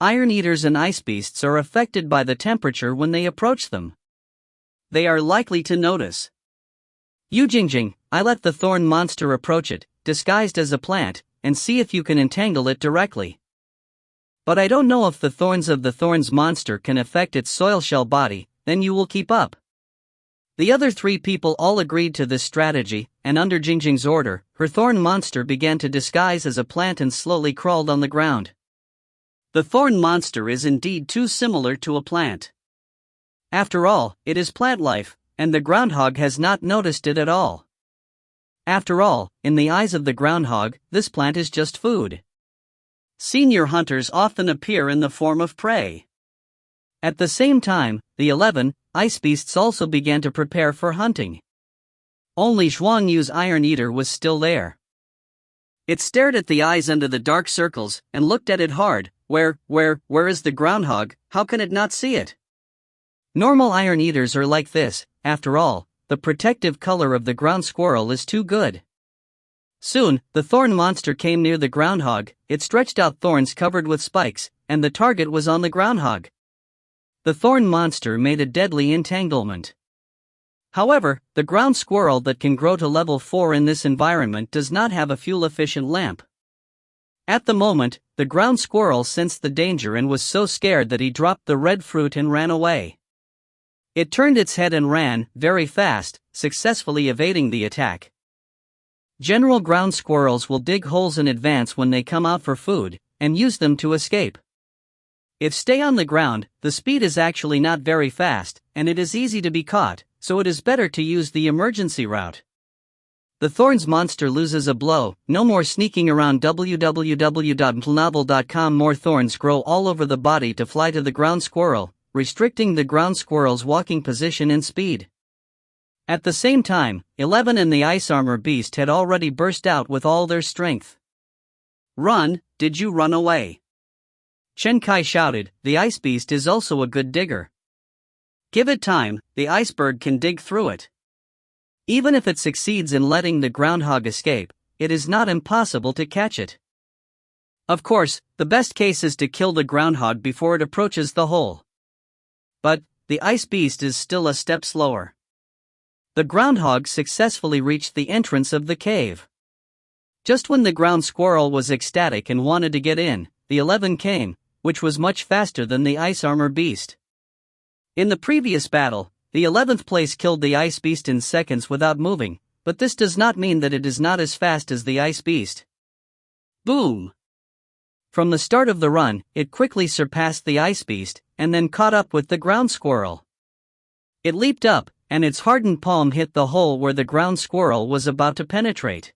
Iron Eaters and ice beasts are affected by the temperature when they approach them. They are likely to notice. Yu Jingjing, I let the thorn monster approach it, disguised as a plant, and see if you can entangle it directly. But I don't know if the thorns of the thorns monster can affect its soil shell body, then you will keep up. The other 3 people all agreed to this strategy, and under Jingjing's order, her thorn monster began to disguise as a plant and slowly crawled on the ground. The thorn monster is indeed too similar to a plant. After all, it is plant life, and the groundhog has not noticed it at all. After all, in the eyes of the groundhog, this plant is just food. Senior hunters often appear in the form of prey. At the same time, the 11 ice beasts also began to prepare for hunting. Only Zhuangyu's Iron Eater was still there. It stared at the eyes under the dark circles and looked at it hard. Where is the groundhog? How can it not see it? Normal Iron Eaters are like this. After all, the protective color of the ground squirrel is too good. Soon, the thorn monster came near the groundhog. It stretched out thorns covered with spikes, and the target was on the groundhog. The thorn monster made a deadly entanglement. However, the ground squirrel that can grow to level 4 in this environment does not have a fuel-efficient lamp. At the moment, the ground squirrel sensed the danger and was so scared that he dropped the red fruit and ran away. It turned its head and ran, very fast, successfully evading the attack. General ground squirrels will dig holes in advance when they come out for food, and use them to escape. If stay on the ground, the speed is actually not very fast, and it is easy to be caught, so it is better to use the emergency route. The Thorns monster loses a blow. No more sneaking around. www.plnovel.com. More thorns grow all over the body to fly to the ground squirrel, restricting the ground squirrel's walking position and speed. At the same time, 11 and the ice armor beast had already burst out with all their strength. "Run, did you run away?" Chen Kai shouted. The ice beast is also a good digger. Give it time, the iceberg can dig through it. Even if it succeeds in letting the groundhog escape, it is not impossible to catch it. Of course, the best case is to kill the groundhog before it approaches the hole. But the ice beast is still a step slower. The groundhog successfully reached the entrance of the cave. Just when the ground squirrel was ecstatic and wanted to get in, the 11 came, which was much faster than the ice armor beast. In the previous battle, the 11th place killed the ice beast in seconds without moving, but this does not mean that it is not as fast as the ice beast. Boom! From the start of the run, it quickly surpassed the ice beast, and then caught up with the ground squirrel. It leaped up, and its hardened palm hit the hole where the ground squirrel was about to penetrate.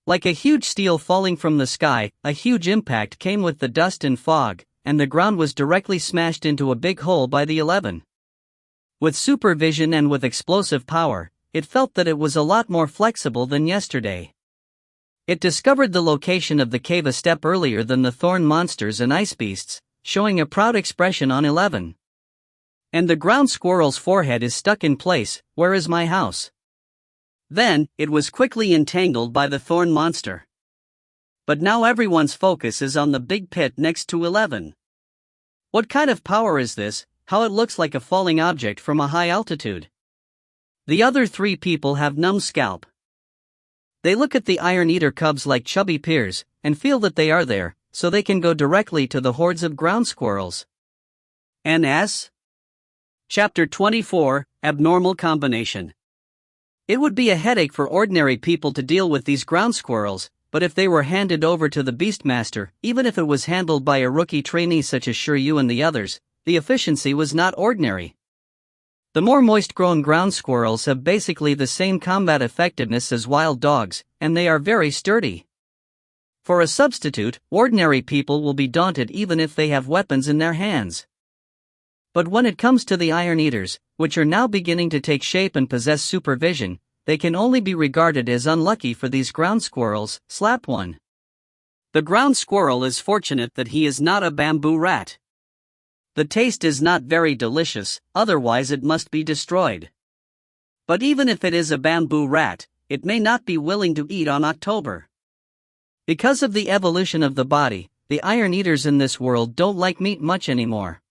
Like a huge steel falling from the sky, a huge impact came with the dust and fog, and the ground was directly smashed into a big hole by the 11. With supervision and with explosive power, it felt that it was a lot more flexible than yesterday. It discovered the location of the cave a step earlier than the thorn monsters and ice beasts, showing a proud expression on 11. And the ground squirrel's forehead is stuck in place. Where is my house? Then, it was quickly entangled by the thorn monster. But now everyone's focus is on the big pit next to 11. What kind of power is this? How it looks like a falling object from a high altitude. The other 3 people have numb scalp. They look at the Iron Eater cubs like chubby peers, and feel that they are there, so they can go directly to the hordes of ground squirrels. NS? Chapter 24, Abnormal Combination. It would be a headache for ordinary people to deal with these ground squirrels, but if they were handed over to the Beastmaster, even if it was handled by a rookie trainee such as Shiryu and the others, the efficiency was not ordinary. The more moist-grown ground squirrels have basically the same combat effectiveness as wild dogs, and they are very sturdy. For a substitute, ordinary people will be daunted even if they have weapons in their hands. But when it comes to the Iron Eaters, which are now beginning to take shape and possess supervision, they can only be regarded as unlucky for these ground squirrels. Slap one. The ground squirrel is fortunate that he is not a bamboo rat. The taste is not very delicious, otherwise it must be destroyed. But even if it is a bamboo rat, it may not be willing to eat on October. Because of the evolution of the body, the Iron Eaters in this world don't like meat much anymore.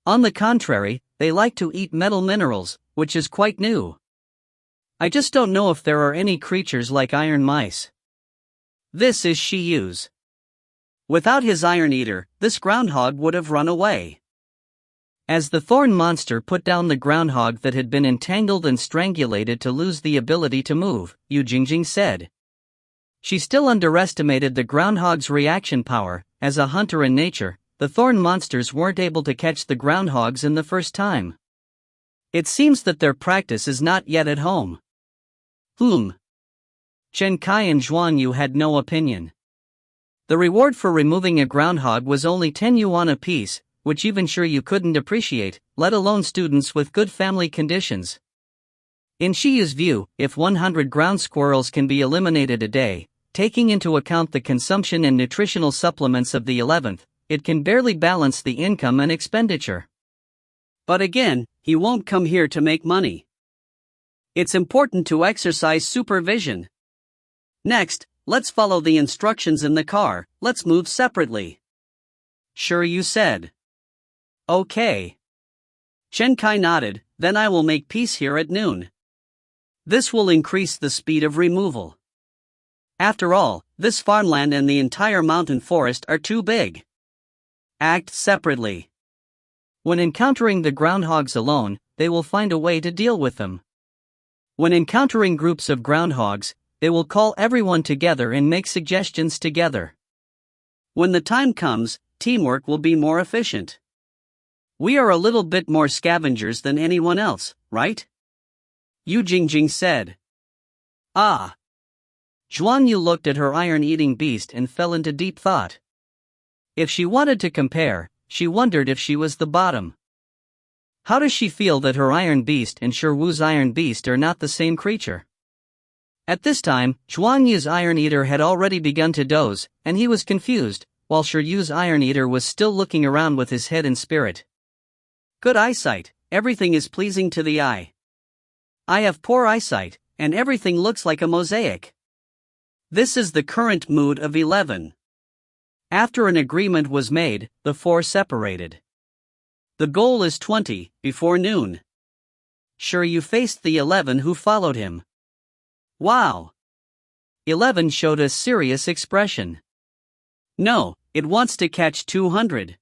On the contrary, they like to eat metal minerals, which is quite new. I just don't know if there are any creatures like iron mice. This is Shiyu's. Without his Iron Eater, this groundhog would have run away. As the thorn monster put down the groundhog that had been entangled and strangulated to lose the ability to move, Yu Jingjing said. She still underestimated the groundhog's reaction power. As a hunter in nature, the thorn monsters weren't able to catch the groundhogs in the first time. It seems that their practice is not yet at home. Chen Kai and Zhuan Yu had no opinion. The reward for removing a groundhog was only 10 yuan apiece, which even Shiryu couldn't appreciate, let alone students with good family conditions. In Shiyu's view, if 100 ground squirrels can be eliminated a day, taking into account the consumption and nutritional supplements of the 11th, it can barely balance the income and expenditure. But again, he won't come here to make money. It's important to exercise supervision. Next, let's follow the instructions in the car. Let's move separately. Shiryu said. Okay. Chen Kai nodded. then I will make peace here at noon. This will increase the speed of removal. After all, this farmland and the entire mountain forest are too big. Act separately. When encountering the groundhogs alone, they will find a way to deal with them. When encountering groups of groundhogs, they will call everyone together and make suggestions together. When the time comes, teamwork will be more efficient. We are a little bit more scavengers than anyone else, right? Yu Jingjing said. Ah. Zhuang Yu looked at her iron-eating beast and fell into deep thought. If she wanted to compare, she wondered if she was the bottom. How does she feel that her iron beast and Sherwu's iron beast are not the same creature? At this time, Zhuang Yu's iron eater had already begun to doze, and he was confused, while Sherwu's iron eater was still looking around with his head in spirit. Good eyesight, everything is pleasing to the eye. I have poor eyesight, and everything looks like a mosaic. This is the current mood of 11. After an agreement was made, the four separated. The goal is 20, before noon. Sheryu faced the 11 who followed him. Wow! 11 showed a serious expression. No, it wants to catch 200.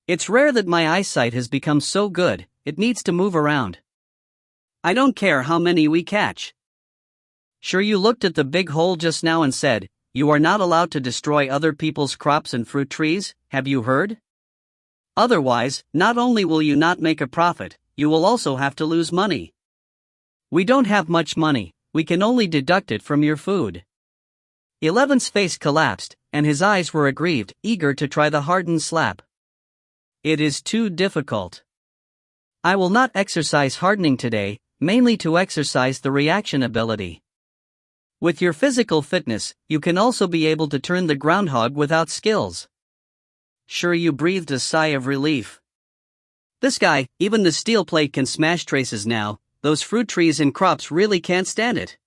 It's rare that my eyesight has become so good, it needs to move around. I don't care how many we catch. Sheryu looked at the big hole just now and said, "You are not allowed to destroy other people's crops and fruit trees, have you heard? Otherwise, not only will you not make a profit, you will also have to lose money. We don't have much money, we can only deduct it from your food." 11's face collapsed, and his eyes were aggrieved, eager to try the hardened slap. It is too difficult. I will not exercise hardening today, mainly to exercise the reaction ability. With your physical fitness, you can also be able to turn the groundhog without skills. Sheryu breathed a sigh of relief. This guy, even the steel plate can smash traces now, those fruit trees and crops really can't stand it.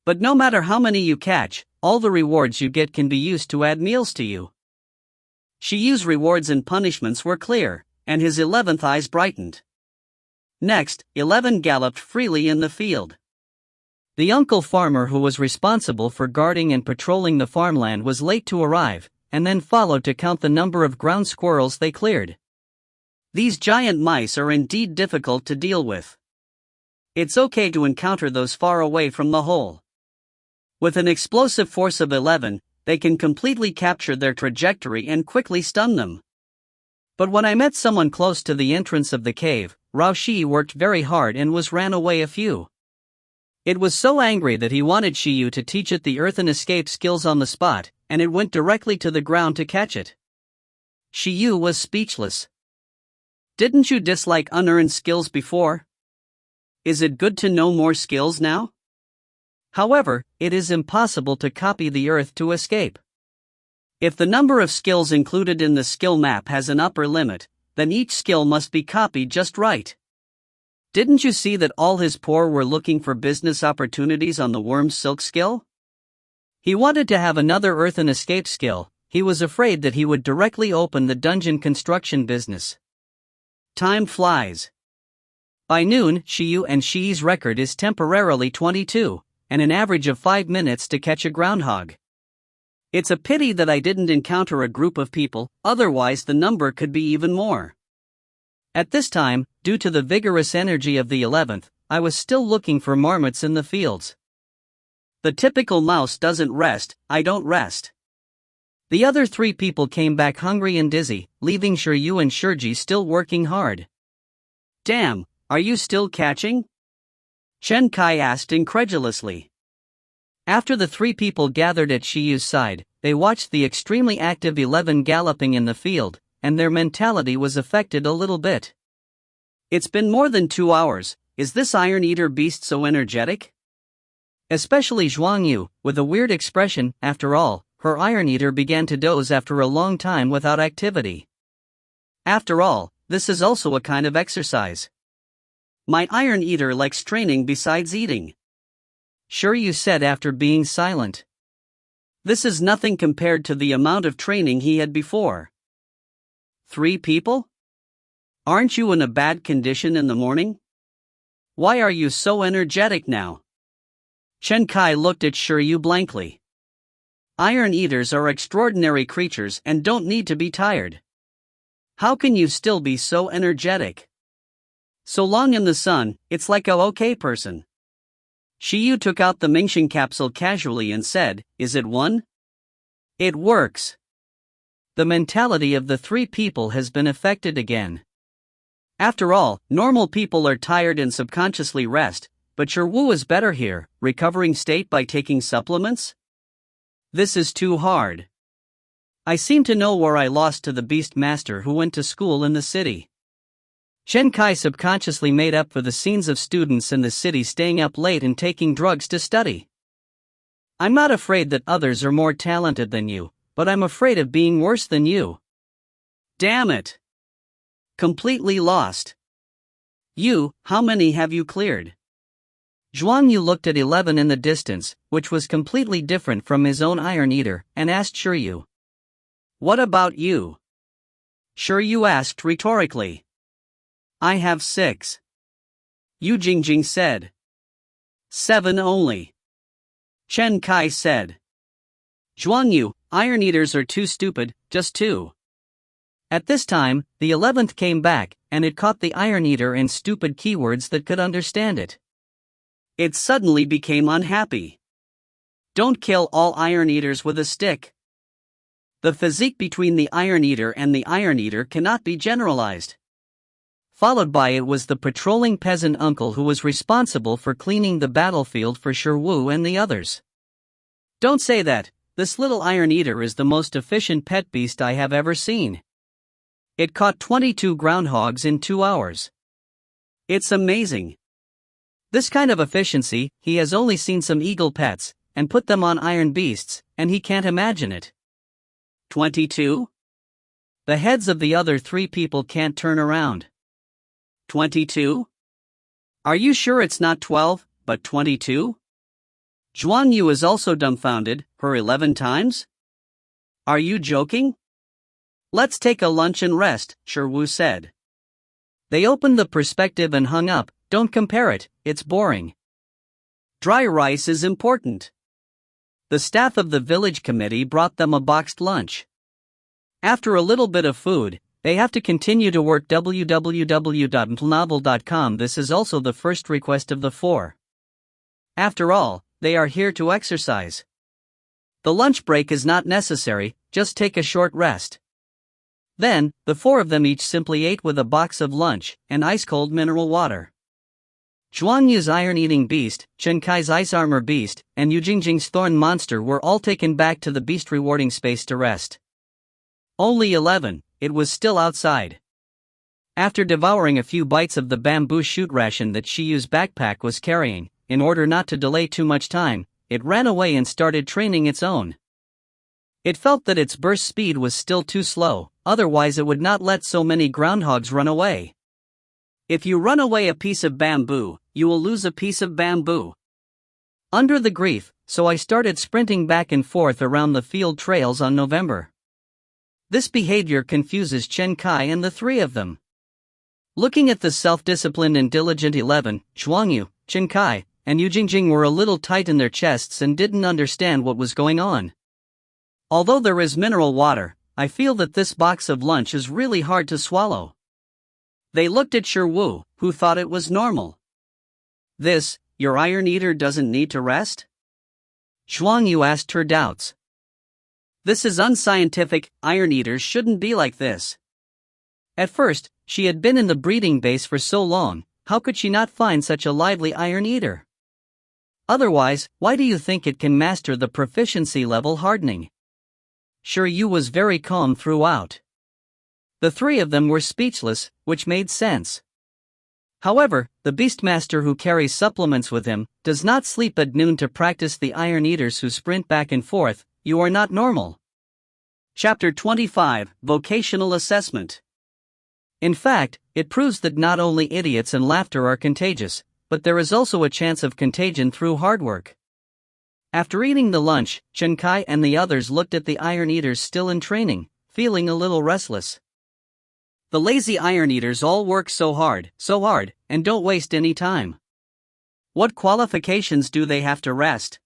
But no matter how many you catch, all the rewards you get can be used to add meals to you. Shiyu's rewards and punishments were clear, and his 11th eyes brightened. Next, 11 galloped freely in the field. The uncle farmer who was responsible for guarding and patrolling the farmland was late to arrive, and then followed to count the number of ground squirrels they cleared. These giant mice are indeed difficult to deal with. It's okay to encounter those far away from the hole. With an explosive force of 11, they can completely capture their trajectory and quickly stun them. But when I met someone close to the entrance of the cave, Rao Shi worked very hard and ran away a few. It was so angry that he wanted Shiyu to teach it the earth and escape skills on the spot, and it went directly to the ground to catch it. Shiyu was speechless. Didn't you dislike unearned skills before? Is it good to know more skills now? However, it is impossible to copy the earth to escape. If the number of skills included in the skill map has an upper limit, then each skill must be copied just right. Didn't you see that all his poor were looking for business opportunities on the worm's silk skill? He wanted to have another earth and escape skill. He was afraid that he would directly open the dungeon construction business. Time flies. By noon, Shiyu and Shi's record is temporarily 22, and an average of 5 minutes to catch a groundhog. It's a pity that I didn't encounter a group of people, otherwise the number could be even more. At this time, due to the vigorous energy of the 11th, I was still looking for marmots in the fields. The typical mouse doesn't rest, I don't rest. The other 3 people came back hungry and dizzy, leaving Sheryu and Sherji still working hard. Damn, are you still catching? Chen Kai asked incredulously. After the 3 people gathered at Shiyu's side, they watched the extremely active 11 galloping in the field, and their mentality was affected a little bit. It's been more than 2 hours, is this Iron Eater beast so energetic? Especially Zhuang Yu, with a weird expression. After all, her Iron Eater began to doze after a long time without activity. After all, this is also a kind of exercise. My Iron Eater likes training besides eating. Sheryu said after being silent. This is nothing compared to the amount of training he had before. 3 people? Aren't you in a bad condition in the morning? Why are you so energetic now? Chen Kai looked at Shiryu blankly. Iron Eaters are extraordinary creatures and don't need to be tired. How can you still be so energetic? So long in the sun, it's like a okay person. Shiryu took out the Mingxing capsule casually and said, "Is it one?" It works. The mentality of the three people has been affected again. After all, normal people are tired and subconsciously rest, but your Wu is better here, recovering state by taking supplements? This is too hard. I seem to know where I lost to the Beast Master who went to school in the city. Chen Kai subconsciously made up for the scenes of students in the city staying up late and taking drugs to study. I'm not afraid that others are more talented than you, but I'm afraid of being worse than you. Damn it! Completely lost. You, how many have you cleared? Zhuang Yu looked at 11 in the distance, which was completely different from his own Iron Eater, and asked Shiryu. What about you? Shiryu asked rhetorically. I have 6. Yu Jingjing said. 7 only. Chen Kai said. Zhuang Yu, Iron Eaters are too stupid, just 2. At this time, the 11th came back, and it caught the Iron Eater and stupid keywords that could understand it. It suddenly became unhappy. Don't kill all Iron Eaters with a stick. The physique between the Iron Eater and the Iron Eater cannot be generalized. Followed by it was the patrolling peasant uncle who was responsible for cleaning the battlefield for Shiryu and the others. Don't say that, this little Iron Eater is the most efficient pet beast I have ever seen. It caught 22 groundhogs in 2 hours. It's amazing. This kind of efficiency, he has only seen some eagle pets, and put them on iron beasts, and he can't imagine it. 22? The heads of the other 3 people can't turn around. 22? Are you sure it's not 12, but 22? Zhuang Yu is also dumbfounded, her 11 times? Are you joking? Let's take a lunch and rest, Shiryu said. They opened the perspective and hung up. Don't compare it, it's boring. Dry rice is important. The staff of the village committee brought them a boxed lunch. After a little bit of food, they have to continue to work www.novel.com. This is also the first request of the 4. After all, they are here to exercise. The lunch break is not necessary, just take a short rest. Then, the 4 of them each simply ate with a box of lunch and ice-cold mineral water. Zhuang Yu's iron-eating beast, Chen Kai's ice armor beast, and Yu Jingjing's thorn monster were all taken back to the beast rewarding space to rest. Only 11, it was still outside. After devouring a few bites of the bamboo shoot ration that Shiyu's backpack was carrying, in order not to delay too much time, it ran away and started training its own. It felt that its burst speed was still too slow, otherwise it would not let so many groundhogs run away. If you run away a piece of bamboo, you will lose a piece of bamboo. Under the grief, so I started sprinting back and forth around the field trails on November. This behavior confuses Chen Kai and the 3 of them. Looking at the self-disciplined and diligent 11, Zhuang Yu, Chen Kai, and Yu Jingjing were a little tight in their chests and didn't understand what was going on. Although there is mineral water, I feel that this box of lunch is really hard to swallow. They looked at Shiryu, who thought it was normal. This, your Iron Eater doesn't need to rest? Zhuang Yu asked her doubts. This is unscientific, Iron Eaters shouldn't be like this. At first, she had been in the breeding base for so long, how could she not find such a lively Iron Eater? Otherwise, why do you think it can master the proficiency level hardening? Shiryu was very calm throughout. The 3 of them were speechless, which made sense. However, the Beastmaster who carries supplements with him does not sleep at noon to practice the Iron Eaters who sprint back and forth. You are not normal. Chapter 25, Vocational Assessment. In fact, it proves that not only idiots and laughter are contagious, but there is also a chance of contagion through hard work. After eating the lunch, Chen Kai and the others looked at the Iron Eaters still in training, feeling a little restless. The lazy iron eaters all work so hard, and don't waste any time. What qualifications do they have to rest?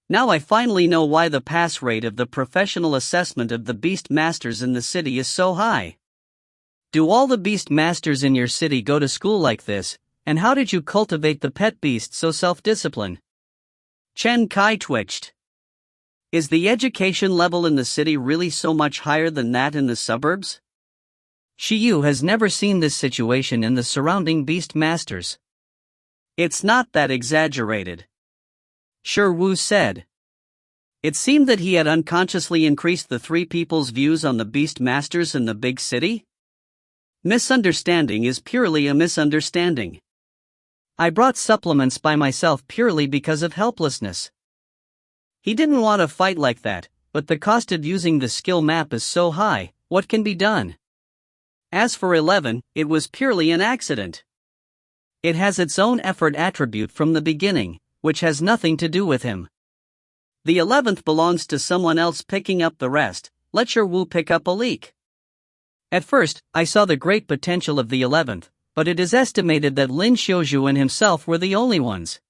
Now I finally know why the pass rate of the professional assessment of the beast masters in the city is so high. Do all the beast masters in your city go to school like this, and how did you cultivate the pet beast so self-disciplined? Chen Kai twitched. Is the education level in the city really so much higher than that in the suburbs? Shiyu has never seen this situation in the surrounding beast masters. It's not that exaggerated, Shi Wu said. It seemed that he had unconsciously increased the three people's views on the beast masters in the big city. Misunderstanding is purely a misunderstanding. I brought supplements by myself purely because of helplessness. He didn't want to fight like that, but the cost of using the skill map is so high, what can be done? As for 11, it was purely an accident. It has its own effort attribute from the beginning, which has nothing to do with him. The 11th belongs to someone else picking up the rest. Let Shi Wu pick up a leak. At first, I saw the great potential of the 11th, but it is estimated that Lin Xiuzhu and himself were the only ones.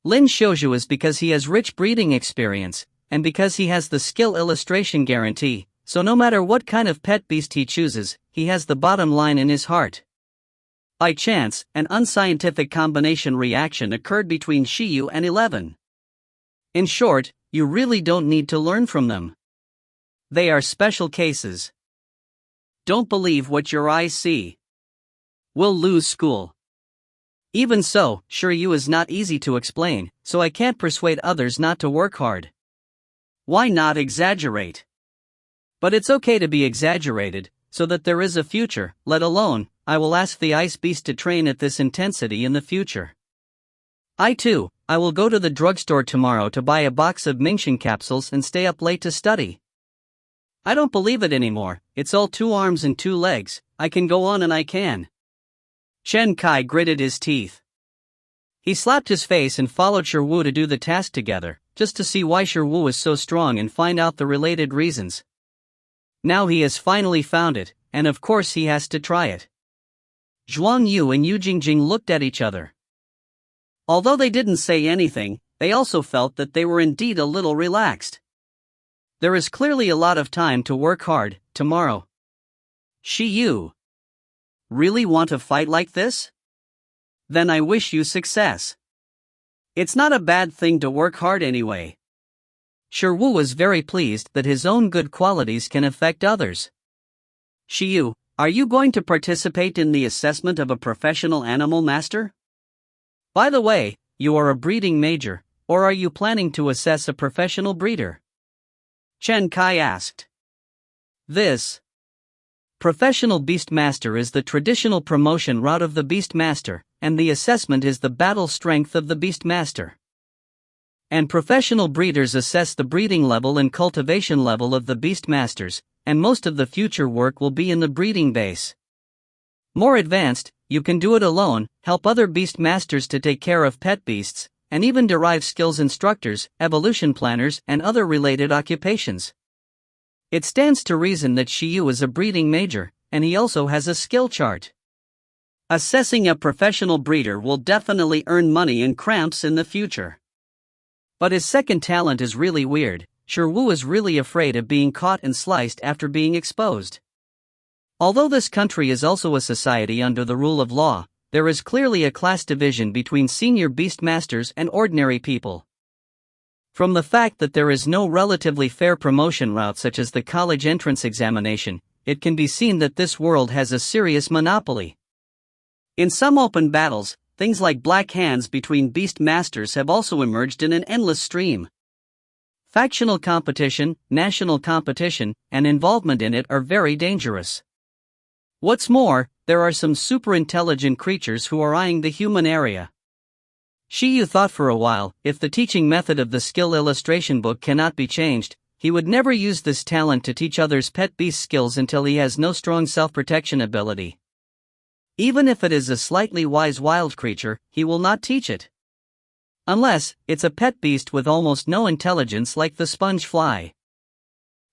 Lin Xiuzhu is because he has rich breeding experience, and because he has the skill illustration guarantee, so no matter what kind of pet beast he chooses, he has the bottom line in his heart. By chance, an unscientific combination reaction occurred between Shiyu and 11. In short, you really don't need to learn from them. They are special cases. Don't believe what your eyes see. We'll lose school. Even so, Shiryu is not easy to explain, so I can't persuade others not to work hard. Why not exaggerate? But it's okay to be exaggerated, so that there is a future, let alone, I will ask the ice beast to train at this intensity in the future. I will go to the drugstore tomorrow to buy a box of Mingxian capsules and stay up late to study. I don't believe it anymore, it's all 2 arms and 2 legs, I can go on and I can. Chen Kai gritted his teeth. He slapped his face and followed Shi Wu to do the task together, just to see why Shi Wu was so strong and find out the related reasons. Now he has finally found it, and of course he has to try it. Zhuang Yu and Yu Jingjing looked at each other. Although they didn't say anything, they also felt that they were indeed a little relaxed. There is clearly a lot of time to work hard, tomorrow. Shiyu. Really want to fight like this? Then I wish you success. It's not a bad thing to work hard anyway. Shi Wu was very pleased that his own good qualities can affect others. Shiyu, are you going to participate in the assessment of a professional animal master? By the way, you are a breeding major, or are you planning to assess a professional breeder? Chen Kai asked. This professional beastmaster is the traditional promotion route of the beastmaster, and the assessment is the battle strength of the beastmaster. And professional breeders assess the breeding level and cultivation level of the beastmasters, and most of the future work will be in the breeding base. More advanced, you can do it alone, help other beastmasters to take care of pet beasts, and even derive skills instructors, evolution planners, and other related occupations. It stands to reason that Shiyu is a breeding major, and he also has a skill chart. Assessing a professional breeder will definitely earn money and cramps in the future. But his second talent is really weird. Shi Wu is really afraid of being caught and sliced after being exposed. Although this country is also a society under the rule of law, there is clearly a class division between senior beastmasters and ordinary people. From the fact that there is no relatively fair promotion route such as the college entrance examination, it can be seen that this world has a serious monopoly. In some open battles, things like black hands between beast masters have also emerged in an endless stream. Factional competition, national competition, and involvement in it are very dangerous. What's more, there are some super intelligent creatures who are eyeing the human area. Shiyu thought for a while, if the teaching method of the skill illustration book cannot be changed, he would never use this talent to teach others pet beast skills until he has no strong self-protection ability. Even if it is a slightly wise wild creature, he will not teach it. Unless, it's a pet beast with almost no intelligence like the sponge fly.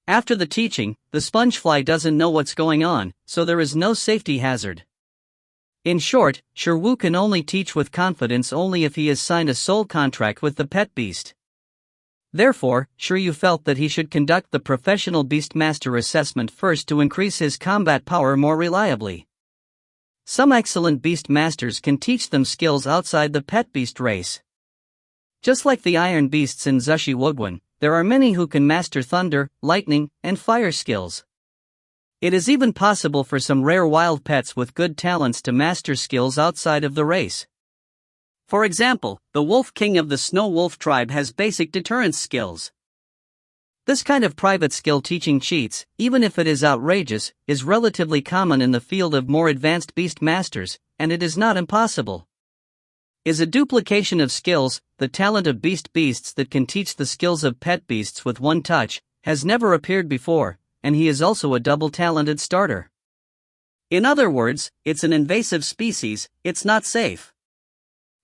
After the teaching, the sponge fly doesn't know what's going on, so there is no safety hazard. In short, Wu can only teach with confidence only if he has signed a soul contract with the pet beast. Therefore, Yu felt that he should conduct the professional beastmaster assessment first to increase his combat power more reliably. Some excellent beastmasters can teach them skills outside the pet beast race. Just like the iron beasts in Zushi Wugwan, there are many who can master thunder, lightning, and fire skills. It is even possible for some rare wild pets with good talents to master skills outside of the race. For example, the Wolf King of the Snow Wolf tribe has basic deterrence skills. This kind of private skill teaching cheats, even if it is outrageous, is relatively common in the field of more advanced beast masters, and it is not impossible. Is a duplication of skills, the talent of beasts that can teach the skills of pet beasts with one touch, has never appeared before, and he is also a double-talented starter. In other words, it's an invasive species, it's not safe.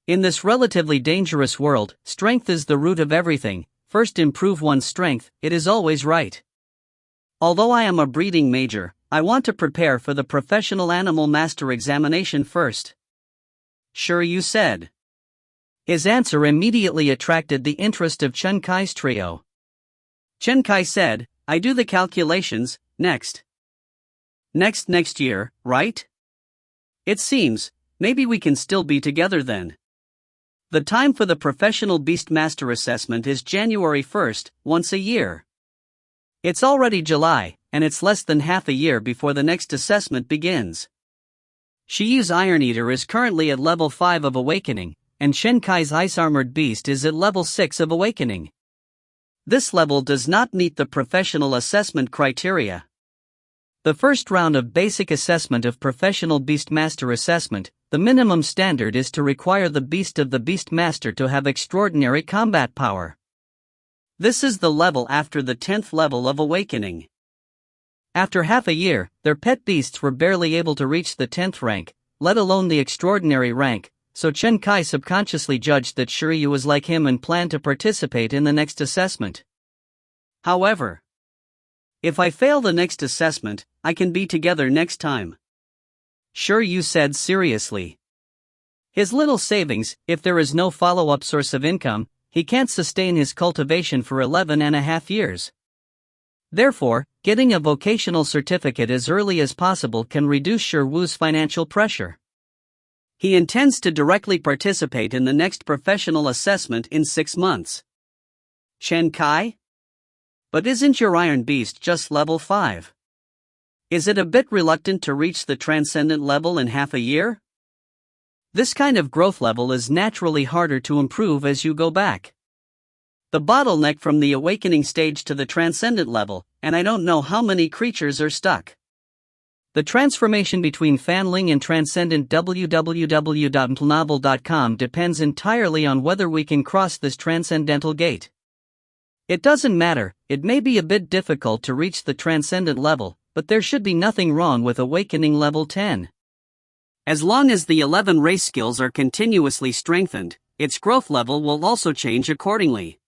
In this relatively dangerous world, strength is the root of everything. First improve one's strength, it is always right. Although I am a breeding major, I want to prepare for the professional animal master examination first. Yu said. His answer immediately attracted the interest of Chen Kai's trio. Chen Kai said, I do the calculations, next year, right? It seems, maybe we can still be together then. The time for the professional beastmaster assessment is January 1st, once a year. It's already July, and it's less than half a year before the next assessment begins. Shiyu's Iron Eater is currently at level 5 of Awakening, and Shenkai's Ice Armored Beast is at level 6 of Awakening. This level does not meet the professional assessment criteria. The first round of basic assessment of professional beastmaster assessment, the minimum standard is to require the beast of the beastmaster to have extraordinary combat power. This is the level after the 10th level of Awakening. After half a year, their pet beasts were barely able to reach the 10th rank, let alone the extraordinary rank, so Chen Kai subconsciously judged that Shiryu was like him and planned to participate in the next assessment. However, if I fail the next assessment, I can be together next time. Shiryu said seriously. His little savings, if there is no follow-up source of income, he can't sustain his cultivation for 11.5 years. Therefore, getting a vocational certificate as early as possible can reduce Shirwu's financial pressure. He intends to directly participate in the next professional assessment in 6 months. Chen Kai? But isn't your Iron Beast just level 5? Is it a bit reluctant to reach the transcendent level in half a year? This kind of growth level is naturally harder to improve as you go back. The bottleneck from the awakening stage to the transcendent level, and I don't know how many creatures are stuck. The transformation between Fanling and Transcendent www.mplnovel.com depends entirely on whether we can cross this transcendental gate. It doesn't matter, it may be a bit difficult to reach the transcendent level, but there should be nothing wrong with awakening level 10. As long as the 11 race skills are continuously strengthened, its growth level will also change accordingly.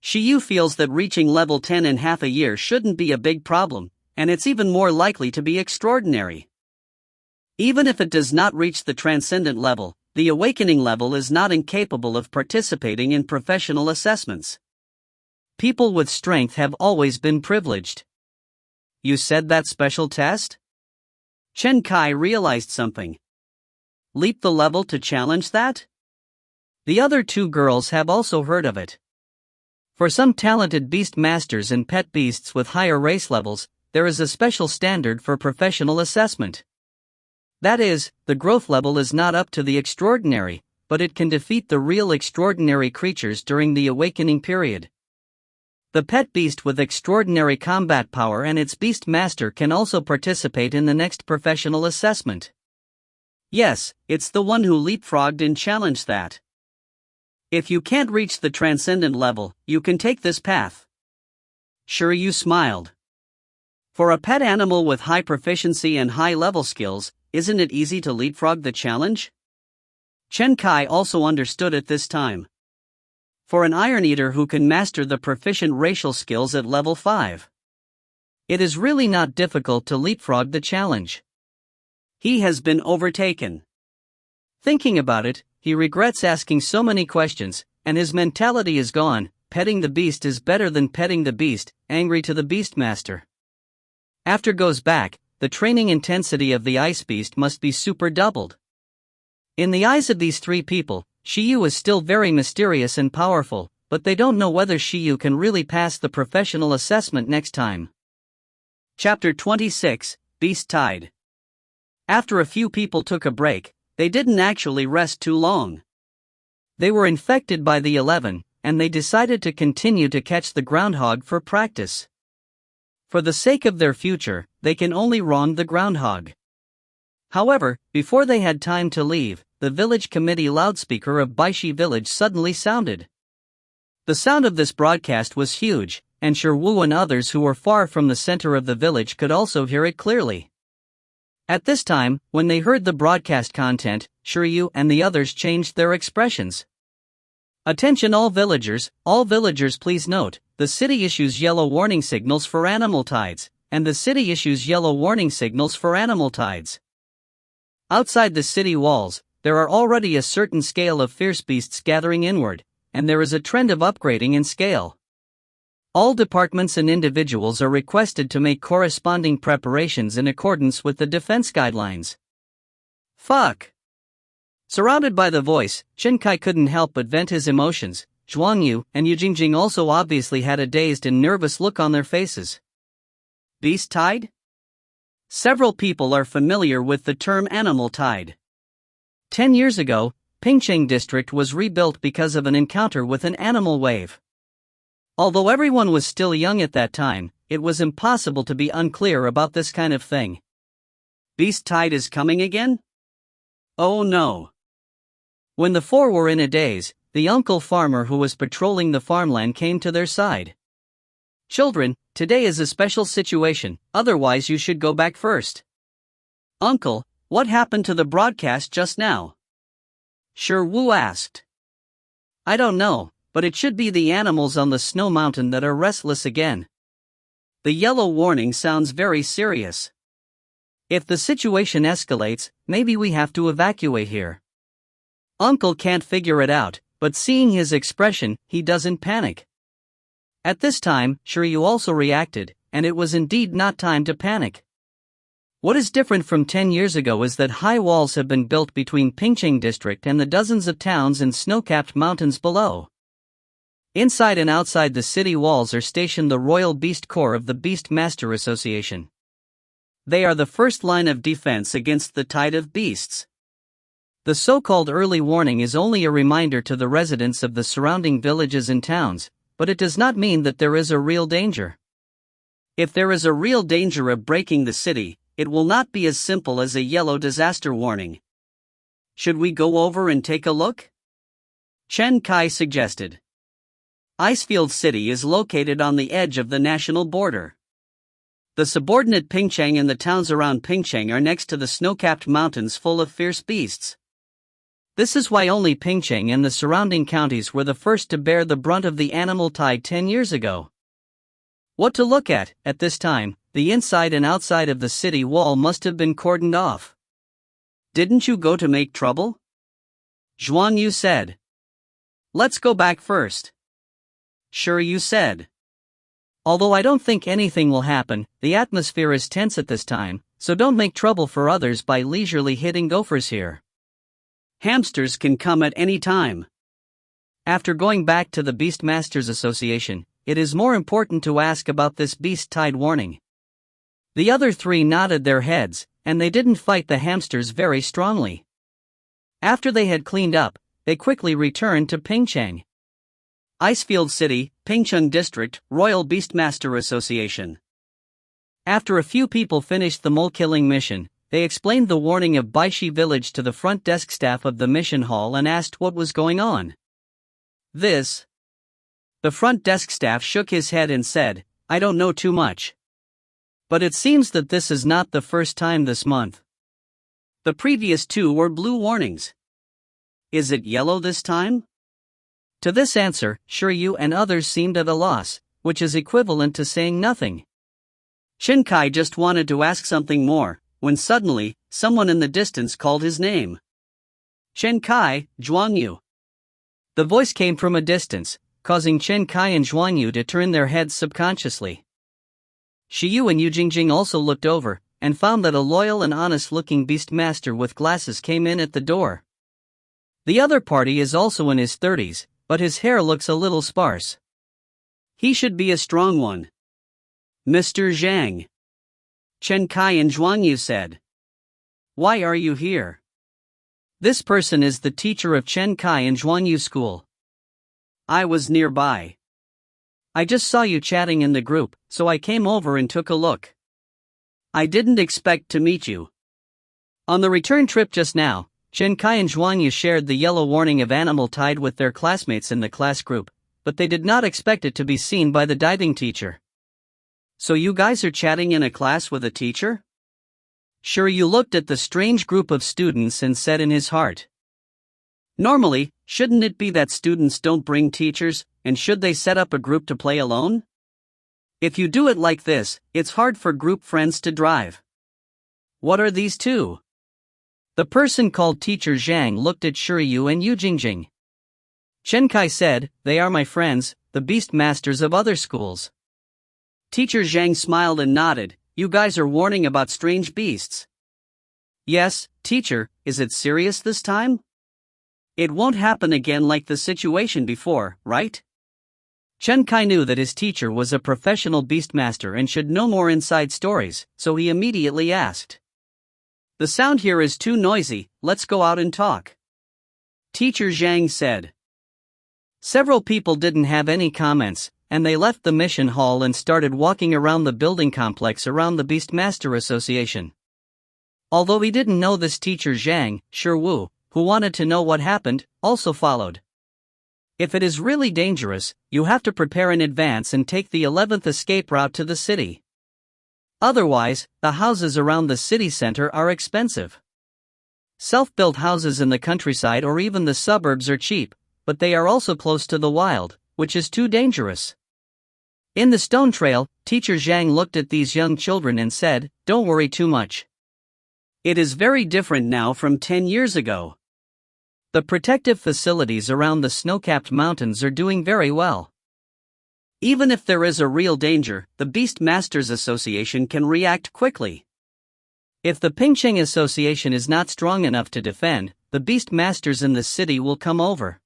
Shiryu feels that reaching level 10 in half a year shouldn't be a big problem, and it's even more likely to be extraordinary. Even if it does not reach the transcendent level, the awakening level is not incapable of participating in professional assessments. People with strength have always been privileged. You said that special test? Chen Kai realized something. Leap the level to challenge that? The other two girls have also heard of it. For some talented beast masters and pet beasts with higher race levels, there is a special standard for professional assessment. That is, the growth level is not up to the extraordinary, but it can defeat the real extraordinary creatures during the awakening period. The pet beast with extraordinary combat power and its beast master can also participate in the next professional assessment. Yes, it's the one who leapfrogged and challenged that. If you can't reach the transcendent level, you can take this path. Shiryu smiled. For a pet animal with high proficiency and high level skills, isn't it easy to leapfrog the challenge? Chen Kai also understood at this time. For an Iron Eater who can master the proficient racial skills at level 5, It is really not difficult to leapfrog the challenge. He has been overtaken. Thinking about it, he regrets asking so many questions, and his mentality is gone. Petting the beast is better than petting the beast, angry to the beastmaster. After goes back, the training intensity of the ice beast must be super doubled. In the eyes of these three people, Shiyu is still very mysterious and powerful, but they don't know whether Shiyu can really pass the professional assessment next time. Chapter 26, Beast Tide. After a few people took a break, they didn't actually rest too long. They were infected by the 11, and they decided to continue to catch the groundhog for practice. For the sake of their future, they can only wrong the groundhog. However, before they had time to leave, the village committee loudspeaker of Baishi village suddenly sounded. The sound of this broadcast was huge, and Shirwu and others who were far from the center of the village could also hear it clearly. At this time, when they heard the broadcast content, Shiryu and the others changed their expressions. Attention all villagers please note, the city issues yellow warning signals for animal tides, and the city issues yellow warning signals for animal tides. Outside the city walls, there are already a certain scale of fierce beasts gathering inward, and there is a trend of upgrading in scale. All departments and individuals are requested to make corresponding preparations in accordance with the defense guidelines. Fuck! Surrounded by the voice, Shinkai couldn't help but vent his emotions. Zhuangyu and Yujingjing also obviously had a dazed and nervous look on their faces. Beast tide? Several people are familiar with the term animal tide. 10 years ago, Pingcheng district was rebuilt because of an encounter with an animal wave. Although everyone was still young at that time, it was impossible to be unclear about this kind of thing. Beast tide is coming again? Oh no. When the four were in a daze, the uncle farmer who was patrolling the farmland came to their side. Children, today is a special situation, otherwise you should go back first. Uncle, what happened to the broadcast just now? Shirwu asked. I don't know, but it should be the animals on the snow mountain that are restless again. The yellow warning sounds very serious. If the situation escalates, maybe we have to evacuate here. Uncle can't figure it out, but seeing his expression, he doesn't panic. At this time, Shiryu also reacted, and it was indeed not time to panic. What is different from 10 years ago is that high walls have been built between Pingcheng district and the dozens of towns and snow-capped mountains below. Inside and outside the city walls are stationed the Royal Beast Corps of the Beast Master Association. They are the first line of defense against the tide of beasts. The so-called early warning is only a reminder to the residents of the surrounding villages and towns, but it does not mean that there is a real danger. If there is a real danger of breaking the city, it will not be as simple as a yellow disaster warning. Should we go over and take a look? Chen Kai suggested. Icefield City is located on the edge of the national border. The subordinate Pingcheng and the towns around Pingcheng are next to the snow-capped mountains full of fierce beasts. This is why only Pingcheng and the surrounding counties were the first to bear the brunt of the animal tide 10 years ago. What to look at this time, the inside and outside of the city wall must have been cordoned off. Didn't you go to make trouble? Zhuangyu said. Let's go back first. Shiryu said. Although I don't think anything will happen, the atmosphere is tense at this time, so don't make trouble for others by leisurely hitting gophers here. Hamsters can come at any time. After going back to the Beastmasters Association, it is more important to ask about this beast tide warning. The other three nodded their heads, and they didn't fight the hamsters very strongly. After they had cleaned up, they quickly returned to Pingcheng. Icefield City, Pingcheng District, Royal Beastmaster Association. After a few people finished the mole-killing mission, they explained the warning of Baishi village to the front desk staff of the mission hall and asked what was going on. The front desk staff shook his head and said, I don't know too much. But it seems that this is not the first time this month. The previous two were blue warnings. Is it yellow this time? To this answer, Shiryu and others seemed at a loss, which is equivalent to saying nothing. Shinkai just wanted to ask something more, when suddenly, someone in the distance called his name. Shinkai, Zhuangyu. The voice came from a distance, causing Shinkai and Zhuangyu to turn their heads subconsciously. Shiyu and Yujingjing also looked over, and found that a loyal and honest-looking beastmaster with glasses came in at the door. The other party is also in his 30s, but his hair looks a little sparse. He should be a strong one. Mr. Zhang. Shinkai and Zhuangyu said. Why are you here? This person is the teacher of Shinkai and Zhuangyu school. I was nearby. I just saw you chatting in the group, so I came over and took a look. I didn't expect to meet you. On the return trip just now, Shinkai and Zhuangyu shared the yellow warning of animal tide with their classmates in the class group, but they did not expect it to be seen by the diving teacher. So you guys are chatting in a class with a teacher? Shiryu looked at the strange group of students and said in his heart. Normally, shouldn't it be that students don't bring teachers, and should they set up a group to play alone? If you do it like this, it's hard for group friends to drive. What are these two? The person called Teacher Zhang looked at Shiryu and Yujingjing. Shinkai said, they are my friends, the beast masters of other schools. Teacher Zhang smiled and nodded. You guys are warning about strange beasts. Yes, teacher, is it serious this time? It won't happen again like the situation before, right? Shinkai knew that his teacher was a professional beastmaster and should know more inside stories, so he immediately asked. The sound here is too noisy, let's go out and talk. Teacher Zhang said. Several people didn't have any comments, and they left the mission hall and started walking around the building complex around the Beastmaster Association. Although he didn't know this teacher Zhang, Shiwu, who wanted to know what happened, also followed. If it is really dangerous, you have to prepare in advance and take the 11th escape route to the city. Otherwise, the houses around the city center are expensive. Self-built houses in the countryside or even the suburbs are cheap, but they are also close to the wild, which is too dangerous. In the stone trail, Teacher Zhang looked at these young children and said, don't worry too much. It is very different now from 10 years ago. The protective facilities around the snow-capped mountains are doing very well. Even if there is a real danger, the Beast Masters Association can react quickly. If the Pingcheng Association is not strong enough to defend, the Beast Masters in the city will come over.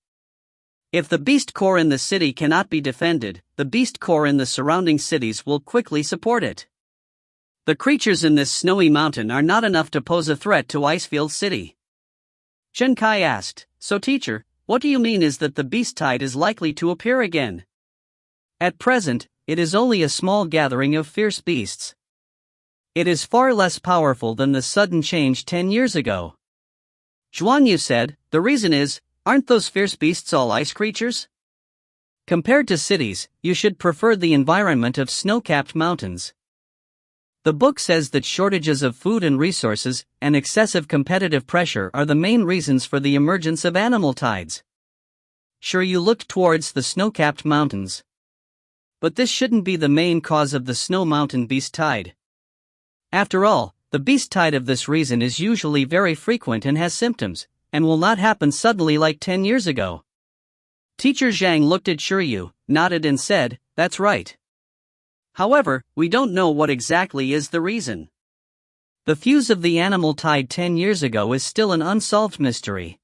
If the Beast Corps in the city cannot be defended, the Beast Corps in the surrounding cities will quickly support it. The creatures in this snowy mountain are not enough to pose a threat to Icefield City. Shinkai asked, so teacher, what do you mean is that the beast tide is likely to appear again? At present, it is only a small gathering of fierce beasts. It is far less powerful than the sudden change 10 years ago. Zhuangyu said, the reason is, aren't those fierce beasts all ice creatures? Compared to cities, you should prefer the environment of snow-capped mountains. The book says that shortages of food and resources and excessive competitive pressure are the main reasons for the emergence of animal tides. Sure, you looked towards the snow-capped mountains. But this shouldn't be the main cause of the snow mountain beast tide. After all, the beast tide of this reason is usually very frequent and has symptoms, and will not happen suddenly like 10 years ago. Teacher Zhang looked at Shiryu, nodded and said, that's right. However, we don't know what exactly is the reason. The fuse of the animal tide 10 years ago is still an unsolved mystery.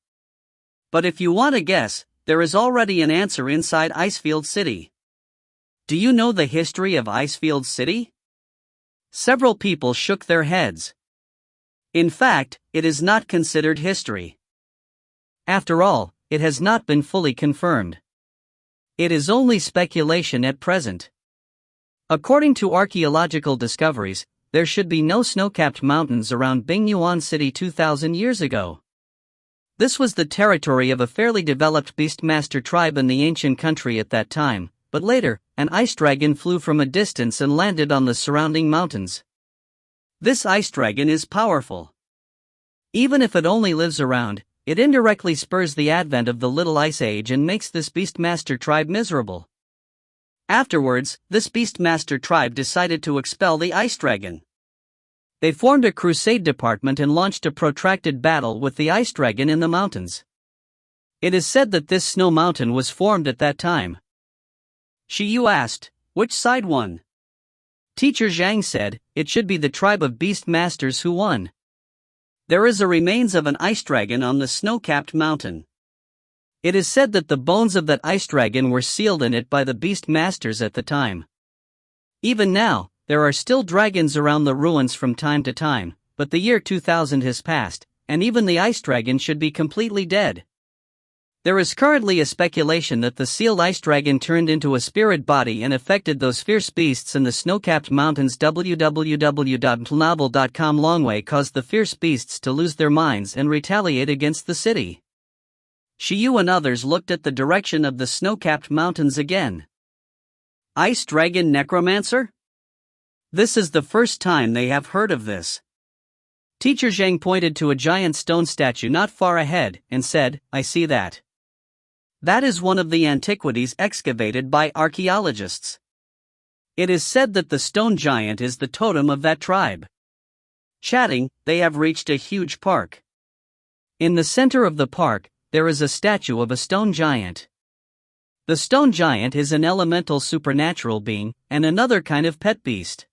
But if you want to guess, there is already an answer inside Icefield City. Do you know the history of Icefield City? Several people shook their heads. In fact, it is not considered history. After all, it has not been fully confirmed. It is only speculation at present. According to archaeological discoveries, there should be no snow-capped mountains around Bingyuan City 2,000 years ago. This was the territory of a fairly developed beastmaster tribe in the ancient country at that time, but later, an ice dragon flew from a distance and landed on the surrounding mountains. This ice dragon is powerful. Even if it only lives around, it indirectly spurs the advent of the Little Ice Age and makes this beastmaster tribe miserable. Afterwards, this Beastmaster tribe decided to expel the ice dragon. They formed a crusade department and launched a protracted battle with the ice dragon in the mountains. It is said that this snow mountain was formed at that time. Shi Yu asked, which side won? Teacher Zhang said, it should be the tribe of Beastmasters who won. There is a remains of an ice dragon on the snow-capped mountain. It is said that the bones of that ice dragon were sealed in it by the Beastmasters at the time. Even now, there are still dragons around the ruins from time to time, but the year 2000 has passed, and even the ice dragon should be completely dead. There is currently a speculation that the sealed ice dragon turned into a spirit body and affected those fierce beasts in the snow-capped mountains. www.plnovel.com Longway caused the fierce beasts to lose their minds and retaliate against the city. Shi Yu and others looked at the direction of the snow-capped mountains again. Ice dragon necromancer? This is the first time they have heard of this. Teacher Zhang pointed to a giant stone statue not far ahead and said, I see that. That is one of the antiquities excavated by archaeologists. It is said that the stone giant is the totem of that tribe. Chatting, they have reached a huge park. In the center of the park, there is a statue of a stone giant. The stone giant is an elemental supernatural being, and another kind of pet beast.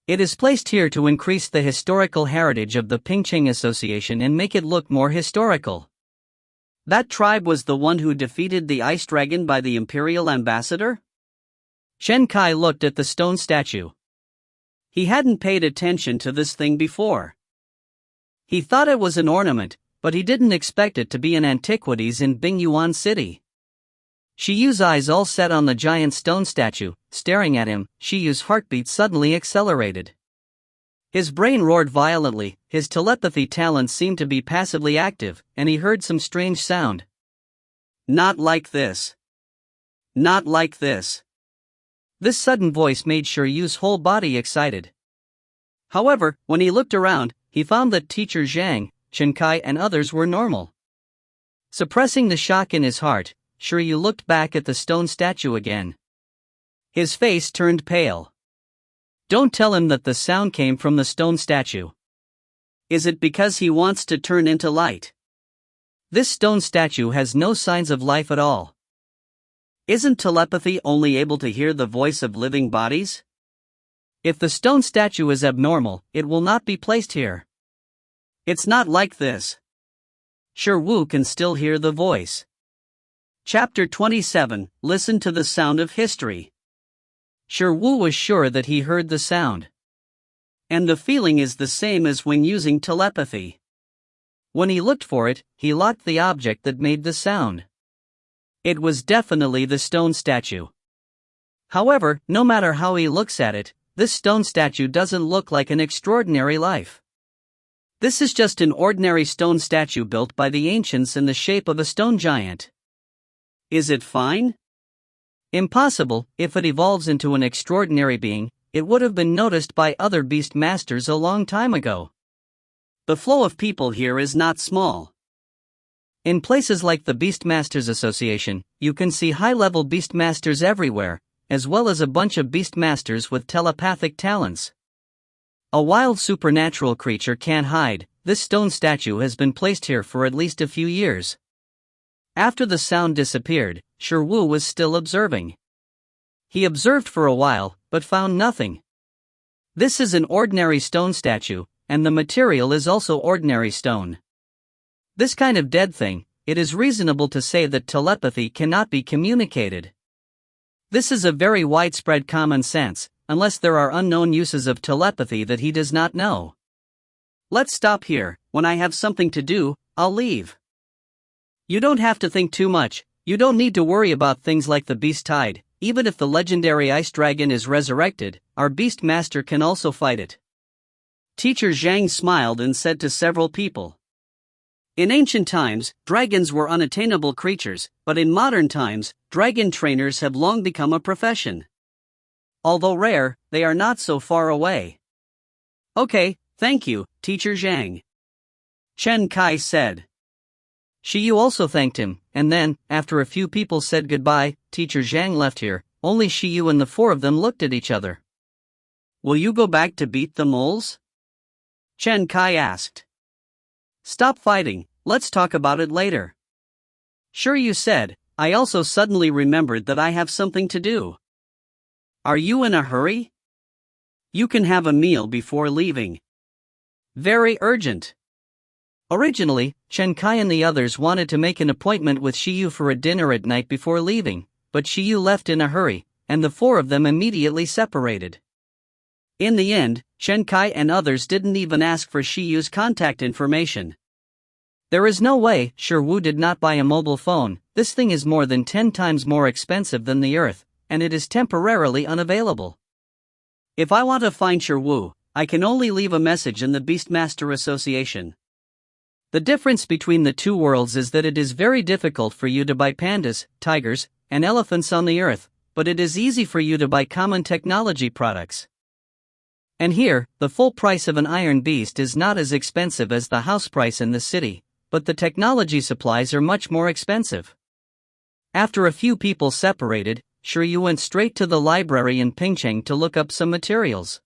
It is placed here to increase the historical heritage of the Pingqing Association and make it look more historical. That tribe was the one who defeated the ice dragon by the imperial ambassador? Chen Kai looked at the stone statue. He hadn't paid attention to this thing before. He thought it was an ornament, but he didn't expect it to be an antiquities in Bingyuan City. Shi Yu's eyes all set on the giant stone statue, staring at him. Shi Yu's heartbeat suddenly accelerated. His brain roared violently, his telepathy talents seemed to be passively active, and he heard some strange sound. Not like this. Not like this. This sudden voice made Shi Yu's whole body excited. However, when he looked around, he found that Teacher Zhang, Chen Kai and others were normal. Suppressing the shock in his heart, Shi Yu looked back at the stone statue again. His face turned pale. Don't tell him that the sound came from the stone statue. Is it because he wants to turn into light? This stone statue has no signs of life at all. Isn't telepathy only able to hear the voice of living bodies? If the stone statue is abnormal, it will not be placed here. It's not like this. Shi Wu can still hear the voice. Chapter 27, Listen to the Sound of History. Shi Wu was sure that he heard the sound. And the feeling is the same as when using telepathy. When he looked for it, he locked the object that made the sound. It was definitely the stone statue. However, no matter how he looks at it, this stone statue doesn't look like an extraordinary life. This is just an ordinary stone statue built by the ancients in the shape of a stone giant. Is it fine? Impossible. If it evolves into an extraordinary being, it would have been noticed by other beast masters a long time ago. The flow of people here is not small. In places like the Beastmasters Association, you can see high-level beastmasters everywhere, as well as a bunch of beastmasters with telepathic talents. A wild supernatural creature can't hide. This stone statue has been placed here for at least a few years. After the sound disappeared, Shi Wu was still observing. He observed for a while, but found nothing. This is an ordinary stone statue, and the material is also ordinary stone. This kind of dead thing, it is reasonable to say that telepathy cannot be communicated. This is a very widespread common sense, unless there are unknown uses of telepathy that he does not know. Let's stop here. When I have something to do, I'll leave. You don't have to think too much. You don't need to worry about things like the beast tide. Even if the legendary ice dragon is resurrected, our beast master can also fight it. Teacher Zhang smiled and said to several people. In ancient times, dragons were unattainable creatures, but in modern times, dragon trainers have long become a profession. Although rare, they are not so far away. Okay, thank you, Teacher Zhang. Chen Kai said. Shi Yu also thanked him, and then, after a few people said goodbye, Teacher Zhang left here. only Shiyu and the four of them looked at each other. "Will you go back to beat the moles?" Chen Kai asked. "Stop fighting, let's talk about it later." Shiryu said, "I also suddenly remembered that I have something to do." "Are you in a hurry?" "You can have a meal before leaving." "Very urgent." Originally, Chen Kai and the others wanted to make an appointment with Shiyu for a dinner at night before leaving, but Shiyu left in a hurry, and the four of them immediately separated. In the end, Chen Kai and others didn't even ask for Shiyu's contact information. There is no way Wu did not buy a mobile phone. This thing is more than 10 times more expensive than the Earth, and it is temporarily unavailable. If I want to find Wu, I can only leave a message in the Beastmaster Association. The difference between the two worlds is that it is very difficult for you to buy pandas, tigers, and elephants on the Earth, but it is easy for you to buy common technology products. And here, the full price of an iron beast is not as expensive as the house price in the city, but the technology supplies are much more expensive. After a few people separated, Shiryu went straight to the library in Pingcheng to look up some materials.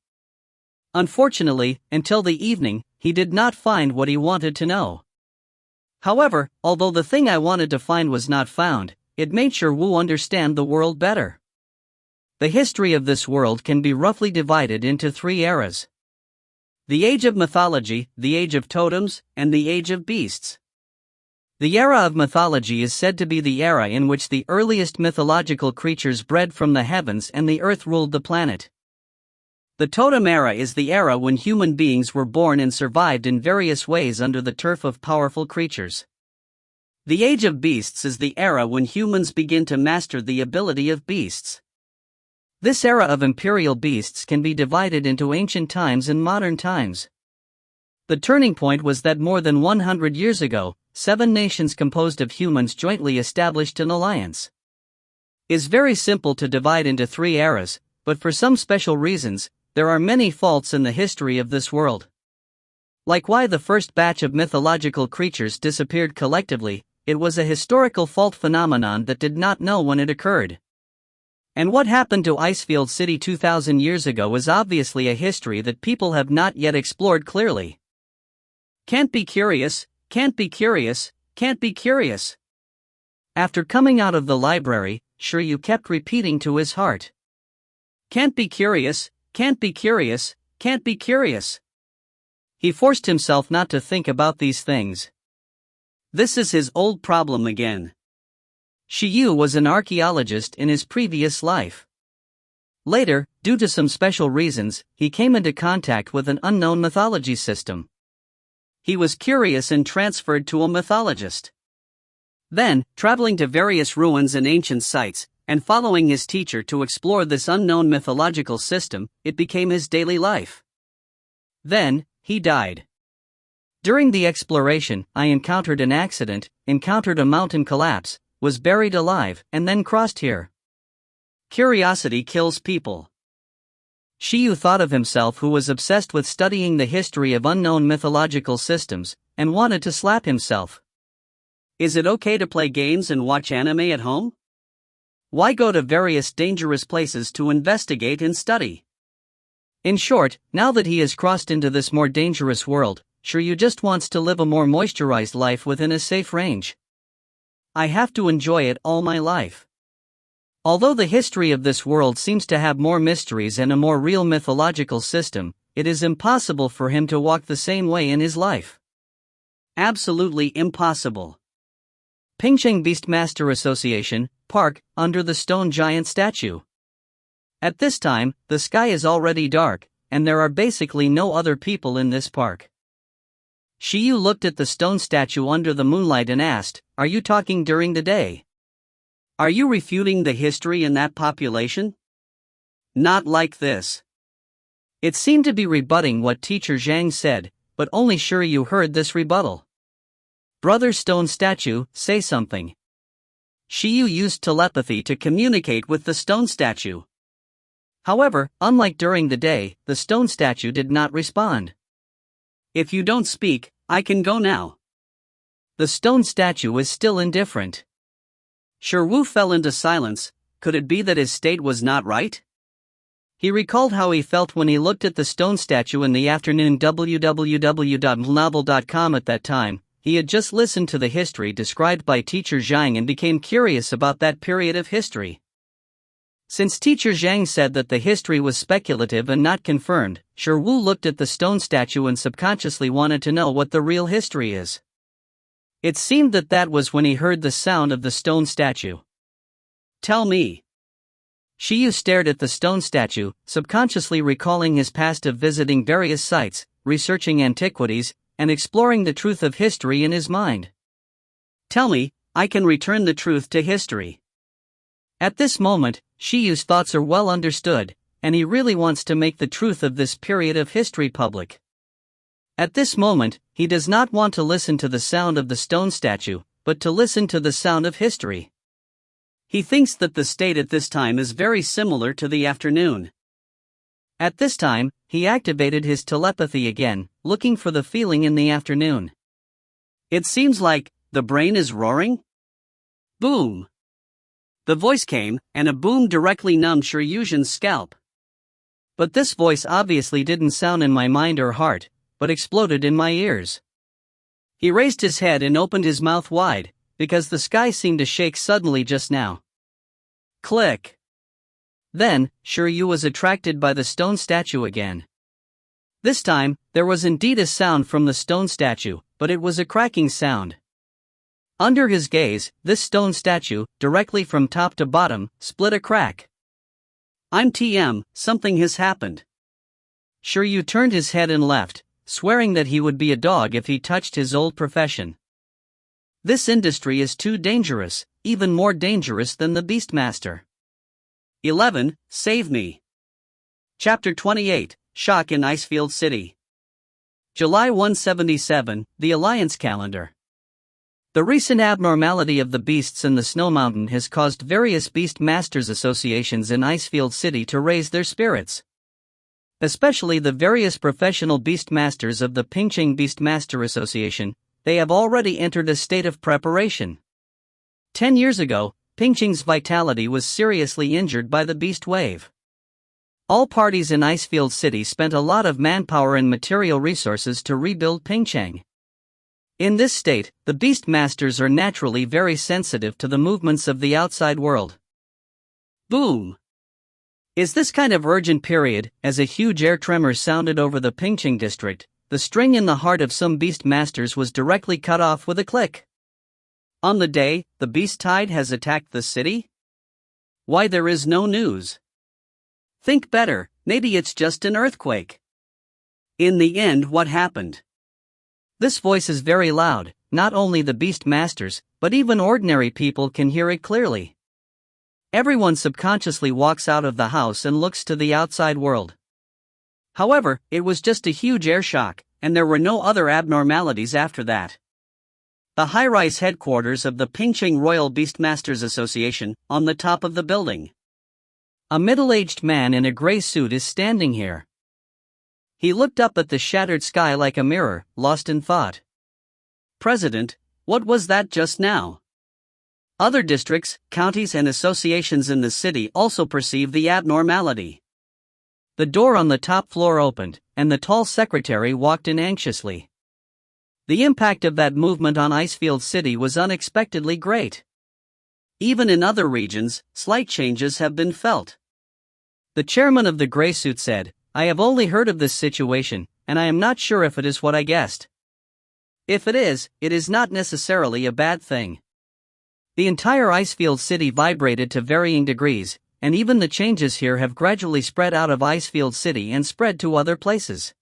Unfortunately, until the evening, he did not find what he wanted to know. However, although the thing I wanted to find was not found, it made Wu understand the world better. The history of this world can be roughly divided into 3 eras. The Age of Mythology, the Age of Totems, and the Age of Beasts. The era of mythology is said to be the era in which the earliest mythological creatures bred from the heavens and the earth ruled the planet. The Totem era is the era when human beings were born and survived in various ways under the turf of powerful creatures. The Age of Beasts is the era when humans begin to master the ability of beasts. This era of imperial beasts can be divided into ancient times and modern times. The turning point was that more than 100 years ago, 7 nations composed of humans jointly established an alliance. It is very simple to divide into 3 eras, but for some special reasons, there are many faults in the history of this world. Like why the first batch of mythological creatures disappeared collectively, it was a historical fault phenomenon that did not know when it occurred. And what happened to Icefield City 2000 years ago is obviously a history that people have not yet explored clearly. Can't be curious, can't be curious, can't be curious. After coming out of the library, Shiryu kept repeating to his heart. Can't be curious, can't be curious, can't be curious. He forced himself not to think about these things. This is his old problem again. Shiyu was an archaeologist in his previous life. Later, due to some special reasons, he came into contact with an unknown mythology system. He was curious and transferred to a mythologist. Then, traveling to various ruins and ancient sites, and following his teacher to explore this unknown mythological system, it became his daily life. Then, he died. During the exploration, I encountered an accident, encountered a mountain collapse, was buried alive, and then crossed here. Curiosity kills people. Shiyu thought of himself who was obsessed with studying the history of unknown mythological systems, and wanted to slap himself. Is it okay to play games and watch anime at home? Why go to various dangerous places to investigate and study? In short, now that he has crossed into this more dangerous world, Shiryu just wants to live a more moisturized life within a safe range. I have to enjoy it all my life. Although the history of this world seems to have more mysteries and a more real mythological system, it is impossible for him to walk the same way in his life. Absolutely impossible. Pingcheng Beastmaster Association, Park, under the stone giant statue. At this time, the sky is already dark, and there are basically no other people in this park. Shiyu looked at the stone statue under the moonlight and asked, "Are you talking during the day? Are you refuting the history in that population?" Not like this. It seemed to be rebutting what teacher Zhang said, but only Shiryu heard this rebuttal. "Brother stone statue, say something." Shiyu used telepathy to communicate with the stone statue. However, unlike during the day, the stone statue did not respond. "If you don't speak, I can go now." The stone statue is still indifferent. Shiryu fell into silence, could it be that his state was not right? He recalled how he felt when he looked at the stone statue in the afternoon. www.novel.com. At that time, he had just listened to the history described by Teacher Zhang and became curious about that period of history. Since Teacher Zhang said that the history was speculative and not confirmed, Sherwu looked at the stone statue and subconsciously wanted to know what the real history is. It seemed that was when he heard the sound of the stone statue. Tell me. Shiyu stared at the stone statue, subconsciously recalling his past of visiting various sites, researching antiquities, and exploring the truth of history in his mind. Tell me, I can return the truth to history. At this moment, Shiyu's thoughts are well understood, and he really wants to make the truth of this period of history public. At this moment, he does not want to listen to the sound of the stone statue, but to listen to the sound of history. He thinks that the state at this time is very similar to the afternoon. At this time, he activated his telepathy again, looking for the feeling in the afternoon. It seems like the brain is roaring? Boom! The voice came, and a boom directly numbed Shiryu's scalp. But this voice obviously didn't sound in my mind or heart, but exploded in my ears. He raised his head and opened his mouth wide, because the sky seemed to shake suddenly just now. Click. Then, Shiryu was attracted by the stone statue again. This time, there was indeed a sound from the stone statue, but it was a cracking sound. Under his gaze, this stone statue, directly from top to bottom, split a crack. I'm TM, something has happened. Shiryu turned his head and left, swearing that he would be a dog if he touched his old profession. This industry is too dangerous, even more dangerous than the Beastmaster. 11. Save me. Chapter 28, Shock in Icefield City. July 177, the Alliance Calendar. The recent abnormality of the beasts in the Snow Mountain has caused various Beast Masters associations in Icefield City to raise their spirits. Especially the various professional Beast Masters of the Pingqing Beastmaster Association, they have already entered a state of preparation. 10 years ago, Pingqing's vitality was seriously injured by the Beast Wave. All parties in Icefield City spent a lot of manpower and material resources to rebuild Pingqing. In this state, the Beast Masters are naturally very sensitive to the movements of the outside world. Boom! Is this kind of urgent period, as a huge air tremor sounded over the Pingqing district, the string in the heart of some Beast Masters was directly cut off with a click. On the day, the Beast Tide has attacked the city? Why there is no news? Think better, maybe it's just an earthquake. In the end, what happened? This voice is very loud, not only the Beast Masters, but even ordinary people can hear it clearly. Everyone subconsciously walks out of the house and looks to the outside world. However, it was just a huge air shock, and there were no other abnormalities after that. The high-rise headquarters of the Pingqing Royal Beastmasters Association, on the top of the building. A middle-aged man in a gray suit is standing here. He looked up at the shattered sky like a mirror, lost in thought. President, what was that just now? Other districts, counties and associations in the city also perceive the abnormality. The door on the top floor opened, and the tall secretary walked in anxiously. The impact of that movement on Icefield City was unexpectedly great. Even in other regions, slight changes have been felt. The chairman of the gray suit said, I have only heard of this situation, and I am not sure if it is what I guessed. If it is not necessarily a bad thing. The entire Icefield City vibrated to varying degrees, and even the changes here have gradually spread out of Icefield City and spread to other places.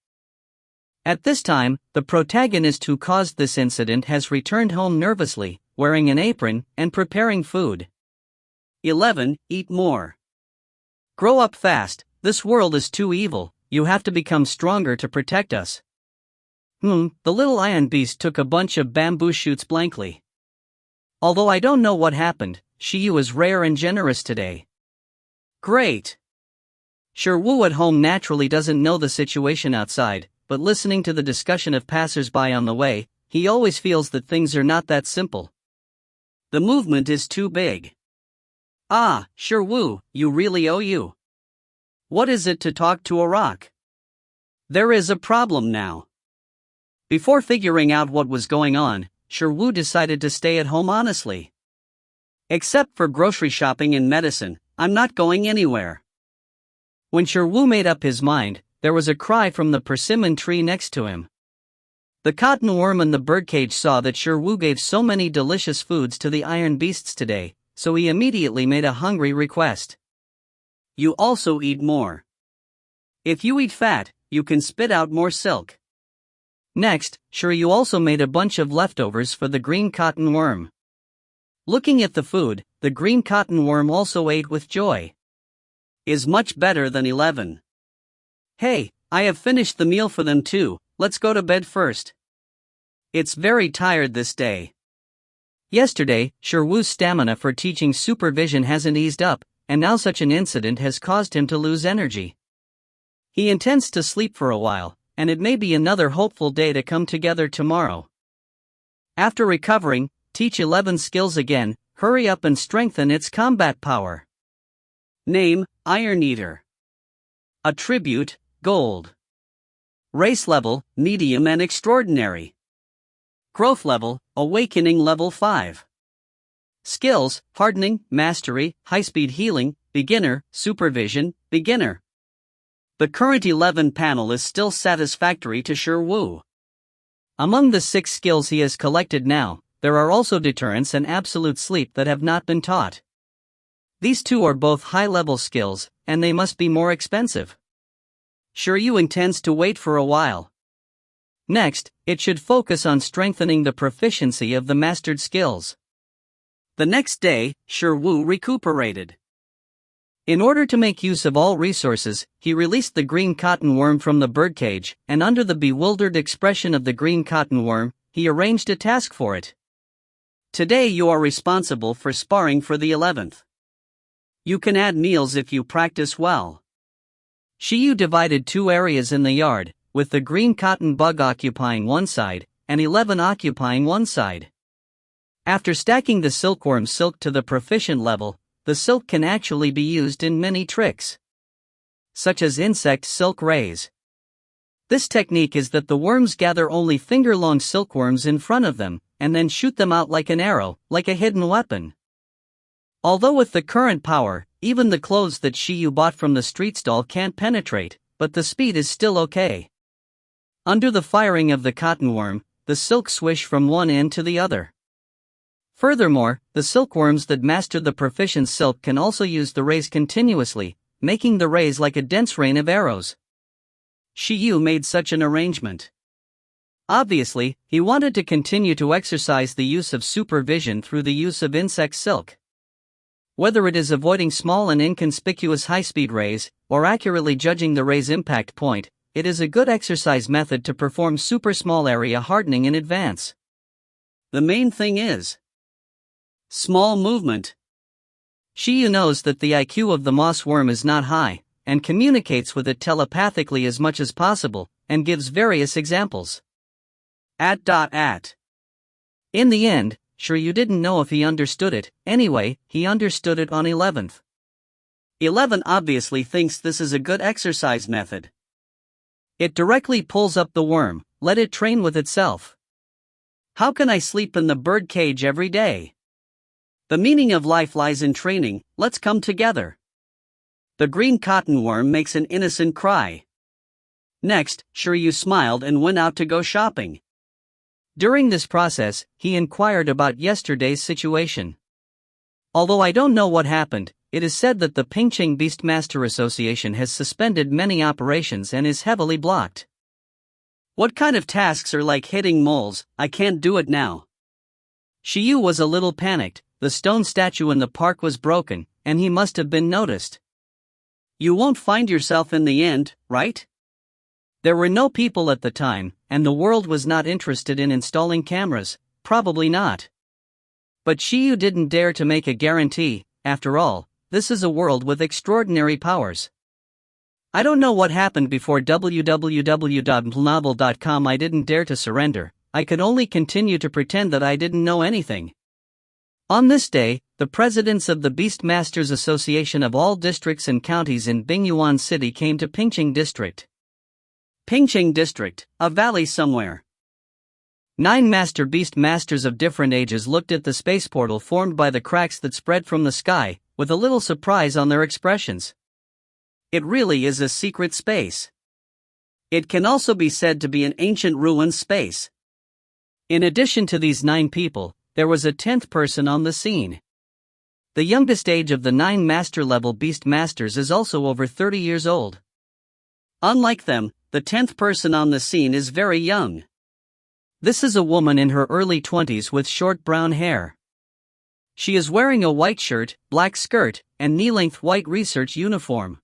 At this time, the protagonist who caused this incident has returned home nervously, wearing an apron, and preparing food. 11. Eat more. Grow up fast, this world is too evil, you have to become stronger to protect us. The little iron beast took a bunch of bamboo shoots blankly. Although I don't know what happened, Shiyu is rare and generous today. Great. Sure, Wu at home naturally doesn't know the situation outside, but listening to the discussion of passers-by on the way, he always feels that things are not that simple. The movement is too big. Ah, sure Wu, you really owe you. What is it to talk to a rock? There is a problem now. Before figuring out what was going on, Sherwoo decided to stay at home honestly. Except for grocery shopping and medicine, I'm not going anywhere. When Sherwoo made up his mind, there was a cry from the persimmon tree next to him. The cottonworm in the birdcage saw that Sherwoo gave so many delicious foods to the iron beasts today, so he immediately made a hungry request. You also eat more. If you eat fat, you can spit out more silk. Next, Sherwoo also made a bunch of leftovers for the green cotton worm. Looking at the food, the green cotton worm also ate with joy. Is much better than 11. Hey, I have finished the meal for them too, let's go to bed first. It's very tired this day. Yesterday, Sherwoo's stamina for teaching supervision hasn't eased up, and now such an incident has caused him to lose energy. He intends to sleep for a while, and it may be another hopeful day to come together tomorrow. After recovering, teach 11 skills again, hurry up and strengthen its combat power. Name, Iron Eater. Attribute, Gold. Race level, Medium and Extraordinary. Growth level, Awakening level 5. Skills, Hardening, Mastery, High-Speed Healing, Beginner, Supervision, Beginner. The current 11 panel is still satisfactory to Sherwoo. Among the 6 skills he has collected now, there are also deterrence and absolute sleep that have not been taught. These two are both high-level skills, and they must be more expensive. Sherwoo intends to wait for a while. Next, it should focus on strengthening the proficiency of the mastered skills. The next day, Sherwoo recuperated. In order to make use of all resources, he released the green cottonworm from the birdcage, and under the bewildered expression of the green cottonworm, he arranged a task for it. Today you are responsible for sparring for the 11th. You can add meals if you practice well. Sherwoo divided 2 areas in the yard, with the green cotton bug occupying one side, and 11 occupying one side. After stacking the silkworm silk to the proficient level, the silk can actually be used in many tricks, such as insect silk rays. This technique is that the worms gather only finger-long silkworms in front of them, and then shoot them out like an arrow, like a hidden weapon. Although with the current power, even the clothes that Sherwoo bought from the street stall can't penetrate, but the speed is still okay. Under the firing of the cottonworm, the silk swish from one end to the other. Furthermore, the silkworms that master the proficient silk can also use the rays continuously, making the rays like a dense rain of arrows. Sherwoo made such an arrangement. Obviously, he wanted to continue to exercise the use of supervision through the use of insect silk. Whether it is avoiding small and inconspicuous high-speed rays, or accurately judging the ray's impact point, it is a good exercise method to perform super small area hardening in advance. The main thing is small movement. Sherwoo knows that the IQ of the moss worm is not high, and communicates with it telepathically as much as possible, and gives various examples. In the end, Sherwoo didn't know if he understood it. Anyway, he understood it on 11th. 11 obviously thinks this is a good exercise method. It directly pulls up the worm, let it train with itself. How can I sleep in the bird cage every day? The meaning of life lies in training, let's come together. The green cottonworm makes an innocent cry. Next, Sherwoo smiled and went out to go shopping. During this process, he inquired about yesterday's situation. Although I don't know what happened, it is said that the Pingcheng Beastmaster Association has suspended many operations and is heavily blocked. What kind of tasks are like hitting moles? I can't do it now. Sherwoo was a little panicked. The stone statue in the park was broken, and he must have been noticed. You won't find yourself in the end, right? There were no people at the time, and the world was not interested in installing cameras, probably not. But Sherwoo didn't dare to make a guarantee. After all, this is a world with extraordinary powers. I don't know what happened before www.novel.com. I didn't dare to surrender. I could only continue to pretend that I didn't know anything. On this day, the presidents of the Beastmasters Association of all districts and counties in Bingyuan City came to Pingqing District. Pingqing District, a valley somewhere. 9 Master Beast Masters of different ages looked at the space portal formed by the cracks that spread from the sky, with a little surprise on their expressions. It really is a secret space. It can also be said to be an ancient ruin space. In addition to these 9 people, there was a 10th person on the scene. The youngest age of the 9 master-level Beast Masters is also over 30 years old. Unlike them, the 10th person on the scene is very young. This is a woman in her early 20s with short brown hair. She is wearing a white shirt, black skirt, and knee-length white research uniform.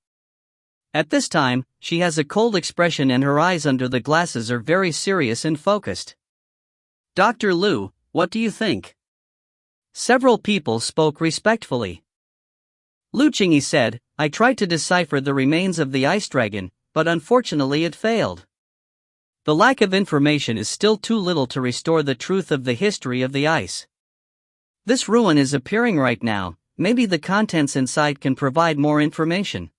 At this time, she has a cold expression and her eyes under the glasses are very serious and focused. Dr. Liu, what do you think? Several people spoke respectfully. Lu Qingyi said, I tried to decipher the remains of the ice dragon, but unfortunately it failed. The lack of information is still too little to restore the truth of the history of the ice. This ruin is appearing right now, maybe the contents inside can provide more information.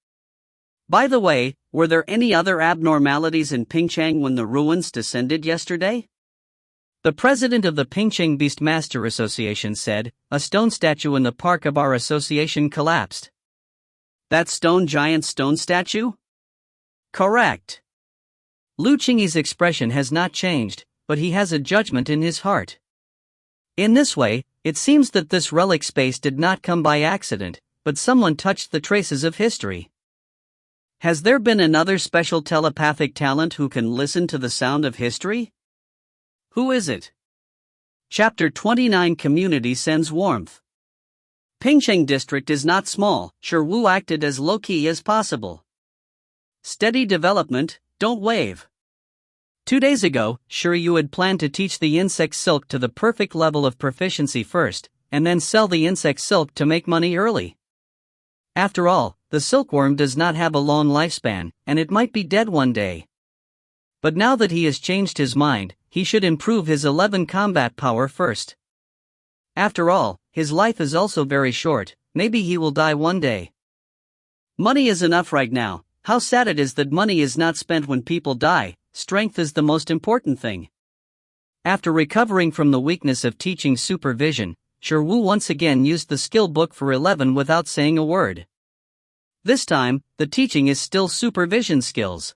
By the way, were there any other abnormalities in Pingqing when the ruins descended yesterday? The president of the Pingqing Beastmaster Association said, a stone statue in the park of our association collapsed. That giant stone statue? Correct. Lu Qingyi's expression has not changed, but he has a judgment in his heart. In this way, it seems that this relic space did not come by accident, but someone touched the traces of history. Has there been another special telepathic talent who can listen to the sound of history? Who is it? Chapter 29 Community Sends Warmth. Pingqing District is not small, Wu acted as low-key as possible. Steady development, don't wave. 2 days ago, Yu had planned to teach the insect silk to the perfect level of proficiency first, and then sell the insect silk to make money early. After all, the silkworm does not have a long lifespan, and it might be dead one day. But now that he has changed his mind, he should improve his 11 combat power first. After all, his life is also very short, maybe he will die one day. Money is enough right now. How sad it is that money is not spent when people die, strength is the most important thing. After recovering from the weakness of teaching supervision, Wu once again used the skill book for 11 without saying a word. This time, the teaching is still supervision skills.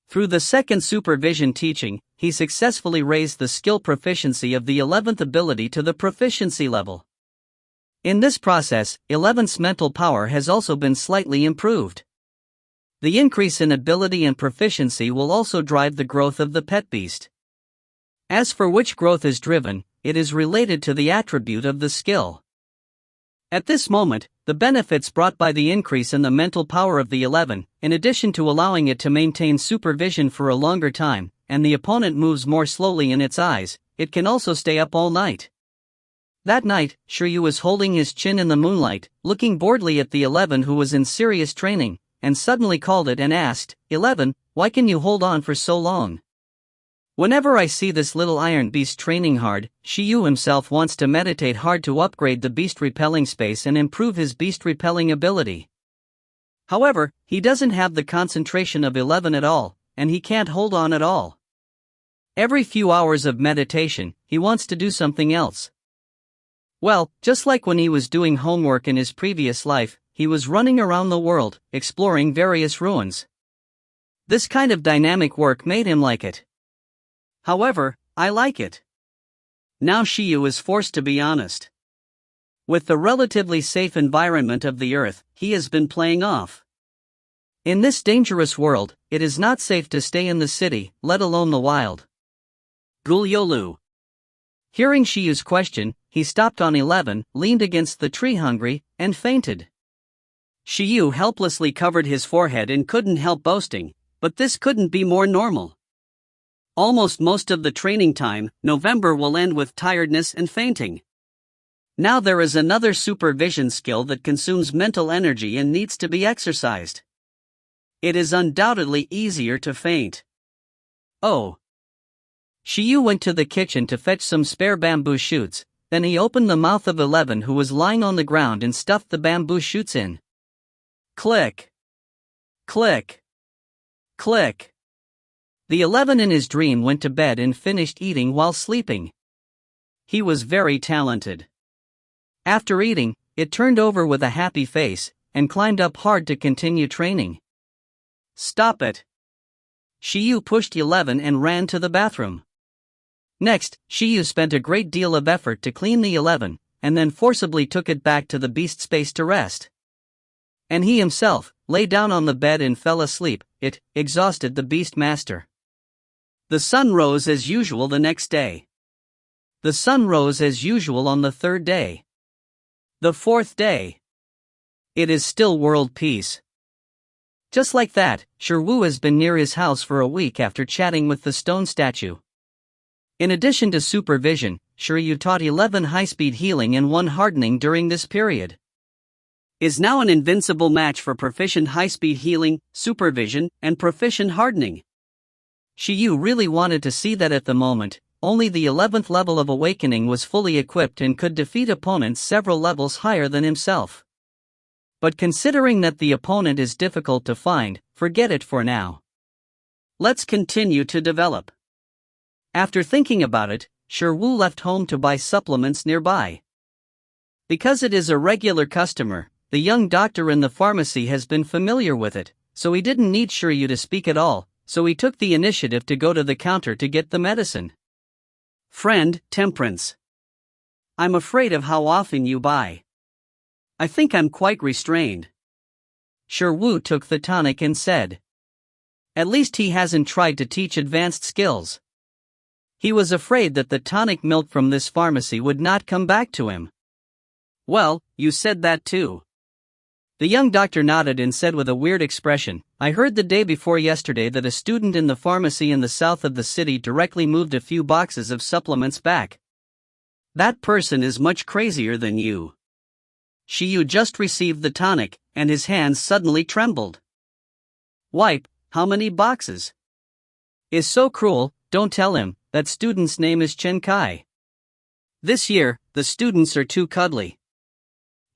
Through the second supervision teaching, he successfully raised the skill proficiency of the 11th ability to the proficiency level. In this process, 11th's mental power has also been slightly improved. The increase in ability and proficiency will also drive the growth of the pet beast. As for which growth is driven, it is related to the attribute of the skill. At this moment, the benefits brought by the increase in the mental power of the 11, in addition to allowing it to maintain supervision for a longer time, and the opponent moves more slowly in its eyes, it can also stay up all night. That night, Yu was holding his chin in the moonlight, looking boredly at the 11 who was in serious training, and suddenly called it and asked, 11, why can you hold on for so long? Whenever I see this little iron beast training hard, Yu himself wants to meditate hard to upgrade the beast repelling space and improve his beast repelling ability. However, he doesn't have the concentration of 11 at all, and he can't hold on at all. Every few hours of meditation, he wants to do something else. Well, just like when he was doing homework in his previous life, he was running around the world, exploring various ruins. This kind of dynamic work made him like it. However, I like it. Now Yu is forced to be honest. With the relatively safe environment of the Earth, he has been playing off. In this dangerous world, it is not safe to stay in the city, let alone the wild. Guliolu. Hearing Yu's question, he stopped on 11, leaned against the tree hungry, and fainted. Yu helplessly covered his forehead and couldn't help boasting, but this couldn't be more normal. Almost most of the training time, November will end with tiredness and fainting. Now there is another supervision skill that consumes mental energy and needs to be exercised. It is undoubtedly easier to faint. Oh. Yu went to the kitchen to fetch some spare bamboo shoots, Then he opened the mouth of 11, who was lying on the ground, and stuffed the bamboo shoots in. Click. Click. Click. The 11 in his dream went to bed and finished eating while sleeping. He was very talented. After eating, it turned over with a happy face, and climbed up hard to continue training. Stop it. Shiyu pushed 11 and ran to the bathroom. Next, Shiyu spent a great deal of effort to clean the 11, and then forcibly took it back to the beast space to rest. And he himself lay down on the bed and fell asleep. It exhausted the beast master. The sun rose as usual the next day. The sun rose as usual on the third day. The fourth day. It is still world peace. Just like that, Shirwu has been near his house for a week after chatting with the stone statue. In addition to supervision, Shiryu taught 11 high-speed healing and 1 hardening during this period. Is now an invincible match for proficient high-speed healing, supervision, and proficient hardening. Shiryu really wanted to see that at the moment, only the 11th level of awakening was fully equipped and could defeat opponents several levels higher than himself. But considering that the opponent is difficult to find, forget it for now. Let's continue to develop. After thinking about it, Shirwu left home to buy supplements nearby. Because it is a regular customer, the young doctor in the pharmacy has been familiar with it, so he didn't need Shiryu to speak at all, so he took the initiative to go to the counter to get the medicine. Friend, Temperance. I'm afraid of how often you buy. I think I'm quite restrained. Shirwu took the tonic and said. At least he hasn't tried to teach advanced skills. He was afraid that the tonic milk from this pharmacy would not come back to him. Well, you said that too. The young doctor nodded and said with a weird expression, I heard the day before yesterday that a student in the pharmacy in the south of the city directly moved a few boxes of supplements back. That person is much crazier than you. Shiyu just received the tonic, and his hands suddenly trembled. Wipe, how many boxes? Is so cruel, don't tell him. That student's name is Chen Kai. This year, the students are too cuddly.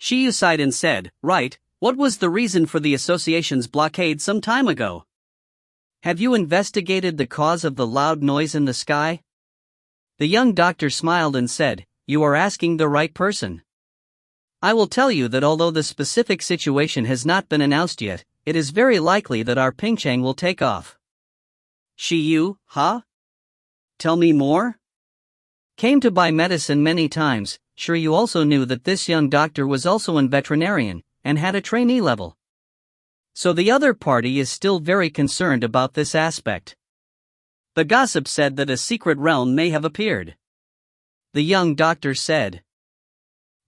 Shiyu sighed and said, right, what was the reason for the association's blockade some time ago? Have you investigated the cause of the loud noise in the sky? The young doctor smiled and said, you are asking the right person. I will tell you that although the specific situation has not been announced yet, it is very likely that our Pingchang will take off. Shiyu, huh? Tell me more? Came to buy medicine many times, Shiryu also knew that this young doctor was also a veterinarian, and had a trainee level. So the other party is still very concerned about this aspect. The gossip said that a secret realm may have appeared. The young doctor said.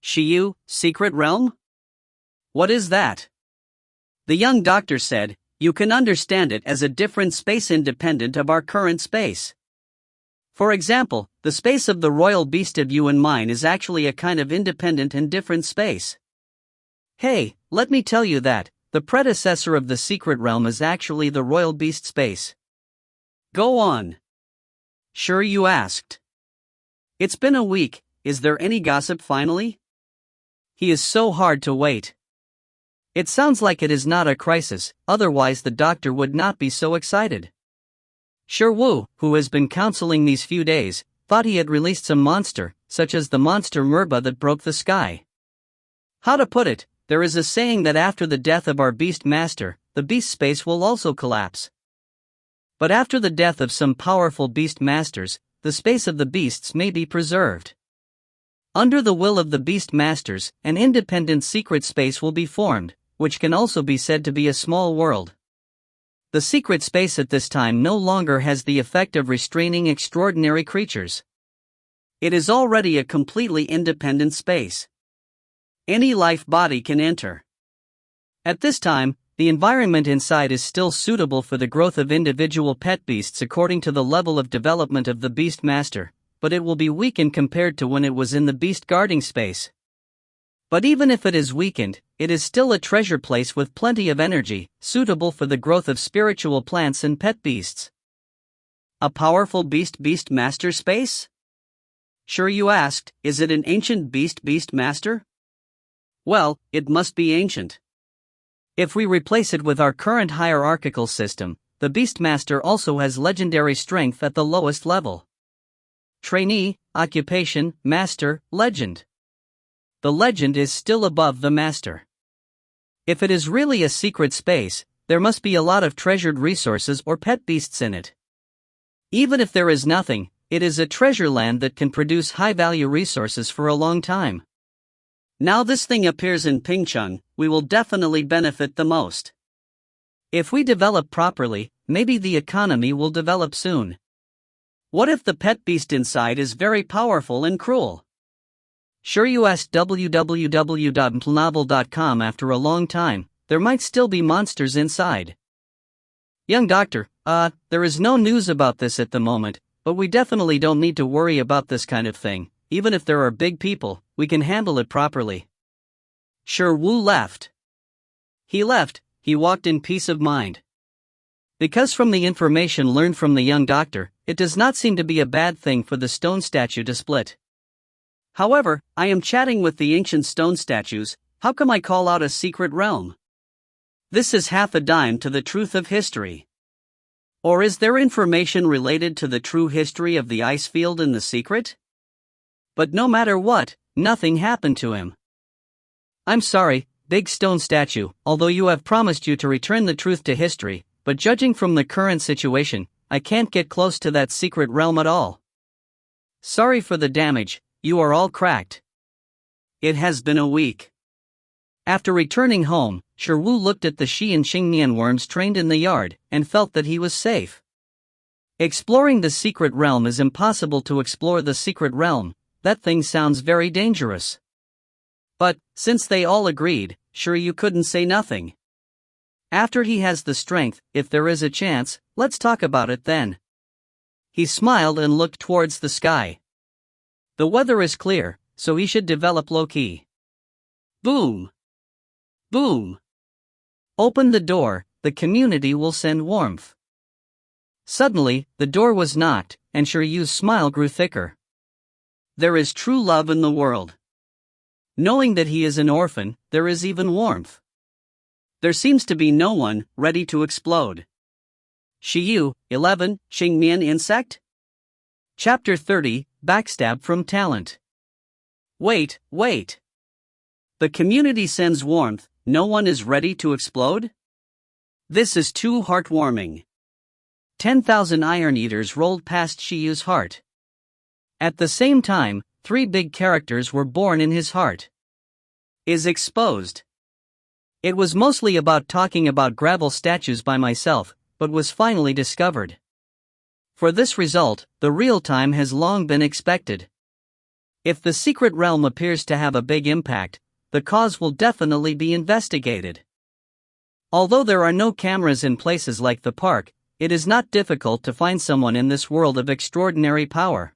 Shiyu, secret realm? What is that? The young doctor said, you can understand it as a different space independent of our current space. For example, the space of the royal beast of you and mine is actually a kind of independent and different space. Hey, let me tell you that, the predecessor of the secret realm is actually the royal beast space. Go on. Sure, you asked. It's been a week, is there any gossip finally? He is so hard to wait. It sounds like it is not a crisis, otherwise the doctor would not be so excited. Shirwu, who has been counseling these few days, thought he had released some monster, such as the monster Merba that broke the sky. How to put it, there is a saying that after the death of our beast master, the beast space will also collapse. But after the death of some powerful beast masters, the space of the beasts may be preserved. Under the will of the beast masters, an independent secret space will be formed, which can also be said to be a small world. The secret space at this time no longer has the effect of restraining extraordinary creatures. It is already a completely independent space. Any life body can enter. At this time, the environment inside is still suitable for the growth of individual pet beasts according to the level of development of the beast master, but it will be weakened compared to when it was in the beast guarding space. But even if it is weakened, it is still a treasure place with plenty of energy, suitable for the growth of spiritual plants and pet beasts. A powerful beast master space? Shiryu asked, is it an ancient beast master? Well, it must be ancient. If we replace it with our current hierarchical system, the Beastmaster also has legendary strength at the lowest level. Trainee, occupation, master, legend. The legend is still above the master. If it is really a secret space, there must be a lot of treasured resources or pet beasts in it. Even if there is nothing, it is a treasure land that can produce high-value resources for a long time. Now this thing appears in Pingcheng, we will definitely benefit the most. If we develop properly, maybe the economy will develop soon. What if the pet beast inside is very powerful and cruel? Shiryu asked www.novel.com after a long time, there might still be monsters inside. Young doctor, there is no news about this at the moment, but we definitely don't need to worry about this kind of thing. Even if there are big people, we can handle it properly. Shiryu left. He walked in peace of mind. Because from the information learned from the young doctor, it does not seem to be a bad thing for the stone statue to split. However, I am chatting with the ancient stone statues, how come I call out a secret realm? This is half a dime to the truth of history. Or is there information related to the true history of the ice field in the secret? But no matter what, nothing happened to him. I'm sorry, big stone statue, although you have promised you to return the truth to history, but judging from the current situation, I can't get close to that secret realm at all. Sorry for the damage, you are all cracked. It has been a week. After returning home, Shiryu looked at the Shi and Xingnian worms trained in the yard, and felt that he was safe. Exploring the secret realm is impossible to explore the secret realm, that thing sounds very dangerous. But, since they all agreed, Shiryu couldn't say nothing. After he has the strength, if there is a chance, let's talk about it then. He smiled and looked towards the sky. The weather is clear, so he should develop low-key. Boom! Boom! Open the door, the community will send warmth. Suddenly, the door was knocked, and Shiryu's smile grew thicker. There is true love in the world. Knowing that he is an orphan, there is even warmth. There seems to be no one ready to explode. Shiryu, 11, Xingmian Insect? Chapter 30, Backstab from Talent. Wait. The community sends warmth, no one is ready to explode? This is too heartwarming. 10,000 Iron Eaters rolled past Shiryu's heart. At the same time, 3 big characters were born in his heart. Is exposed. It was mostly about talking about gravel statues by myself, but was finally discovered. For this result, the real time has long been expected. If the secret realm appears to have a big impact, the cause will definitely be investigated. Although there are no cameras in places like the park, it is not difficult to find someone in this world of extraordinary power.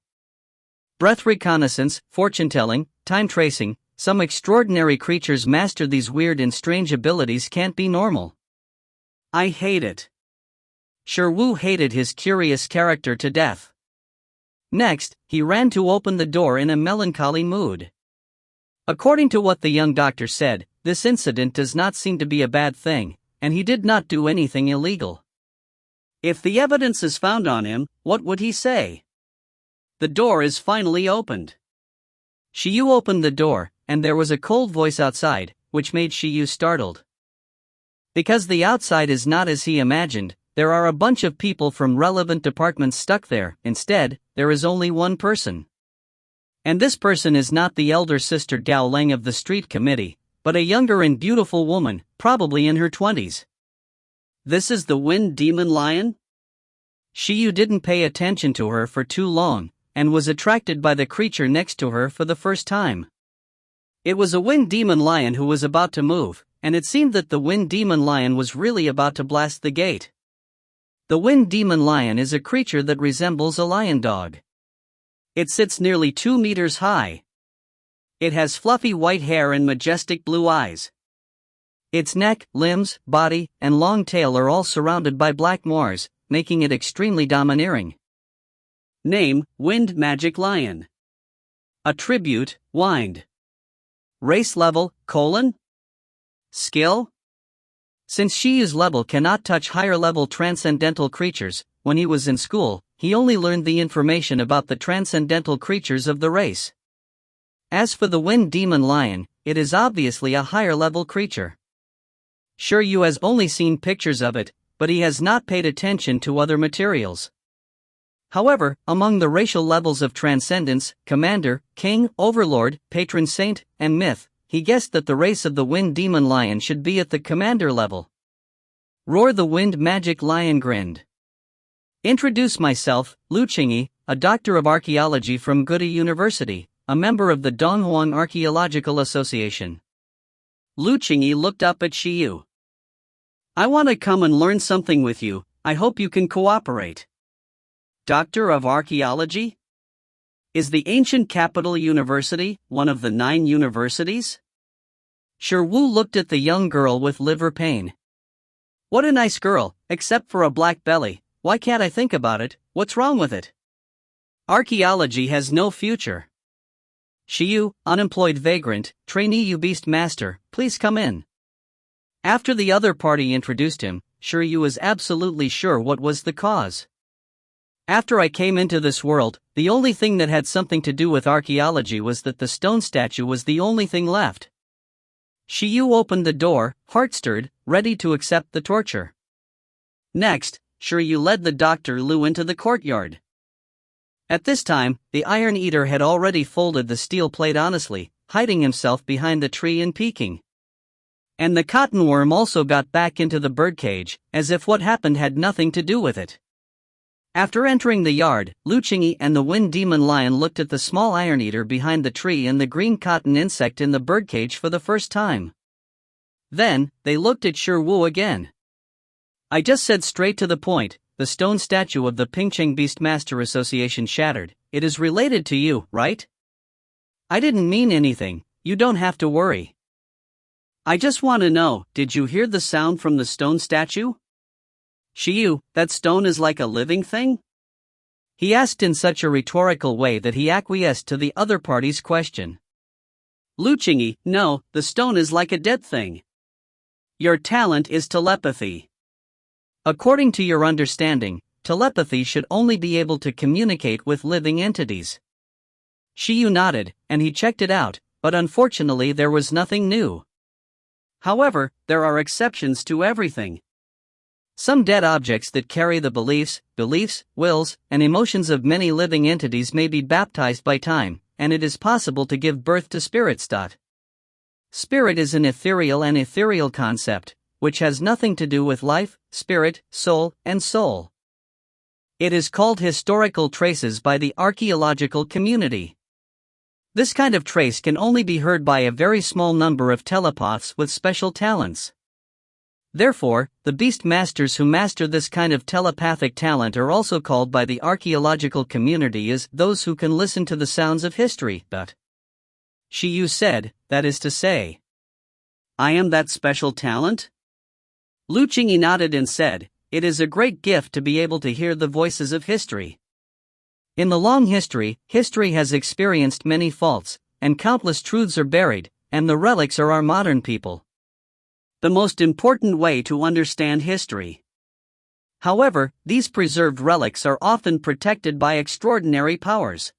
Breath reconnaissance, fortune-telling, time tracing, some extraordinary creatures master these weird and strange abilities can't be normal. I hate it. Shiryu hated his curious character to death. Next, he ran to open the door in a melancholy mood. According to what the young doctor said, this incident does not seem to be a bad thing, and he did not do anything illegal. If the evidence is found on him, what would he say? The door is finally opened. Shiryu opened the door, and there was a cold voice outside, which made Shiryu startled. Because the outside is not as he imagined, there are a bunch of people from relevant departments stuck there. Instead, there is only one person. And this person is not the elder sister Gao Leng of the street committee, but a younger and beautiful woman, probably in her 20s. This is the Wind Demon Lion? Shiryu didn't pay attention to her for too long, and was attracted by the creature next to her for the first time. It was a Wind Demon Lion who was about to move, and it seemed that the Wind Demon Lion was really about to blast the gate. The Wind Demon Lion is a creature that resembles a lion dog. It sits nearly 2 meters high. It has fluffy white hair and majestic blue eyes. Its neck, limbs, body, and long tail are all surrounded by black moors, making it extremely domineering. Name, Wind Magic Lion. Attribute, wind. Race level, skill? Since Shiyu's level cannot touch higher level transcendental creatures, when he was in school, he only learned the information about the transcendental creatures of the race. As for the wind demon lion, it is obviously a higher level creature. Shiryu has only seen pictures of it, but he has not paid attention to other materials. However, among the racial levels of transcendence, commander, king, overlord, patron saint, and myth, he guessed that the race of the wind demon lion should be at the commander level. Roar the wind magic lion grinned. Introduce myself, Lu Qingyi, a doctor of archaeology from Goode University, a member of the Donghuang Archaeological Association. Lu Qingyi looked up at Shiyu. I want to come and learn something with you, I hope you can cooperate. Doctor of Archaeology? Is the ancient capital university one of the 9 universities? Shiryu looked at the young girl with liver pain. What a nice girl, except for a black belly. Why can't I think about it? What's wrong with it? Archaeology has no future. Shiyu, unemployed vagrant, trainee you beast master, please come in. After the other party introduced him, Shiryu was absolutely sure what was the cause. After I came into this world, the only thing that had something to do with archaeology was that the stone statue was the only thing left. Shiyu opened the door, heart-stirred, ready to accept the torture. Next, Shiryu led the Dr. Lu into the courtyard. At this time, the Iron Eater had already folded the steel plate honestly, hiding himself behind the tree and peeking. And the cotton worm also got back into the birdcage, as if what happened had nothing to do with it. After entering the yard, Lu Qingyi and the wind demon lion looked at the small Iron Eater behind the tree and the green cotton insect in the birdcage for the first time. Then, they looked at Shiryu again. I just said straight to the point, the stone statue of the Pingcheng Beastmaster Association shattered. It is related to you, right? I didn't mean anything, you don't have to worry. I just want to know, did you hear the sound from the stone statue? Shiyu, that stone is like a living thing? He asked in such a rhetorical way that he acquiesced to the other party's question. Lu Qingyi, no, the stone is like a dead thing. Your talent is telepathy. According to your understanding, telepathy should only be able to communicate with living entities. Shiyu nodded, and he checked it out, but unfortunately there was nothing new. However, there are exceptions to everything. Some dead objects that carry the beliefs, wills, and emotions of many living entities may be baptized by time, and it is possible to give birth to spirits. Spirit is an ethereal concept, which has nothing to do with life, spirit, soul, and soul. It is called historical traces by the archaeological community. This kind of trace can only be heard by a very small number of telepaths with special talents. Therefore, the beast masters who master this kind of telepathic talent are also called by the archaeological community as those who can listen to the sounds of history. But Shiyu said, that is to say, I am that special talent? Lu Qingyi nodded and said, it is a great gift to be able to hear the voices of history. In the long history, history has experienced many faults, and countless truths are buried, and the relics are our modern people. The most important way to understand history. However, these preserved relics are often protected by extraordinary powers.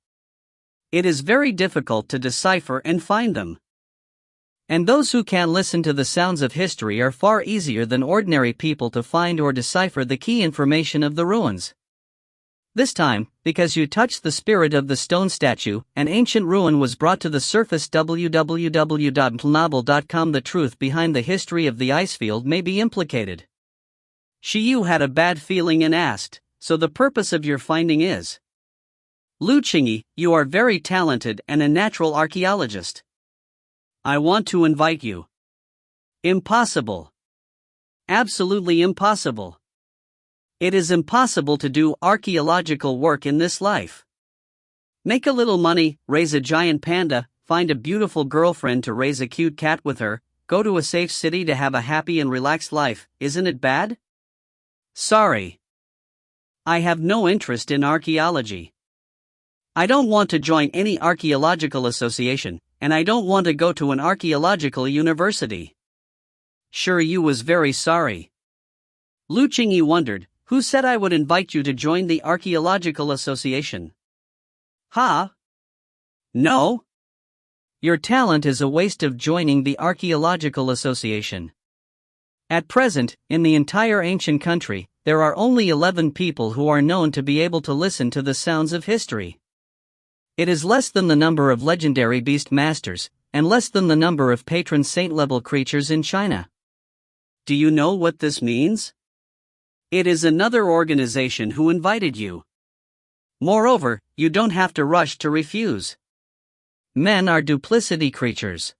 It is very difficult to decipher and find them. And those who can listen to the sounds of history are far easier than ordinary people to find or decipher the key information of the ruins. This time, because you touched the spirit of the stone statue, an ancient ruin was brought to the surface. www.plnovel.com. The truth behind the history of the icefield may be implicated. Shiyu had a bad feeling and asked, so the purpose of your finding is? Lu Qingyi, you are very talented and a natural archaeologist. I want to invite you. Impossible. Absolutely impossible. It is impossible to do archaeological work in this life. Make a little money, raise a giant panda, find a beautiful girlfriend to raise a cute cat with her, go to a safe city to have a happy and relaxed life, isn't it bad? Sorry. I have no interest in archaeology. I don't want to join any archaeological association, and I don't want to go to an archaeological university. Shi Yu was very sorry. Lu Qingyi wondered, who said I would invite you to join the archaeological association? Huh? No? Your talent is a waste of joining the archaeological association. At present, in the entire ancient country, there are only 11 people who are known to be able to listen to the sounds of history. It is less than the number of legendary beast masters, and less than the number of patron saint-level creatures in China. Do you know what this means? It is another organization who invited you. Moreover, you don't have to rush to refuse. Men are duplicity creatures.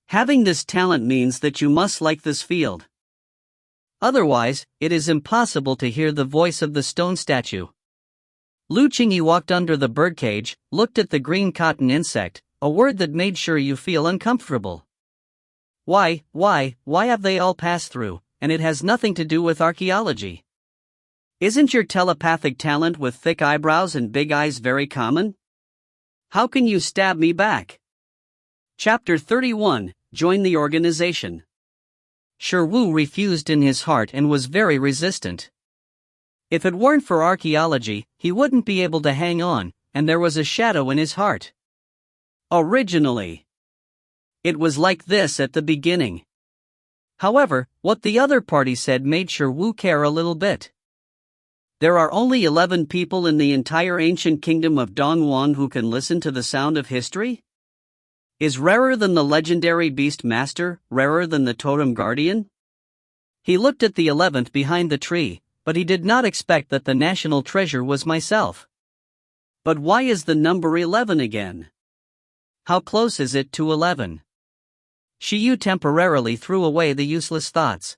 Having this talent means that you must like this field. Otherwise, it is impossible to hear the voice of the stone statue. Lu Qingyi walked under the birdcage, looked at the green cotton insect, a word that made Shi Yu feel uncomfortable. Why have they all passed through, and it has nothing to do with archaeology? Isn't your telepathic talent with thick eyebrows and big eyes very common? How can you stab me back? Chapter 31, Join the Organization. Shi Wu refused in his heart and was very resistant. If it weren't for archaeology, he wouldn't be able to hang on, and there was a shadow in his heart. Originally, it was like this at the beginning. However, what the other party said made Shi Wu care a little bit. There are only 11 people in the entire ancient kingdom of Dongwon who can listen to the sound of history? Is rarer than the legendary beast master, rarer than the totem guardian? He looked at the 11th behind the tree, but he did not expect that the national treasure was myself. But why is the number 11 again? How close is it to 11? Shi Yu temporarily threw away the useless thoughts.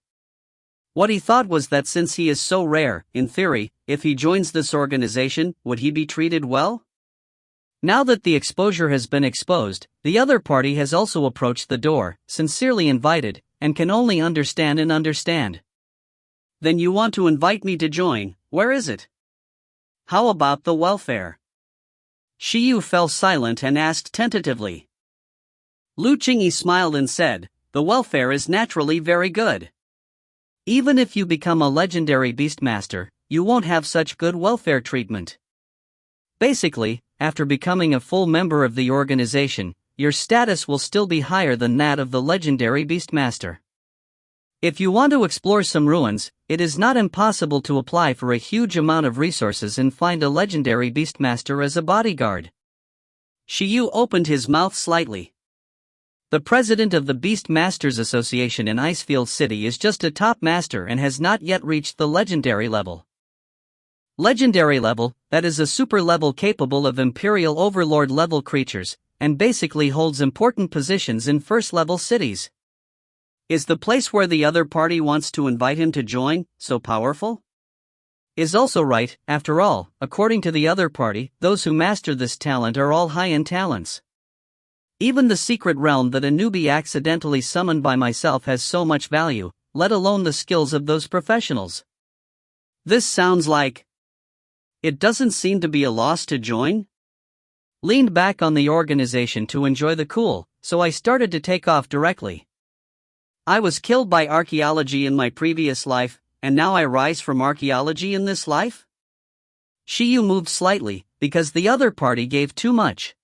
What he thought was that since he is so rare, in theory, if he joins this organization, would he be treated well? Now that the exposure has been exposed, the other party has also approached the door, sincerely invited, and can only understand and understand. Then you want to invite me to join, where is it? How about the welfare? Shi Yu fell silent and asked tentatively. Lu Qingyi smiled and said, the welfare is naturally very good. Even if you become a legendary beastmaster, you won't have such good welfare treatment. Basically, after becoming a full member of the organization, your status will still be higher than that of the legendary beastmaster. If you want to explore some ruins, it is not impossible to apply for a huge amount of resources and find a legendary beastmaster as a bodyguard. Shi Yu opened his mouth slightly. The president of the Beast Masters Association in Icefield City is just a top master and has not yet reached the legendary level. Legendary level, that is a super level capable of Imperial Overlord level creatures, and basically holds important positions in first level cities. Is the place where the other party wants to invite him to join so powerful? Is also right, after all, according to the other party, those who master this talent are all high-end talents. Even the secret realm that a newbie accidentally summoned by myself has so much value, let alone the skills of those professionals. This sounds like... It doesn't seem to be a loss to join? Leaned back on the organization to enjoy the cool, so I started to take off directly. I was killed by archaeology in my previous life, and now I rise from archaeology in this life? Shi Yu moved slightly, because the other party gave too much.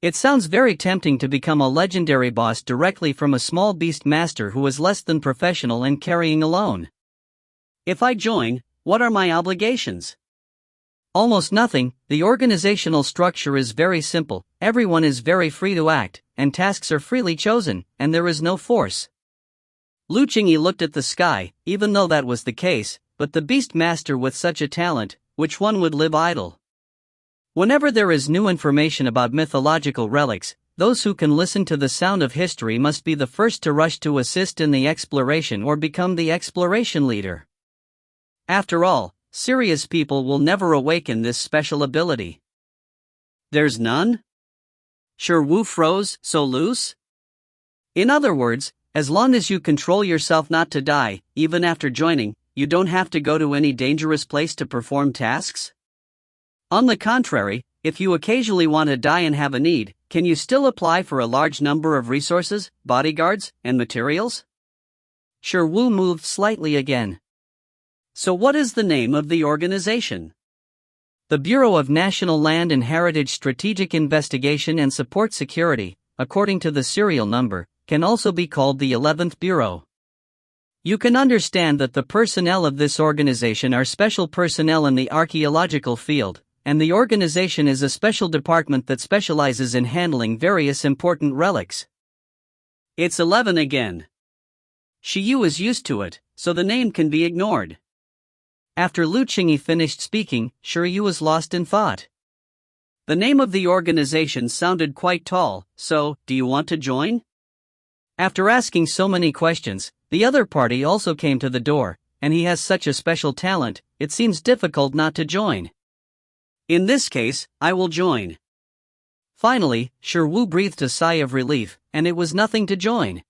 It sounds very tempting to become a legendary boss directly from a small beast master who is less than professional and carrying alone. If I join, what are my obligations? Almost nothing. The organizational structure is very simple, everyone is very free to act, and tasks are freely chosen, and there is no force. Lu Qingyi looked at the sky, even though that was the case, but the beast master with such a talent, which one would live idle? Whenever there is new information about mythological relics, those who can listen to the sound of history must be the first to rush to assist in the exploration or become the exploration leader. After all, serious people will never awaken this special ability. There's none? Shi Wu froze, so loose? In other words, as long as you control yourself not to die, even after joining, you don't have to go to any dangerous place to perform tasks? On the contrary, if you occasionally want to die and have a need, can you still apply for a large number of resources, bodyguards, and materials? Sure Wu moved slightly again. So what is the name of the organization? The Bureau of National Land and Heritage Strategic Investigation and Support Security, according to the serial number, can also be called the 11th Bureau. You can understand that the personnel of this organization are special personnel in the archaeological field, and the organization is a special department that specializes in handling various important relics. It's 11 again. Shiyu is used to it, so the name can be ignored. After Lu Qingyi finished speaking, Shiryu was lost in thought. The name of the organization sounded quite tall, so, do you want to join? After asking so many questions, the other party also came to the door, and he has such a special talent, it seems difficult not to join. In this case, I will join. Finally, Shi Wu breathed a sigh of relief, and it was nothing to join.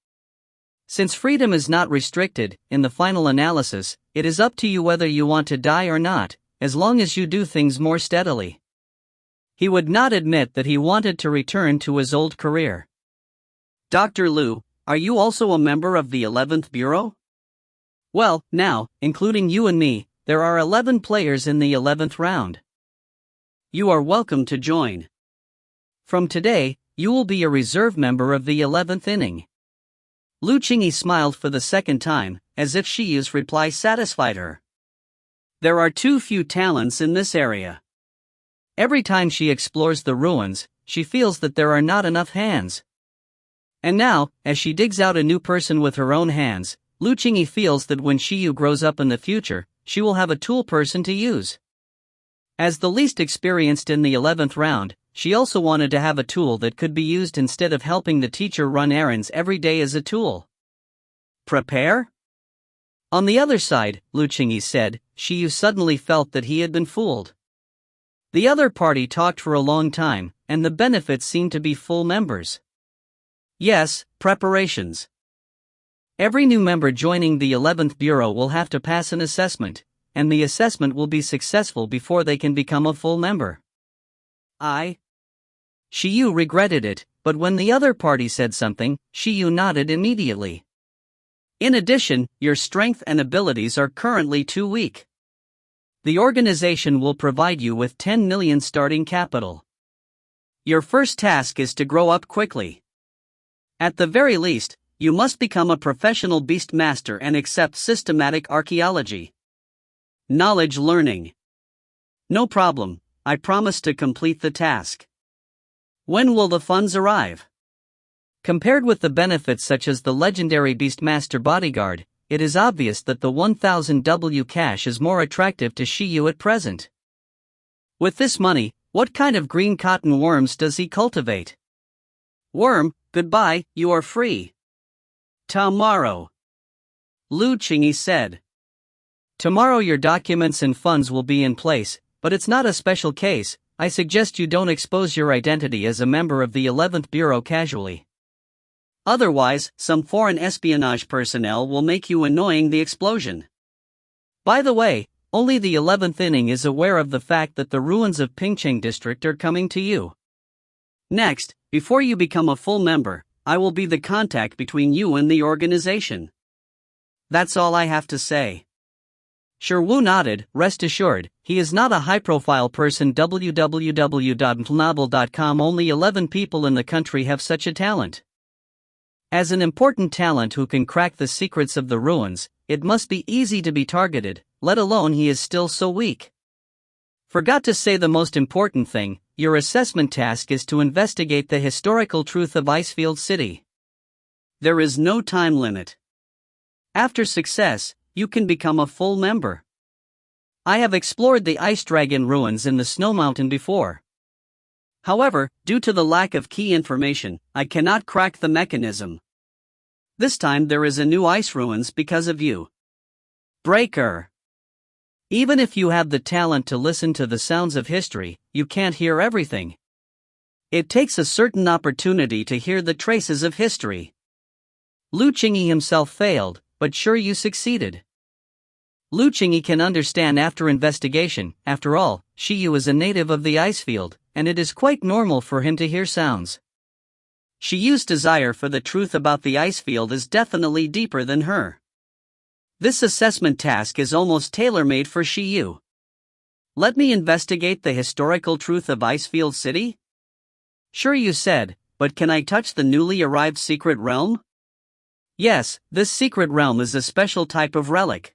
Since freedom is not restricted, in the final analysis, it is up to you whether you want to die or not, as long as you do things more steadily. He would not admit that he wanted to return to his old career. Dr. Liu, are you also a member of the 11th Bureau? Well, now, including you and me, there are 11 players in the 11th round. You are welcome to join. From today, you will be a reserve member of the 11th inning. Lu Qingyi smiled for the second time, as if Shiyu's reply satisfied her. There are too few talents in this area. Every time she explores the ruins, she feels that there are not enough hands. And now, as she digs out a new person with her own hands, Lu Qingyi feels that when Shiyu grows up in the future, she will have a tool person to use. As the least experienced in the 11th round, she also wanted to have a tool that could be used instead of helping the teacher run errands every day as a tool. Prepare? On the other side, Lu Qingyi said, Shiyu suddenly felt that he had been fooled. The other party talked for a long time, and the benefits seemed to be full members. Yes, preparations. Every new member joining the 11th Bureau will have to pass an assessment, and the assessment will be successful before they can become a full member. Shiyu regretted it, but when the other party said something, Shiyu nodded immediately. In addition, your strength and abilities are currently too weak. The organization will provide you with 10 million starting capital. Your first task is to grow up quickly. At the very least, you must become a professional beast master and accept systematic archaeology. Knowledge learning. No problem, I promise to complete the task. When will the funds arrive? Compared with the benefits such as the legendary Beastmaster bodyguard, it is obvious that the 1000 W cash is more attractive to Shiyu at present. With this money, what kind of green cotton worms does he cultivate? Worm, goodbye, you are free. Tomorrow. Lu Qingyi said. Tomorrow your documents and funds will be in place, but it's not a special case. I suggest you don't expose your identity as a member of the 11th Bureau casually. Otherwise, some foreign espionage personnel will make you annoying the explosion. By the way, only the 11th inning is aware of the fact that the ruins of Pingcheng district are coming to you. Next, before you become a full member, I will be the contact between you and the organization. That's all I have to say. Shi Wu nodded. Rest assured, he is not a high-profile person. www.mtnobel.com. Only 11 people in the country have such a talent. As an important talent who can crack the secrets of the ruins, it must be easy to be targeted, let alone he is still so weak. Forgot to say the most important thing, your assessment task is to investigate the historical truth of Icefield City. There is no time limit. After success, you can become a full member. I have explored the Ice Dragon ruins in the Snow Mountain before. However, due to the lack of key information, I cannot crack the mechanism. This time there is a new ice ruins because of you. Breaker. Even if you have the talent to listen to the sounds of history, you can't hear everything. It takes a certain opportunity to hear the traces of history. Lu Qingyi himself failed, but sure you succeeded. Lu Qingyi can understand after investigation. After all, Shiyu is a native of the Icefield, and it is quite normal for him to hear sounds. Shiyu's desire for the truth about the ice field is definitely deeper than her. This assessment task is almost tailor-made for Shiyu. Let me investigate the historical truth of Icefield City? Sure, you said, but can I touch the newly arrived secret realm? Yes, this secret realm is a special type of relic.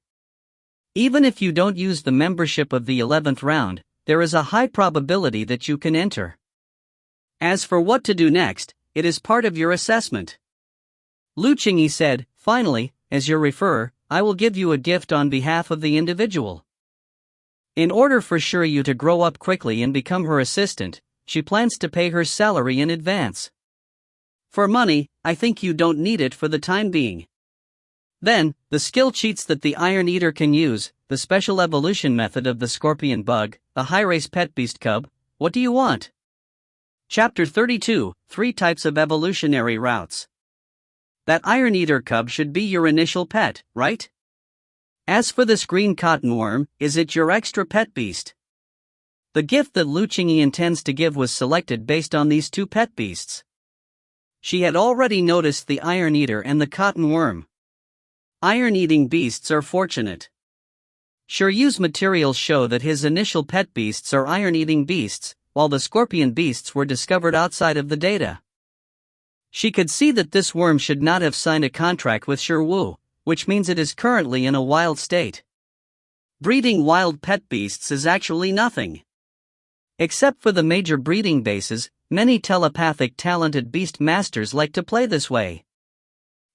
Even if you don't use the membership of the 11th round, there is a high probability that you can enter. As for what to do next, it is part of your assessment. Lu Qingyi said, finally, as your referrer, I will give you a gift on behalf of the individual. In order for Shiryu to grow up quickly and become her assistant, she plans to pay her salary in advance. For money, I think you don't need it for the time being. Then, the skill cheats that the Iron Eater can use, the special evolution method of the scorpion bug, the high-race pet beast cub, what do you want? Chapter 32, 3 Types of Evolutionary Routes. That Iron Eater cub should be your initial pet, right? As for this green cottonworm, is it your extra pet beast? The gift that Lu Qingyi intends to give was selected based on these 2 pet beasts. She had already noticed the Iron Eater and the cottonworm. Iron-eating beasts are fortunate. Shiryu's materials show that his initial pet beasts are iron-eating beasts, while the scorpion beasts were discovered outside of the data. She could see that this worm should not have signed a contract with Shiryu, which means it is currently in a wild state. Breeding wild pet beasts is actually nothing. Except for the major breeding bases, many telepathic talented beast masters like to play this way.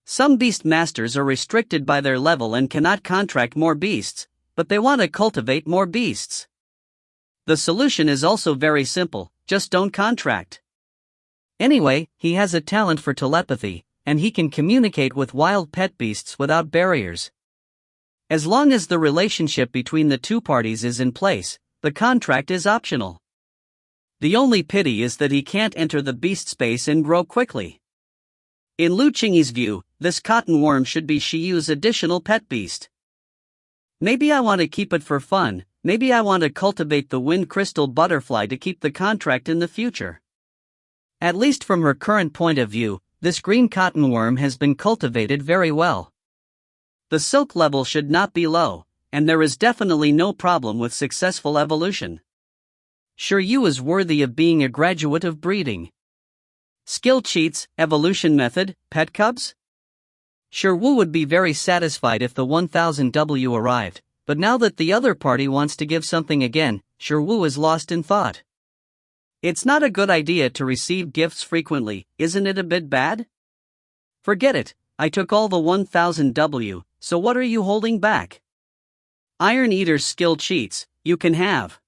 Some beast masters are restricted by their level and cannot contract more beasts, but they want to cultivate more beasts. The solution is also very simple, just don't contract. Anyway, he has a talent for telepathy, and he can communicate with wild pet beasts without barriers. As long as the relationship between the 2 parties is in place, the contract is optional. The only pity is that he can't enter the beast space and grow quickly. In Lu Qingyi's view, this cottonworm should be Shiyu's additional pet beast. Maybe I want to keep it for fun, maybe I want to cultivate the wind crystal butterfly to keep the contract in the future. At least from her current point of view, this green cottonworm has been cultivated very well. The silk level should not be low, and there is definitely no problem with successful evolution. Shiryu is worthy of being a graduate of breeding. Skill cheats, evolution method, pet cubs? Shiryu would be very satisfied if the 1000W arrived, but now that the other party wants to give something again, Shiryu is lost in thought. It's not a good idea to receive gifts frequently, isn't it a bit bad? Forget it, I took all the 1000W, so what are you holding back? Iron Eater's skill cheats, you can have.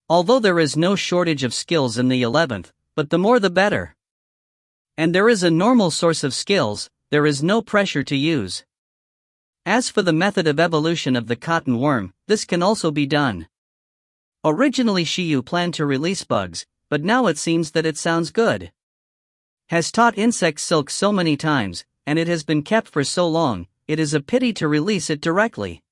Although there is no shortage of skills in the 11th, but the more the better. And there is a normal source of skills, there is no pressure to use. As for the method of evolution of the cotton worm, this can also be done. Originally Shiyu planned to release bugs, but now it seems that it sounds good. Has taught insect silk so many times, and it has been kept for so long, it is a pity to release it directly.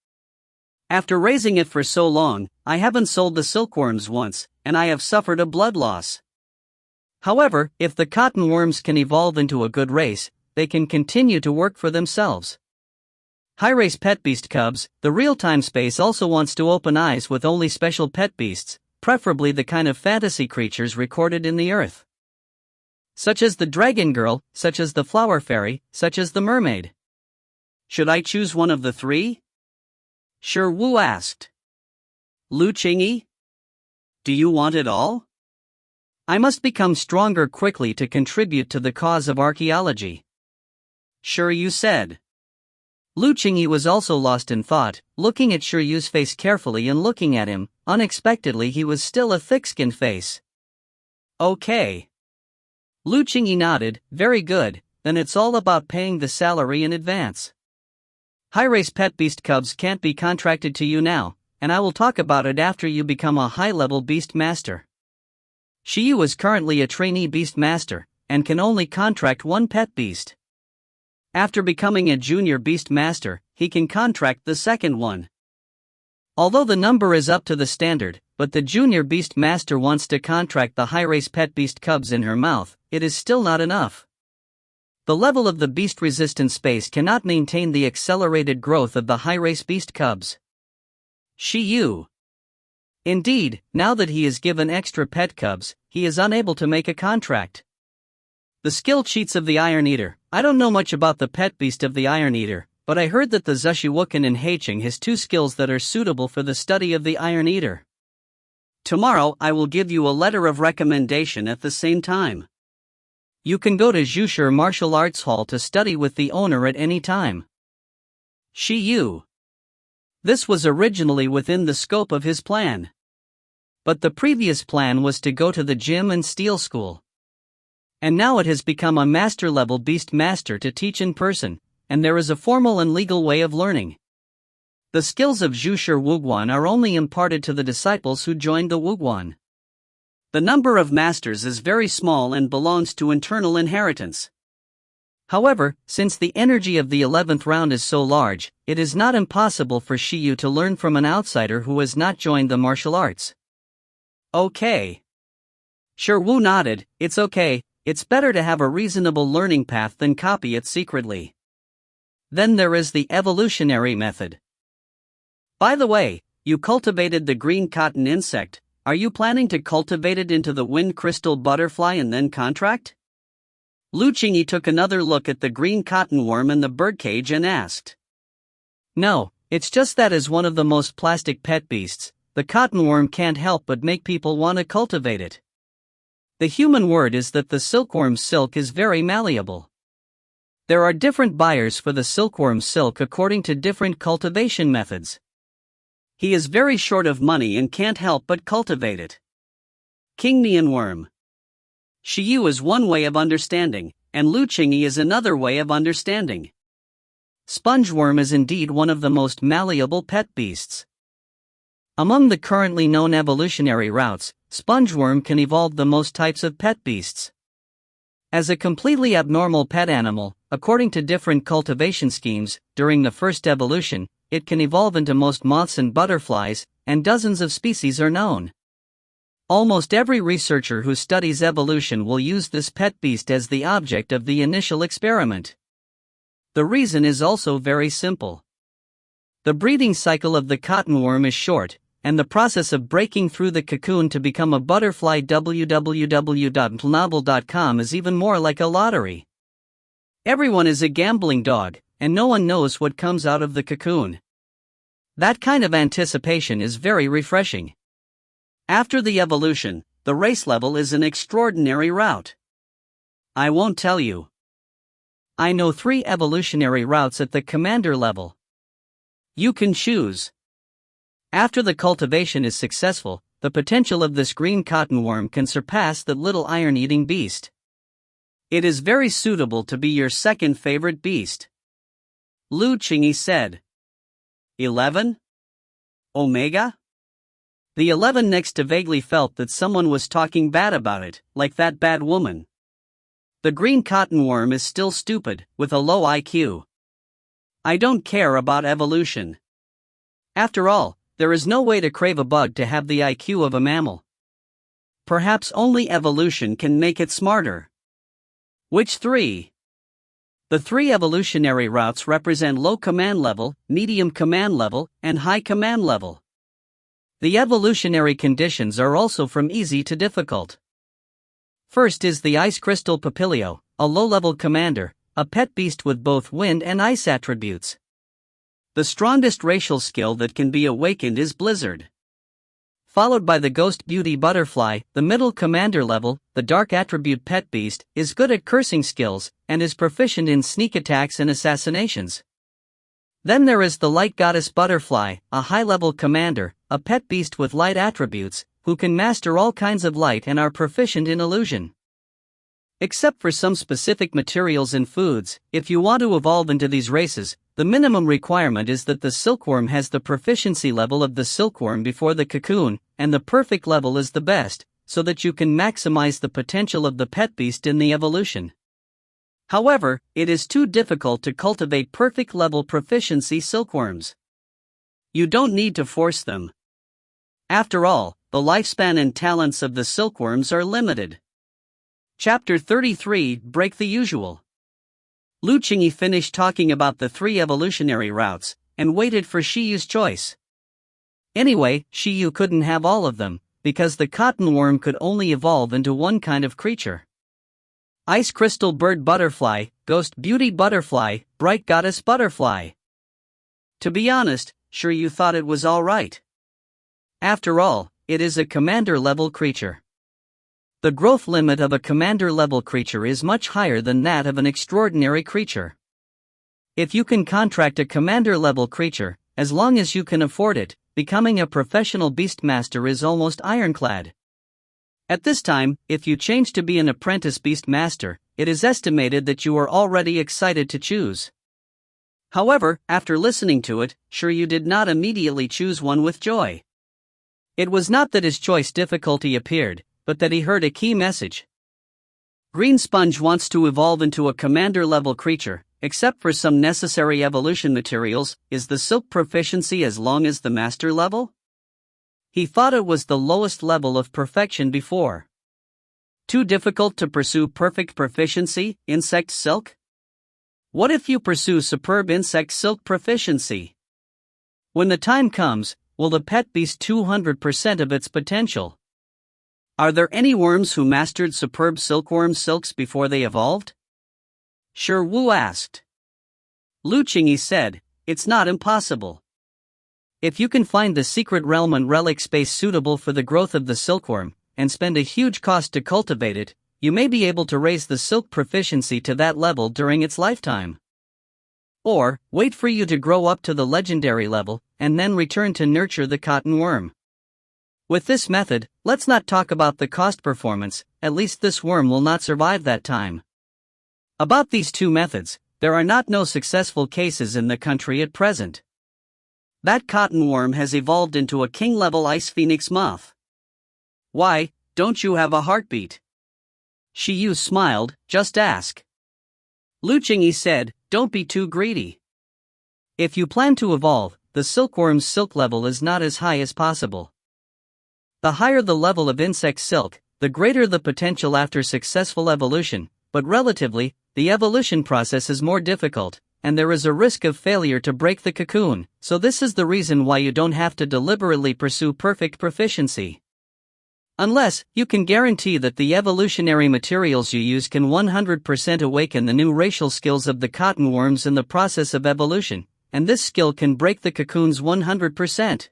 After raising it for so long, I haven't sold the silkworms once, and I have suffered a blood loss. However, if the cottonworms can evolve into a good race, they can continue to work for themselves. High-race pet beast cubs, the real-time space also wants to open eyes with only special pet beasts, preferably the kind of fantasy creatures recorded in the earth. Such as the dragon girl, such as the flower fairy, such as the mermaid. Should I choose one of the 3? Shiryu asked. Lu Qingyi? Do you want it all? I must become stronger quickly to contribute to the cause of archaeology. Shiryu said. Lu Qingyi was also lost in thought, looking at Shiryu's face carefully and looking at him. Unexpectedly he was still a thick-skinned face. Okay. Lu Qingyi nodded, very good, then it's all about paying the salary in advance. High-race pet beast cubs can't be contracted to you now, and I will talk about it after you become a high-level beast master. Shiyu is currently a trainee beast master, and can only contract 1 pet beast. After becoming a junior beast master, he can contract the second one. Although the number is up to the standard, but the junior beast master wants to contract the high-race pet beast cubs in her mouth. It is still not enough. The level of the beast-resistant space cannot maintain the accelerated growth of the high-race beast cubs. Shiyu. Indeed, now that he is given extra pet cubs, he is unable to make a contract. The skill cheats of the Iron Eater. I don't know much about the pet beast of the Iron Eater, but I heard that the Zushiwuken in Heiching has 2 skills that are suitable for the study of the Iron Eater. Tomorrow I will give you a letter of recommendation at the same time. You can go to Zhushir Martial Arts Hall to study with the owner at any time. Shiyu. This was originally within the scope of his plan. But the previous plan was to go to the gym and steel school. And now it has become a master-level beast master to teach in person, and there is a formal and legal way of learning. The skills of Zhushir Wuguan are only imparted to the disciples who joined the Wuguan. The number of masters is very small and belongs to internal inheritance. However, since the energy of the 11th round is so large, it is not impossible for Shiyu to learn from an outsider who has not joined the martial arts. Okay. Sure, Wu nodded. It's okay, it's better to have a reasonable learning path than copy it secretly. Then there is the evolutionary method. By the way, you cultivated the green cotton insect. Are you planning to cultivate it into the wind crystal butterfly and then contract? Lu Qingyi took another look at the green cottonworm in the birdcage and asked. No, it's just that as one of the most plastic pet beasts, the cottonworm can't help but make people want to cultivate it. The human word is that the silkworm's silk is very malleable. There are different buyers for the silkworm's silk according to different cultivation methods. He is very short of money and can't help but cultivate it. Kingnian worm. Shiyu is one way of understanding, and Lu Qingyi is another way of understanding. Spongeworm is indeed one of the most malleable pet beasts. Among the currently known evolutionary routes, spongeworm can evolve the most types of pet beasts. As a completely abnormal pet animal, according to different cultivation schemes, during the first evolution, it can evolve into most moths and butterflies, and dozens of species are known. Almost every researcher who studies evolution will use this pet beast as the object of the initial experiment. The reason is also very simple. The breeding cycle of the cottonworm is short, and the process of breaking through the cocoon to become a butterfly www.plnovel.com is even more like a lottery. Everyone is a gambling dog, and no one knows what comes out of the cocoon. That kind of anticipation is very refreshing. After the evolution, the race level is an extraordinary route. I won't tell you. I know 3 evolutionary routes at the commander level. You can choose. After the cultivation is successful, the potential of this green cottonworm can surpass that little iron-eating beast. It is very suitable to be your second favorite beast. Lu Qingyi said. 11? Omega? The 11 next to vaguely felt that someone was talking bad about it, like that bad woman. The green cottonworm is still stupid, with a low IQ. I don't care about evolution. After all, there is no way to crave a bug to have the IQ of a mammal. Perhaps only evolution can make it smarter. Which 3? The 3 evolutionary routes represent low command level, medium command level, and high command level. The evolutionary conditions are also from easy to difficult. First is the Ice Crystal Papilio, a low-level commander, a pet beast with both wind and ice attributes. The strongest racial skill that can be awakened is Blizzard. Followed by the Ghost Beauty Butterfly, the middle commander level, the dark attribute pet beast, is good at cursing skills, and is proficient in sneak attacks and assassinations. Then there is the Light Goddess Butterfly, a high-level commander, a pet beast with light attributes, who can master all kinds of light and are proficient in illusion. Except for some specific materials and foods, if you want to evolve into these races, the minimum requirement is that the silkworm has the proficiency level of the silkworm before the cocoon, and the perfect level is the best, so that you can maximize the potential of the pet beast in the evolution. However, it is too difficult to cultivate perfect level proficiency silkworms. You don't need to force them. After all, the lifespan and talents of the silkworms are limited. Chapter 33 Break the Usual. Lu Qingyi finished talking about the 3 evolutionary routes, and waited for Shiyu's choice. Anyway, Shiyu couldn't have all of them, because the cotton worm could only evolve into one kind of creature. Ice crystal bird butterfly, ghost beauty butterfly, bright goddess butterfly. To be honest, Shiryu thought it was alright. After all, it is a commander-level creature. The growth limit of a commander-level creature is much higher than that of an extraordinary creature. If you can contract a commander-level creature, as long as you can afford it, becoming a professional beastmaster is almost ironclad. At this time, if you change to be an apprentice beastmaster, it is estimated that you are already excited to choose. However, after listening to it, Shiryu did not immediately choose one with joy. It was not that his choice difficulty appeared, but that he heard a key message. Green Sponge wants to evolve into a commander-level creature, except for some necessary evolution materials. Is the silk proficiency as long as the master level? He thought it was the lowest level of perfection before. Too difficult to pursue perfect proficiency, insect silk? What if you pursue superb insect silk proficiency? When the time comes, will the pet beast 200% of its potential? Are there any worms who mastered superb silkworm silks before they evolved? Shi Wu asked. Lu Qingyi said, it's not impossible. If you can find the secret realm and relic space suitable for the growth of the silkworm, and spend a huge cost to cultivate it, you may be able to raise the silk proficiency to that level during its lifetime. Or, wait for you to grow up to the legendary level, and then return to nurture the cotton worm. With this method, let's not talk about the cost performance, at least this worm will not survive that time. About these 2 methods, there are no successful cases in the country at present. That cotton worm has evolved into a king-level ice phoenix moth. Why, don't you have a heartbeat? Shiyu smiled, just ask. Lu Qingyi said, don't be too greedy. If you plan to evolve, the silkworm's silk level is not as high as possible. The higher the level of insect silk, the greater the potential after successful evolution, but relatively, the evolution process is more difficult, and there is a risk of failure to break the cocoon, so this is the reason why you don't have to deliberately pursue perfect proficiency. Unless, you can guarantee that the evolutionary materials you use can 100% awaken the new racial skills of the cotton worms in the process of evolution, and this skill can break the cocoons 100%.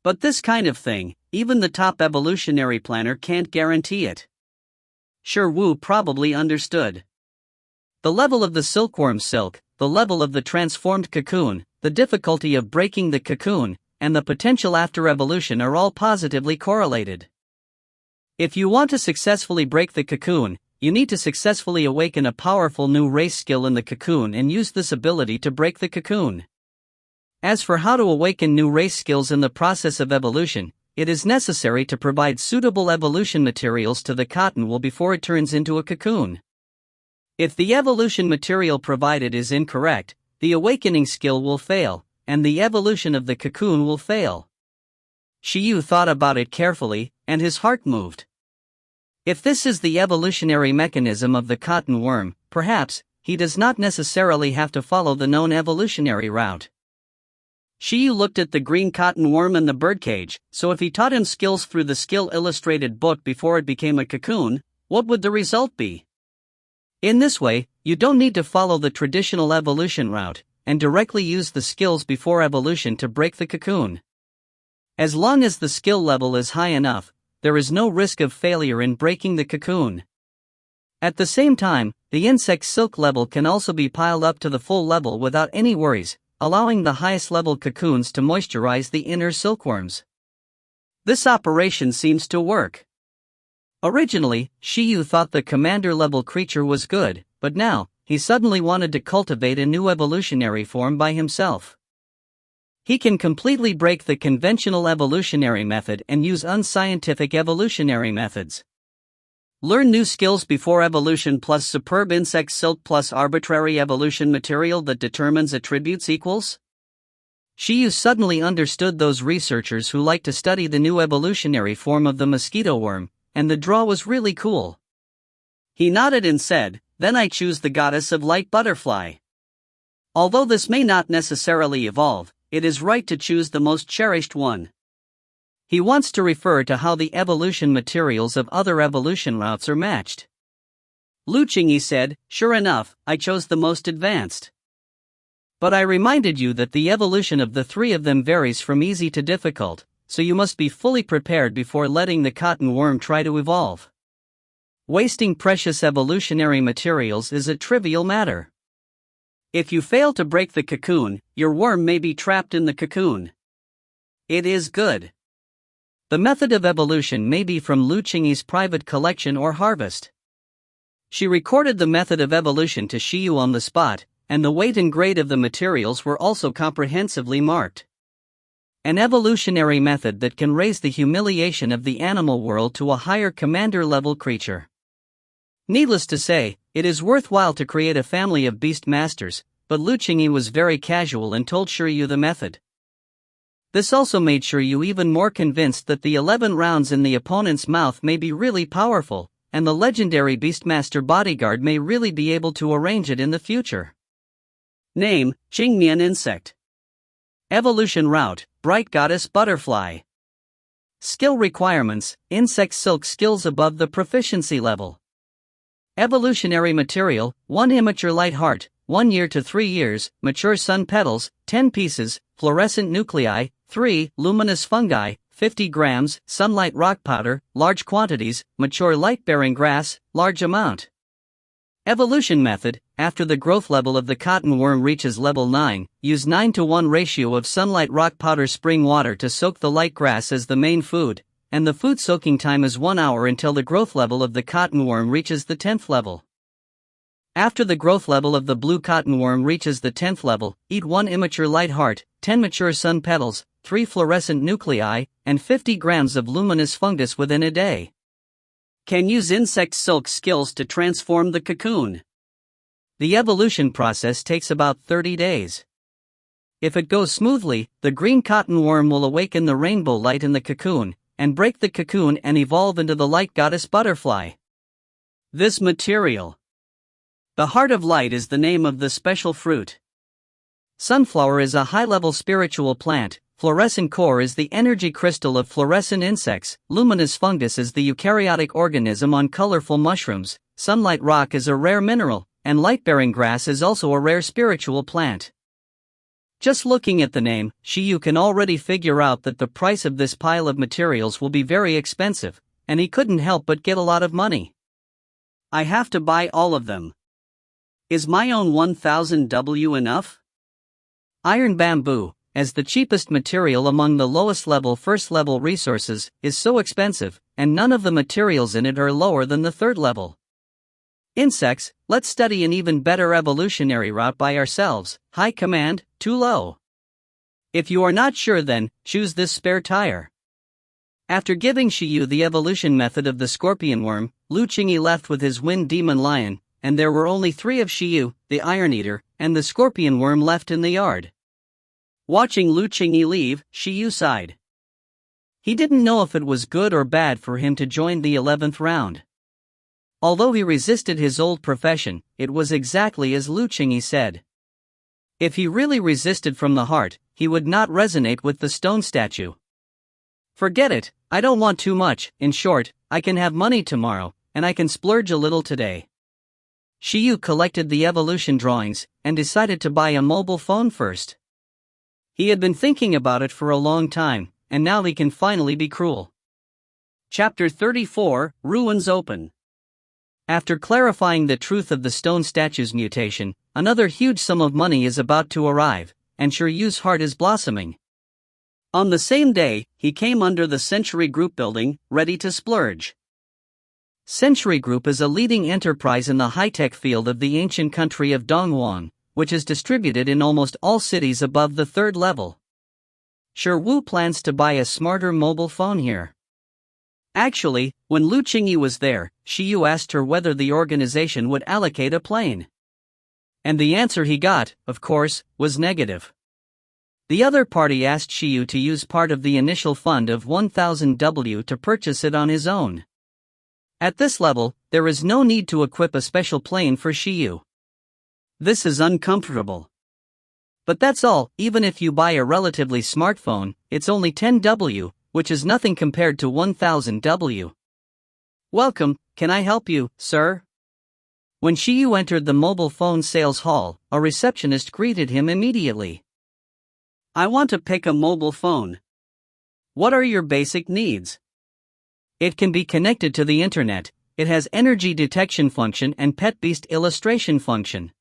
But this kind of thing, even the top evolutionary planner can't guarantee it. Shi Wu probably understood. The level of the silkworm's silk, the level of the transformed cocoon, the difficulty of breaking the cocoon, and the potential after evolution are all positively correlated. If you want to successfully break the cocoon, you need to successfully awaken a powerful new race skill in the cocoon and use this ability to break the cocoon. As for how to awaken new race skills in the process of evolution, it is necessary to provide suitable evolution materials to the cotton wool before it turns into a cocoon. If the evolution material provided is incorrect, the awakening skill will fail, and the evolution of the cocoon will fail. Shiyu thought about it carefully, and his heart moved. If this is the evolutionary mechanism of the cotton worm, perhaps, he does not necessarily have to follow the known evolutionary route. Shiyu looked at the green cotton worm in the birdcage, so if he taught him skills through the skill illustrated book before it became a cocoon, what would the result be? In this way, you don't need to follow the traditional evolution route, and directly use the skills before evolution to break the cocoon. As long as the skill level is high enough, there is no risk of failure in breaking the cocoon. At the same time, the insect silk level can also be piled up to the full level without any worries, allowing the highest level cocoons to moisturize the inner silkworms. This operation seems to work. Originally, Shiyu thought the commander-level creature was good, but now, he suddenly wanted to cultivate a new evolutionary form by himself. He can completely break the conventional evolutionary method and use unscientific evolutionary methods. Learn new skills before evolution plus superb insect silk plus arbitrary evolution material that determines attributes equals? Shiyu suddenly understood those researchers who like to study the new evolutionary form of the mosquito worm, and the draw was really cool. He nodded and said, "Then I choose the goddess of light butterfly. Although this may not necessarily evolve, it is right to choose the most cherished one." He wants to refer to how the evolution materials of other evolution routes are matched. Lu Qingyi said, "Sure enough, I chose the most advanced. But I reminded you that the evolution of the three of them varies from easy to difficult, so you must be fully prepared before letting the cotton worm try to evolve. Wasting precious evolutionary materials is a trivial matter. If you fail to break the cocoon, your worm may be trapped in the cocoon. It is good." The method of evolution may be from Lu Qingyi's private collection or harvest. She recorded the method of evolution to Shiyu on the spot, and the weight and grade of the materials were also comprehensively marked. An evolutionary method that can raise the humiliation of the animal world to a higher commander-level creature. Needless to say, it is worthwhile to create a family of beast masters, but Lu Qingyi was very casual and told Shiryu the method. This also made Shiryu even more convinced that the 11 rounds in the opponent's mouth may be really powerful, and the legendary Beastmaster bodyguard may really be able to arrange it in the future. Name, Qingmian insect. Evolution route, bright goddess butterfly. Skill requirements, insect silk skills above the proficiency level. Evolutionary material, 1 immature light heart, 1 year to 3 years, mature sun petals, 10 pieces, fluorescent nuclei, 3, luminous fungi, 50 grams, sunlight rock powder, large quantities, mature light-bearing grass, large amount. Evolution method, after the growth level of the cotton worm reaches level 9, use 9:1 ratio of sunlight rock powder spring water to soak the light grass as the main food, and the food soaking time is 1 hour until the growth level of the cotton worm reaches the 10th level. After the growth level of the blue cotton worm reaches the 10th level, eat 1 immature light heart, 10 mature sun petals, 3 fluorescent nuclei, and 50 grams of luminous fungus within a day. Can use insect silk skills to transform the cocoon. The evolution process takes about 30 days. If it goes smoothly, the green cotton worm will awaken the rainbow light in the cocoon, and break the cocoon and evolve into the light goddess butterfly. This material. The heart of light is the name of the special fruit. Sunflower is a high-level spiritual plant, fluorescent core is the energy crystal of fluorescent insects, luminous fungus is the eukaryotic organism on colorful mushrooms, sunlight rock is a rare mineral, and light-bearing grass is also a rare spiritual plant. Just looking at the name, Shiyu can already figure out that the price of this pile of materials will be very expensive, and he couldn't help but get a lot of money. I have to buy all of them. Is my own 1000 W enough? Iron bamboo, as the cheapest material among the lowest level first-level resources, is so expensive, and none of the materials in it are lower than the 3rd level. Insects, let's study an even better evolutionary route by ourselves. High command, too low. If you are not sure, then choose this spare tire. After giving Shiyu the evolution method of the scorpion worm, Lu Qingyi left with his wind demon lion, and there were only 3 of Shiyu, the iron eater, and the scorpion worm left in the yard. Watching Lu Qingyi leave, Shiyu sighed. He didn't know if it was good or bad for him to join the 11th round. Although he resisted his old profession, it was exactly as Lu Qingyi said. If he really resisted from the heart, he would not resonate with the stone statue. Forget it, I don't want too much. In short, I can have money tomorrow, and I can splurge a little today. Shiyu collected the evolution drawings, and decided to buy a mobile phone first. He had been thinking about it for a long time, and now he can finally be cruel. Chapter 34, Ruins Open. After clarifying the truth of the stone statue's mutation, another huge sum of money is about to arrive, and Shiryu's heart is blossoming. On the same day, he came under the Century Group building, ready to splurge. Century Group is a leading enterprise in the high-tech field of the ancient country of Dongwon, which is distributed in almost all cities above the 3rd level. Shiryu plans to buy a smarter mobile phone here. Actually, when Lu Qingyi was there, Shiyu asked her whether the organization would allocate a plane. And the answer he got, of course, was negative. The other party asked Shiyu to use part of the initial fund of 1000 W to purchase it on his own. At this level, there is no need to equip a special plane for Shiyu. This is uncomfortable. But that's all. Even if you buy a relatively smartphone, it's only 10 W, which is nothing compared to 1000 W. Welcome, can I help you, sir? When Shiyu entered the mobile phone sales hall, a receptionist greeted him immediately. I want to pick a mobile phone. What are your basic needs? It can be connected to the internet, it has energy detection function and pet beast illustration function.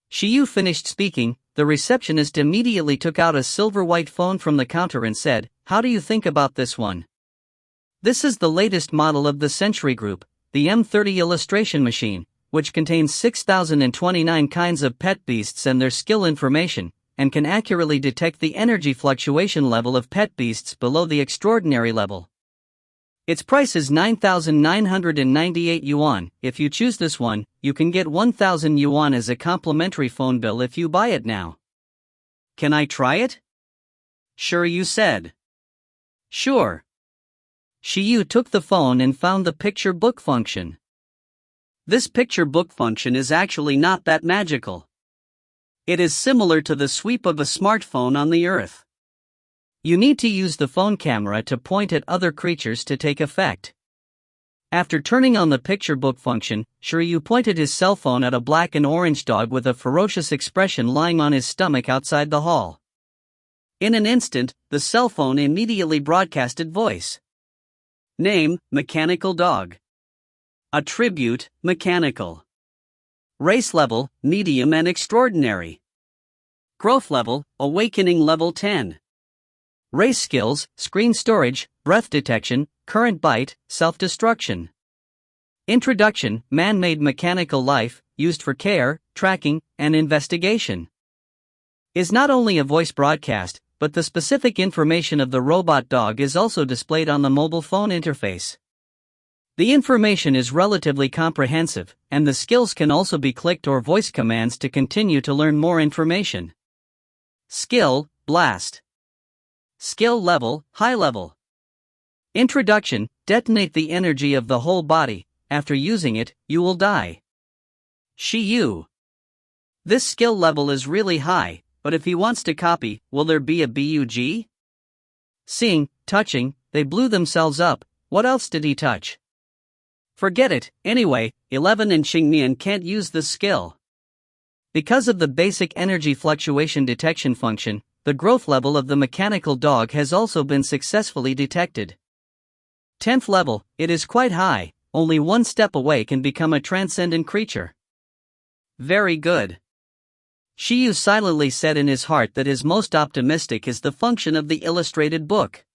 Shiyu finished speaking, the receptionist immediately took out a silver white phone from the counter and said, how do you think about this one? This is the latest model of the Century Group, the M30 illustration machine, which contains 6029 kinds of pet beasts and their skill information, and can accurately detect the energy fluctuation level of pet beasts below the extraordinary level. Its price is 9,998 yuan. If you choose this one, you can get 1,000 yuan as a complimentary phone bill if you buy it now. Can I try it? Sure, you said. Sure. Shiyu took the phone and found the picture book function. This picture book function is actually not that magical. It is similar to the sweep of a smartphone on the earth. You need to use the phone camera to point at other creatures to take effect. After turning on the picture book function, Shiyu pointed his cell phone at a black and orange dog with a ferocious expression lying on his stomach outside the hall. In an instant, the cell phone immediately broadcasted voice. Name, mechanical dog. Attribute, mechanical. Race level, medium and extraordinary. Growth level, awakening level 10. Race skills, screen storage, breath detection, current bite, self-destruction. Introduction, man-made mechanical life, used for care, tracking, and investigation. Is not only a voice broadcast, but the specific information of the robot dog is also displayed on the mobile phone interface. The information is relatively comprehensive, and the skills can also be clicked or voice commands to continue to learn more information. Skill, Blast. Skill level, High level. Introduction, detonate the energy of the whole body. After using it, you will die. Shiyu. This skill level is really high, but if he wants to copy, will there be a bug? Seeing, touching, they blew themselves up. What else did he touch? Forget it. Anyway, 11 and Xingmian can't use this skill. Because of the basic energy fluctuation detection function, the growth level of the mechanical dog has also been successfully detected. 10th level, it is quite high, only one step away can become a transcendent creature. Very good. Shiyu silently said in his heart that his most optimistic is the function of the illustrated book.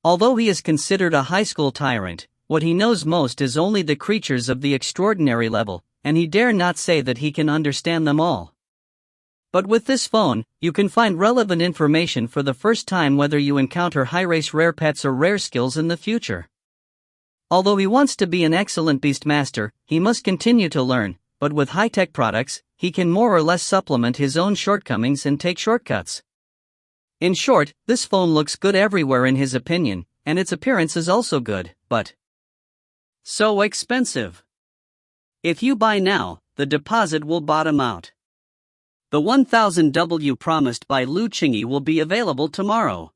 Although he is considered a high school tyrant, what he knows most is only the creatures of the extraordinary level, and he dare not say that he can understand them all. But with this phone, you can find relevant information for the first time whether you encounter high-race rare pets or rare skills in the future. Although he wants to be an excellent beastmaster, he must continue to learn, but with high-tech products, he can more or less supplement his own shortcomings and take shortcuts. In short, this phone looks good everywhere in his opinion, and its appearance is also good, but so expensive. If you buy now, the deposit will bottom out. The 1000 W promised by Lu Qingyi will be available tomorrow.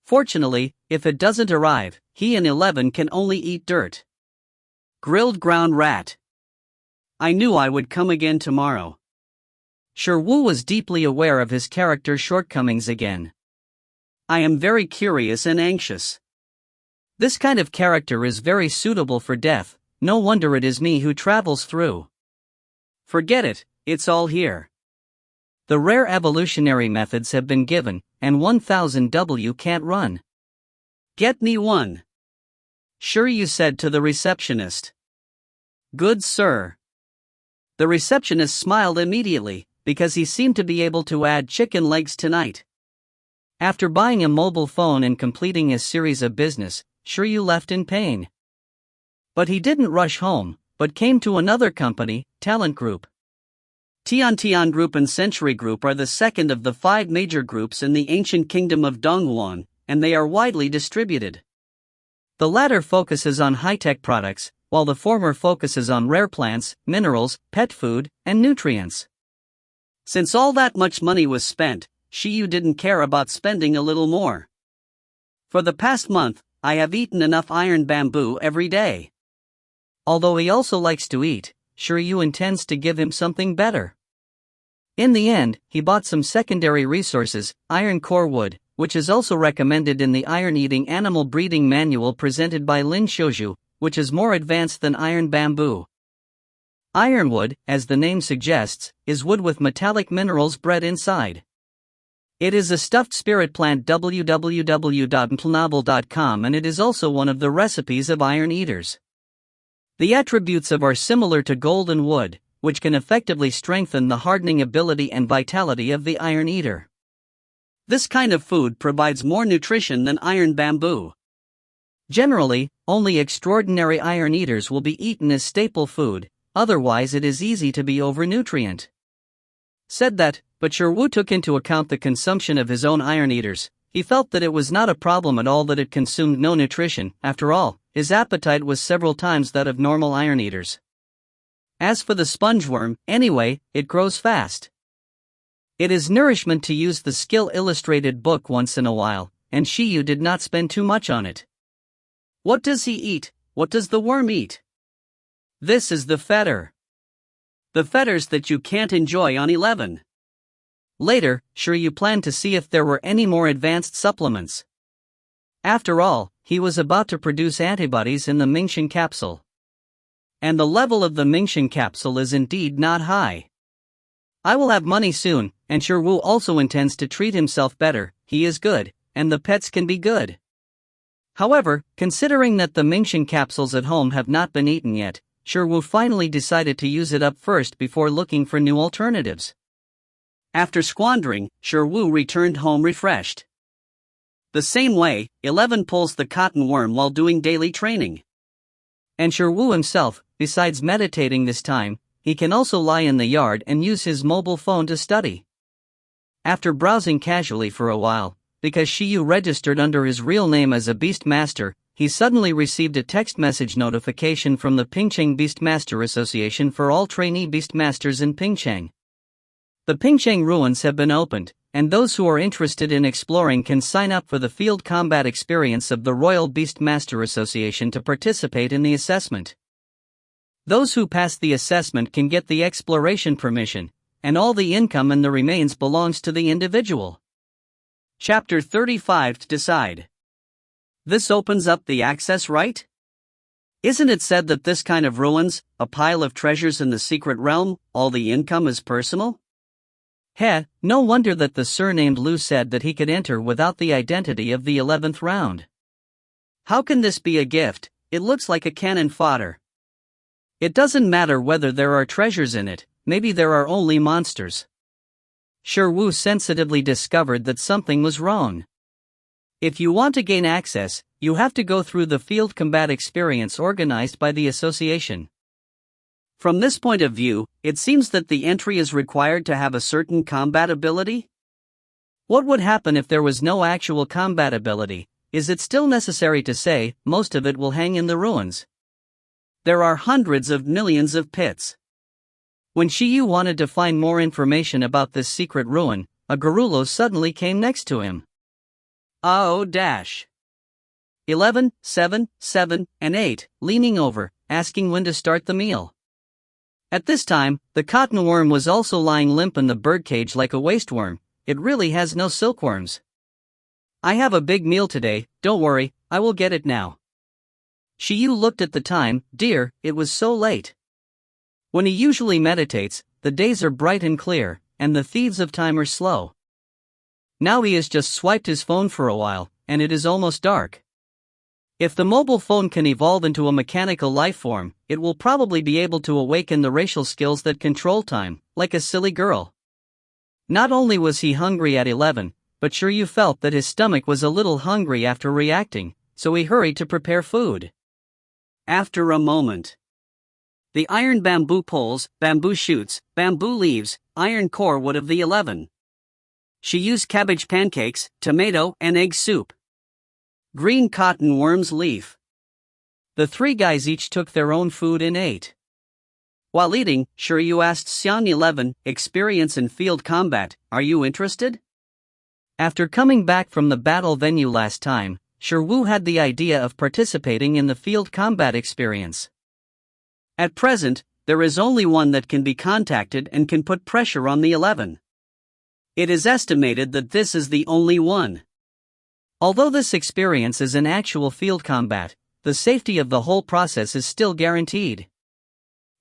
Fortunately, if it doesn't arrive, he and 11 can only eat dirt. Grilled ground rat. I knew I would come again tomorrow. Sure, Wu was deeply aware of his character's shortcomings again. I am very curious and anxious. This kind of character is very suitable for death, no wonder it is me who travels through. Forget it, it's all here. The rare evolutionary methods have been given, and 1000 W can't run. Get me one. Sure, you said to the receptionist. Good sir. The receptionist smiled immediately, because he seemed to be able to add chicken legs tonight. After buying a mobile phone and completing a series of business, Shiryu left in pain. But he didn't rush home, but came to another company, Talent Group. Tian Group and Century Group are the second of the 5 major groups in the ancient kingdom of Donghuan, and they are widely distributed. The latter focuses on high-tech products, while the former focuses on rare plants, minerals, pet food, and nutrients. Since all that much money was spent, Shiyu didn't care about spending a little more. For the past month, I have eaten enough iron bamboo every day. Although he also likes to eat, Shiyu intends to give him something better. In the end, he bought some secondary resources, iron core wood, which is also recommended in the iron-eating animal breeding manual presented by Lin Shouju, which is more advanced than iron bamboo. Ironwood, as the name suggests, is wood with metallic minerals bred inside. It is a stuffed spirit plant www.mplnovel.com, and it is also one of the recipes of iron eaters. The attributes of are similar to golden wood, which can effectively strengthen the hardening ability and vitality of the iron eater. This kind of food provides more nutrition than iron bamboo. Generally, only extraordinary iron eaters will be eaten as staple food, otherwise it is easy to be overnutrient. Said that, but Shiyu took into account the consumption of his own iron eaters. He felt that it was not a problem at all that it consumed no nutrition. After all, his appetite was several times that of normal iron eaters. As for the spongeworm, anyway, it grows fast. It is nourishment to use the Skill Illustrated book once in a while, and Shiyu did not spend too much on it. What does he eat? What does the worm eat? This is the fetter. The fetters that you can't enjoy on 11. Later, Shiyu planned to see if there were any more advanced supplements. After all, he was about to produce antibodies in the Mingxian capsule. And the level of the Mingxian capsule is indeed not high. I will have money soon, and Shiyu also intends to treat himself better. He is good, and the pets can be good. However, considering that the Mingxian capsules at home have not been eaten yet, Shiyu finally decided to use it up first before looking for new alternatives. After squandering, Shiyu returned home refreshed. The same way, 11 pulls the cotton worm while doing daily training. And Shiyu himself, besides meditating this time, he can also lie in the yard and use his mobile phone to study. After browsing casually for a while, because Shiyu registered under his real name as a Beastmaster, he suddenly received a text message notification from the Pingcheng Beastmaster Association for all trainee Beastmasters in Pingcheng. The Pingcheng ruins have been opened, and those who are interested in exploring can sign up for the field combat experience of the Royal Beastmaster Association to participate in the assessment. Those who pass the assessment can get the exploration permission, and all the income and the remains belongs to the individual. Chapter 35 to decide. This opens up the access right? Isn't it said that this kind of ruins, a pile of treasures in the secret realm, all the income is personal? No wonder that the surnamed Lu said that he could enter without the identity of the 11th round. How can this be a gift? It looks like a cannon fodder. It doesn't matter whether there are treasures in it, maybe there are only monsters. Shiyu sensitively discovered that something was wrong. If you want to gain access, you have to go through the field combat experience organized by the association. From this point of view, it seems that the entry is required to have a certain combat ability? What would happen if there was no actual combat ability? Is it still necessary to say, most of it will hang in the ruins? There are hundreds of millions of pits. When Shiyu wanted to find more information about this secret ruin, a Garullo suddenly came next to him. 11, 7, 7, and 8, leaning over, asking when to start the meal. At this time, the cotton worm was also lying limp in the birdcage like a waste worm. It really has no silkworms. I have a big meal today, don't worry, I will get it now. Shiyu looked at the time. Dear, it was so late. When he usually meditates, the days are bright and clear, and the thieves of time are slow. Now he has just swiped his phone for a while, and it is almost dark. If the mobile phone can evolve into a mechanical life form, it will probably be able to awaken the racial skills that control time, like a silly girl. Not only was he hungry at 11, but Shiyu felt that his stomach was a little hungry after reacting, so he hurried to prepare food. After a moment, The iron bamboo poles, bamboo shoots, bamboo leaves, iron core wood of the 11. She used cabbage pancakes, tomato and egg soup. Green cotton worms leaf. The three guys each took their own food and ate. While eating, Shiryu asked Xian 11, experience in field combat, are you interested? After coming back from the battle venue last time, Shiryu had the idea of participating in the field combat experience. At present, there is only one that can be contacted and can put pressure on the 11. It is estimated that this is the only one. Although this experience is an actual field combat, the safety of the whole process is still guaranteed.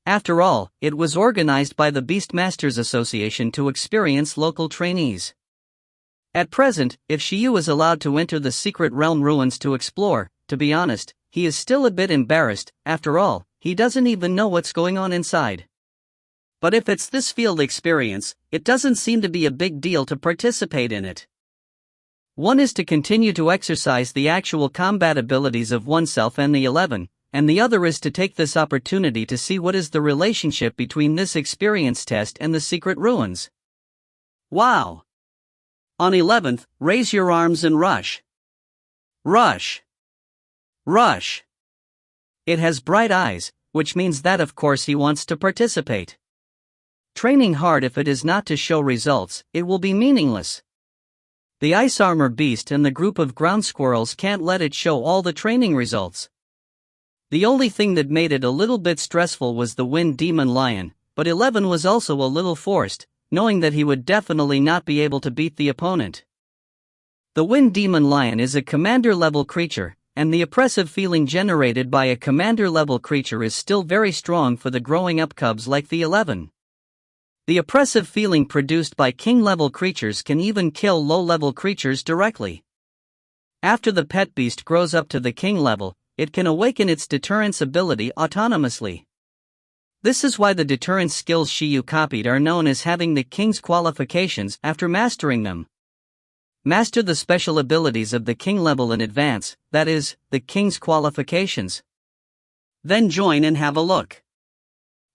After all, it was organized by the Beastmasters Association to experience local trainees. At present, if Shiryu is allowed to enter the secret realm ruins to explore, to be honest, he is still a bit embarrassed. After all, he doesn't even know what's going on inside. But if it's this field experience, it doesn't seem to be a big deal to participate in it. One is to continue to exercise the actual combat abilities of oneself and the 11, and the other is to take this opportunity to see what is the relationship between this experience test and the secret ruins. Wow! On 11th, raise your arms and rush. Rush. Rush. It has bright eyes, which means that of course he wants to participate. Training hard if it is not to show results, it will be meaningless. The ice armor beast and the group of ground squirrels can't let it show all the training results. The only thing that made it a little bit stressful was the wind demon lion, but 11 was also a little forced, knowing that he would definitely not be able to beat the opponent. The wind demon lion is a commander-level creature, and the oppressive feeling generated by a commander-level creature is still very strong for the growing-up cubs like the 11. The oppressive feeling produced by king-level creatures can even kill low-level creatures directly. After the pet beast grows up to the king level, it can awaken its deterrence ability autonomously. This is why the deterrence skills Shiryu copied are known as having the king's qualifications after mastering them. Master the special abilities of the king level in advance, that is, the king's qualifications. Then join and have a look.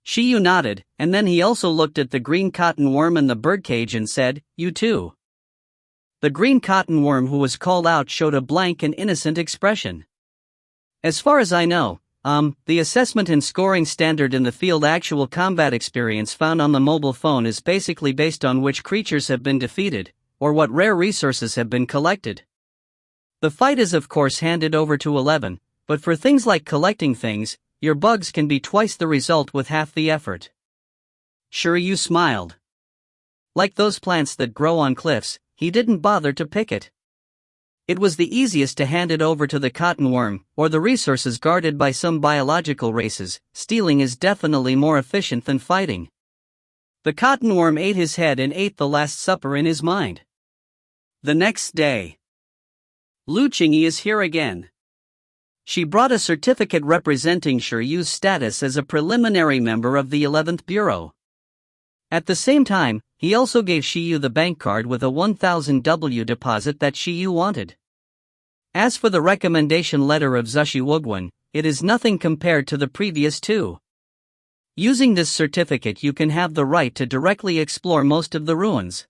Shiryu nodded, and then he also looked at the green cotton worm in the birdcage and said, you too. The green cotton worm who was called out showed a blank and innocent expression. As far as I know, the assessment and scoring standard in the field actual combat experience found on the mobile phone is basically based on which creatures have been defeated, or what rare resources have been collected. The fight is of course handed over to 11, but for things like collecting things, your bugs can be twice the result with half the effort. Shiryu smiled. Like those plants that grow on cliffs, he didn't bother to pick it. It was the easiest to hand it over to the cotton worm, or the resources guarded by some biological races. Stealing is definitely more efficient than fighting. The cotton worm ate his head and ate the Last Supper in his mind. The next day. Lu Qingyi is here again. She brought a certificate representing Shiryu's status as a preliminary member of the 11th Bureau. At the same time, he also gave Shiryu the bank card with a 1000 W deposit that Shiryu wanted. As for the recommendation letter of Zushi Wugwen, it is nothing compared to the previous two. Using this certificate you can have the right to directly explore most of the ruins.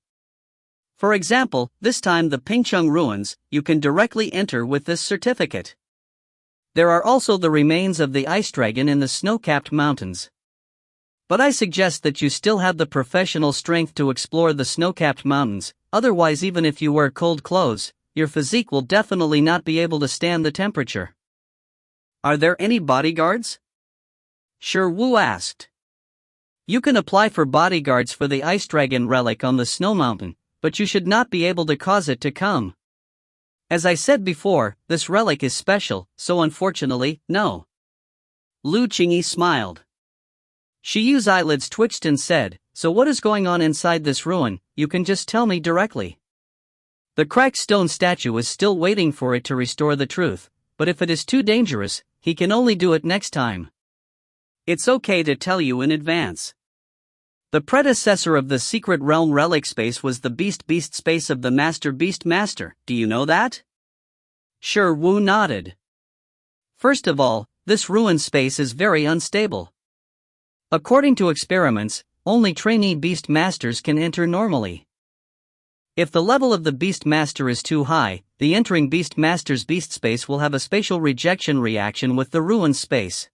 For example, this time the Pingcheng ruins, you can directly enter with this certificate. There are also the remains of the ice dragon in the snow-capped mountains. But I suggest that you still have the professional strength to explore the snow-capped mountains, otherwise even if you wear cold clothes, your physique will definitely not be able to stand the temperature. Are there any bodyguards? Shiryu asked. You can apply for bodyguards for the ice dragon relic on the snow mountain, but you should not be able to cause it to come. As I said before, this relic is special, so unfortunately, no. Lu Qingyi smiled. Shiyu's eyelids twitched and said, so what is going on inside this ruin? You can just tell me directly. The cracked stone statue is still waiting for it to restore the truth, but if it is too dangerous, he can only do it next time. It's okay to tell you in advance. The predecessor of the Secret Realm relic space was the Beast space of the Master Beast Master, do you know that? Shiryu nodded. First of all, this ruin space is very unstable. According to experiments, only trainee beast masters can enter normally. If the level of the beast master is too high, the entering beast master's beast space will have a spatial rejection reaction with the ruined space.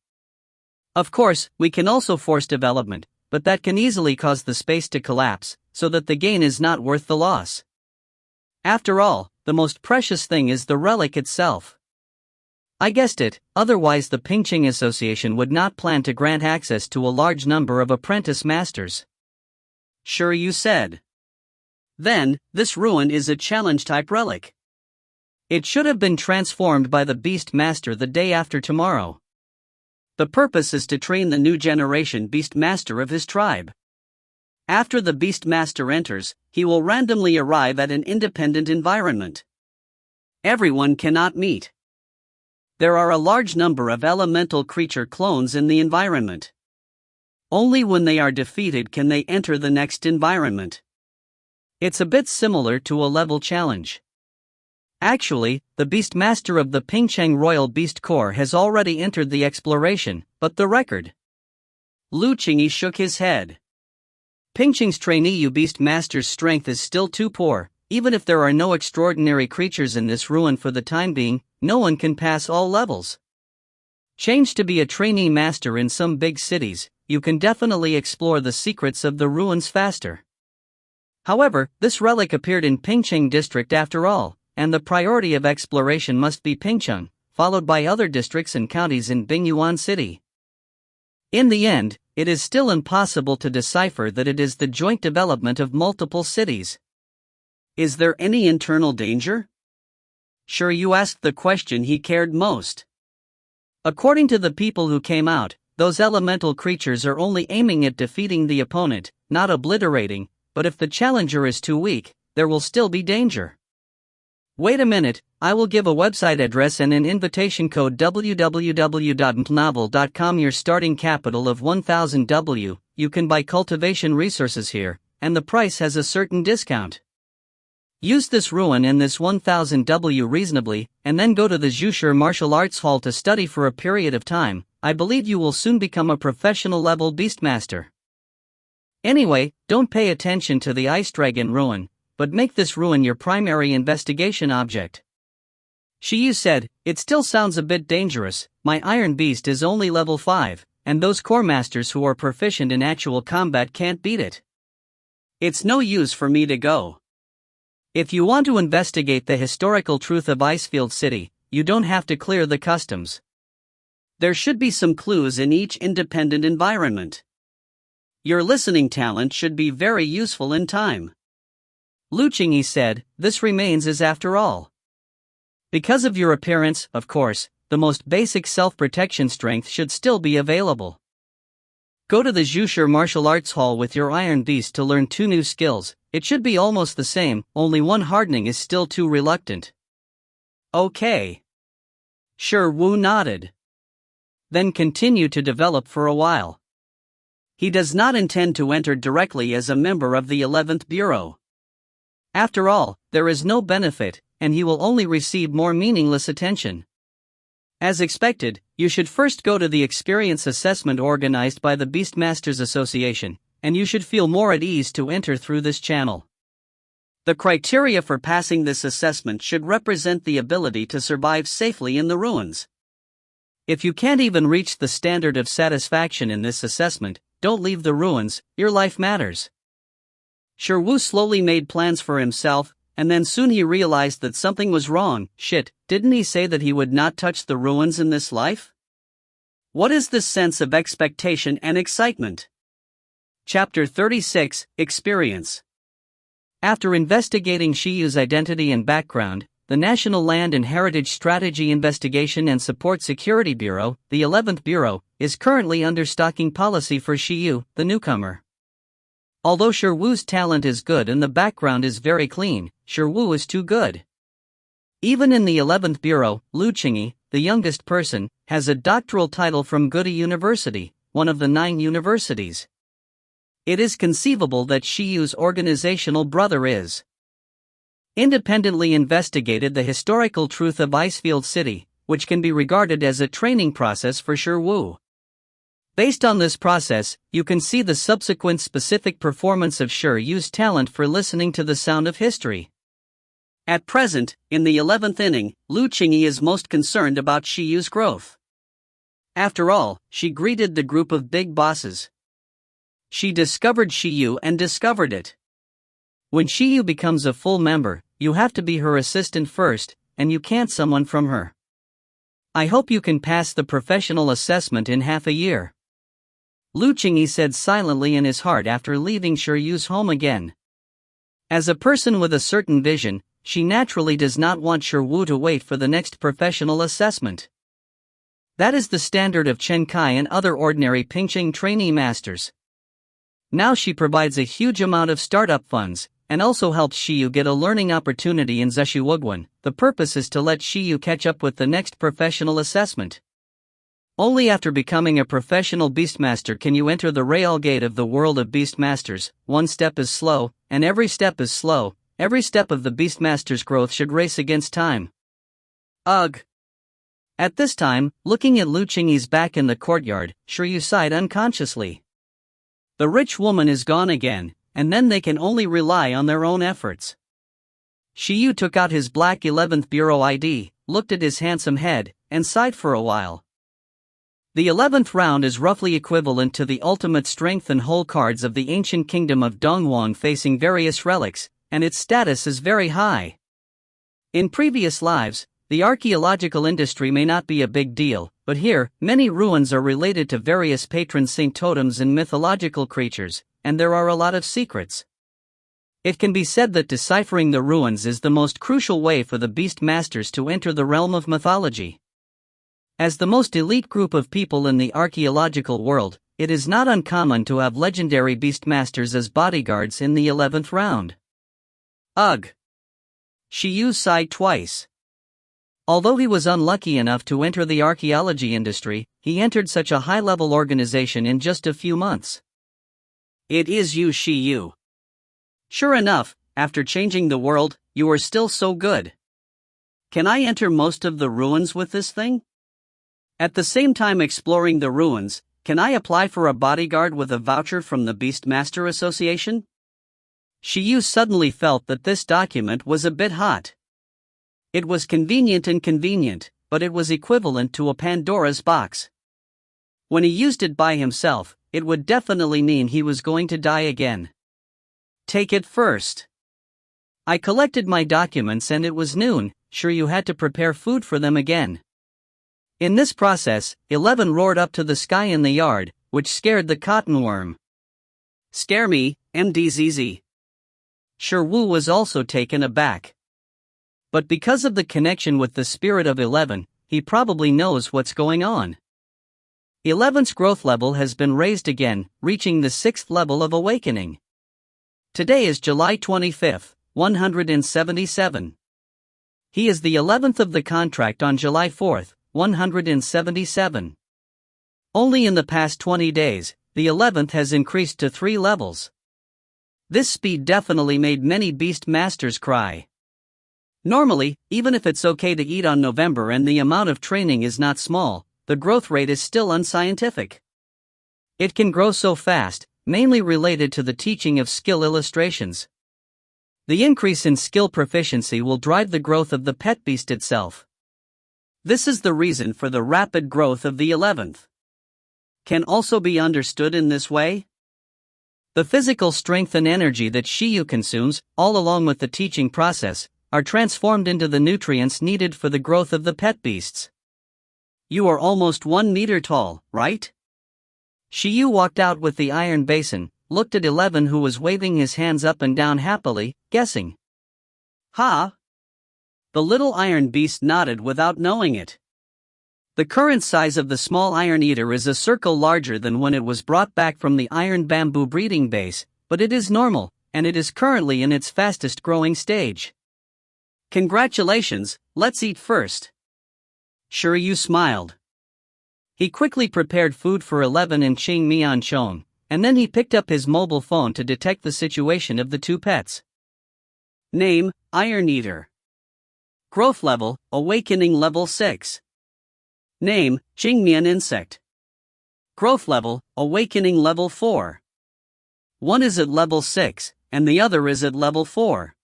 Of course, we can also force development, but that can easily cause the space to collapse, so that the gain is not worth the loss. After all, the most precious thing is the relic itself. I guessed it, otherwise the Pingqing Association would not plan to grant access to a large number of apprentice masters. Sure, you said. Then, this ruin is a challenge-type relic. It should have been transformed by the beast master the day after tomorrow. The purpose is to train the new generation beast master of his tribe. After the beast master enters, he will randomly arrive at an independent environment. Everyone cannot meet. There are a large number of elemental creature clones in the environment. Only when they are defeated can they enter the next environment. It's a bit similar to a level challenge. Actually, the Beastmaster of the Pingcheng Royal Beast Corps has already entered the exploration, but the record. Lu Qingyi shook his head. Pingcheng's trainee Beastmaster's strength is still too poor. Even if there are no extraordinary creatures in this ruin for the time being, no one can pass all levels. Change to be a trainee master in some big cities, you can definitely explore the secrets of the ruins faster. However, this relic appeared in Pingcheng district after all, and the priority of exploration must be Pingcheng, followed by other districts and counties in Bingyuan City. In the end, it is still impossible to decipher that it is the joint development of multiple cities. Is there any internal danger? Sure, you asked the question he cared most. According to the people who came out, those elemental creatures are only aiming at defeating the opponent, not obliterating, but if the challenger is too weak, there will still be danger. Wait a minute, I will give a website address and an invitation code www.mtnovel.com, your starting capital of 1000 W, you can buy cultivation resources here, and the price has a certain discount. Use this ruin and this 1000 W reasonably, and then go to the Zhushi Martial Arts Hall to study for a period of time. I believe you will soon become a professional level beastmaster. Anyway, don't pay attention to the Ice Dragon ruin, but make this ruin your primary investigation object. Shiyu said, it still sounds a bit dangerous. My Iron Beast is only level 5, and those core masters who are proficient in actual combat can't beat it. It's no use for me to go. If you want to investigate the historical truth of Icefield City, you don't have to clear the customs. There should be some clues in each independent environment. Your listening talent should be very useful in time. Lu Qingyi said, this remains as after all. Because of your appearance, of course, the most basic self-protection strength should still be available. Go to the Zhushi Martial Arts Hall with your Iron Beast to learn 2 new skills. It should be almost the same, only one hardening is still too reluctant. Okay. Sure, Wu nodded. Then continue to develop for a while. He does not intend to enter directly as a member of the 11th Bureau. After all, there is no benefit, and he will only receive more meaningless attention. As expected, you should first go to the experience assessment organized by the Beastmasters Association, and you should feel more at ease to enter through this channel. The criteria for passing this assessment should represent the ability to survive safely in the ruins. If you can't even reach the standard of satisfaction in this assessment, don't leave the ruins, your life matters. Sure, Wu slowly made plans for himself, and then soon he realized that something was wrong. Shit, didn't he say that he would not touch the ruins in this life? What is this sense of expectation and excitement? Chapter 36, Experience. After investigating Shiyu's identity and background, the National Land and Heritage Strategy Investigation and Support Security Bureau, the 11th Bureau, is currently under stocking policy for Shiyu, the newcomer. Although Shiwu's talent is good and the background is very clean, Shiwu is too good. Even in the 11th Bureau, Lu Qingyi, the youngest person, has a doctoral title from Goody University, one of the 9 universities. It is conceivable that Shiyu's organizational brother is independently investigated the historical truth of Icefield City, which can be regarded as a training process for Shiwu. Based on this process, you can see the subsequent specific performance of Shi Yu's talent for listening to the sound of history. At present, in the 11th inning, Lu Qingyi is most concerned about Shi Yu's growth. After all, she greeted the group of big bosses. She discovered Shi Yu and discovered it. When Shi Yu becomes a full member, you have to be her assistant first, and you can't someone from her. I hope you can pass the professional assessment in half a year. Lu Qingyi said silently in his heart after leaving Shi Yu's home again. As a person with a certain vision, she naturally does not want Shi Wu to wait for the next professional assessment. That is the standard of Chen Kai and other ordinary Pingqing trainee masters. Now she provides a huge amount of startup funds, and also helps Shi Yu get a learning opportunity in Zeshu Wugwan. The purpose is to let Shi Yu catch up with the next professional assessment. Only after becoming a professional beastmaster can you enter the Real Gate of the world of beastmasters. One step is slow, and every step is slow. Every step of the beastmaster's growth should race against time. Ugh. At this time, looking at Lu Qingyi's back in the courtyard, Shi Yu sighed unconsciously. The rich woman is gone again, and then they can only rely on their own efforts. Shi Yu took out his black 11th Bureau ID, looked at his handsome head, and sighed for a while. The 11th round is roughly equivalent to the ultimate strength and whole cards of the ancient kingdom of Donghuang facing various relics, and its status is very high. In previous lives, the archaeological industry may not be a big deal, but here, many ruins are related to various patron saint totems and mythological creatures, and there are a lot of secrets. It can be said that deciphering the ruins is the most crucial way for the beast masters to enter the realm of mythology. As the most elite group of people in the archaeological world, it is not uncommon to have legendary beastmasters as bodyguards in the 11th round. Ugh. Shi Yu sighed twice. Although he was unlucky enough to enter the archaeology industry, he entered such a high-level organization in just a few months. It is you, Shi Yu. Sure enough, after changing the world, you are still so good. Can I enter most of the ruins with this thing? At the same time exploring the ruins, can I apply for a bodyguard with a voucher from the Beastmaster Association? Shi Yu suddenly felt that this document was a bit hot. It was convenient, but it was equivalent to a Pandora's box. When he used it by himself, it would definitely mean he was going to die again. Take it first. I collected my documents and it was noon. Sure, you had to prepare food for them again. In this process, 11 roared up to the sky in the yard, which scared the cottonworm. Scare me, MDZZ. Shi Wu was also taken aback. But because of the connection with the spirit of 11, he probably knows what's going on. 11's growth level has been raised again, reaching the 6th level of awakening. Today is July 25, 177. He is the 11th of the contract on July 4th, 177. Only in the past 20 days, the 11th has increased to 3 levels. This speed definitely made many beast masters cry. Normally, even if it's okay to eat on November and the amount of training is not small, the growth rate is still unscientific. It can grow so fast, mainly related to the teaching of skill illustrations. The increase in skill proficiency will drive the growth of the pet beast itself. This is the reason for the rapid growth of the 11th. Can also be understood in this way. The physical strength and energy that Shi Yu consumes, all along with the teaching process, are transformed into the nutrients needed for the growth of the pet beasts. You are almost 1 meter tall, right? Shi Yu walked out with the iron basin, looked at 11 who was waving his hands up and down happily, guessing. Ha! The little iron beast nodded without knowing it. The current size of the small iron eater is a circle larger than when it was brought back from the iron bamboo breeding base, but it is normal, and it is currently in its fastest growing stage. Congratulations, let's eat first. Shi Yu smiled. He quickly prepared food for 11 and Qing Mian Chong, and then he picked up his mobile phone to detect the situation of the 2 pets. Name, Iron Eater. Growth level, Awakening level 6. Name, Qingmian Insect. Growth level, awakening level 4. One is at level 6, and the other is at level 4.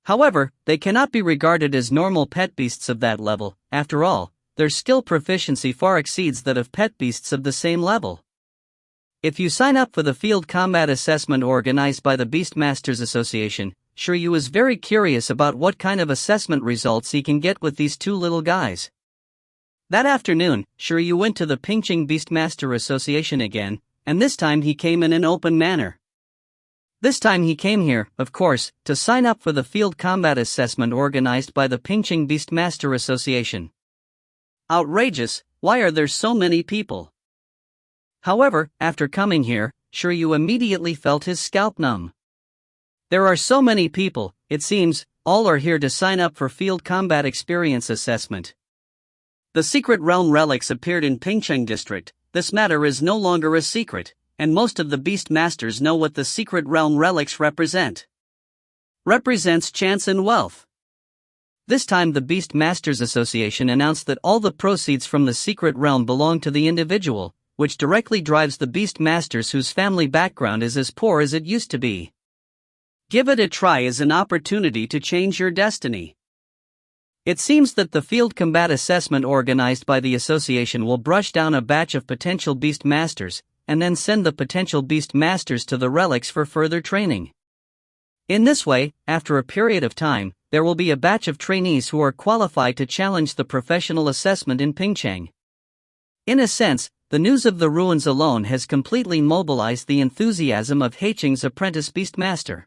However, they cannot be regarded as normal pet beasts of that level. After all, their skill proficiency far exceeds that of pet beasts of the same level. If you sign up for the field combat assessment organized by the Beastmasters Association, Shiryu is very curious about what kind of assessment results he can get with these two little guys. That afternoon, Shiryu went to the Pingqing Beastmaster Association again, and this time he came in an open manner. This time he came here, of course, to sign up for the field combat assessment organized by the Pingqing Beastmaster Association. Outrageous, why are there so many people? However, after coming here, Shiryu immediately felt his scalp numb. There are so many people, it seems, all are here to sign up for field combat experience assessment. The secret realm relics appeared in Pingqing district. This matter is no longer a secret, and most of the beast masters know what the secret realm relics represent. Represents chance and wealth. This time the Beast Masters Association announced that all the proceeds from the secret realm belong to the individual, which directly drives the beast masters whose family background is as poor as it used to be. Give it a try as an opportunity to change your destiny. It seems that the field combat assessment organized by the association will brush down a batch of potential beast masters, and then send the potential beast masters to the relics for further training. In this way, after a period of time, there will be a batch of trainees who are qualified to challenge the professional assessment in Pingqing. In a sense, the news of the ruins alone has completely mobilized the enthusiasm of Heiqing's apprentice beastmaster.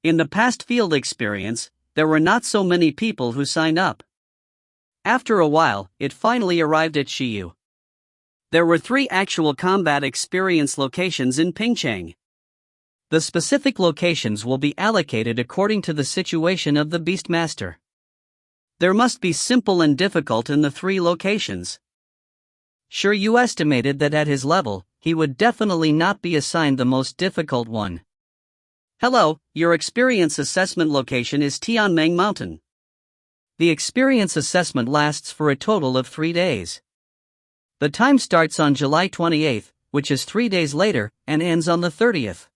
In the past field experience, there were not so many people who signed up. After a while, it finally arrived at Shiyu. There were 3 actual combat experience locations in Pingqing. The specific locations will be allocated according to the situation of the beastmaster. There must be simple and difficult in the 3 locations. Shiryu estimated that at his level, he would definitely not be assigned the most difficult one. Hello, your experience assessment location is Tianmeng Mountain. The experience assessment lasts for a total of 3 days. The time starts on July 28th, which is 3 days later, and ends on the 30th.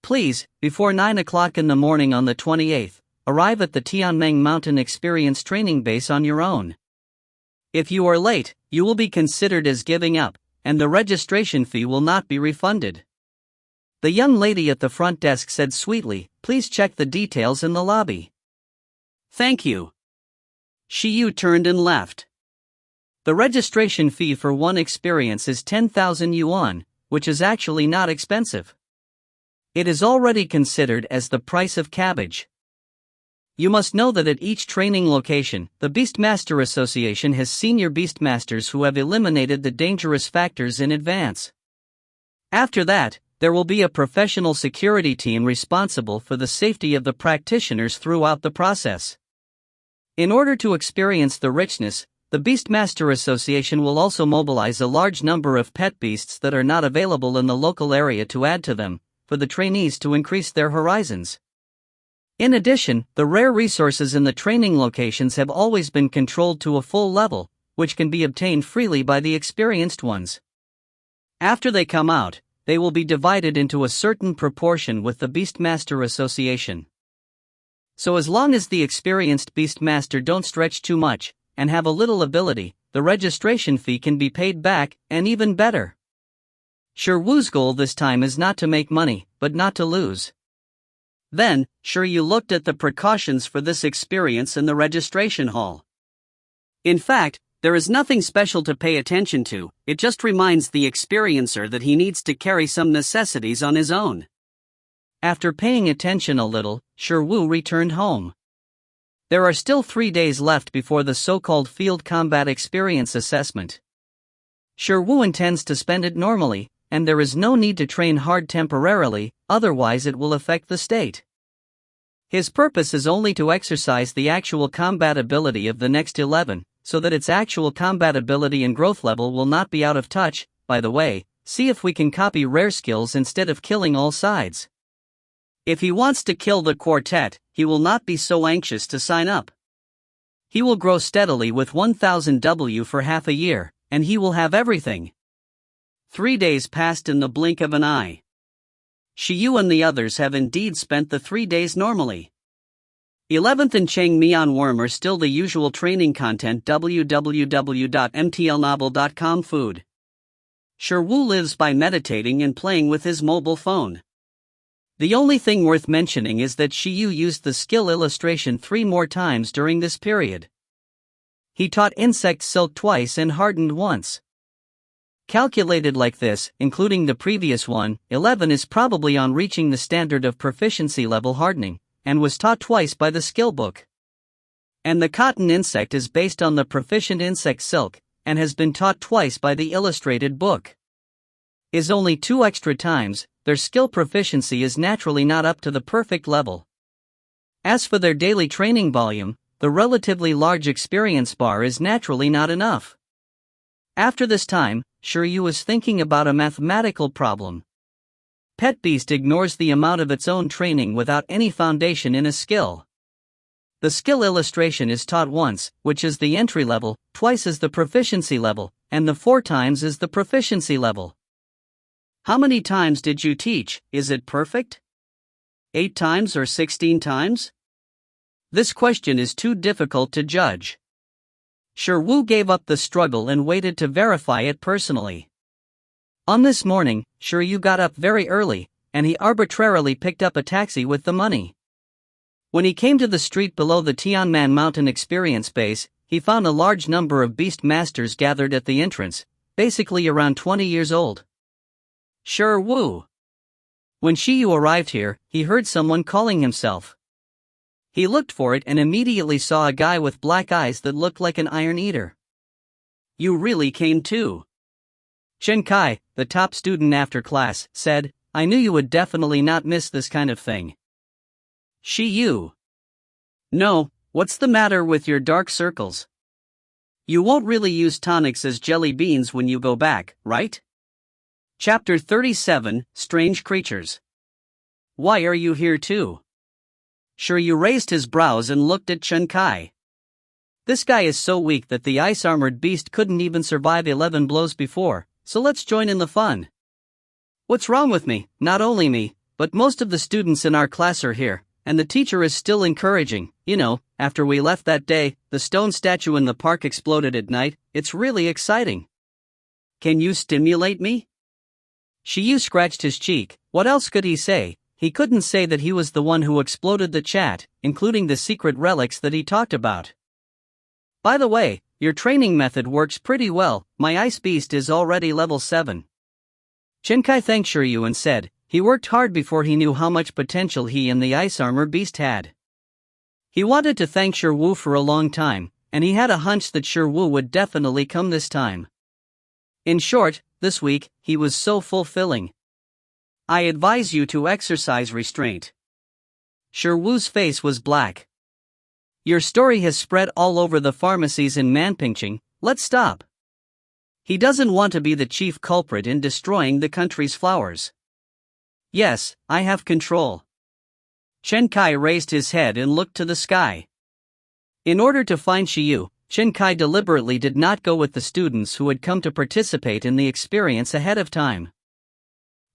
Please, before 9 o'clock in the morning on the 28th, arrive at the Tianmeng Mountain Experience Training Base on your own. If you are late, you will be considered as giving up, and the registration fee will not be refunded. The young lady at the front desk said sweetly, please check the details in the lobby. Thank you. Shiyu turned and left. The registration fee for one experience is 10,000 yuan, which is actually not expensive. It is already considered as the price of cabbage. You must know that at each training location, the Beastmaster Association has senior beastmasters who have eliminated the dangerous factors in advance. After that, there will be a professional security team responsible for the safety of the practitioners throughout the process. In order to experience the richness, the Beastmaster Association will also mobilize a large number of pet beasts that are not available in the local area to add to them, for the trainees to increase their horizons. In addition, the rare resources in the training locations have always been controlled to a full level, which can be obtained freely by the experienced ones. After they come out, they will be divided into a certain proportion with the Beastmaster Association. So as long as the experienced Beastmaster don't stretch too much, and have a little ability, the registration fee can be paid back, and even better. Shiryu's goal this time is not to make money, but not to lose. Then, Shiryu looked at the precautions for this experience in the registration hall. In fact, there is nothing special to pay attention to, it just reminds the experiencer that he needs to carry some necessities on his own. After paying attention a little, Shiryu returned home. There are still 3 days left before the so-called field combat experience assessment. Shiryu intends to spend it normally, and there is no need to train hard temporarily, otherwise it will affect the state. His purpose is only to exercise the actual combat ability of the next 11, so that its actual combat ability and growth level will not be out of touch. By the way, see if we can copy rare skills instead of killing all sides. If he wants to kill the quartet, he will not be so anxious to sign up. He will grow steadily with 1000 W for half a year, and he will have everything. 3 days passed in the blink of an eye. Shiyu and the others have indeed spent the 3 days normally. 11th and Chang Mian Worm are still the usual training content. www.mtlnovel.com Food. Shiwu lives by meditating and playing with his mobile phone. The only thing worth mentioning is that Shiyu used the skill illustration 3 more times during this period. He taught insect silk twice and hardened once. Calculated like this, including the previous one, 11 is probably on reaching the standard of proficiency level hardening, and was taught twice by the skill book. And the cotton insect is based on the proficient insect silk, and has been taught twice by the illustrated book. Is only 2 extra times, their skill proficiency is naturally not up to the perfect level. As for their daily training volume, the relatively large experience bar is naturally not enough. After this time, Shiryu is thinking about a mathematical problem. Pet Beast ignores the amount of its own training without any foundation in a skill. The skill illustration is taught once, which is the entry level, twice is the proficiency level, and the 4 times is the proficiency level. How many times did you teach? Is it perfect? 8 times or 16 times? This question is too difficult to judge. Shiwu gave up the struggle and waited to verify it personally. On this morning, Shiryu got up very early, and he arbitrarily picked up a taxi with the money. When he came to the street below the Tianman Mountain Experience Base, he found a large number of beast masters gathered at the entrance, basically around 20 years old. Shiryu. When Shiyu arrived here, he heard someone calling himself. He looked for it and immediately saw a guy with black eyes that looked like an iron eater. You really came too. Chen Kai, the top student after class, said, I knew you would definitely not miss this kind of thing. Shiyu. No, what's the matter with your dark circles? You won't really use tonics as jelly beans when you go back, right? Chapter 37, Strange Creatures. Why are you here too? Shiryu raised his brows and looked at Chen Kai. This guy is so weak that the ice-armored beast couldn't even survive 11 blows before, so let's join in the fun. What's wrong with me? Not only me, but most of the students in our class are here, and the teacher is still encouraging. After we left that day, the stone statue in the park exploded at night. It's really exciting. Can you stimulate me? Shiyu scratched his cheek. What else could he say? He couldn't say that he was the one who exploded the chat, including the secret relics that he talked about. By the way, your training method works pretty well. My ice beast is already level 7. Chen Kai thanked Shiryu and said, he worked hard before he knew how much potential he and the ice armor beast had. He wanted to thank Shiryu for a long time, and he had a hunch that Shiryu would definitely come this time. In short, this week, he was so fulfilling. I advise you to exercise restraint. Shiryu's face was black. Your story has spread all over the pharmacies in Manpingching. Let's stop. He doesn't want to be the chief culprit in destroying the country's flowers. Yes, I have control. Chen Kai raised his head and looked to the sky. In order to find Shiyu, Chen Kai deliberately did not go with the students who had come to participate in the experience ahead of time.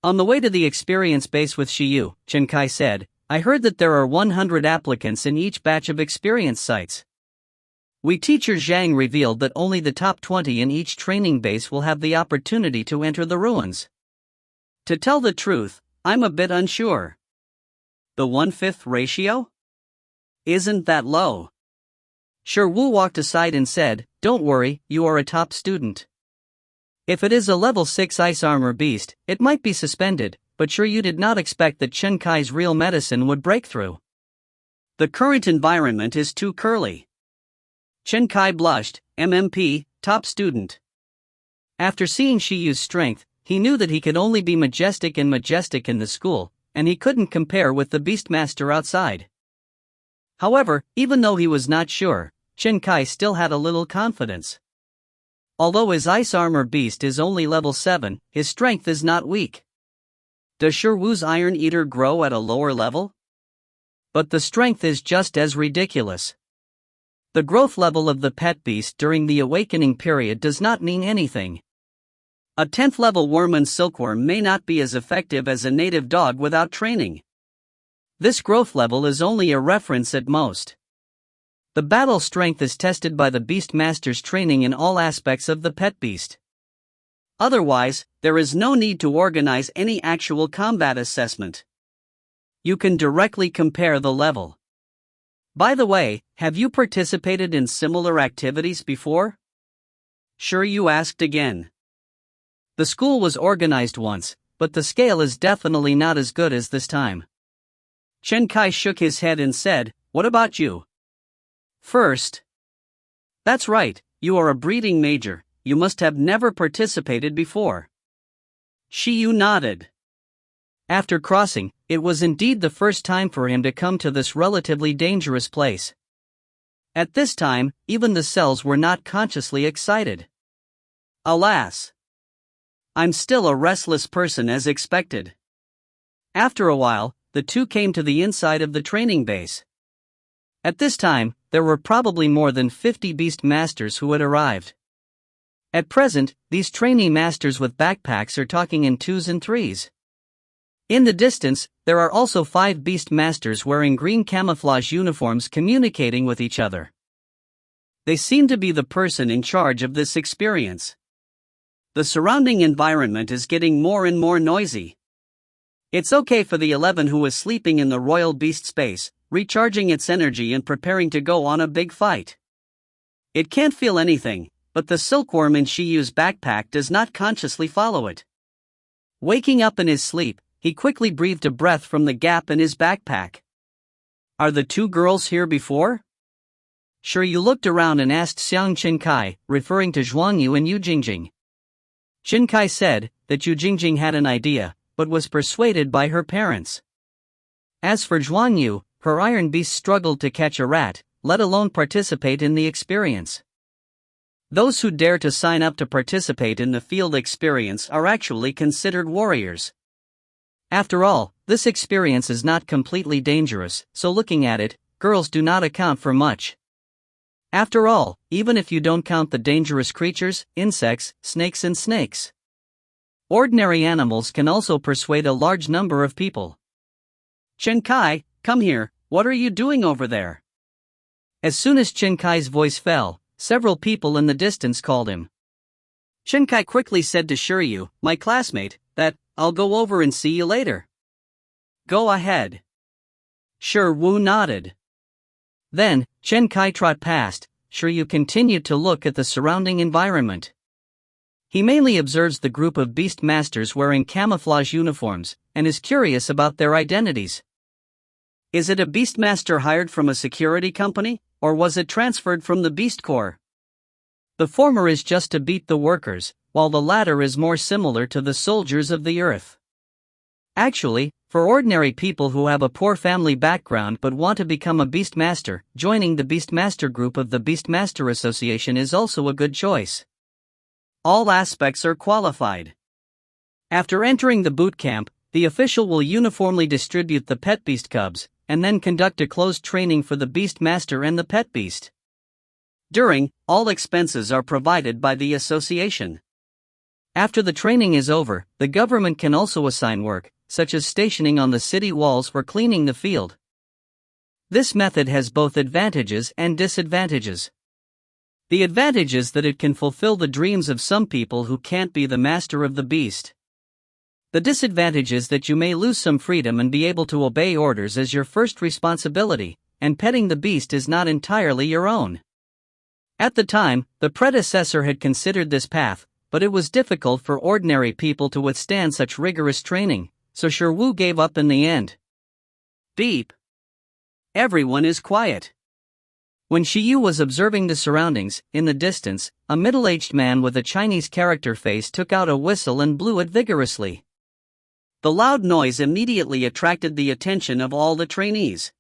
On the way to the experience base with Shiyu, Chen Kai said, I heard that there are 100 applicants in each batch of experience sites. Teacher Zhang revealed that only the top 20 in each training base will have the opportunity to enter the ruins. To tell the truth, I'm a bit unsure. The 1/5 ratio? Isn't that low? Shiryu walked aside and said, don't worry, you are a top student. If it is a level 6 ice armor beast, it might be suspended, but Shiryu did not expect that Chen Kai's real medicine would break through. The current environment is too curly. Chen Kai blushed. MMP, top student. After seeing Shiyu's strength, he knew that he could only be majestic in the school, and he couldn't compare with the Beastmaster outside. However, even though he was not sure, Chen Kai still had a little confidence. Although his ice armor beast is only level 7, his strength is not weak. Does Shiryu's Iron Eater grow at a lower level? But the strength is just as ridiculous. The growth level of the pet beast during the awakening period does not mean anything. A 10th level Worman silkworm may not be as effective as a native dog without training. This growth level is only a reference at most. The battle strength is tested by the Beastmaster's training in all aspects of the pet beast. Otherwise, there is no need to organize any actual combat assessment. You can directly compare the level. By the way, have you participated in similar activities before? Sure, you asked again. The school was organized once, but the scale is definitely not as good as this time. Chen Kai shook his head and said, "What about you?" First. That's right, you are a breeding major, you must have never participated before. Shiyu nodded. After crossing, it was indeed the first time for him to come to this relatively dangerous place. At this time, even the cells were not consciously excited. Alas! I'm still a restless person as expected. After a while, the two came to the inside of the training base. At this time, there were probably more than 50 beast masters who had arrived. At present, these trainee masters with backpacks are talking in twos and threes. In the distance, there are also 5 beast masters wearing green camouflage uniforms communicating with each other. They seem to be the person in charge of this experience. The surrounding environment is getting more and more noisy. It's okay for the 11 who is sleeping in the royal beast space, recharging its energy and preparing to go on a big fight. It can't feel anything, but the silkworm in Shiyu's backpack does not consciously follow it. Waking up in his sleep, he quickly breathed a breath from the gap in his backpack. Are the two girls here before? Sure, you looked around and asked Xiang Qinkai, referring to Zhuangyu and Yu Jingjing. Qinkai said that Yu Jingjing had an idea, but was persuaded by her parents. As for Zhuangyu, her iron beast struggled to catch a rat, let alone participate in the experience. Those who dare to sign up to participate in the field experience are actually considered warriors. After all, this experience is not completely dangerous, so looking at it, girls do not account for much. After all, even if you don't count the dangerous creatures, insects, snakes and snakes. Ordinary animals can also persuade a large number of people. Qinkai, come here, what are you doing over there? As soon as Qinkai's voice fell, several people in the distance called him. Qinkai quickly said to Shiryu, my classmate, that, I'll go over and see you later. Go ahead. Shiryu nodded. Then, Qinkai trot past. Shiryu continued to look at the surrounding environment. He mainly observes the group of beast masters wearing camouflage uniforms, and is curious about their identities. Is it a beastmaster hired from a security company, or was it transferred from the Beast Corps? The former is just to beat the workers, while the latter is more similar to the soldiers of the earth. Actually, for ordinary people who have a poor family background but want to become a beastmaster, joining the beastmaster group of the Beastmaster Association is also a good choice. All aspects are qualified. After entering the boot camp, the official will uniformly distribute the pet beast cubs, and then conduct a closed training for the beastmaster and the pet beast. All expenses are provided by the association. After the training is over, the government can also assign work, such as stationing on the city walls or cleaning the field. This method has both advantages and disadvantages. The advantage is that it can fulfill the dreams of some people who can't be the master of the beast. The disadvantage is that you may lose some freedom and be able to obey orders as your first responsibility, and petting the beast is not entirely your own. At the time, the predecessor had considered this path, but it was difficult for ordinary people to withstand such rigorous training, so Shiryu gave up in the end. Beep. Everyone is quiet. When Shiryu was observing the surroundings, in the distance, a middle-aged man with a Chinese character face took out a whistle and blew it vigorously. The loud noise immediately attracted the attention of all the trainees.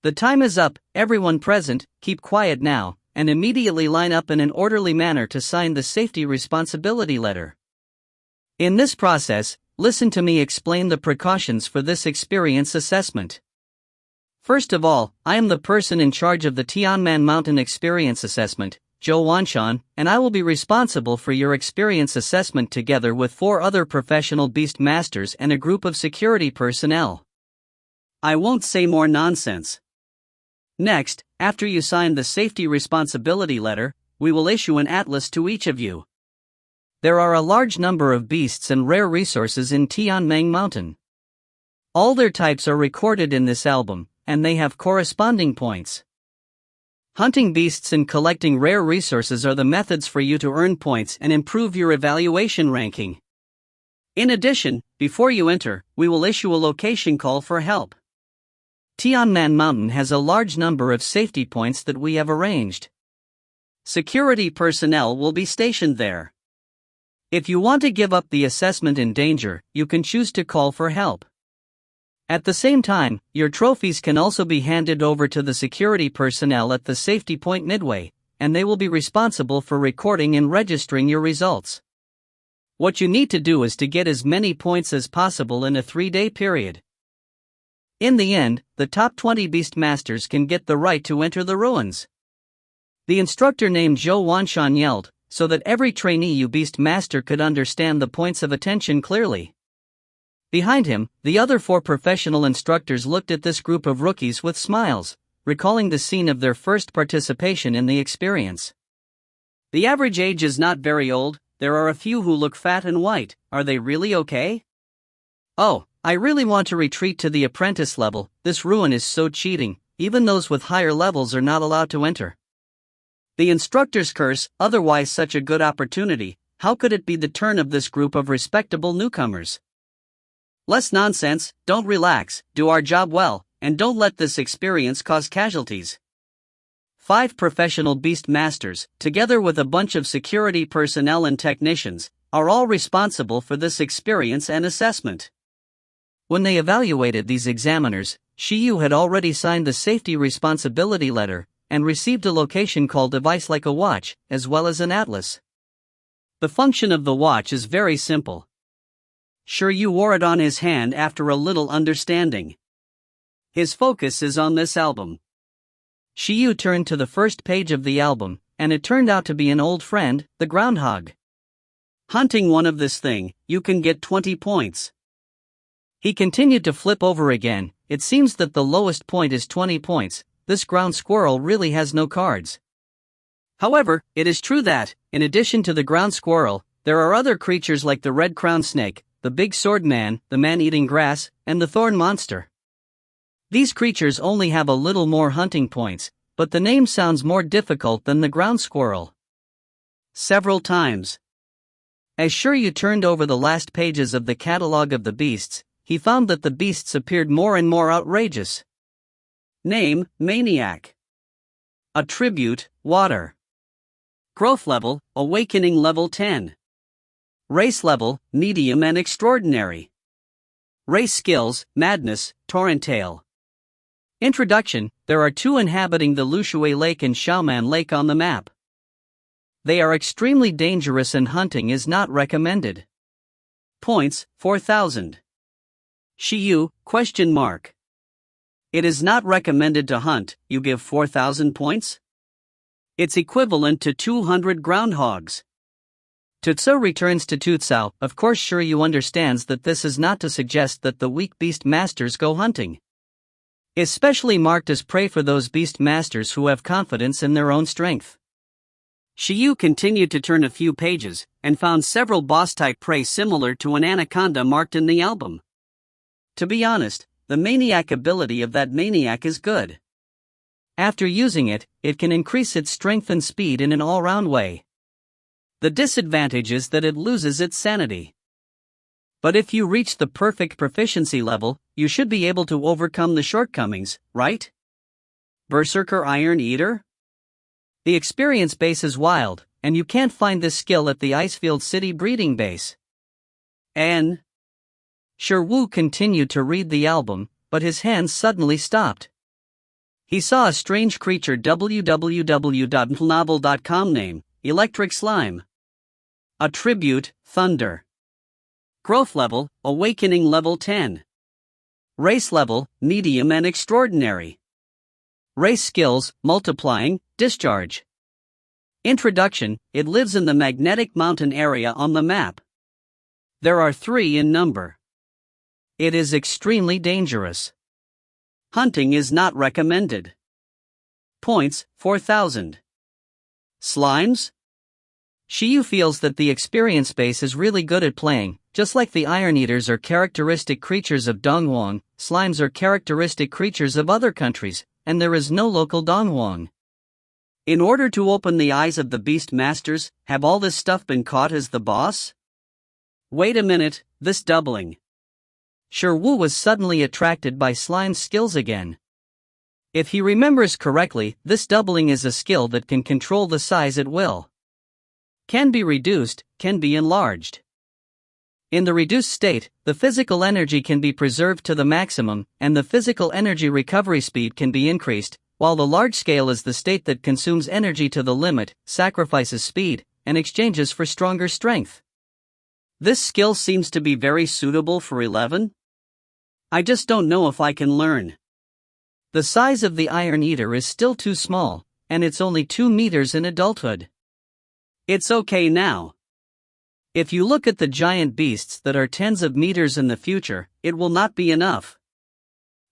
The time is up, everyone present, keep quiet now, and immediately line up in an orderly manner to sign the safety responsibility letter. In this process, listen to me explain the precautions for this experience assessment. First of all, I am the person in charge of the Tianman Mountain Experience Assessment, Jo Wanshan, and I will be responsible for your experience assessment together with 4 other professional beast masters and a group of security personnel. I won't say more nonsense. Next, after you sign the safety responsibility letter, we will issue an atlas to each of you. There are a large number of beasts and rare resources in Tianmeng Mountain. All their types are recorded in this album, and they have corresponding points. Hunting beasts and collecting rare resources are the methods for you to earn points and improve your evaluation ranking. In addition, before you enter, we will issue a location call for help. Tianmen Mountain has a large number of safety points that we have arranged. Security personnel will be stationed there. If you want to give up the assessment in danger, you can choose to call for help. At the same time, your trophies can also be handed over to the security personnel at the safety point midway, and they will be responsible for recording and registering your results. What you need to do is to get as many points as possible in a 3-day period. In the end, the top 20 beast masters can get the right to enter the ruins. The instructor named Jo Wanshan yelled, so that every trainee beast master could understand the points of attention clearly. Behind him, the other 4 professional instructors looked at this group of rookies with smiles, recalling the scene of their first participation in the experience. The average age is not very old, there are a few who look fat and white. Are they really okay? Oh, I really want to retreat to the apprentice level, this ruin is so cheating, even those with higher levels are not allowed to enter. The instructor's curse, otherwise such a good opportunity, how could it be the turn of this group of respectable newcomers? Less nonsense, don't relax, do our job well, and don't let this experience cause casualties. 5 professional beast masters, together with a bunch of security personnel and technicians, are all responsible for this experience and assessment. When they evaluated these examiners, Shiyu had already signed the safety responsibility letter, and received a location call device like a watch, as well as an atlas. The function of the watch is very simple. Shiyu wore it on his hand after a little understanding. His focus is on this album. Shiyu turned to the first page of the album, and it turned out to be an old friend, the groundhog. Hunting one of this thing, you can get 20 points. He continued to flip over again. It seems that the lowest point is 20 points, this ground squirrel really has no cards. However, it is true that, in addition to the ground squirrel, there are other creatures like the red crown snake, the big sword man, the man eating grass, and the thorn monster. These creatures only have a little more hunting points, but the name sounds more difficult than the ground squirrel. Several times. As Shiryu turned over the last pages of the catalog of the beasts, he found that the beasts appeared more and more outrageous. Name, Maniac. Attribute, Water. Growth level, Awakening level 10. Race level, Medium and Extraordinary. Race skills, Madness, Torrentail. Introduction, there are 2 inhabiting the Lushui Lake and Xiaoman Lake on the map. They are extremely dangerous and hunting is not recommended. Points, 4,000. Shiyu, ? It is not recommended to hunt, you give 4,000 points? It's equivalent to 200 groundhogs. Tutsu returns to Tutsao. Of course Shiryu understands that this is not to suggest that the weak beast masters go hunting. Especially marked as prey for those beast masters who have confidence in their own strength. Shiyu continued to turn a few pages, and found several boss-type prey similar to an anaconda marked in the album. To be honest, the maniac ability of that maniac is good. After using it, it can increase its strength and speed in an all-round way. The disadvantage is that it loses its sanity. But if you reach the perfect proficiency level, you should be able to overcome the shortcomings, right? Berserker Iron Eater? The experience base is wild, and you can't find this skill at the Icefield City breeding base. N. Shiryu continued to read the album, but his hands suddenly stopped. He saw a strange creature www.novel.com name, Electric Slime. Attribute, Thunder. Growth level, Awakening level 10. Race level, Medium and Extraordinary. Race skills, Multiplying, Discharge. Introduction: it lives in the magnetic mountain area on the map. There are 3 in number. It is extremely dangerous. Hunting is not recommended. Points: 4,000. Slimes? Shiyu feels that the experience base is really good at playing. Just like the Iron Eaters are characteristic creatures of Donghuang, slimes are characteristic creatures of other countries, and there is no local Donghuang. In order to open the eyes of the beast masters, have all this stuff been caught as the boss? Wait a minute, this doubling. Shi Wu was suddenly attracted by Slime's skills again. If he remembers correctly, this doubling is a skill that can control the size at will. Can be reduced, can be enlarged. In the reduced state, the physical energy can be preserved to the maximum, and the physical energy recovery speed can be increased, while the large scale is the state that consumes energy to the limit, sacrifices speed, and exchanges for stronger strength. This skill seems to be very suitable for 11. I just don't know if I can learn. The size of the Iron Eater is still too small, and it's only 2 meters in adulthood. It's okay now. If you look at the giant beasts that are tens of meters in the future, it will not be enough.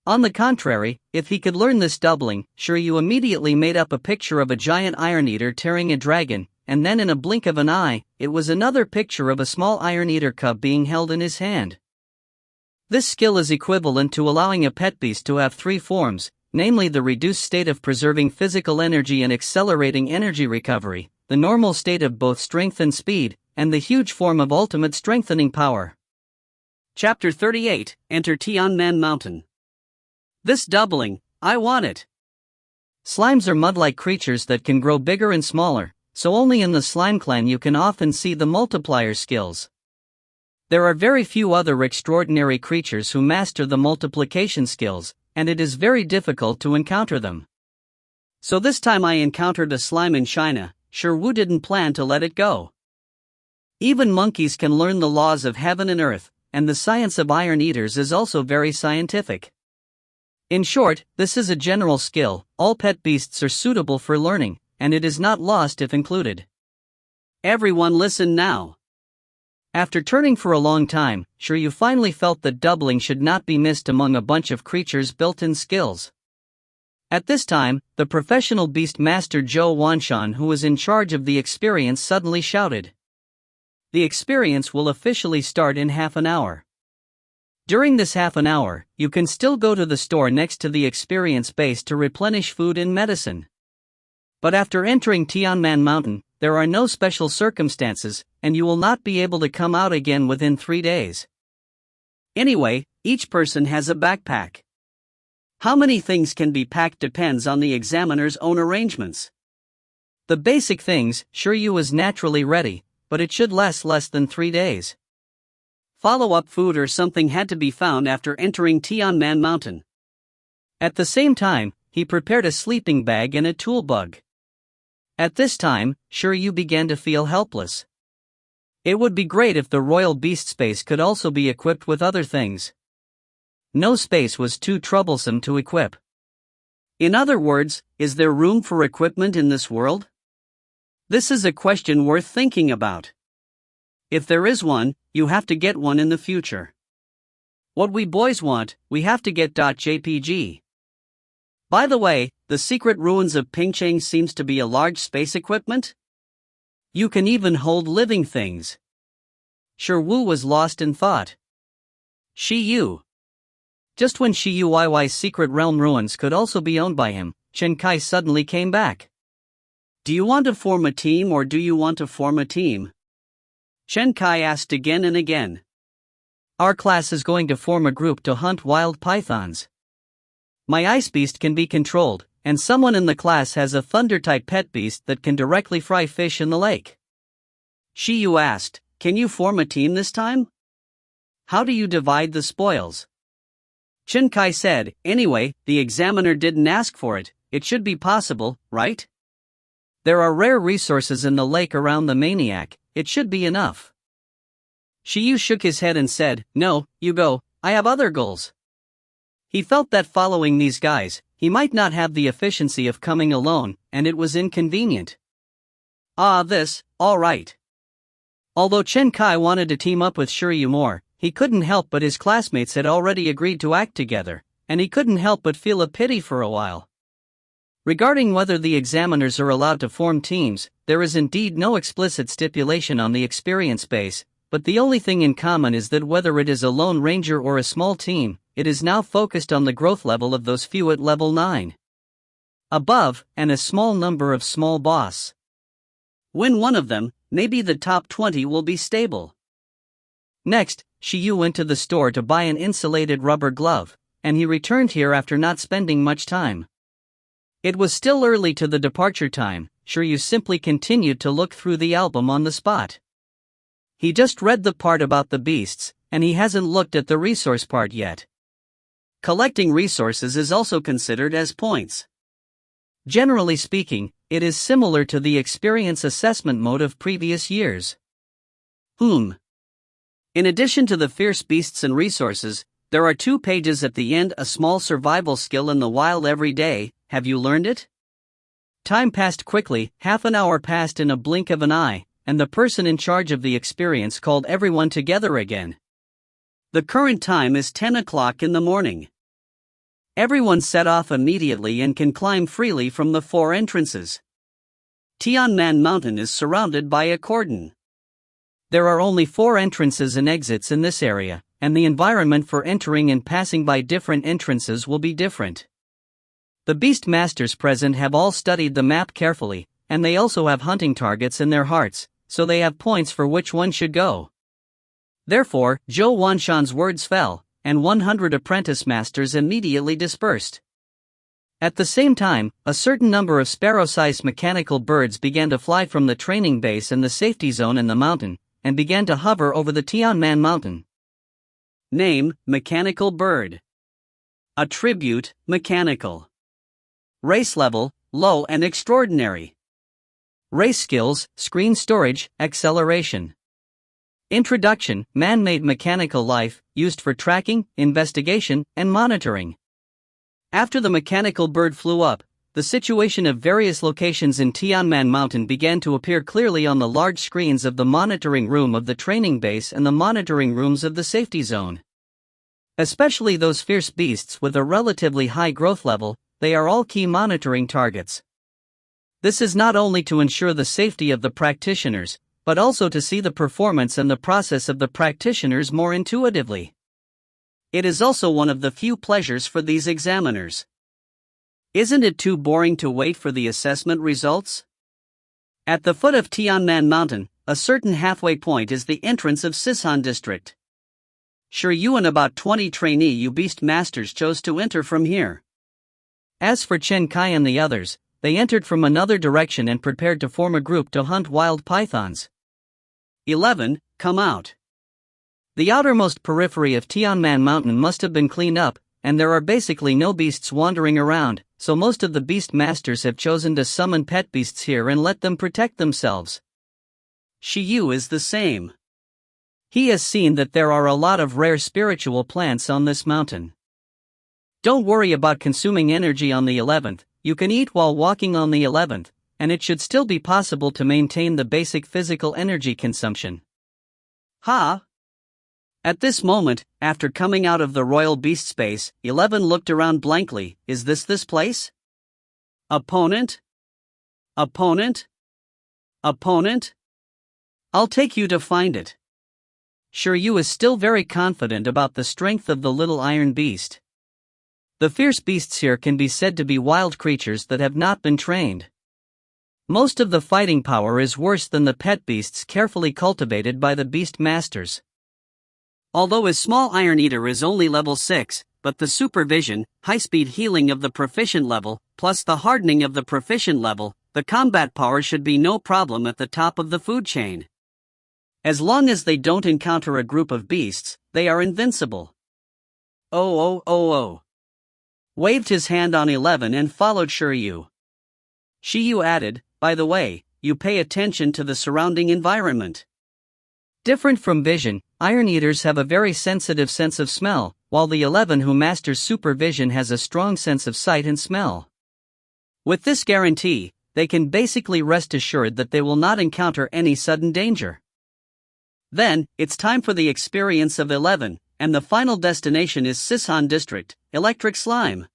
On the contrary, if he could learn this doubling, Shiryu immediately made up a picture of a giant Iron Eater tearing a dragon, and then in a blink of an eye, it was another picture of a small Iron Eater cub being held in his hand. This skill is equivalent to allowing a pet beast to have 3 forms, namely the reduced state of preserving physical energy and accelerating energy recovery, the normal state of both strength and speed, and the huge form of ultimate strengthening power. Chapter 38, Enter Tianman Mountain. This doubling, I want it. Slimes are mud-like creatures that can grow bigger and smaller, so only in the slime clan you can often see the multiplier skills. There are very few other extraordinary creatures who master the multiplication skills, and it is very difficult to encounter them. So this time I encountered a slime in China. Shi Wu didn't plan to let it go. Even monkeys can learn the laws of heaven and earth, and the science of Iron Eaters is also very scientific. In short, this is a general skill. All pet beasts are suitable for learning, and it is not lost if included. Everyone listen now. After turning for a long time, Shiryu finally felt that doubling should not be missed among a bunch of creatures' built-in skills. At this time, the professional beast master Zhou Wanshan, who was in charge of the experience, suddenly shouted. The experience will officially start in half an hour. During this half an hour, you can still go to the store next to the experience base to replenish food and medicine. But after entering Tianman Mountain, there are no special circumstances, and you will not be able to come out again within 3 days. Anyway, each person has a backpack. How many things can be packed depends on the examiner's own arrangements. The basic things, Shiryu is naturally ready, but it should last less than 3 days. Follow-up food or something had to be found after entering Tianman Mountain. At the same time, he prepared a sleeping bag and a tool bug. At this time, Shiryu began to feel helpless. It would be great if the royal beast space could also be equipped with other things. No space was too troublesome to equip. In other words, is there room for equipment in this world? This is a question worth thinking about. If there is one, you have to get one in the future. What we boys want, we have to get. .jpg. By the way, the secret ruins of Pingcheng seems to be a large space equipment. You can even hold living things. Shi Wu was lost in thought. Shiyu. Just when Shiyu Yui's secret realm ruins could also be owned by him, Chen Kai suddenly came back. Do you want to form a team or do you want to form a team? Chen Kai asked again and again. Our class is going to form a group to hunt wild pythons. My ice beast can be controlled, and someone in the class has a thunder-type pet beast that can directly fry fish in the lake. Shiyu asked, can you form a team this time? How do you divide the spoils? Chen Kai said, anyway, the examiner didn't ask for it, it should be possible, right? There are rare resources in the lake around the maniac, it should be enough. Shiyu shook his head and said, no, you go, I have other goals. He felt that following these guys, he might not have the efficiency of coming alone, and it was inconvenient. Alright. Although Chen Kai wanted to team up with Shiryu more, he couldn't help but his classmates had already agreed to act together, and he couldn't help but feel a pity for a while. Regarding whether the examiners are allowed to form teams, there is indeed no explicit stipulation on the experience base, but the only thing in common is that whether it is a lone ranger or a small team, it is now focused on the growth level of those few at level 9. Above, and a small number of small boss. Win one of them, maybe the top 20 will be stable. Next, Shiyu went to the store to buy an insulated rubber glove, and he returned here after not spending much time. It was still early to the departure time. Shiryu simply continued to look through the album on the spot. He just read the part about the beasts, and he hasn't looked at the resource part yet. Collecting resources is also considered as points. Generally speaking, it is similar to the experience assessment mode of previous years. In addition to the fierce beasts and resources, there are 2 pages at the end, a small survival skill in the wild every day. Have you learned it? Time passed quickly, half an hour passed in a blink of an eye, and the person in charge of the experience called everyone together again. The current time is 10 o'clock in the morning. Everyone set off immediately and can climb freely from the 4 entrances. Tianman Mountain is surrounded by a cordon. There are only 4 entrances and exits in this area, and the environment for entering and passing by different entrances will be different. The beast masters present have all studied the map carefully, and they also have hunting targets in their hearts, so they have points for which one should go. Therefore, Zhou Wanshan's words fell, and 100 apprentice masters immediately dispersed. At the same time, a certain number of sparrow-sized mechanical birds began to fly from the training base and the safety zone in the mountain, and began to hover over the Tianman Mountain. Name: Mechanical Bird. Attribute: Mechanical. Race level: Low and Extraordinary. Race skills: Screen storage, acceleration. Introduction: Man-made mechanical life, used for tracking, investigation, and monitoring. After the mechanical bird flew up, the situation of various locations in Tianman Mountain began to appear clearly on the large screens of the monitoring room of the training base and the monitoring rooms of the safety zone. Especially those fierce beasts with a relatively high growth level, they are all key monitoring targets. This is not only to ensure the safety of the practitioners, but also to see the performance and the process of the practitioners more intuitively. It is also one of the few pleasures for these examiners. Isn't it too boring to wait for the assessment results? At the foot of Tianman Mountain, a certain halfway point is the entrance of Sisan District. Shiryu and about 20 trainee beast masters chose to enter from here. As for Chen Kai and the others, they entered from another direction and prepared to form a group to hunt wild pythons. 11. Come out. The outermost periphery of Tianman Mountain must have been cleaned up, and there are basically no beasts wandering around, so most of the beast masters have chosen to summon pet beasts here and let them protect themselves. Shiyu is the same. He has seen that there are a lot of rare spiritual plants on this mountain. Don't worry about consuming energy on the 11th, you can eat while walking on the 11th, and it should still be possible to maintain the basic physical energy consumption. At this moment, after coming out of the royal beast space, 11 looked around blankly. Is this place? Opponent? Opponent? Opponent? I'll take you to find it. Shiryu is still very confident about the strength of the little iron beast. The fierce beasts here can be said to be wild creatures that have not been trained. Most of the fighting power is worse than the pet beasts carefully cultivated by the beast masters. Although his small iron eater is only level 6, but the supervision, high-speed healing of the proficient level, plus the hardening of the proficient level, the combat power should be no problem at the top of the food chain. As long as they don't encounter a group of beasts, they are invincible. Waved his hand on 11 and followed Shiryu. Shiyu added, by the way, you pay attention to the surrounding environment. Different from vision, iron eaters have a very sensitive sense of smell, while the 11 who masters supervision has a strong sense of sight and smell. With this guarantee, they can basically rest assured that they will not encounter any sudden danger. Then, it's time for the experience of 11, and the final destination is Sishan District, Electric Slime.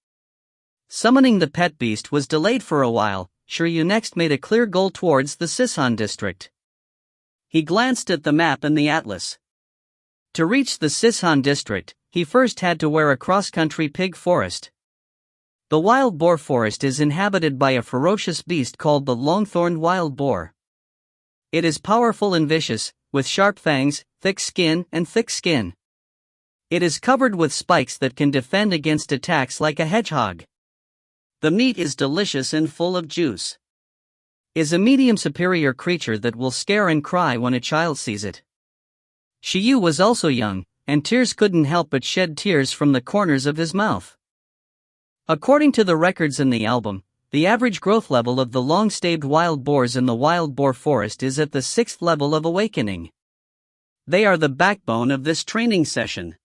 Summoning the pet beast was delayed for a while. Shiryu next made a clear goal towards the Sishan District. He glanced at the map and the atlas. To reach the Sishan District, he first had to wear a cross-country pig forest. The wild boar forest is inhabited by a ferocious beast called the long-thorned wild boar. It is powerful and vicious, with sharp fangs, thick skin, and thick skin. It is covered with spikes that can defend against attacks like a hedgehog. The meat is delicious and full of juice. Is a medium superior creature that will scare and cry when a child sees it. Shiryu was also young, and tears couldn't help but shed tears from the corners of his mouth. According to the records in the album, the average growth level of the long-staved wild boars in the wild boar forest is at the 6th level of awakening. They are the backbone of this training session.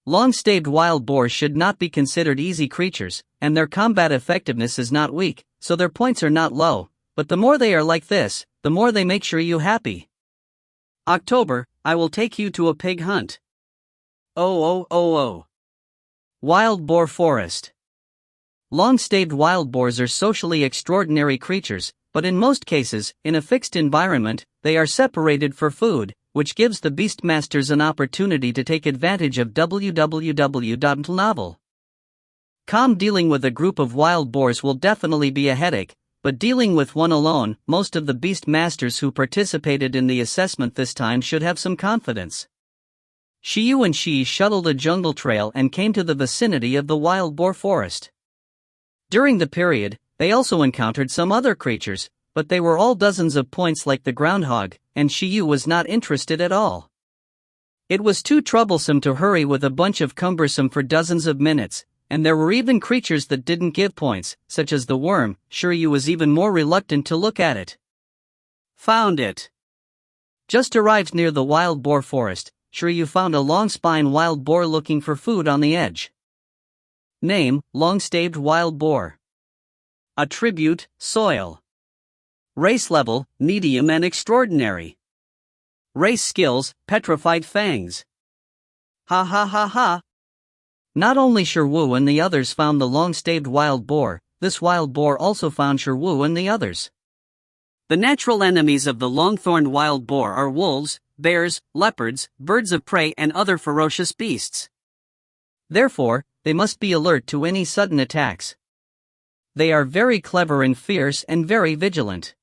Long-staved wild boars should not be considered easy creatures, and their combat effectiveness is not weak, so their points are not low, but the more they are like this, the more they make Shiryu happy. October, I will take you to a pig hunt. Oh. Wild boar forest. Long-staved wild boars are socially extraordinary creatures, but in most cases, in a fixed environment, they are separated for food, which gives the beastmasters an opportunity to take advantage of www.novel. Dealing with a group of wild boars will definitely be a headache, but dealing with one alone, most of the beastmasters who participated in the assessment this time should have some confidence. Shiryu and Shi shuttled a jungle trail and came to the vicinity of the wild boar forest. During the period, they also encountered some other creatures, but they were all dozens of points like the groundhog, and Shiryu was not interested at all. It was too troublesome to hurry with a bunch of cumbersome for dozens of minutes, and there were even creatures that didn't give points, such as the worm. Shiryu was even more reluctant to look at it. Found it. Just arrived near the wild boar forest, Shiryu found a long-spine wild boar looking for food on the edge. Name, long-staved wild boar. Attribute, soil. Race level, medium and extraordinary. Race skills, petrified fangs. Ha. Not only Shiryu and the others found the long-staved wild boar, this wild boar also found Shiryu and the others. The natural enemies of the long-thorned wild boar are wolves, bears, leopards, birds of prey and other ferocious beasts. Therefore, they must be alert to any sudden attacks. They are very clever and fierce and very vigilant.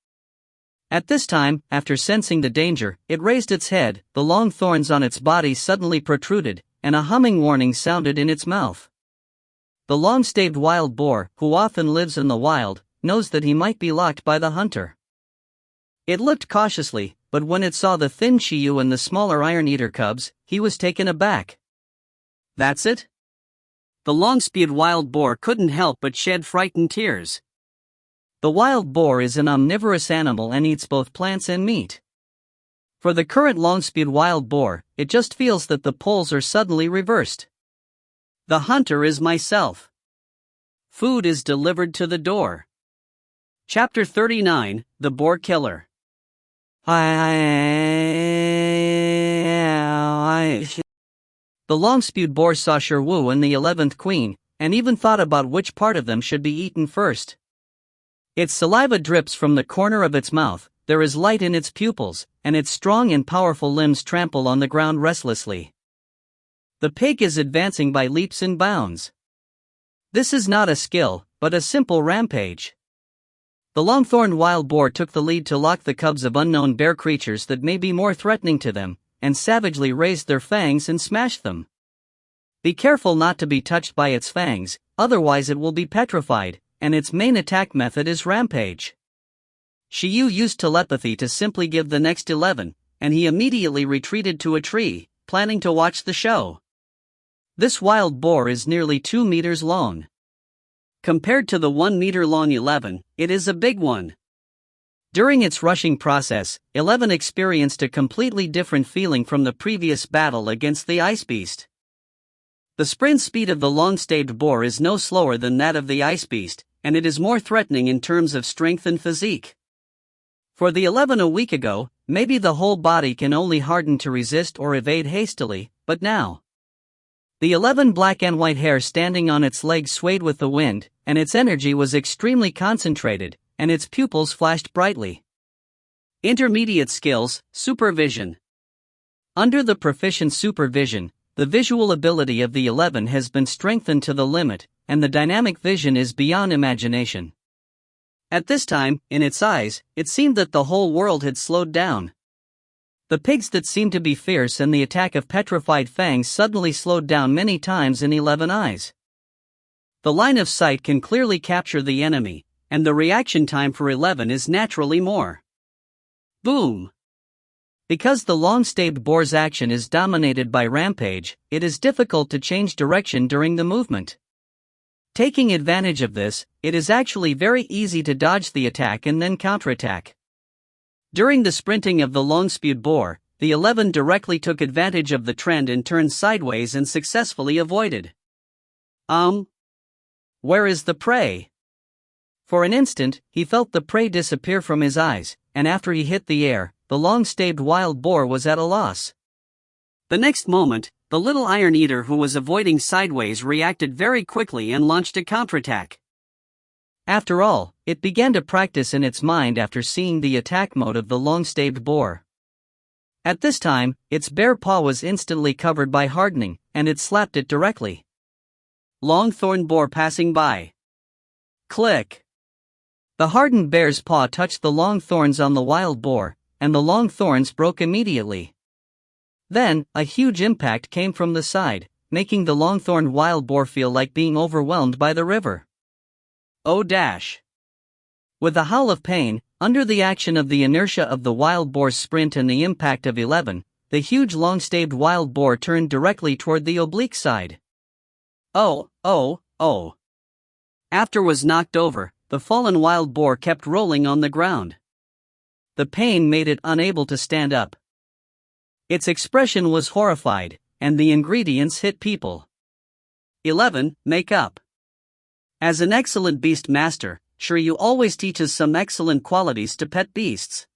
At this time, after sensing the danger, it raised its head, the long thorns on its body suddenly protruded, and a humming warning sounded in its mouth. The long-staved wild boar, who often lives in the wild, knows that he might be locked by the hunter. It looked cautiously, but when it saw the thin Shiryu and the smaller iron-eater cubs, he was taken aback. That's it? The long-staved wild boar couldn't help but shed frightened tears. The wild boar is an omnivorous animal and eats both plants and meat. For the current long-staved wild boar, it just feels that the poles are suddenly reversed. The hunter is myself. Food is delivered to the door. Chapter 39, The Boar Killer. The long-spewed boar saw Shiryu and the 11th queen, and even thought about which part of them should be eaten first. Its saliva drips from the corner of its mouth, there is light in its pupils, and its strong and powerful limbs trample on the ground restlessly. The pig is advancing by leaps and bounds. This is not a skill, but a simple rampage. The long-thorned wild boar took the lead to lock the cubs of unknown bear creatures that may be more threatening to them, and savagely raised their fangs and smashed them. Be careful not to be touched by its fangs, otherwise it will be petrified, and its main attack method is rampage. Shiryu used telepathy to simply give the next 11, and he immediately retreated to a tree, planning to watch the show. This wild boar is nearly 2 meters long. Compared to the 1 meter long 11, it is a big one. During its rushing process, 11 experienced a completely different feeling from the previous battle against the ice beast. The sprint speed of the long-staved boar is no slower than that of the ice beast, and it is more threatening in terms of strength and physique. For the 11 a week ago, maybe the whole body can only harden to resist or evade hastily, but now. The 11 black and white hair standing on its legs swayed with the wind, and its energy was extremely concentrated, and its pupils flashed brightly. Intermediate skills, supervision. Under the proficient supervision, the visual ability of the 11 has been strengthened to the limit, and the dynamic vision is beyond imagination. At this time, in its eyes, it seemed that the whole world had slowed down. The pigs that seemed to be fierce and the attack of petrified fangs suddenly slowed down many times in 11 eyes. The line of sight can clearly capture the enemy, and the reaction time for 11 is naturally more. Boom! Because the long-stabbed boar's action is dominated by rampage, it is difficult to change direction during the movement. Taking advantage of this, it is actually very easy to dodge the attack and then counterattack. During the sprinting of the long-spewed boar, the 11 directly took advantage of the trend and turned sideways and successfully avoided. Where is the prey? For an instant, he felt the prey disappear from his eyes, and after he hit the air, the long-stabbed wild boar was at a loss. The next moment, the little iron eater who was avoiding sideways reacted very quickly and launched a counterattack. After all, it began to practice in its mind after seeing the attack mode of the long-stabbed boar. At this time, its bare paw was instantly covered by hardening, and it slapped it directly. Long-thorn boar passing by. Click! The hardened bear's paw touched the long thorns on the wild boar, and the long thorns broke immediately. Then, a huge impact came from the side, making the long-thorned wild boar feel like being overwhelmed by the river. Oh dash! With a howl of pain, under the action of the inertia of the wild boar's sprint and the impact of 11, the huge long-stabbed wild boar turned directly toward the oblique side. Oh! After was knocked over, the fallen wild boar kept rolling on the ground. The pain made it unable to stand up. Its expression was horrified, and the ingredients hit people. 11. Make up. As an excellent beast master, Shiryu always teaches some excellent qualities to pet beasts.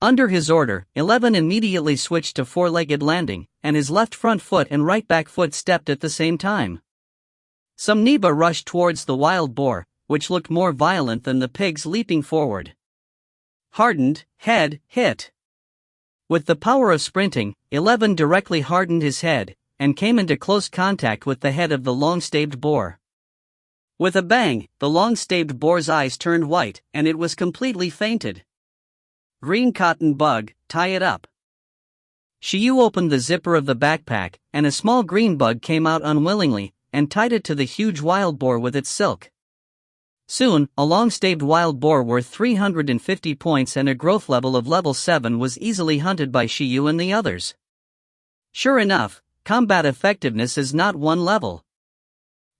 Under his order, 11 immediately switched to four-legged landing, and his left front foot and right back foot stepped at the same time. Some Neba rushed towards the wild boar, which looked more violent than the pigs leaping forward. Hardened, head, hit. With the power of sprinting, 11 directly hardened his head, and came into close contact with the head of the long-stabbed boar. With a bang, the long-stabbed boar's eyes turned white, and it was completely fainted. Green cotton bug, tie it up. Shiryu opened the zipper of the backpack, and a small green bug came out unwillingly, and tied it to the huge wild boar with its silk. Soon, a long-stabbed wild boar worth 350 points and a growth level of level 7 was easily hunted by Shiryu and the others. Sure enough, combat effectiveness is not one level.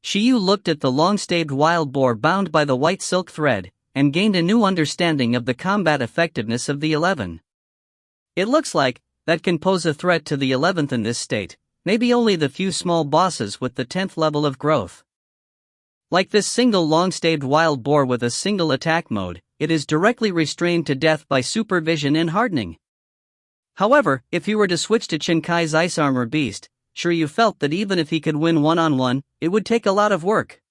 Shiryu looked at the long-stabbed wild boar bound by the white silk thread, and gained a new understanding of the combat effectiveness of the 11. It looks like that can pose a threat to the 11th in this state, maybe only the few small bosses with the 10th level of growth. Like this single long-stabbed wild boar with a single attack mode, it is directly restrained to death by supervision and hardening. However, if he were to switch to Chinkai's ice armor beast, Shiryu felt that even if he could win one-on-one, it would take a lot of work.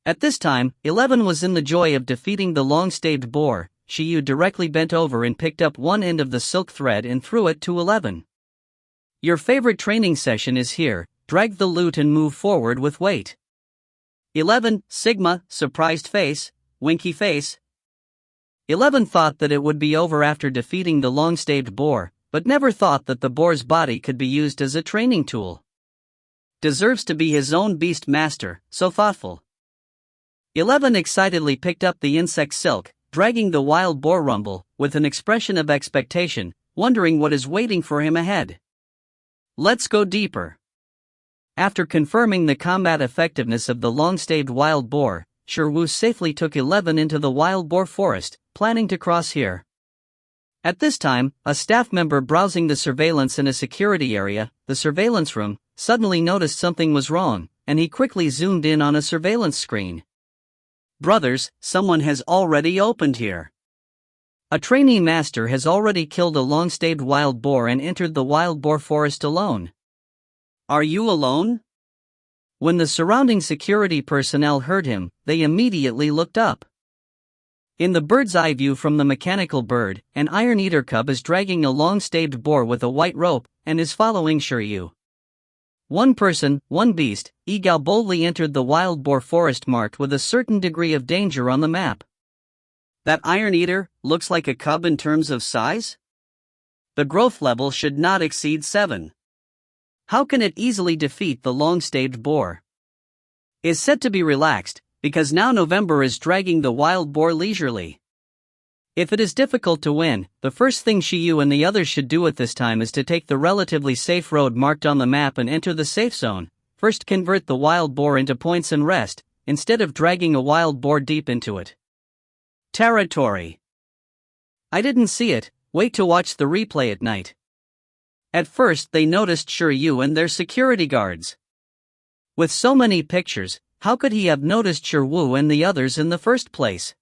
At this time, 11 was in the joy of defeating the long-stabbed boar. Shiryu directly bent over and picked up one end of the silk thread and threw it to 11. Your favorite training session is here, drag the loot and move forward with weight. 11, Sigma, surprised face, winky face. 11 thought that it would be over after defeating the long-stabbed boar, but never thought that the boar's body could be used as a training tool. Deserves to be his own beast master, so thoughtful. 11 excitedly picked up the insect silk, dragging the wild boar rumble, with an expression of expectation, wondering what is waiting for him ahead. Let's go deeper. After confirming the combat effectiveness of the long-stabbed wild boar, Shiryu safely took 11 into the wild boar forest, planning to cross here. At this time, a staff member browsing the surveillance in a security area, the surveillance room, suddenly noticed something was wrong, and he quickly zoomed in on a surveillance screen. Brothers, someone has already opened here. A trainee master has already killed a long-stayed wild boar and entered the wild boar forest alone. Are you alone? When the surrounding security personnel heard him, they immediately looked up. In the bird's eye view from the mechanical bird, an iron-eater cub is dragging a long-staved boar with a white rope, and is following Shiryu. One person, one beast, Igao boldly entered the wild boar forest marked with a certain degree of danger on the map. That iron-eater looks like a cub in terms of size? The growth level should not exceed 7. How can it easily defeat the long-staved boar? Is said to be relaxed, because now November is dragging the wild boar leisurely. If it is difficult to win, the first thing Shiryu and the others should do at this time is to take the relatively safe road marked on the map and enter the safe zone. First convert the wild boar into points and rest, instead of dragging a wild boar deep into it. Territory. I didn't see it, wait to watch the replay at night. At first they noticed Shiryu and their security guards. With so many pictures, how could he have noticed Shiryu and the others in the first place?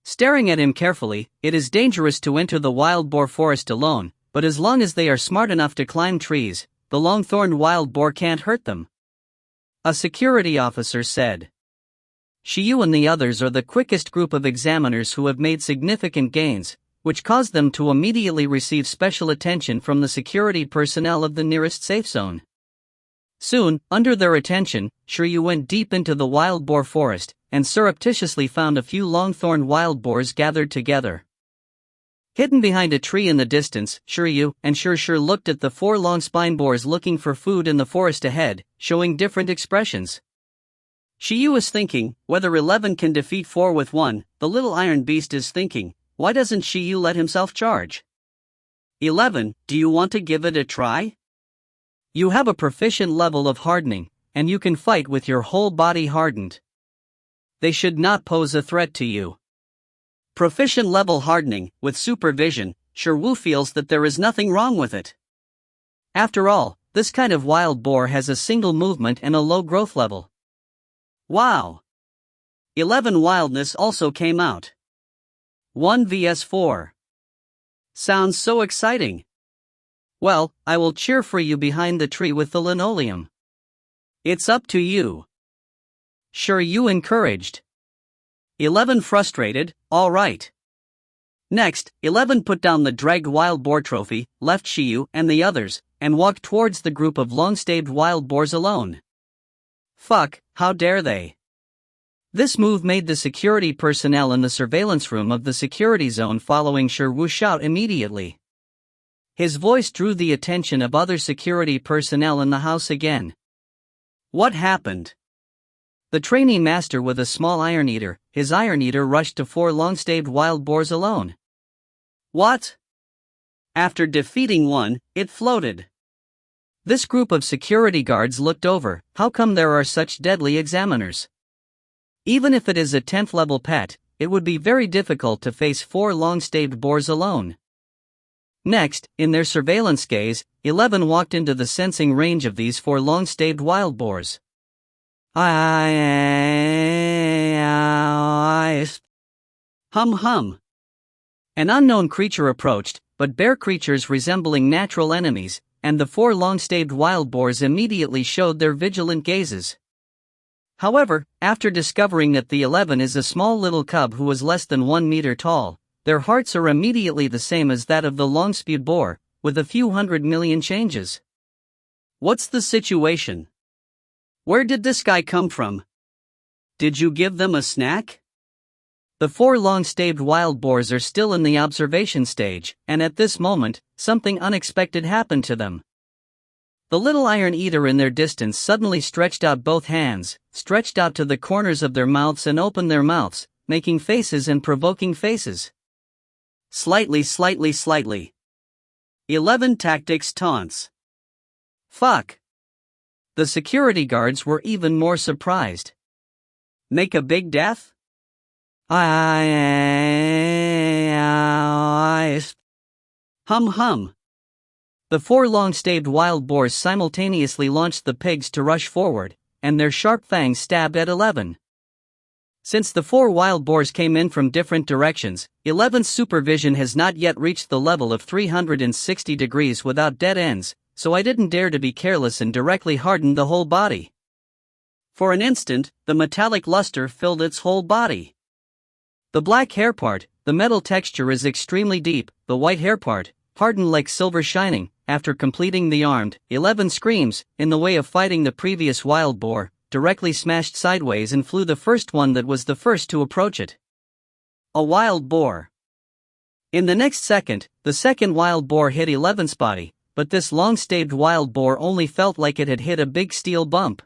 Staring at him carefully, it is dangerous to enter the wild boar forest alone, but as long as they are smart enough to climb trees, the long-thorned wild boar can't hurt them. A security officer said. Shiryu and the others are the quickest group of examiners who have made significant gains, which caused them to immediately receive special attention from the security personnel of the nearest safe zone. Soon, under their attention, Shiryu went deep into the wild boar forest, and surreptitiously found a few long-thorned wild boars gathered together. Hidden behind a tree in the distance, Shiryu and Shir looked at the 4 long spine boars looking for food in the forest ahead, showing different expressions. Shiryu is thinking, whether 11 can defeat 4 with 1, the little iron beast is thinking, why doesn't Shiryu let himself charge? 11, do you want to give it a try? You have a proficient level of hardening, and you can fight with your whole body hardened. They should not pose a threat to you. Proficient level hardening, with supervision, Shiryu feels that there is nothing wrong with it. After all, this kind of wild boar has a single movement and a low growth level. Wow! 11 wildness also came out. 1 vs 4. Sounds so exciting. Well, I will cheer for you behind the tree with the linoleum. It's up to you. Shiryu encouraged. 11 frustrated, all right. Next, 11 put down the dragged wild boar trophy, left Shiryu and the others, and walked towards the group of long-staved wild boars alone. Fuck, how dare they? This move made the security personnel in the surveillance room of the security zone following Shiryu shout immediately. His voice drew the attention of other security personnel in the house again. What happened? The trainee master with a small iron-eater, his iron-eater rushed to 4 long-staved wild boars alone. What? After defeating 1, it floated. This group of security guards looked over, how come there are such deadly examiners? Even if it is a 10th level pet, it would be very difficult to face 4 long-staved boars alone. Next, in their surveillance gaze, 11 walked into the sensing range of these 4 long-staved wild boars. Hum. An unknown creature approached, but bear creatures resembling natural enemies, and the 4 long-staved wild boars immediately showed their vigilant gazes. However, after discovering that the 11 is a small little cub who is less than 1 meter tall, their hearts are immediately the same as that of the long-spewed boar, with a few 100 million changes. What's the situation? Where did this guy come from? Did you give them a snack? The 4 long-staved wild boars are still in the observation stage, and at this moment, something unexpected happened to them. The little iron eater in their distance suddenly stretched out both hands, stretched out to the corners of their mouths and opened their mouths, making faces and provoking faces. Slightly. 11 tactics taunts. Fuck. The security guards were even more surprised. Make a big death? Hum. The 4 long-staved wild boars simultaneously launched the pigs to rush forward, and their sharp fangs stabbed at 11. Since the 4 wild boars came in from different directions, 11's supervision has not yet reached the level of 360 degrees without dead ends, so I didn't dare to be careless and directly hardened the whole body. For an instant, the metallic luster filled its whole body. The black hair part, the metal texture is extremely deep, the white hair part, hardened like silver shining. After completing the armed, 11 screams, in the way of fighting the previous wild boar, directly smashed sideways and flew the first one that was the first to approach it. A wild boar. In the next second, the second wild boar hit 11's body, but this long-staved wild boar only felt like it had hit a big steel bump.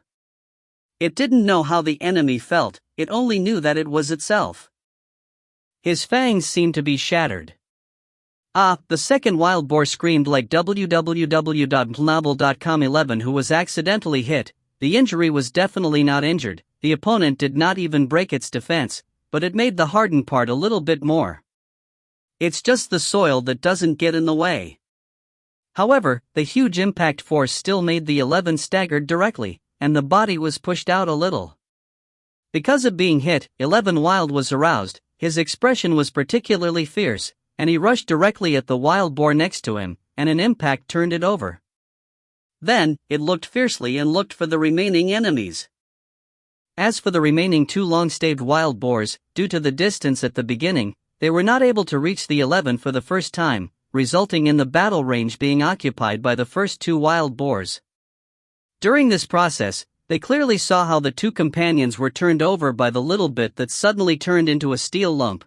It didn't know how the enemy felt, it only knew that it was itself. His fangs seemed to be shattered. The second wild boar screamed like www.plnovel.com. 11 who was accidentally hit. The injury was definitely not injured, the opponent did not even break its defense, but it made the hardened part a little bit more. It's just the soil that doesn't get in the way. However, the huge impact force still made the 11 staggered directly, and the body was pushed out a little. Because of being hit, 11 Wild was aroused, his expression was particularly fierce, and he rushed directly at the wild boar next to him, and an impact turned it over. Then, it looked fiercely and looked for the remaining enemies. As for the remaining 2 long-staved wild boars, due to the distance at the beginning, they were not able to reach the 11 for the first time, resulting in the battle range being occupied by the first 2 wild boars. During this process, they clearly saw how the 2 companions were turned over by the little bit that suddenly turned into a steel lump.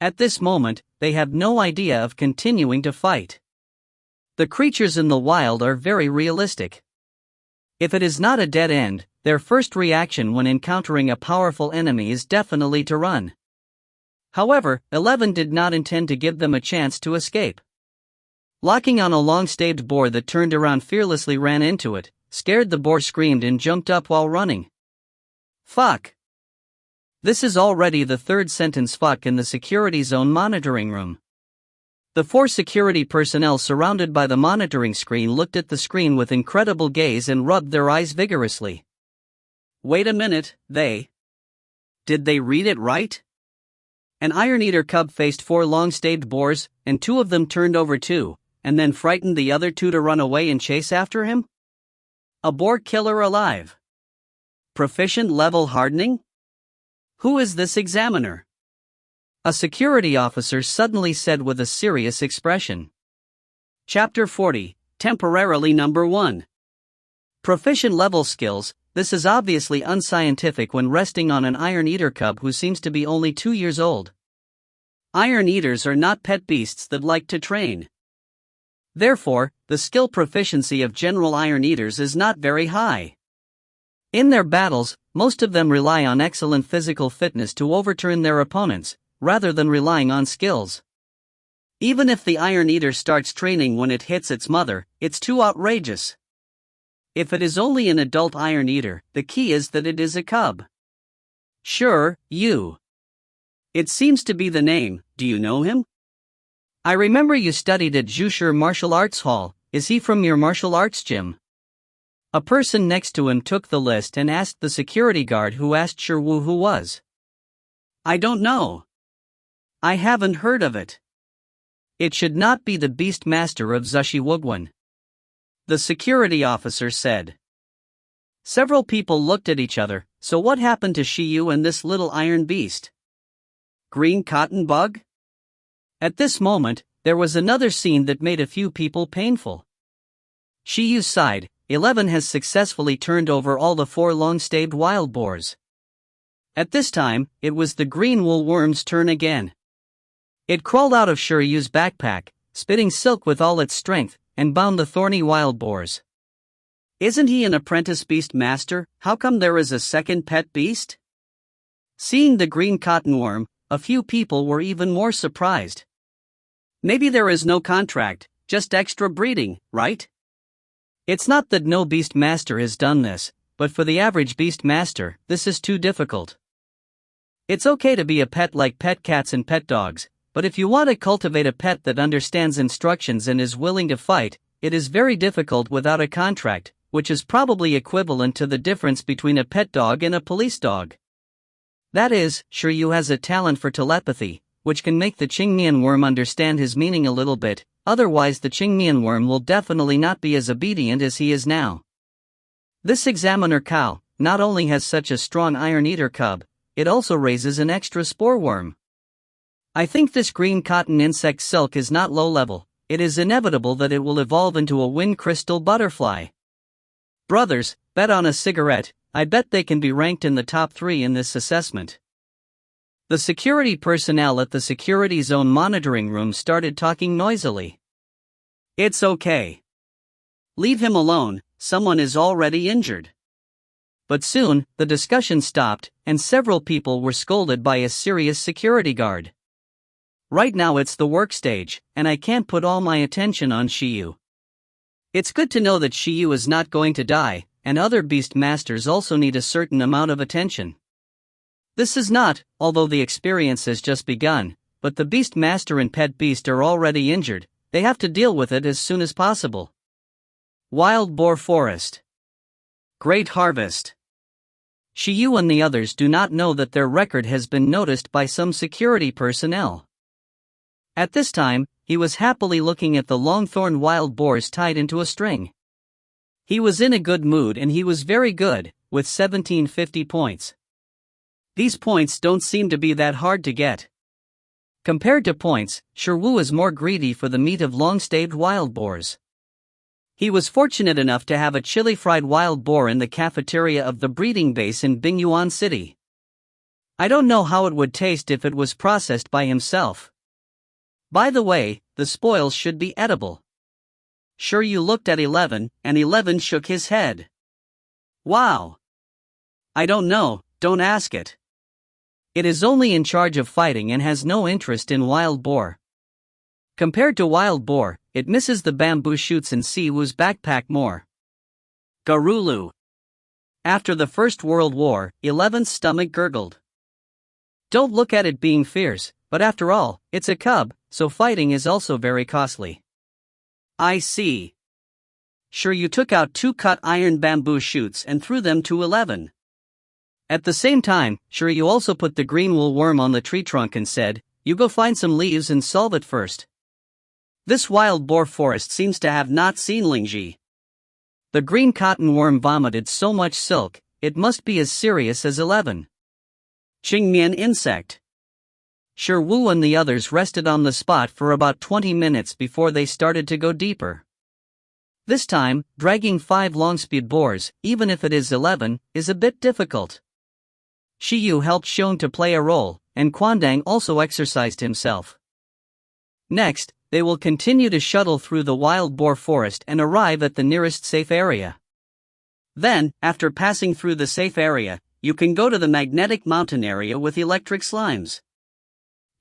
At this moment, they have no idea of continuing to fight. The creatures in the wild are very realistic. If it is not a dead end, their first reaction when encountering a powerful enemy is definitely to run. However, 11 did not intend to give them a chance to escape. Locking on a long-staved boar that turned around fearlessly ran into it, scared the boar screamed and jumped up while running. Fuck. This is already the 3rd sentence fuck in the security zone monitoring room. The 4 security personnel surrounded by the monitoring screen looked at the screen with incredible gaze and rubbed their eyes vigorously. Wait a minute, did they read it right? An Iron Eater cub faced 4 long-staved boars, and 2 of them turned over too, and then frightened the other 2 to run away and chase after him? A boar killer alive. Proficient level hardening? Who is this examiner? A security officer suddenly said with a serious expression. Chapter 40, Temporarily Number 1. Proficient level skills. This is obviously unscientific when resting on an Iron Eater cub who seems to be only 2 years old. Iron Eaters are not pet beasts that like to train. Therefore, the skill proficiency of general Iron Eaters is not very high. In their battles, most of them rely on excellent physical fitness to overturn their opponents, rather than relying on skills. Even if the Iron Eater starts training when it hits its mother, it's too outrageous. If it is only an adult Iron Eater, the key is that it is a cub. Sure, you. It seems to be the name. Do you know him? I remember you studied at Jusher Martial Arts Hall. Is he from your martial arts gym? A person next to him took the list and asked the security guard who asked Sherwoo who was. I don't know. I haven't heard of it. It should not be the Beast Master of Zushiwugwon. The security officer said. Several people looked at each other. So what happened to Shiyu and this little iron beast? Green cotton bug? At this moment, there was another scene that made a few people painful. Shiyu sighed. 11 has successfully turned over all the 4 long-staved wild boars. At this time, it was the green wool worm's turn again. It crawled out of Shiryu's backpack, spitting silk with all its strength, and bound the thorny wild boars. Isn't he an apprentice beast master? How come there is a second pet beast? Seeing the green cotton worm, a few people were even more surprised. Maybe there is no contract, just extra breeding, right? It's not that no beast master has done this, but for the average beast master, this is too difficult. It's okay to be a pet like pet cats and pet dogs, but if you want to cultivate a pet that understands instructions and is willing to fight, it is very difficult without a contract, which is probably equivalent to the difference between a pet dog and a police dog. That is, Shiryu has a talent for telepathy, which can make the Qingmian worm understand his meaning a little bit, otherwise the Qingmian worm will definitely not be as obedient as he is now. This examiner cow not only has such a strong iron eater cub, it also raises an extra spore worm. I think this green cotton insect silk is not low level, it is inevitable that it will evolve into a wind crystal butterfly. Brothers, bet on a cigarette, I bet they can be ranked in the top 3 in this assessment. The security personnel at the security zone monitoring room started talking noisily. It's okay. Leave him alone, someone is already injured. But soon, the discussion stopped, and several people were scolded by a serious security guard. Right now it's the work stage, and I can't put all my attention on Shiryu. It's good to know that Shiryu is not going to die, and other beast masters also need a certain amount of attention. This is not, although the experience has just begun, but the beast master and pet beast are already injured, they have to deal with it as soon as possible. Wild Boar Forest. Great Harvest. Shiryu and the others do not know that their record has been noticed by some security personnel. At this time, he was happily looking at the long-thorned wild boars tied into a string. He was in a good mood and he was very good, with 1750 points. These points don't seem to be that hard to get. Compared to points, Shiryu is more greedy for the meat of long-staved wild boars. He was fortunate enough to have a chili-fried wild boar in the cafeteria of the breeding base in Bingyuan City. I don't know how it would taste if it was processed by himself. By the way, the spoils should be edible. Shiryu looked at 11, and 11 shook his head. Wow! I don't know, don't ask it. It is only in charge of fighting and has no interest in wild boar. Compared to wild boar, it misses the bamboo shoots in Siwoo's backpack more. Garulu. After the First World War, 11's stomach gurgled. Don't look at it being fierce, but after all, it's a cub, so fighting is also very costly. I see. Shiryu took out 2 cut iron bamboo shoots and threw them to 11. At the same time, Shiryu also put the green wool worm on the tree trunk and said, "You go find some leaves and solve it first." This wild boar forest seems to have not seen Lingji. The green cotton worm vomited so much silk, it must be as serious as 11. Qingmian insect. Shiryu and the others rested on the spot for about 20 minutes before they started to go deeper. This time, dragging 5 long-speed boars, even if it is 11, is a bit difficult. Shiryu helped Xiong to play a role, and Quandang also exercised himself. Next, they will continue to shuttle through the wild boar forest and arrive at the nearest safe area. Then, after passing through the safe area, you can go to the magnetic mountain area with electric slimes.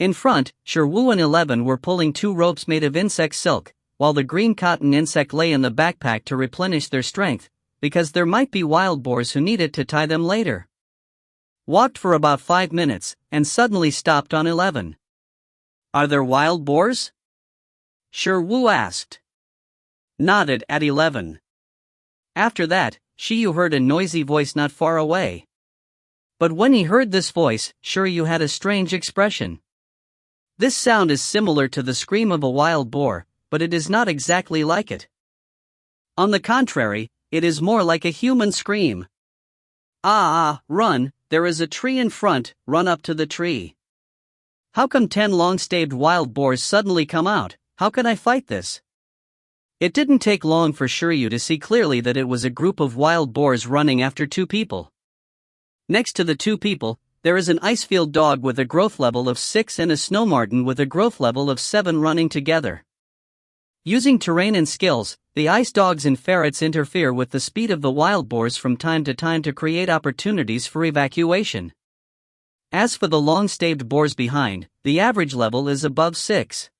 In front, Shiryu and 11 were pulling 2 ropes made of insect silk, while the green cotton insect lay in the backpack to replenish their strength, because there might be wild boars who need it to tie them later. Walked for about 5 minutes, and suddenly stopped on 11. Are there wild boars? Shiryu asked. Nodded at 11. After that, Shiryu heard a noisy voice not far away. But when he heard this voice, Shiryu had a strange expression. This sound is similar to the scream of a wild boar, but it is not exactly like it. On the contrary, it is more like a human scream. Run, there is a tree in front, run up to the tree. How come 10 long-staved wild boars suddenly come out? How can I fight this? It didn't take long for Shiryu to see clearly that it was a group of wild boars running after 2 people. Next to the 2 people, there is an icefield dog with a growth level of 6 and a snow marten with a growth level of 7 running together. Using terrain and skills, the ice dogs and ferrets interfere with the speed of the wild boars from time to time to create opportunities for evacuation. As for the long-staved boars behind, the average level is above 6.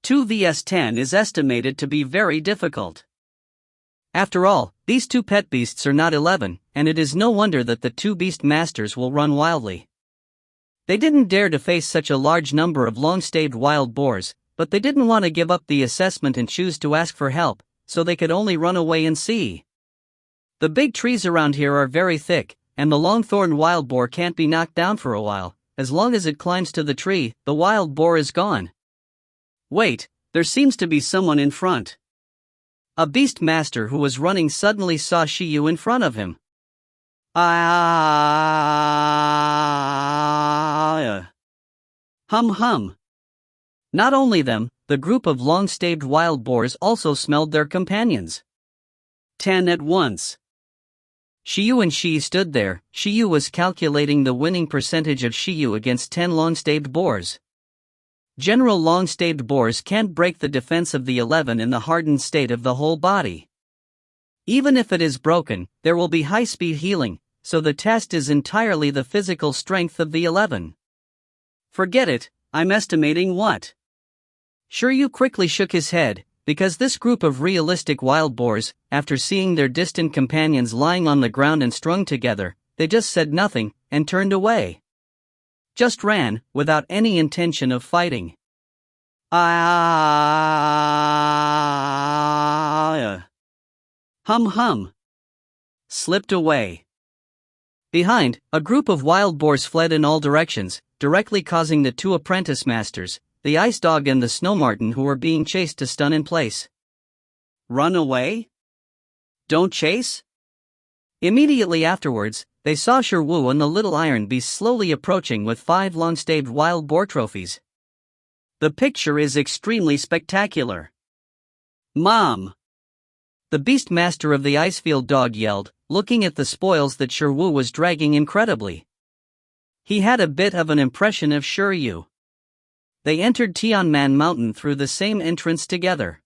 2 vs 10 is estimated to be very difficult. After all, these 2 pet beasts are not 11, and it is no wonder that the 2 beast masters will run wildly. They didn't dare to face such a large number of long-staved wild boars, but they didn't want to give up the assessment and choose to ask for help, so they could only run away and see. The big trees around here are very thick, and the long-thorned wild boar can't be knocked down for a while. As long as it climbs to the tree, the wild boar is gone. Wait, there seems to be someone in front. A beast master who was running suddenly saw Shiyu in front of him. Hum. Not only them, the group of long-staved wild boars also smelled their companions. 10 at once. Shiyu and Shi stood there. Shiyu was calculating the winning percentage of Shiyu against 10 long-staved boars. General long-staved boars can't break the defense of the 11 in the hardened state of the whole body. Even if it is broken, there will be high-speed healing, so the test is entirely the physical strength of the 11. Forget it, I'm estimating what? Shiryu quickly shook his head, because this group of realistic wild boars, after seeing their distant companions lying on the ground and strung together, they just said nothing, and turned away. Just ran, without any intention of fighting. Hum. Slipped away. Behind, a group of wild boars fled in all directions, directly causing the two apprentice masters, the ice dog and the snow marten who were being chased to stun in place. Run away? Don't chase? Immediately afterwards, they saw Shiryu and the little iron beast slowly approaching with 5 long-staved wild boar trophies. The picture is extremely spectacular. Mom! The beast master of the Icefield dog yelled, looking at the spoils that Shiryu was dragging incredibly. He had a bit of an impression of Shiryu. They entered Tianman Mountain through the same entrance together.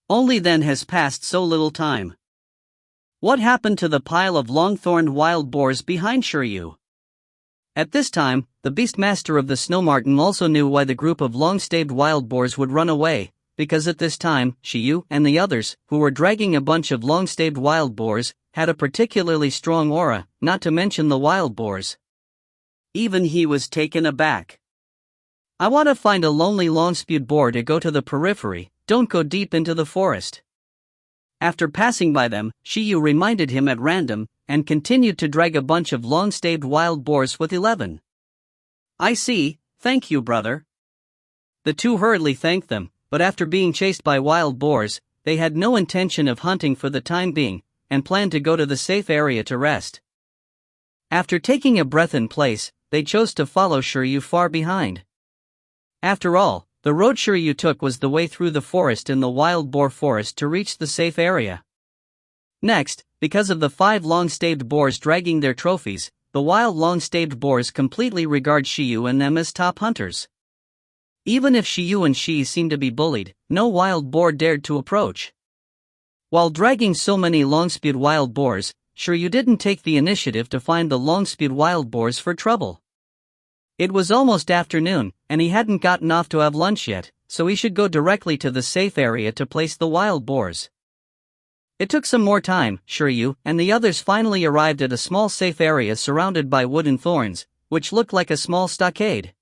Only then has passed so little time. What happened to the pile of long-thorned wild boars behind Shiryu? At this time, the beastmaster of the Snow Marten also knew why the group of long-staved wild boars would run away, because at this time, Shiryu and the others, who were dragging a bunch of long-staved wild boars, had a particularly strong aura, not to mention the wild boars. Even he was taken aback. I want to find a lonely long-spewed boar to go to the periphery, don't go deep into the forest. After passing by them, Shiryu reminded him at random, and continued to drag a bunch of long-staved wild boars with 11. I see, thank you brother. The two hurriedly thanked them, but after being chased by wild boars, they had no intention of hunting for the time being, and planned to go to the safe area to rest. After taking a breath in place, they chose to follow Shiryu far behind. After all, the road Shiryu took was the way through the forest in the wild boar forest to reach the safe area. Next, because of the 5 long-staved boars dragging their trophies, the wild long-staved boars completely regard Shiryu and them as top hunters. Even if Shiryu and Shi seemed to be bullied, no wild boar dared to approach. While dragging so many long-spewed wild boars, Shiryu didn't take the initiative to find the long-spewed wild boars for trouble. It was almost afternoon, and he hadn't gotten off to have lunch yet, so he should go directly to the safe area to place the wild boars. It took some more time. Shiryu and the others finally arrived at a small safe area surrounded by wooden thorns, which looked like a small stockade.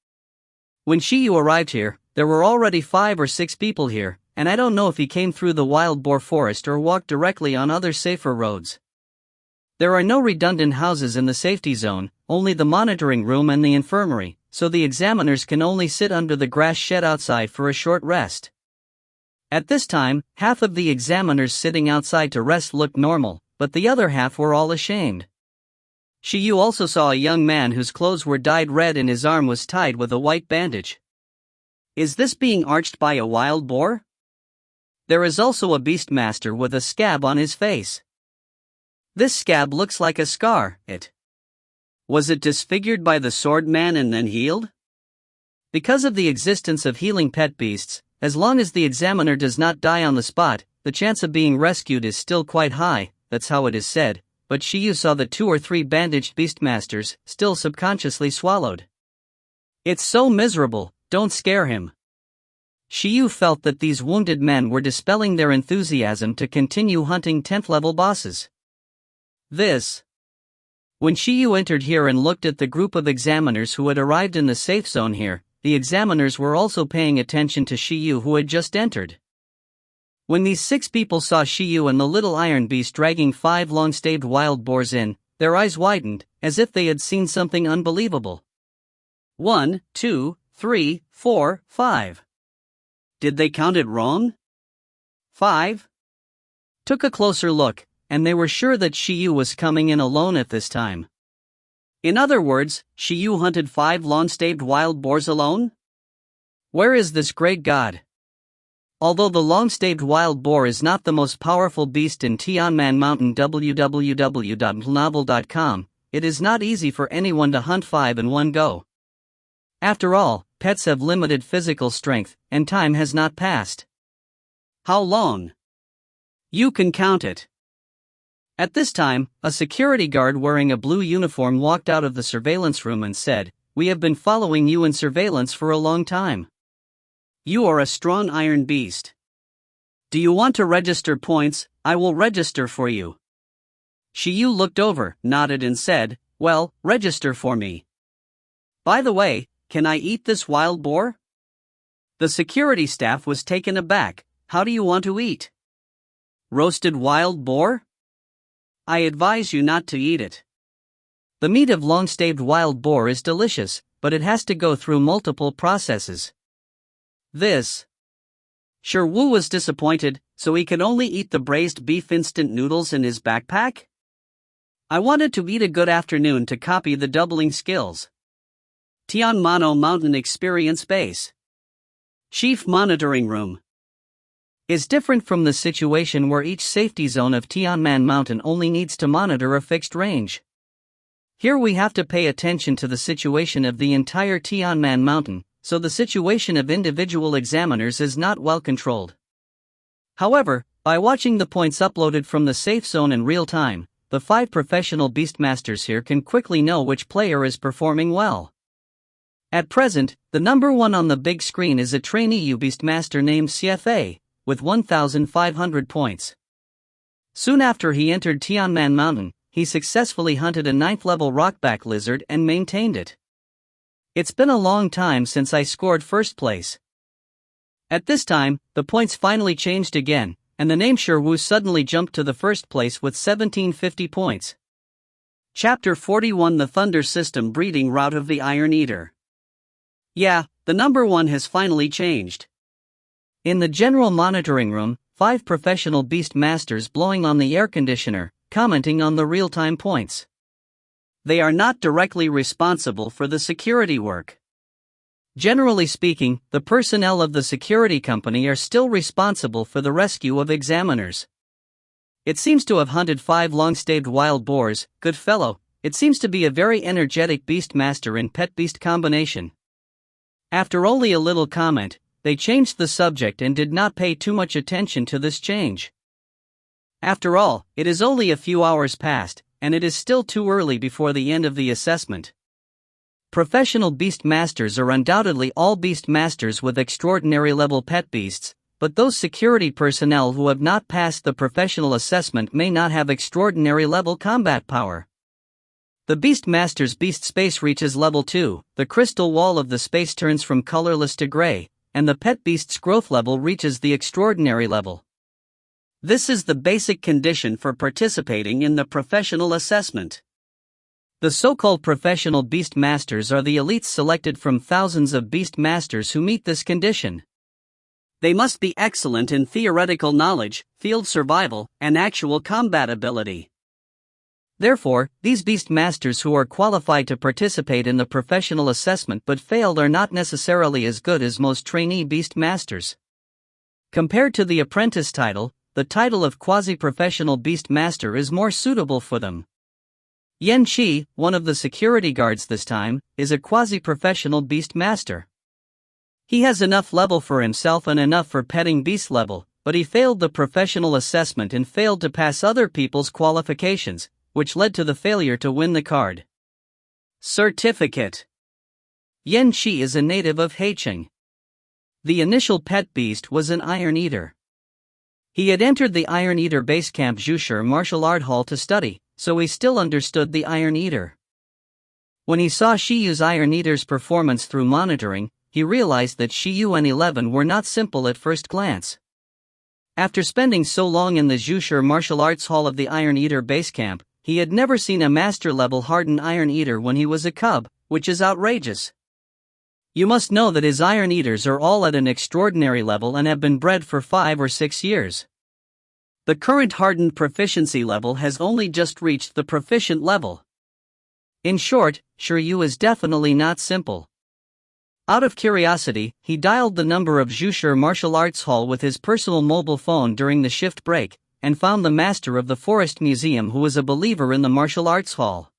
When Shiryu arrived here, there were already 5 or 6 people here, and I don't know if he came through the wild boar forest or walked directly on other safer roads. There are no redundant houses in the safety zone, only the monitoring room and the infirmary, so the examiners can only sit under the grass shed outside for a short rest. At this time, half of the examiners sitting outside to rest looked normal, but the other half were all ashamed. Shiryu also saw a young man whose clothes were dyed red and his arm was tied with a white bandage. Is this being arched by a wild boar? There is also a beastmaster with a scab on his face. This scab looks like a scar. Was it disfigured by the sword man and then healed? Because of the existence of healing pet beasts, as long as the examiner does not die on the spot, the chance of being rescued is still quite high, that's how it is said, but Shiryu saw the 2 or 3 bandaged beastmasters, still subconsciously swallowed. It's so miserable, don't scare him. Shiryu felt that these wounded men were dispelling their enthusiasm to continue hunting 10th level bosses. When Shiryu entered here and looked at the group of examiners who had arrived in the safe zone here, the examiners were also paying attention to Shiyu, who had just entered. When these 6 people saw Shiyu and the little iron beast dragging 5 long-staved wild boars in, their eyes widened, as if they had seen something unbelievable. 1, 2, 3, 4, 5. Did they count it wrong? 5? Took a closer look, and they were sure that Shiyu was coming in alone at this time. In other words, Shiyu hunted 5 long-staved wild boars alone? Where is this great god? Although the long-staved wild boar is not the most powerful beast in Tianman Mountain www.novel.com, it is not easy for anyone to hunt 5 in one go. After all, pets have limited physical strength, and time has not passed. How long? You can count it. At this time, a security guard wearing a blue uniform walked out of the surveillance room and said, "We have been following you in surveillance for a long time. You are a strong iron beast. Do you want to register points? I will register for you." Shiyu looked over, nodded and said, "Well, register for me. By the way, can I eat this wild boar?" The security staff was taken aback. "How do you want to eat? Roasted wild boar? I advise you not to eat it. The meat of long-staved wild boar is delicious, but it has to go through multiple processes." This. Sure, Wu was disappointed, so he could only eat the braised beef instant noodles in his backpack? I wanted to eat a good afternoon to copy the doubling skills. Tianmano Mountain Experience Base. Chief Monitoring Room. Is different from the situation where each safety zone of Tianman Mountain only needs to monitor a fixed range. Here we have to pay attention to the situation of the entire Tianman Mountain, so the situation of individual examiners is not well controlled. However, by watching the points uploaded from the safe zone in real time, the 5 professional beastmasters here can quickly know which player is performing well. At present, the number 1 on the big screen is a trainee beastmaster named CFA, with 1,500 points. Soon after he entered Tianman Mountain, he successfully hunted a 9th-level rockback lizard and maintained it. It's been a long time since I scored first place. At this time, the points finally changed again, and the name Sherwu suddenly jumped to the first place with 1,750 points. Chapter 41: The Thunder System Breeding Route of the Iron Eater. Yeah, the number 1 has finally changed. In the general monitoring room, 5 professional beast masters blowing on the air conditioner, commenting on the real-time points. They are not directly responsible for the security work. Generally speaking, the personnel of the security company are still responsible for the rescue of examiners. It seems to have hunted 5 long-staved wild boars. Good fellow, it seems to be a very energetic beast master and pet beast combination. After only a little comment, they changed the subject and did not pay too much attention to this change. After all, it is only a few hours past, and it is still too early before the end of the assessment. Professional beast masters are undoubtedly all beast masters with extraordinary level pet beasts, but those security personnel who have not passed the professional assessment may not have extraordinary level combat power. The beast master's beast space reaches level 2, the crystal wall of the space turns from colorless to gray, and the pet beast's growth level reaches the extraordinary level. This is the basic condition for participating in the professional assessment. The so-called professional beast masters are the elites selected from thousands of beast masters who meet this condition. They must be excellent in theoretical knowledge, field survival, and actual combat ability. Therefore, these beast masters who are qualified to participate in the professional assessment but failed are not necessarily as good as most trainee beast masters. Compared to the apprentice title, the title of quasi-professional beast master is more suitable for them. Yan Qi, one of the security guards this time, is a quasi-professional beast master. He has enough level for himself and enough for petting beast level, but he failed the professional assessment and failed to pass other people's qualifications, which led to the failure to win the card. Certificate. Yan Qi is a native of Heicheng. The initial pet beast was an Iron Eater. He had entered the Iron Eater base camp Zhushi Martial Art Hall to study, so he still understood the Iron Eater. When he saw Shiyu's Iron Eater's performance through monitoring, he realized that Shiyu and 11 were not simple at first glance. After spending so long in the Jusher Martial Arts Hall of the Iron Eater base camp, he had never seen a master-level hardened Iron Eater when he was a cub, which is outrageous. You must know that his Iron Eaters are all at an extraordinary level and have been bred for 5 or 6 years. The current hardened proficiency level has only just reached the proficient level. In short, Shiryu is definitely not simple. Out of curiosity, he dialed the number of Jusher Martial Arts Hall with his personal mobile phone during the shift break, and found the master of the Forest Museum, who was a believer in the martial arts hall.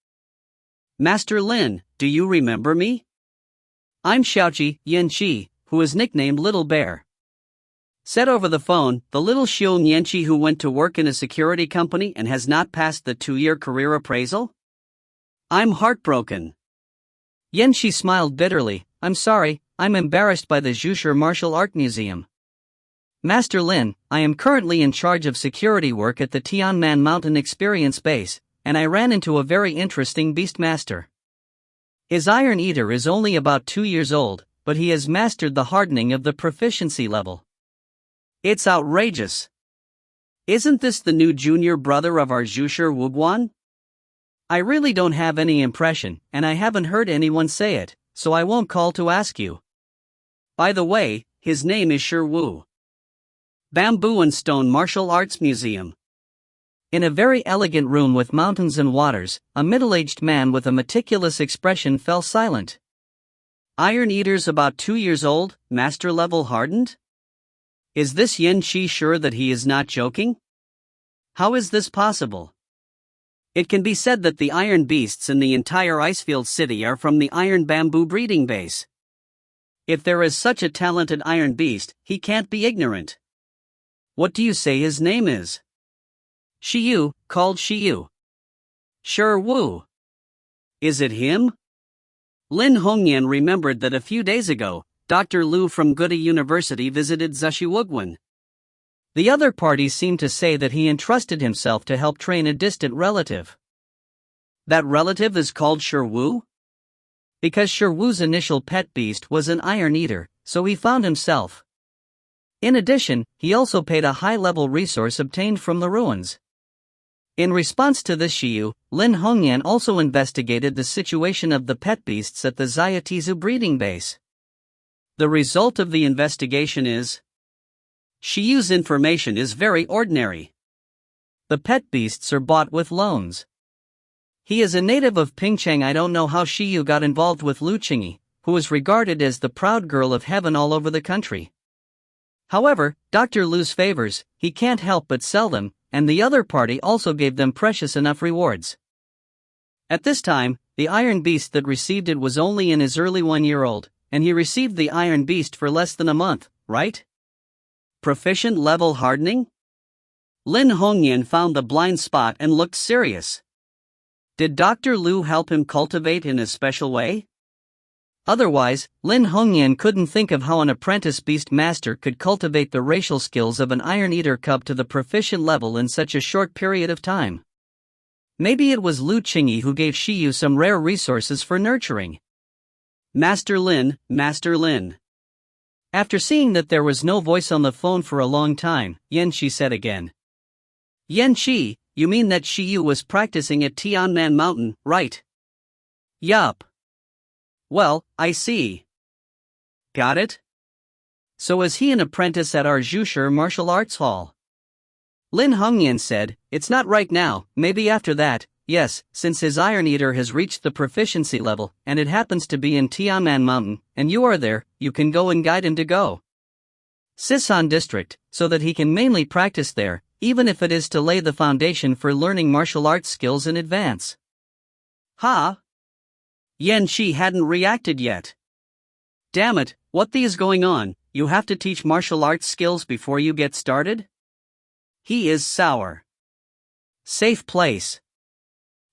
"Master Lin, do you remember me? I'm Xiaoqi Yanqi, who is nicknamed Little Bear." Said over the phone, the little Xiu Yanqi who went to work in a security company and has not passed the 2-year career appraisal? "I'm heartbroken." Yanqi smiled bitterly. "I'm sorry, I'm embarrassed by the Jusher Martial Art Museum. Master Lin, I am currently in charge of security work at the Tianman Mountain Experience Base, and I ran into a very interesting beastmaster. His Iron Eater is only about 2 years old, but he has mastered the hardening of the proficiency level. It's outrageous. Isn't this the new junior brother of our Jusher Wuguan? I really don't have any impression, and I haven't heard anyone say it, so I won't call to ask you. By the way, his name is Shi Wu. Bamboo and Stone Martial Arts Museum." In a very elegant room with mountains and waters, a middle-aged man with a meticulous expression fell silent. "Iron Eater's about 2 years old, master-level hardened? Is this Yan Shi sure that he is not joking? How is this possible? It can be said that the iron beasts in the entire Icefield City are from the Iron Bamboo breeding base. If there is such a talented iron beast, he can't be ignorant. What do you say his name is?" "Shiyu, called Shiyu." "Sure Wu. Is it him?" Lin Hongyan remembered that a few days ago, Dr. Liu from Goode University visited Zushiwugwan. The other parties seemed to say that he entrusted himself to help train a distant relative. That relative is called Shi Wu? Because Shi Wu's initial pet beast was an Iron Eater, so he found himself. In addition, he also paid a high-level resource obtained from the ruins. In response to this, Shiyu, Lin Hongyan also investigated the situation of the pet beasts at the Zayatizu breeding base. The result of the investigation is: Shiyu's information is very ordinary. The pet beasts are bought with loans. He is a native of Pingcheng. I don't know how Shiyu got involved with Lu Qingyi, who is regarded as the proud girl of heaven all over the country. However, Dr. Lu's favors, he can't help but sell them, and the other party also gave them precious enough rewards. At this time, the Iron Beast that received it was only in his early 1-year-old, and he received the Iron Beast for less than a month, right? Proficient level hardening? Lin Hongyan found the blind spot and looked serious. Did Dr. Lu help him cultivate in a special way? Otherwise, Lin Hongyan couldn't think of how an apprentice beast master could cultivate the racial skills of an Iron Eater cub to the proficient level in such a short period of time. Maybe it was Lu Qingyi who gave Shiyu some rare resources for nurturing. Master Lin. After seeing that there was no voice on the phone for a long time, Yanqi said again. Yanqi, you mean that Shiyu was practicing at Tianman Mountain, right? Yup. Well, I see. Got it? So is he an apprentice at our Jusher Martial Arts Hall? Lin Hongyan said, it's not right now, maybe after that. Yes, since his Iron Eater has reached the proficiency level, and it happens to be in Tianman Mountain, and you are there, you can go and guide him to go. Sisan District, so that he can mainly practice there, even if it is to lay the foundation for learning martial arts skills in advance. Huh? Yanqi hadn't reacted yet. Damn it, what the is going on? You have to teach martial arts skills before you get started? He is sour. Safe place.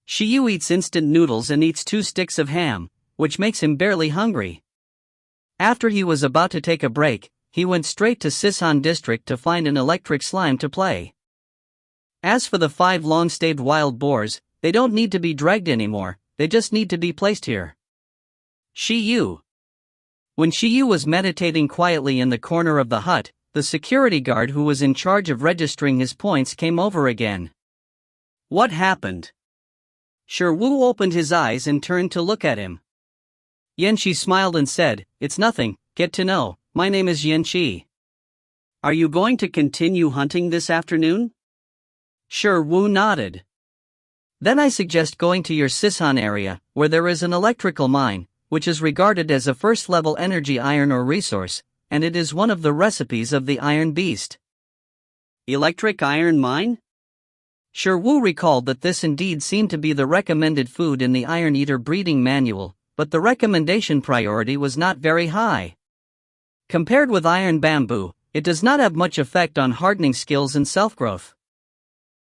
Shiyu eats instant noodles and eats 2 sticks of ham, which makes him barely hungry. After he was about to take a break, he went straight to Sisan District to find an electric slime to play. As for the 5 long-staved wild boars, they don't need to be dragged anymore, they just need to be placed here. Shiyu. When Shiyu was meditating quietly in the corner of the hut, the security guard who was in charge of registering his points came over again. What happened? Shiyu opened his eyes and turned to look at him. Yanqi smiled and said, "It's nothing, get to know, my name is Yanqi. Are you going to continue hunting this afternoon?" Shiyu nodded. "Then I suggest going to your Sisan area, where there is an electrical mine, which is regarded as a first-level energy iron ore resource, and it is one of the recipes of the Iron Beast." Electric iron mine? Shiyu recalled that this indeed seemed to be the recommended food in the Iron Eater breeding manual, but the recommendation priority was not very high. Compared with iron bamboo, it does not have much effect on hardening skills and self-growth.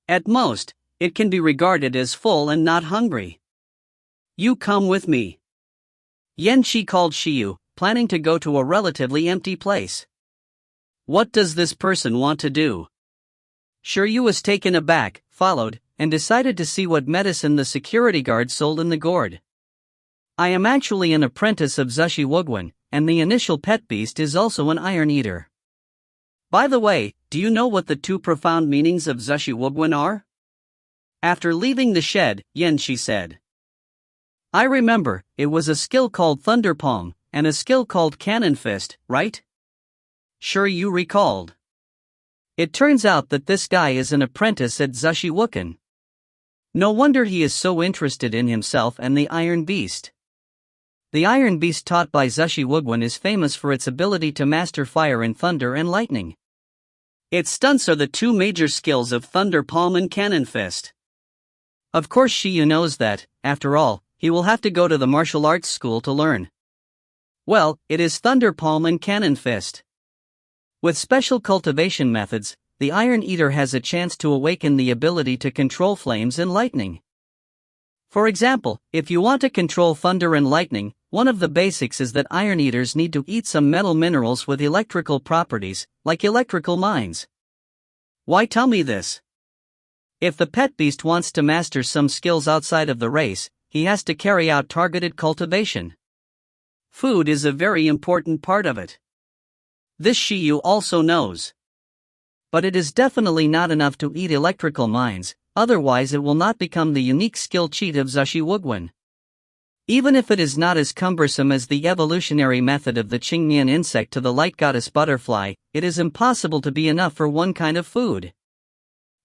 At most, it can be regarded as full and not hungry. You come with me. Yanqi called Shiyu, planning to go to a relatively empty place. What does this person want to do? Shiyu was taken aback, followed, and decided to see what medicine the security guard sold in the gourd. I am actually an apprentice of Zushi Wugwan, and the initial pet beast is also an iron eater. By the way, do you know what the two profound meanings of Zushi Wugwan are? After leaving the shed, Yanqi said. I remember, it was a skill called Thunder Palm, and a skill called Cannon Fist, right? Sure, you recalled. It turns out that this guy is an apprentice at Zushi Wugwan. No wonder he is so interested in himself and the Iron Beast. The Iron Beast taught by Zushi Wugwan is famous for its ability to master fire and thunder and lightning. Its stunts are the two major skills of Thunder Palm and Cannon Fist. Of course Shiyu knows that, after all, he will have to go to the martial arts school to learn. Well, it is Thunder Palm and Cannon Fist. With special cultivation methods, the Iron Eater has a chance to awaken the ability to control flames and lightning. For example, if you want to control thunder and lightning, one of the basics is that Iron Eaters need to eat some metal minerals with electrical properties, like electrical mines. Why tell me this? If the pet beast wants to master some skills outside of the race, he has to carry out targeted cultivation. Food is a very important part of it. This Shiyu also knows. But it is definitely not enough to eat electrical mines, otherwise it will not become the unique skill cheat of Zushi Wugwan. Even if it is not as cumbersome as the evolutionary method of the Qingnian insect to the light goddess butterfly, it is impossible to be enough for one kind of food.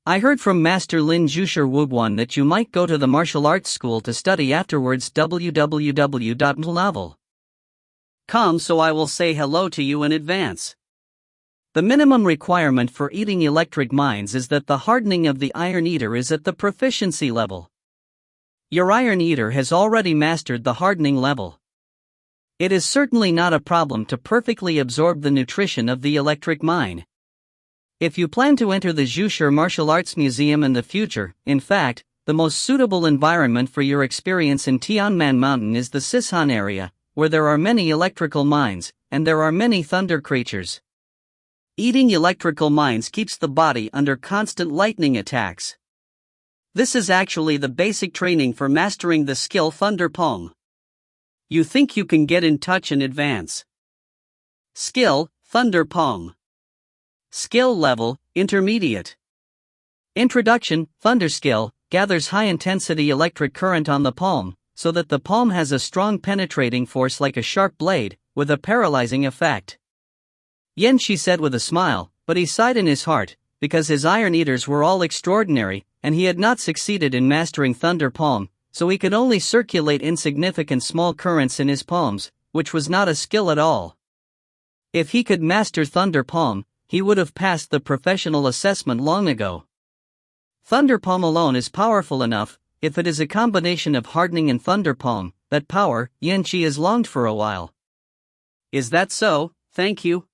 I heard from Master Lin Jusher Wugwan that you might go to the martial arts school to study afterwards. www.novel. Come, so I will say hello to you in advance. The minimum requirement for eating electric mines is that the hardening of the Iron Eater is at the proficiency level. Your Iron Eater has already mastered the hardening level. It is certainly not a problem to perfectly absorb the nutrition of the electric mine. If you plan to enter the Jusher Martial Arts Museum in the future, in fact, the most suitable environment for your experience in Tianman Mountain is the Sisan area, where there are many electrical mines, and there are many thunder creatures. Eating electrical mines keeps the body under constant lightning attacks. This is actually the basic training for mastering the skill Thunder Palm. You think you can get in touch and advance. Skill, Thunder Palm. Skill level, intermediate. Introduction, Thunder skill, gathers high-intensity electric current on the palm, so that the palm has a strong penetrating force like a sharp blade, with a paralyzing effect. Yanqi said with a smile, but he sighed in his heart, because his Iron Eaters were all extraordinary, and he had not succeeded in mastering Thunder Palm, so he could only circulate insignificant small currents in his palms, which was not a skill at all. If he could master Thunder Palm, he would have passed the professional assessment long ago. Thunder Palm alone is powerful enough. If it is a combination of hardening and Thunder Palm, that power, Yanqi has longed for a while. Is that so? Thank you.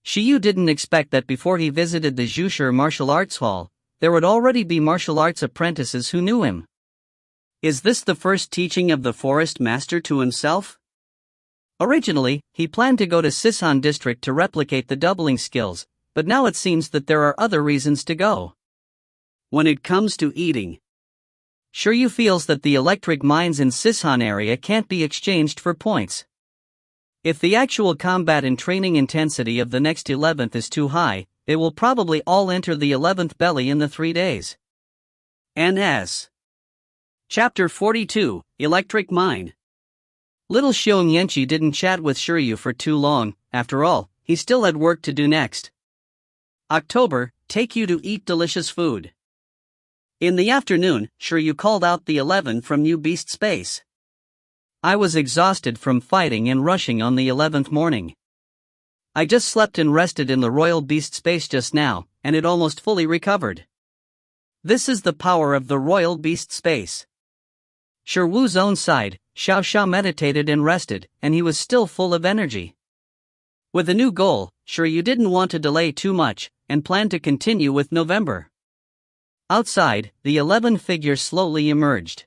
Shiyu didn't expect that before he visited the Jusher Martial Arts Hall, there would already be martial arts apprentices who knew him. Is this the first teaching of the Forest Master to himself? Originally, he planned to go to Sisan District to replicate the doubling skills, but now it seems that there are other reasons to go. When it comes to eating, Shiryu feels that the electric mines in Sisan area can't be exchanged for points. If the actual combat and training intensity of the next 11th is too high, they will probably all enter the 11th belly in the 3 days. N.S. Chapter 42, Electric Mine. Little Xiong Yanqi didn't chat with Shiryu for too long. After all, he still had work to do next. October, take you to eat delicious food. In the afternoon, Shiryu called out the 11 from New Beast Space. I was exhausted from fighting and rushing on the 11th morning. I just slept and rested in the Royal Beast Space just now, and it almost fully recovered. This is the power of the Royal Beast Space. Shirwu's own side, Xiao Xiao meditated and rested, and he was still full of energy. With a new goal, Shiryu didn't want to delay too much, and planned to continue with November. Outside, the 11 figure slowly emerged.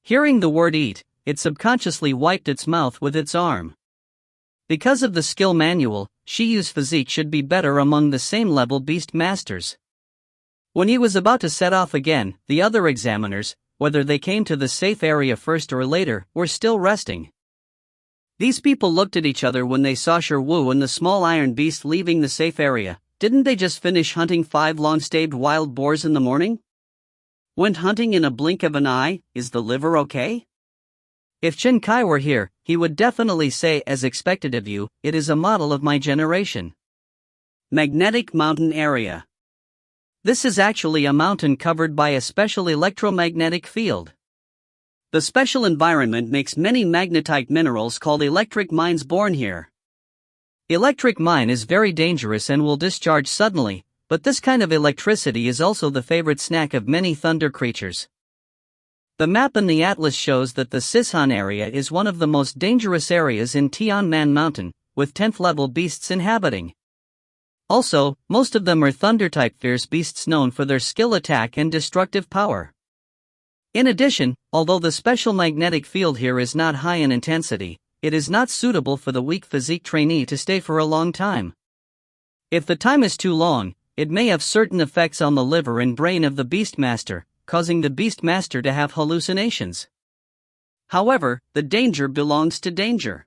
Hearing the word eat, it subconsciously wiped its mouth with its arm. Because of the skill manual, Shiyu's physique should be better among the same level beast masters. When he was about to set off again, the other examiners, whether they came to the safe area first or later, were still resting. These people looked at each other when they saw Shirwu and the small iron beast leaving the safe area. Didn't they just finish hunting 5 long-staved wild boars in the morning? Went hunting in a blink of an eye. Is the liver okay? If Chen Kai were here, he would definitely say, as expected of you, it is a model of my generation. Magnetic mountain area. This is actually a mountain covered by a special electromagnetic field. The special environment makes many magnetite minerals called electric mines born here. Electric mine is very dangerous and will discharge suddenly, but this kind of electricity is also the favorite snack of many thunder creatures. The map in the atlas shows that the Sishan area is one of the most dangerous areas in Tianman Mountain, with 10th level beasts inhabiting. Also, most of them are thunder-type fierce beasts known for their skill attack and destructive power. In addition, although the special magnetic field here is not high in intensity, it is not suitable for the weak physique trainee to stay for a long time. If the time is too long, it may have certain effects on the liver and brain of the Beastmaster, causing the Beastmaster to have hallucinations. However, the danger belongs to danger.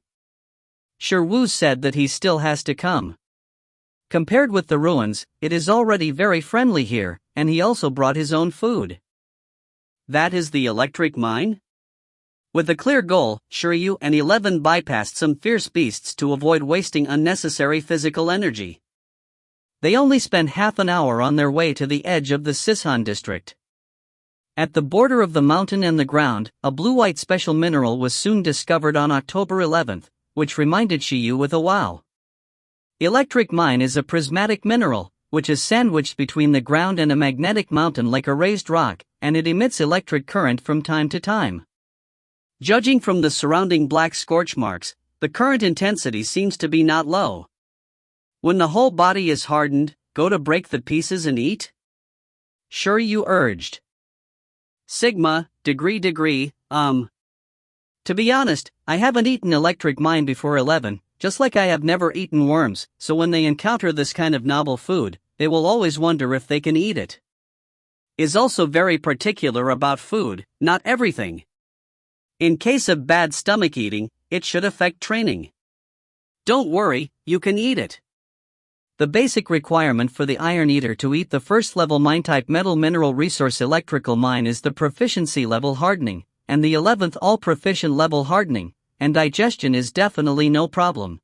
Shirwu said that he still has to come. Compared with the ruins, it is already very friendly here, and he also brought his own food. That is the electric mine? With a clear goal, Shiryu and 11 bypassed some fierce beasts to avoid wasting unnecessary physical energy. They only spent half an hour on their way to the edge of the Sishan district. At the border of the mountain and the ground, a blue-white special mineral was soon discovered on October 11th, which reminded Shiryu with a wow. Electric mine is a prismatic mineral, which is sandwiched between the ground and a magnetic mountain like a raised rock, and it emits electric current from time to time. Judging from the surrounding black scorch marks, the current intensity seems to be not low. When the whole body is hardened, go to break the pieces and eat? Shiryu urged. Sigma, degree. To be honest, I haven't eaten electric mine before 11, just like I have never eaten worms, so when they encounter this kind of novel food, they will always wonder if they can eat it. Is also very particular about food, not everything. In case of bad stomach eating, it should affect training. Don't worry, you can eat it. The basic requirement for the Iron Eater to eat the first level mine-type metal mineral resource electrical mine is the proficiency level hardening, and the 11th all-proficient level hardening, and digestion is definitely no problem.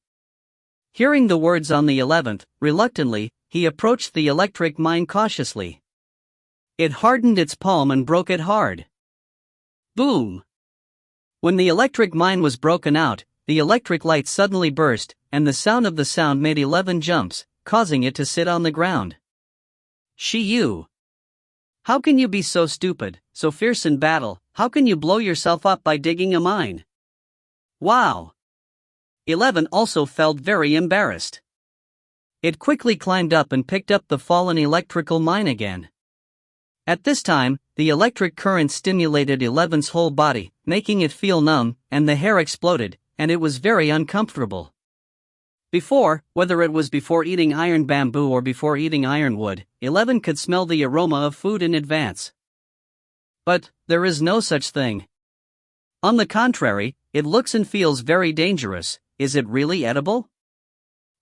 Hearing the words on the 11th, reluctantly, he approached the electric mine cautiously. It hardened its palm and broke it hard. Boom! When the electric mine was broken out, the electric light suddenly burst, and the sound of the sound made 11 jumps, causing it to sit on the ground. Shiryu! How can you be so stupid, so fierce in battle? How can you blow yourself up by digging a mine? Wow! 11 also felt very embarrassed. It quickly climbed up and picked up the fallen electrical mine again. At this time, the electric current stimulated 11's whole body, making it feel numb, and the hair exploded, and it was very uncomfortable. Before, whether it was before eating iron bamboo or before eating ironwood, 11 could smell the aroma of food in advance. But there is no such thing. On the contrary, it looks and feels very dangerous, is it really edible?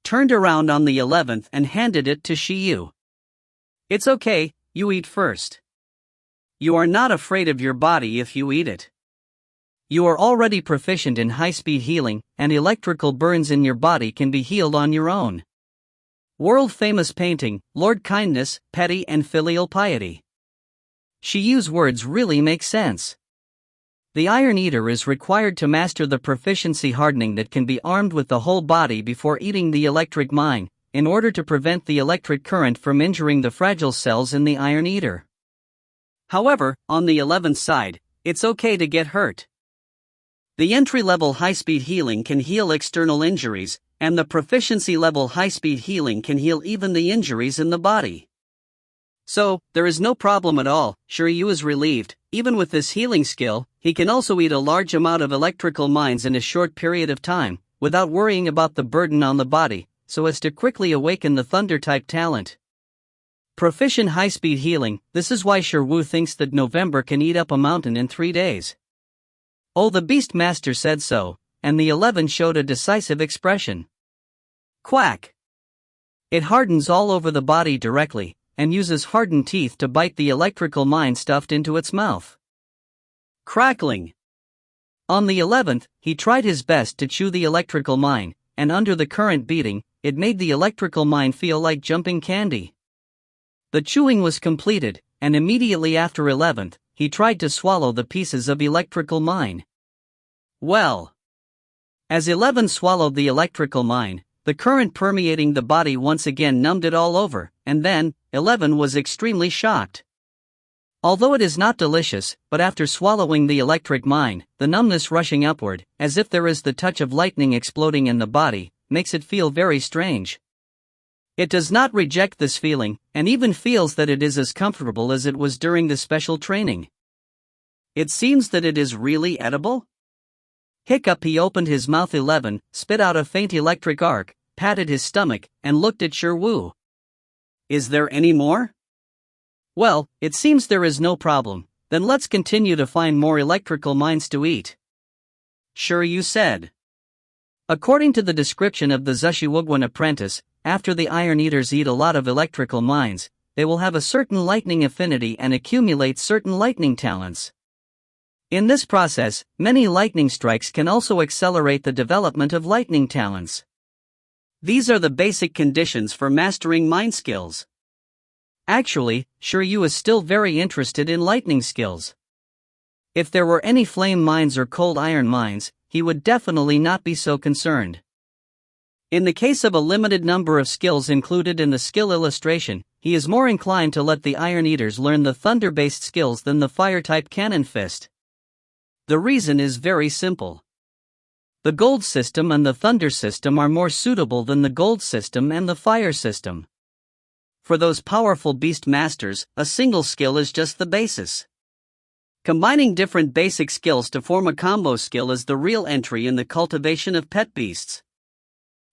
Turned around on the 11th and handed it to Shiyu. It's okay, you eat first. You are not afraid of your body if you eat it. You are already proficient in high-speed healing, and electrical burns in your body can be healed on your own. World-famous painting, Lord Kindness, Petty and Filial Piety. Shiyu's words really make sense. The Iron Eater is required to master the proficiency hardening that can be armed with the whole body before eating the electric mine, in order to prevent the electric current from injuring the fragile cells in the Iron Eater. However, on the 11th side, it's okay to get hurt. The entry-level high-speed healing can heal external injuries, and the proficiency-level high-speed healing can heal even the injuries in the body. So, there is no problem at all. Shiryu is relieved. Even with this healing skill, he can also eat a large amount of electrical mines in a short period of time, without worrying about the burden on the body, so as to quickly awaken the Thunder-type talent. Proficient high-speed healing. This is why Shiryu thinks that November can eat up a mountain in 3 days. Oh, the Beast Master said so, and the 11 showed a decisive expression. Quack! It hardens all over the body directly, and uses hardened teeth to bite the electrical mine stuffed into its mouth. Crackling! On the 11th, he tried his best to chew the electrical mine, and under the current beating, it made the electrical mine feel like jumping candy. The chewing was completed, and immediately after 11th, he tried to swallow the pieces of electrical mine. Well, as 11 swallowed the electrical mine, the current permeating the body once again numbed it all over, and then, 11 was extremely shocked. Although it is not delicious, but after swallowing the electric mine, the numbness rushing upward, as if there is the touch of lightning exploding in the body, makes it feel very strange. It does not reject this feeling, and even feels that it is as comfortable as it was during the special training. It seems that it is really edible? Hiccup. He opened his mouth. 11 spit out a faint electric arc, patted his stomach, and looked at Shiryu. Is there any more? Well, it seems there is no problem. Then let's continue to find more electrical mines to eat. Shiryu said. According to the description of the Zushiwugwan apprentice, after the Iron Eaters eat a lot of electrical mines, they will have a certain lightning affinity and accumulate certain lightning talents. In this process, many lightning strikes can also accelerate the development of lightning talents. These are the basic conditions for mastering mine skills. Actually, Shiryu is still very interested in lightning skills. If there were any flame mines or cold iron mines, he would definitely not be so concerned. In the case of a limited number of skills included in the skill illustration, he is more inclined to let the Iron Eaters learn the thunder-based skills than the fire-type cannon fist. The reason is very simple. The gold system and the thunder system are more suitable than the gold system and the fire system. For those powerful beast masters, a single skill is just the basis. Combining different basic skills to form a combo skill is the real entry in the cultivation of pet beasts.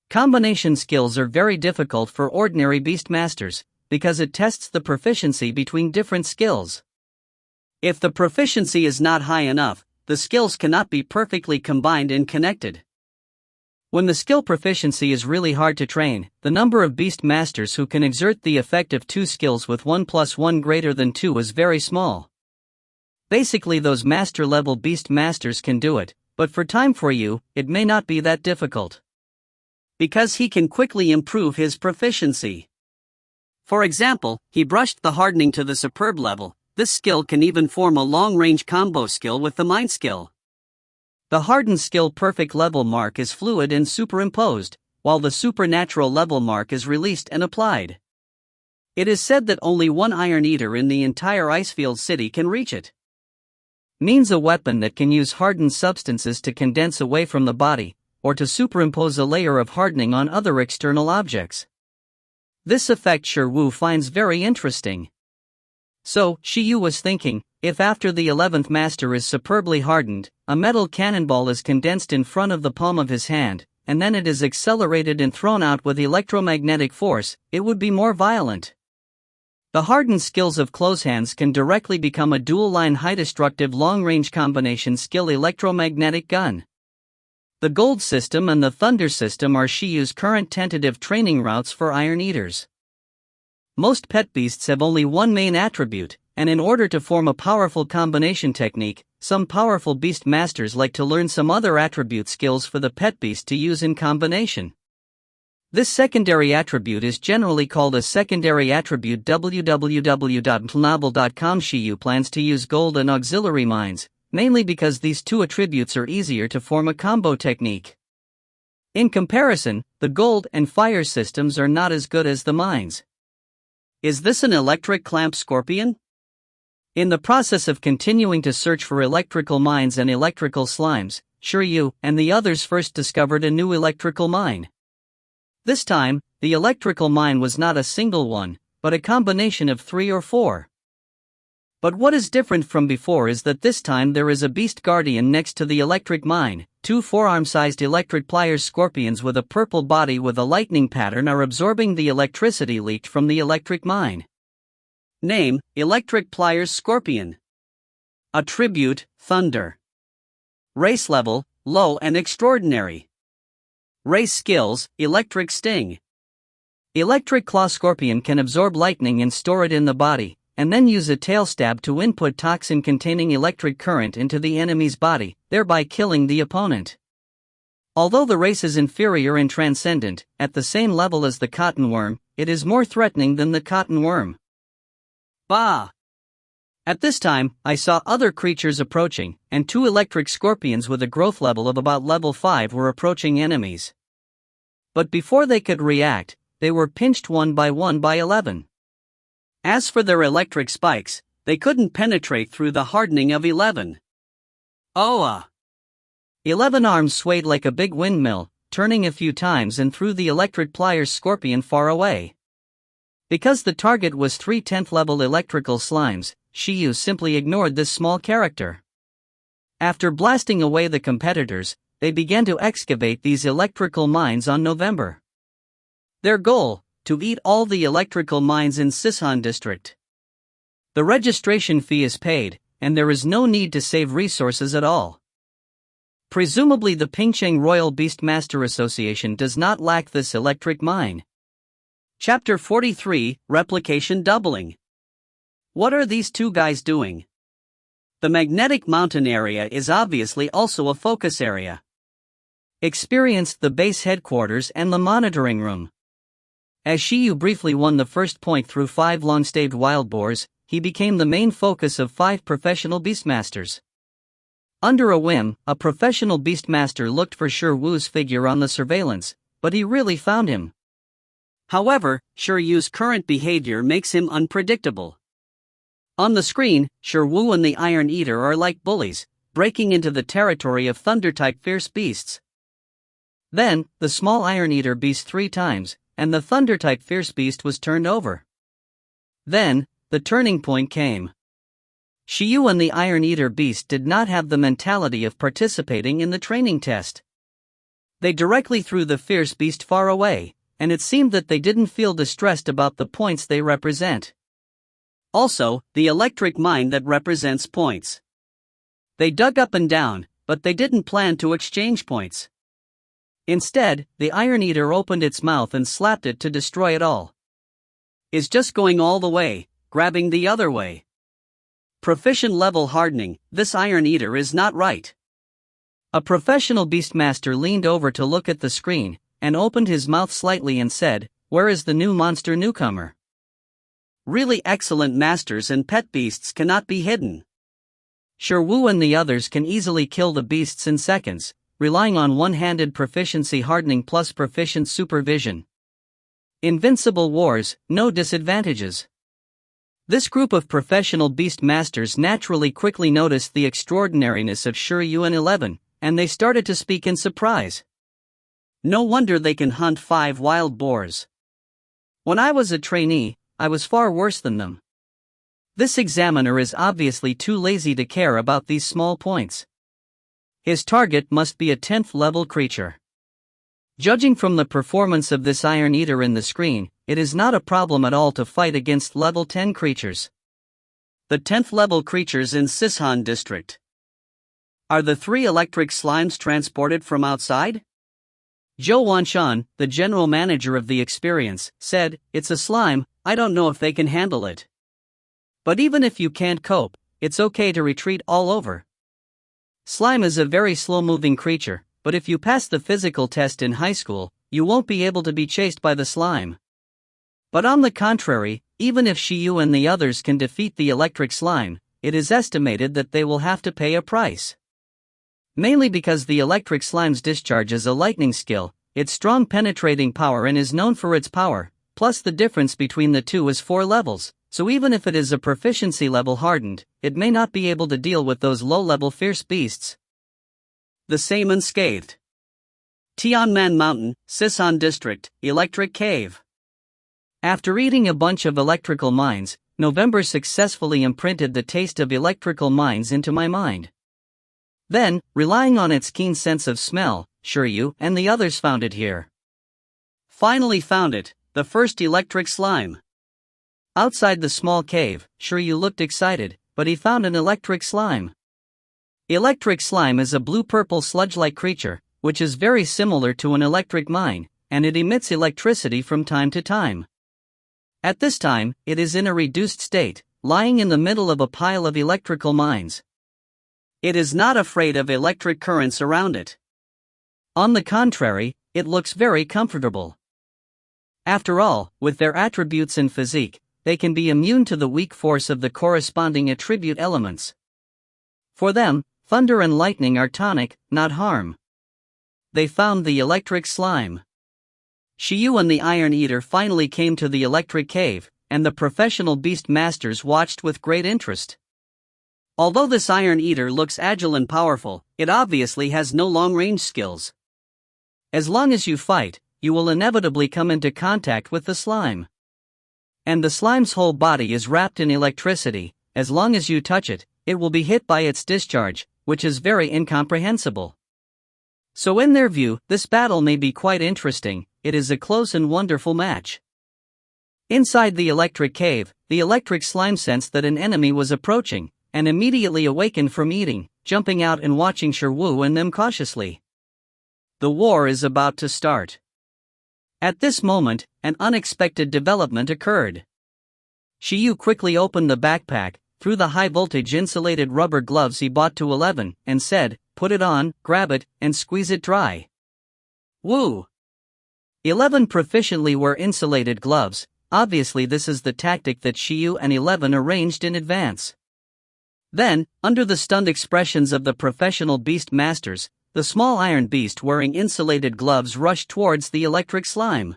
Combination skills are very difficult for ordinary beast masters, because it tests the proficiency between different skills. If the proficiency is not high enough, the skills cannot be perfectly combined and connected. When the skill proficiency is really hard to train, the number of beast masters who can exert the effect of two skills with 1 + 1 greater than 2 is very small. Basically, those master-level beast masters can do it, but for Time for You, it may not be that difficult. Because he can quickly improve his proficiency. For example, he brushed the hardening to the superb level. This skill can even form a long-range combo skill with the mind skill. The hardened skill perfect level mark is fluid and superimposed, while the supernatural level mark is released and applied. It is said that only one Iron Eater in the entire Icefield city can reach it. Means a weapon that can use hardened substances to condense away from the body, or to superimpose a layer of hardening on other external objects. This effect Shiryu finds very interesting. So, Shiyu was thinking, if after the 11th master is superbly hardened, a metal cannonball is condensed in front of the palm of his hand, and then it is accelerated and thrown out with electromagnetic force, it would be more violent. The hardened skills of close hands can directly become a dual-line high-destructive long-range combination skill electromagnetic gun. The Gold System and the Thunder System are Shiyu's current tentative training routes for Iron Eaters. Most pet beasts have only one main attribute, and in order to form a powerful combination technique, some powerful beast masters like to learn some other attribute skills for the pet beast to use in combination. This secondary attribute is generally called a secondary attribute. www.plnobel.com. Shiyu plans to use gold and auxiliary mines, mainly because these two attributes are easier to form a combo technique. In comparison, the gold and fire systems are not as good as the mines. Is this an electric clamp scorpion? In the process of continuing to search for electrical mines and electrical slimes, Shiryu and the others first discovered a new electrical mine. This time, the electrical mine was not a single one, but a combination of 3 or 4. But what is different from before is that this time there is a beast guardian next to the electric mine. 2 forearm-sized electric pliers scorpions with a purple body with a lightning pattern are absorbing the electricity leaked from the electric mine. Name: Electric Pliers Scorpion. Attribute: Thunder. Race level: Low and Extraordinary. Race skills: Electric Sting. Electric Claw Scorpion can absorb lightning and store it in the body, and then use a tail stab to input toxin containing electric current into the enemy's body, thereby killing the opponent. Although the race is inferior and transcendent, at the same level as the cotton worm, it is more threatening than the cotton worm. Bah! At this time, I saw other creatures approaching, and 2 electric scorpions with a growth level of about level 5 were approaching enemies. But before they could react, they were pinched one by 11. As for their electric spikes, they couldn't penetrate through the hardening of 11. 11 arms swayed like a big windmill, turning a few times and threw the electric pliers scorpion far away. Because the target was 3 10th level electrical slimes, Shiyu simply ignored this small character. After blasting away the competitors, they began to excavate these electrical mines on November. Their goal: to eat all the electrical mines in Sishan district. The registration fee is paid, and there is no need to save resources at all. Presumably the Pingcheng Royal Beastmaster Association does not lack this electric mine. Chapter 43, Replication Doubling. What are these two guys doing? The magnetic mountain area is obviously also a focus area. Experienced the base headquarters and the monitoring room. As Shiyu briefly won the first point through 5 long-staved wild boars, he became the main focus of 5 professional beastmasters. Under a whim, a professional beastmaster looked for Shiryu's figure on the surveillance, but he really found him. However, Shiryu's current behavior makes him unpredictable. On the screen, Shiryu and the Iron Eater are like bullies, breaking into the territory of Thunder-type fierce beasts. Then, the small Iron Eater beast 3 times, and the Thunder-type fierce beast was turned over. Then, the turning point came. Shiryu and the Iron Eater beast did not have the mentality of participating in the training test. They directly threw the fierce beast far away, and it seemed that they didn't feel distressed about the points they represent. Also, the electric mine that represents points. They dug up and down, but they didn't plan to exchange points. Instead, the Iron Eater opened its mouth and slapped it to destroy it all. Is just going all the way, grabbing the other way. Proficient level hardening, this Iron Eater is not right. A professional beastmaster leaned over to look at the screen, and opened his mouth slightly and said, "Where is the new monster newcomer?" Really excellent masters and pet beasts cannot be hidden. Shiryu and the others can easily kill the beasts in seconds, relying on one-handed proficiency hardening plus proficient supervision. Invincible wars, no disadvantages. This group of professional beast masters naturally quickly noticed the extraordinariness of Shiryu and 11, and they started to speak in surprise. No wonder they can hunt 5 wild boars. When I was a trainee, I was far worse than them. This examiner is obviously too lazy to care about these small points. His target must be a 10th level creature. Judging from the performance of this Iron Eater in the screen, it is not a problem at all to fight against level 10 creatures. The 10th level creatures in Sishan district. Are the 3 electric slimes transported from outside? Zhou Wanshan, the general manager of the experience, said, "It's a slime, I don't know if they can handle it. But even if you can't cope, it's okay to retreat all over. Slime is a very slow-moving creature, but if you pass the physical test in high school, you won't be able to be chased by the slime. But on the contrary, even if Shiyu and the others can defeat the electric slime, it is estimated that they will have to pay a price. Mainly because the electric slime's discharge is a lightning skill, its strong penetrating power and is known for its power, plus the difference between the two is 4 levels, so even if it is a proficiency level hardened, it may not be able to deal with those low-level fierce beasts." The same unscathed. Tianman Mountain, Sisan District, Electric Cave. After eating a bunch of electrical mines, November successfully imprinted the taste of electrical mines into my mind. Then, relying on its keen sense of smell, Shiryu and the others found it here. Finally found it, the first electric slime. Outside the small cave, Shiryu looked excited, but he found an electric slime. Electric slime is a blue-purple sludge-like creature, which is very similar to an electric mine, and it emits electricity from time to time. At this time, it is in a reduced state, lying in the middle of a pile of electrical mines. It is not afraid of electric currents around it. On the contrary, it looks very comfortable. After all, with their attributes and physique, they can be immune to the weak force of the corresponding attribute elements. For them, thunder and lightning are tonic, not harm. They found the electric slime. Shiyu and the Iron Eater finally came to the electric cave, and the professional beast masters watched with great interest. Although this Iron Eater looks agile and powerful, it obviously has no long-range skills. As long as you fight, you will inevitably come into contact with the slime. And the slime's whole body is wrapped in electricity. As long as you touch it, it will be hit by its discharge, which is very incomprehensible. So in their view, this battle may be quite interesting. It is a close and wonderful match. Inside the electric cave, the electric slime sensed that an enemy was approaching, and immediately awakened from eating, jumping out and watching Shiryu and them cautiously. The war is about to start. At this moment, an unexpected development occurred. Shiyu quickly opened the backpack, threw the high-voltage insulated rubber gloves he bought to 11, and said, "Put it on, grab it, and squeeze it dry." Woo! 11 proficiently wear insulated gloves. Obviously this is the tactic that Shiyu and 11 arranged in advance. Then, under the stunned expressions of the professional beast masters, the small iron beast wearing insulated gloves rushed towards the electric slime.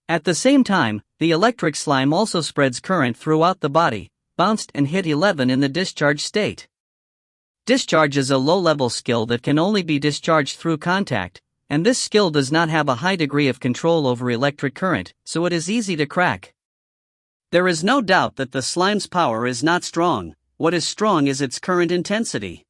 At the same time, the electric slime also spreads current throughout the body, bounced and hit 11 in the discharge state. Discharge is a low-level skill that can only be discharged through contact, and this skill does not have a high degree of control over electric current, so it is easy to crack. There is no doubt that the slime's power is not strong. What is strong is its current intensity.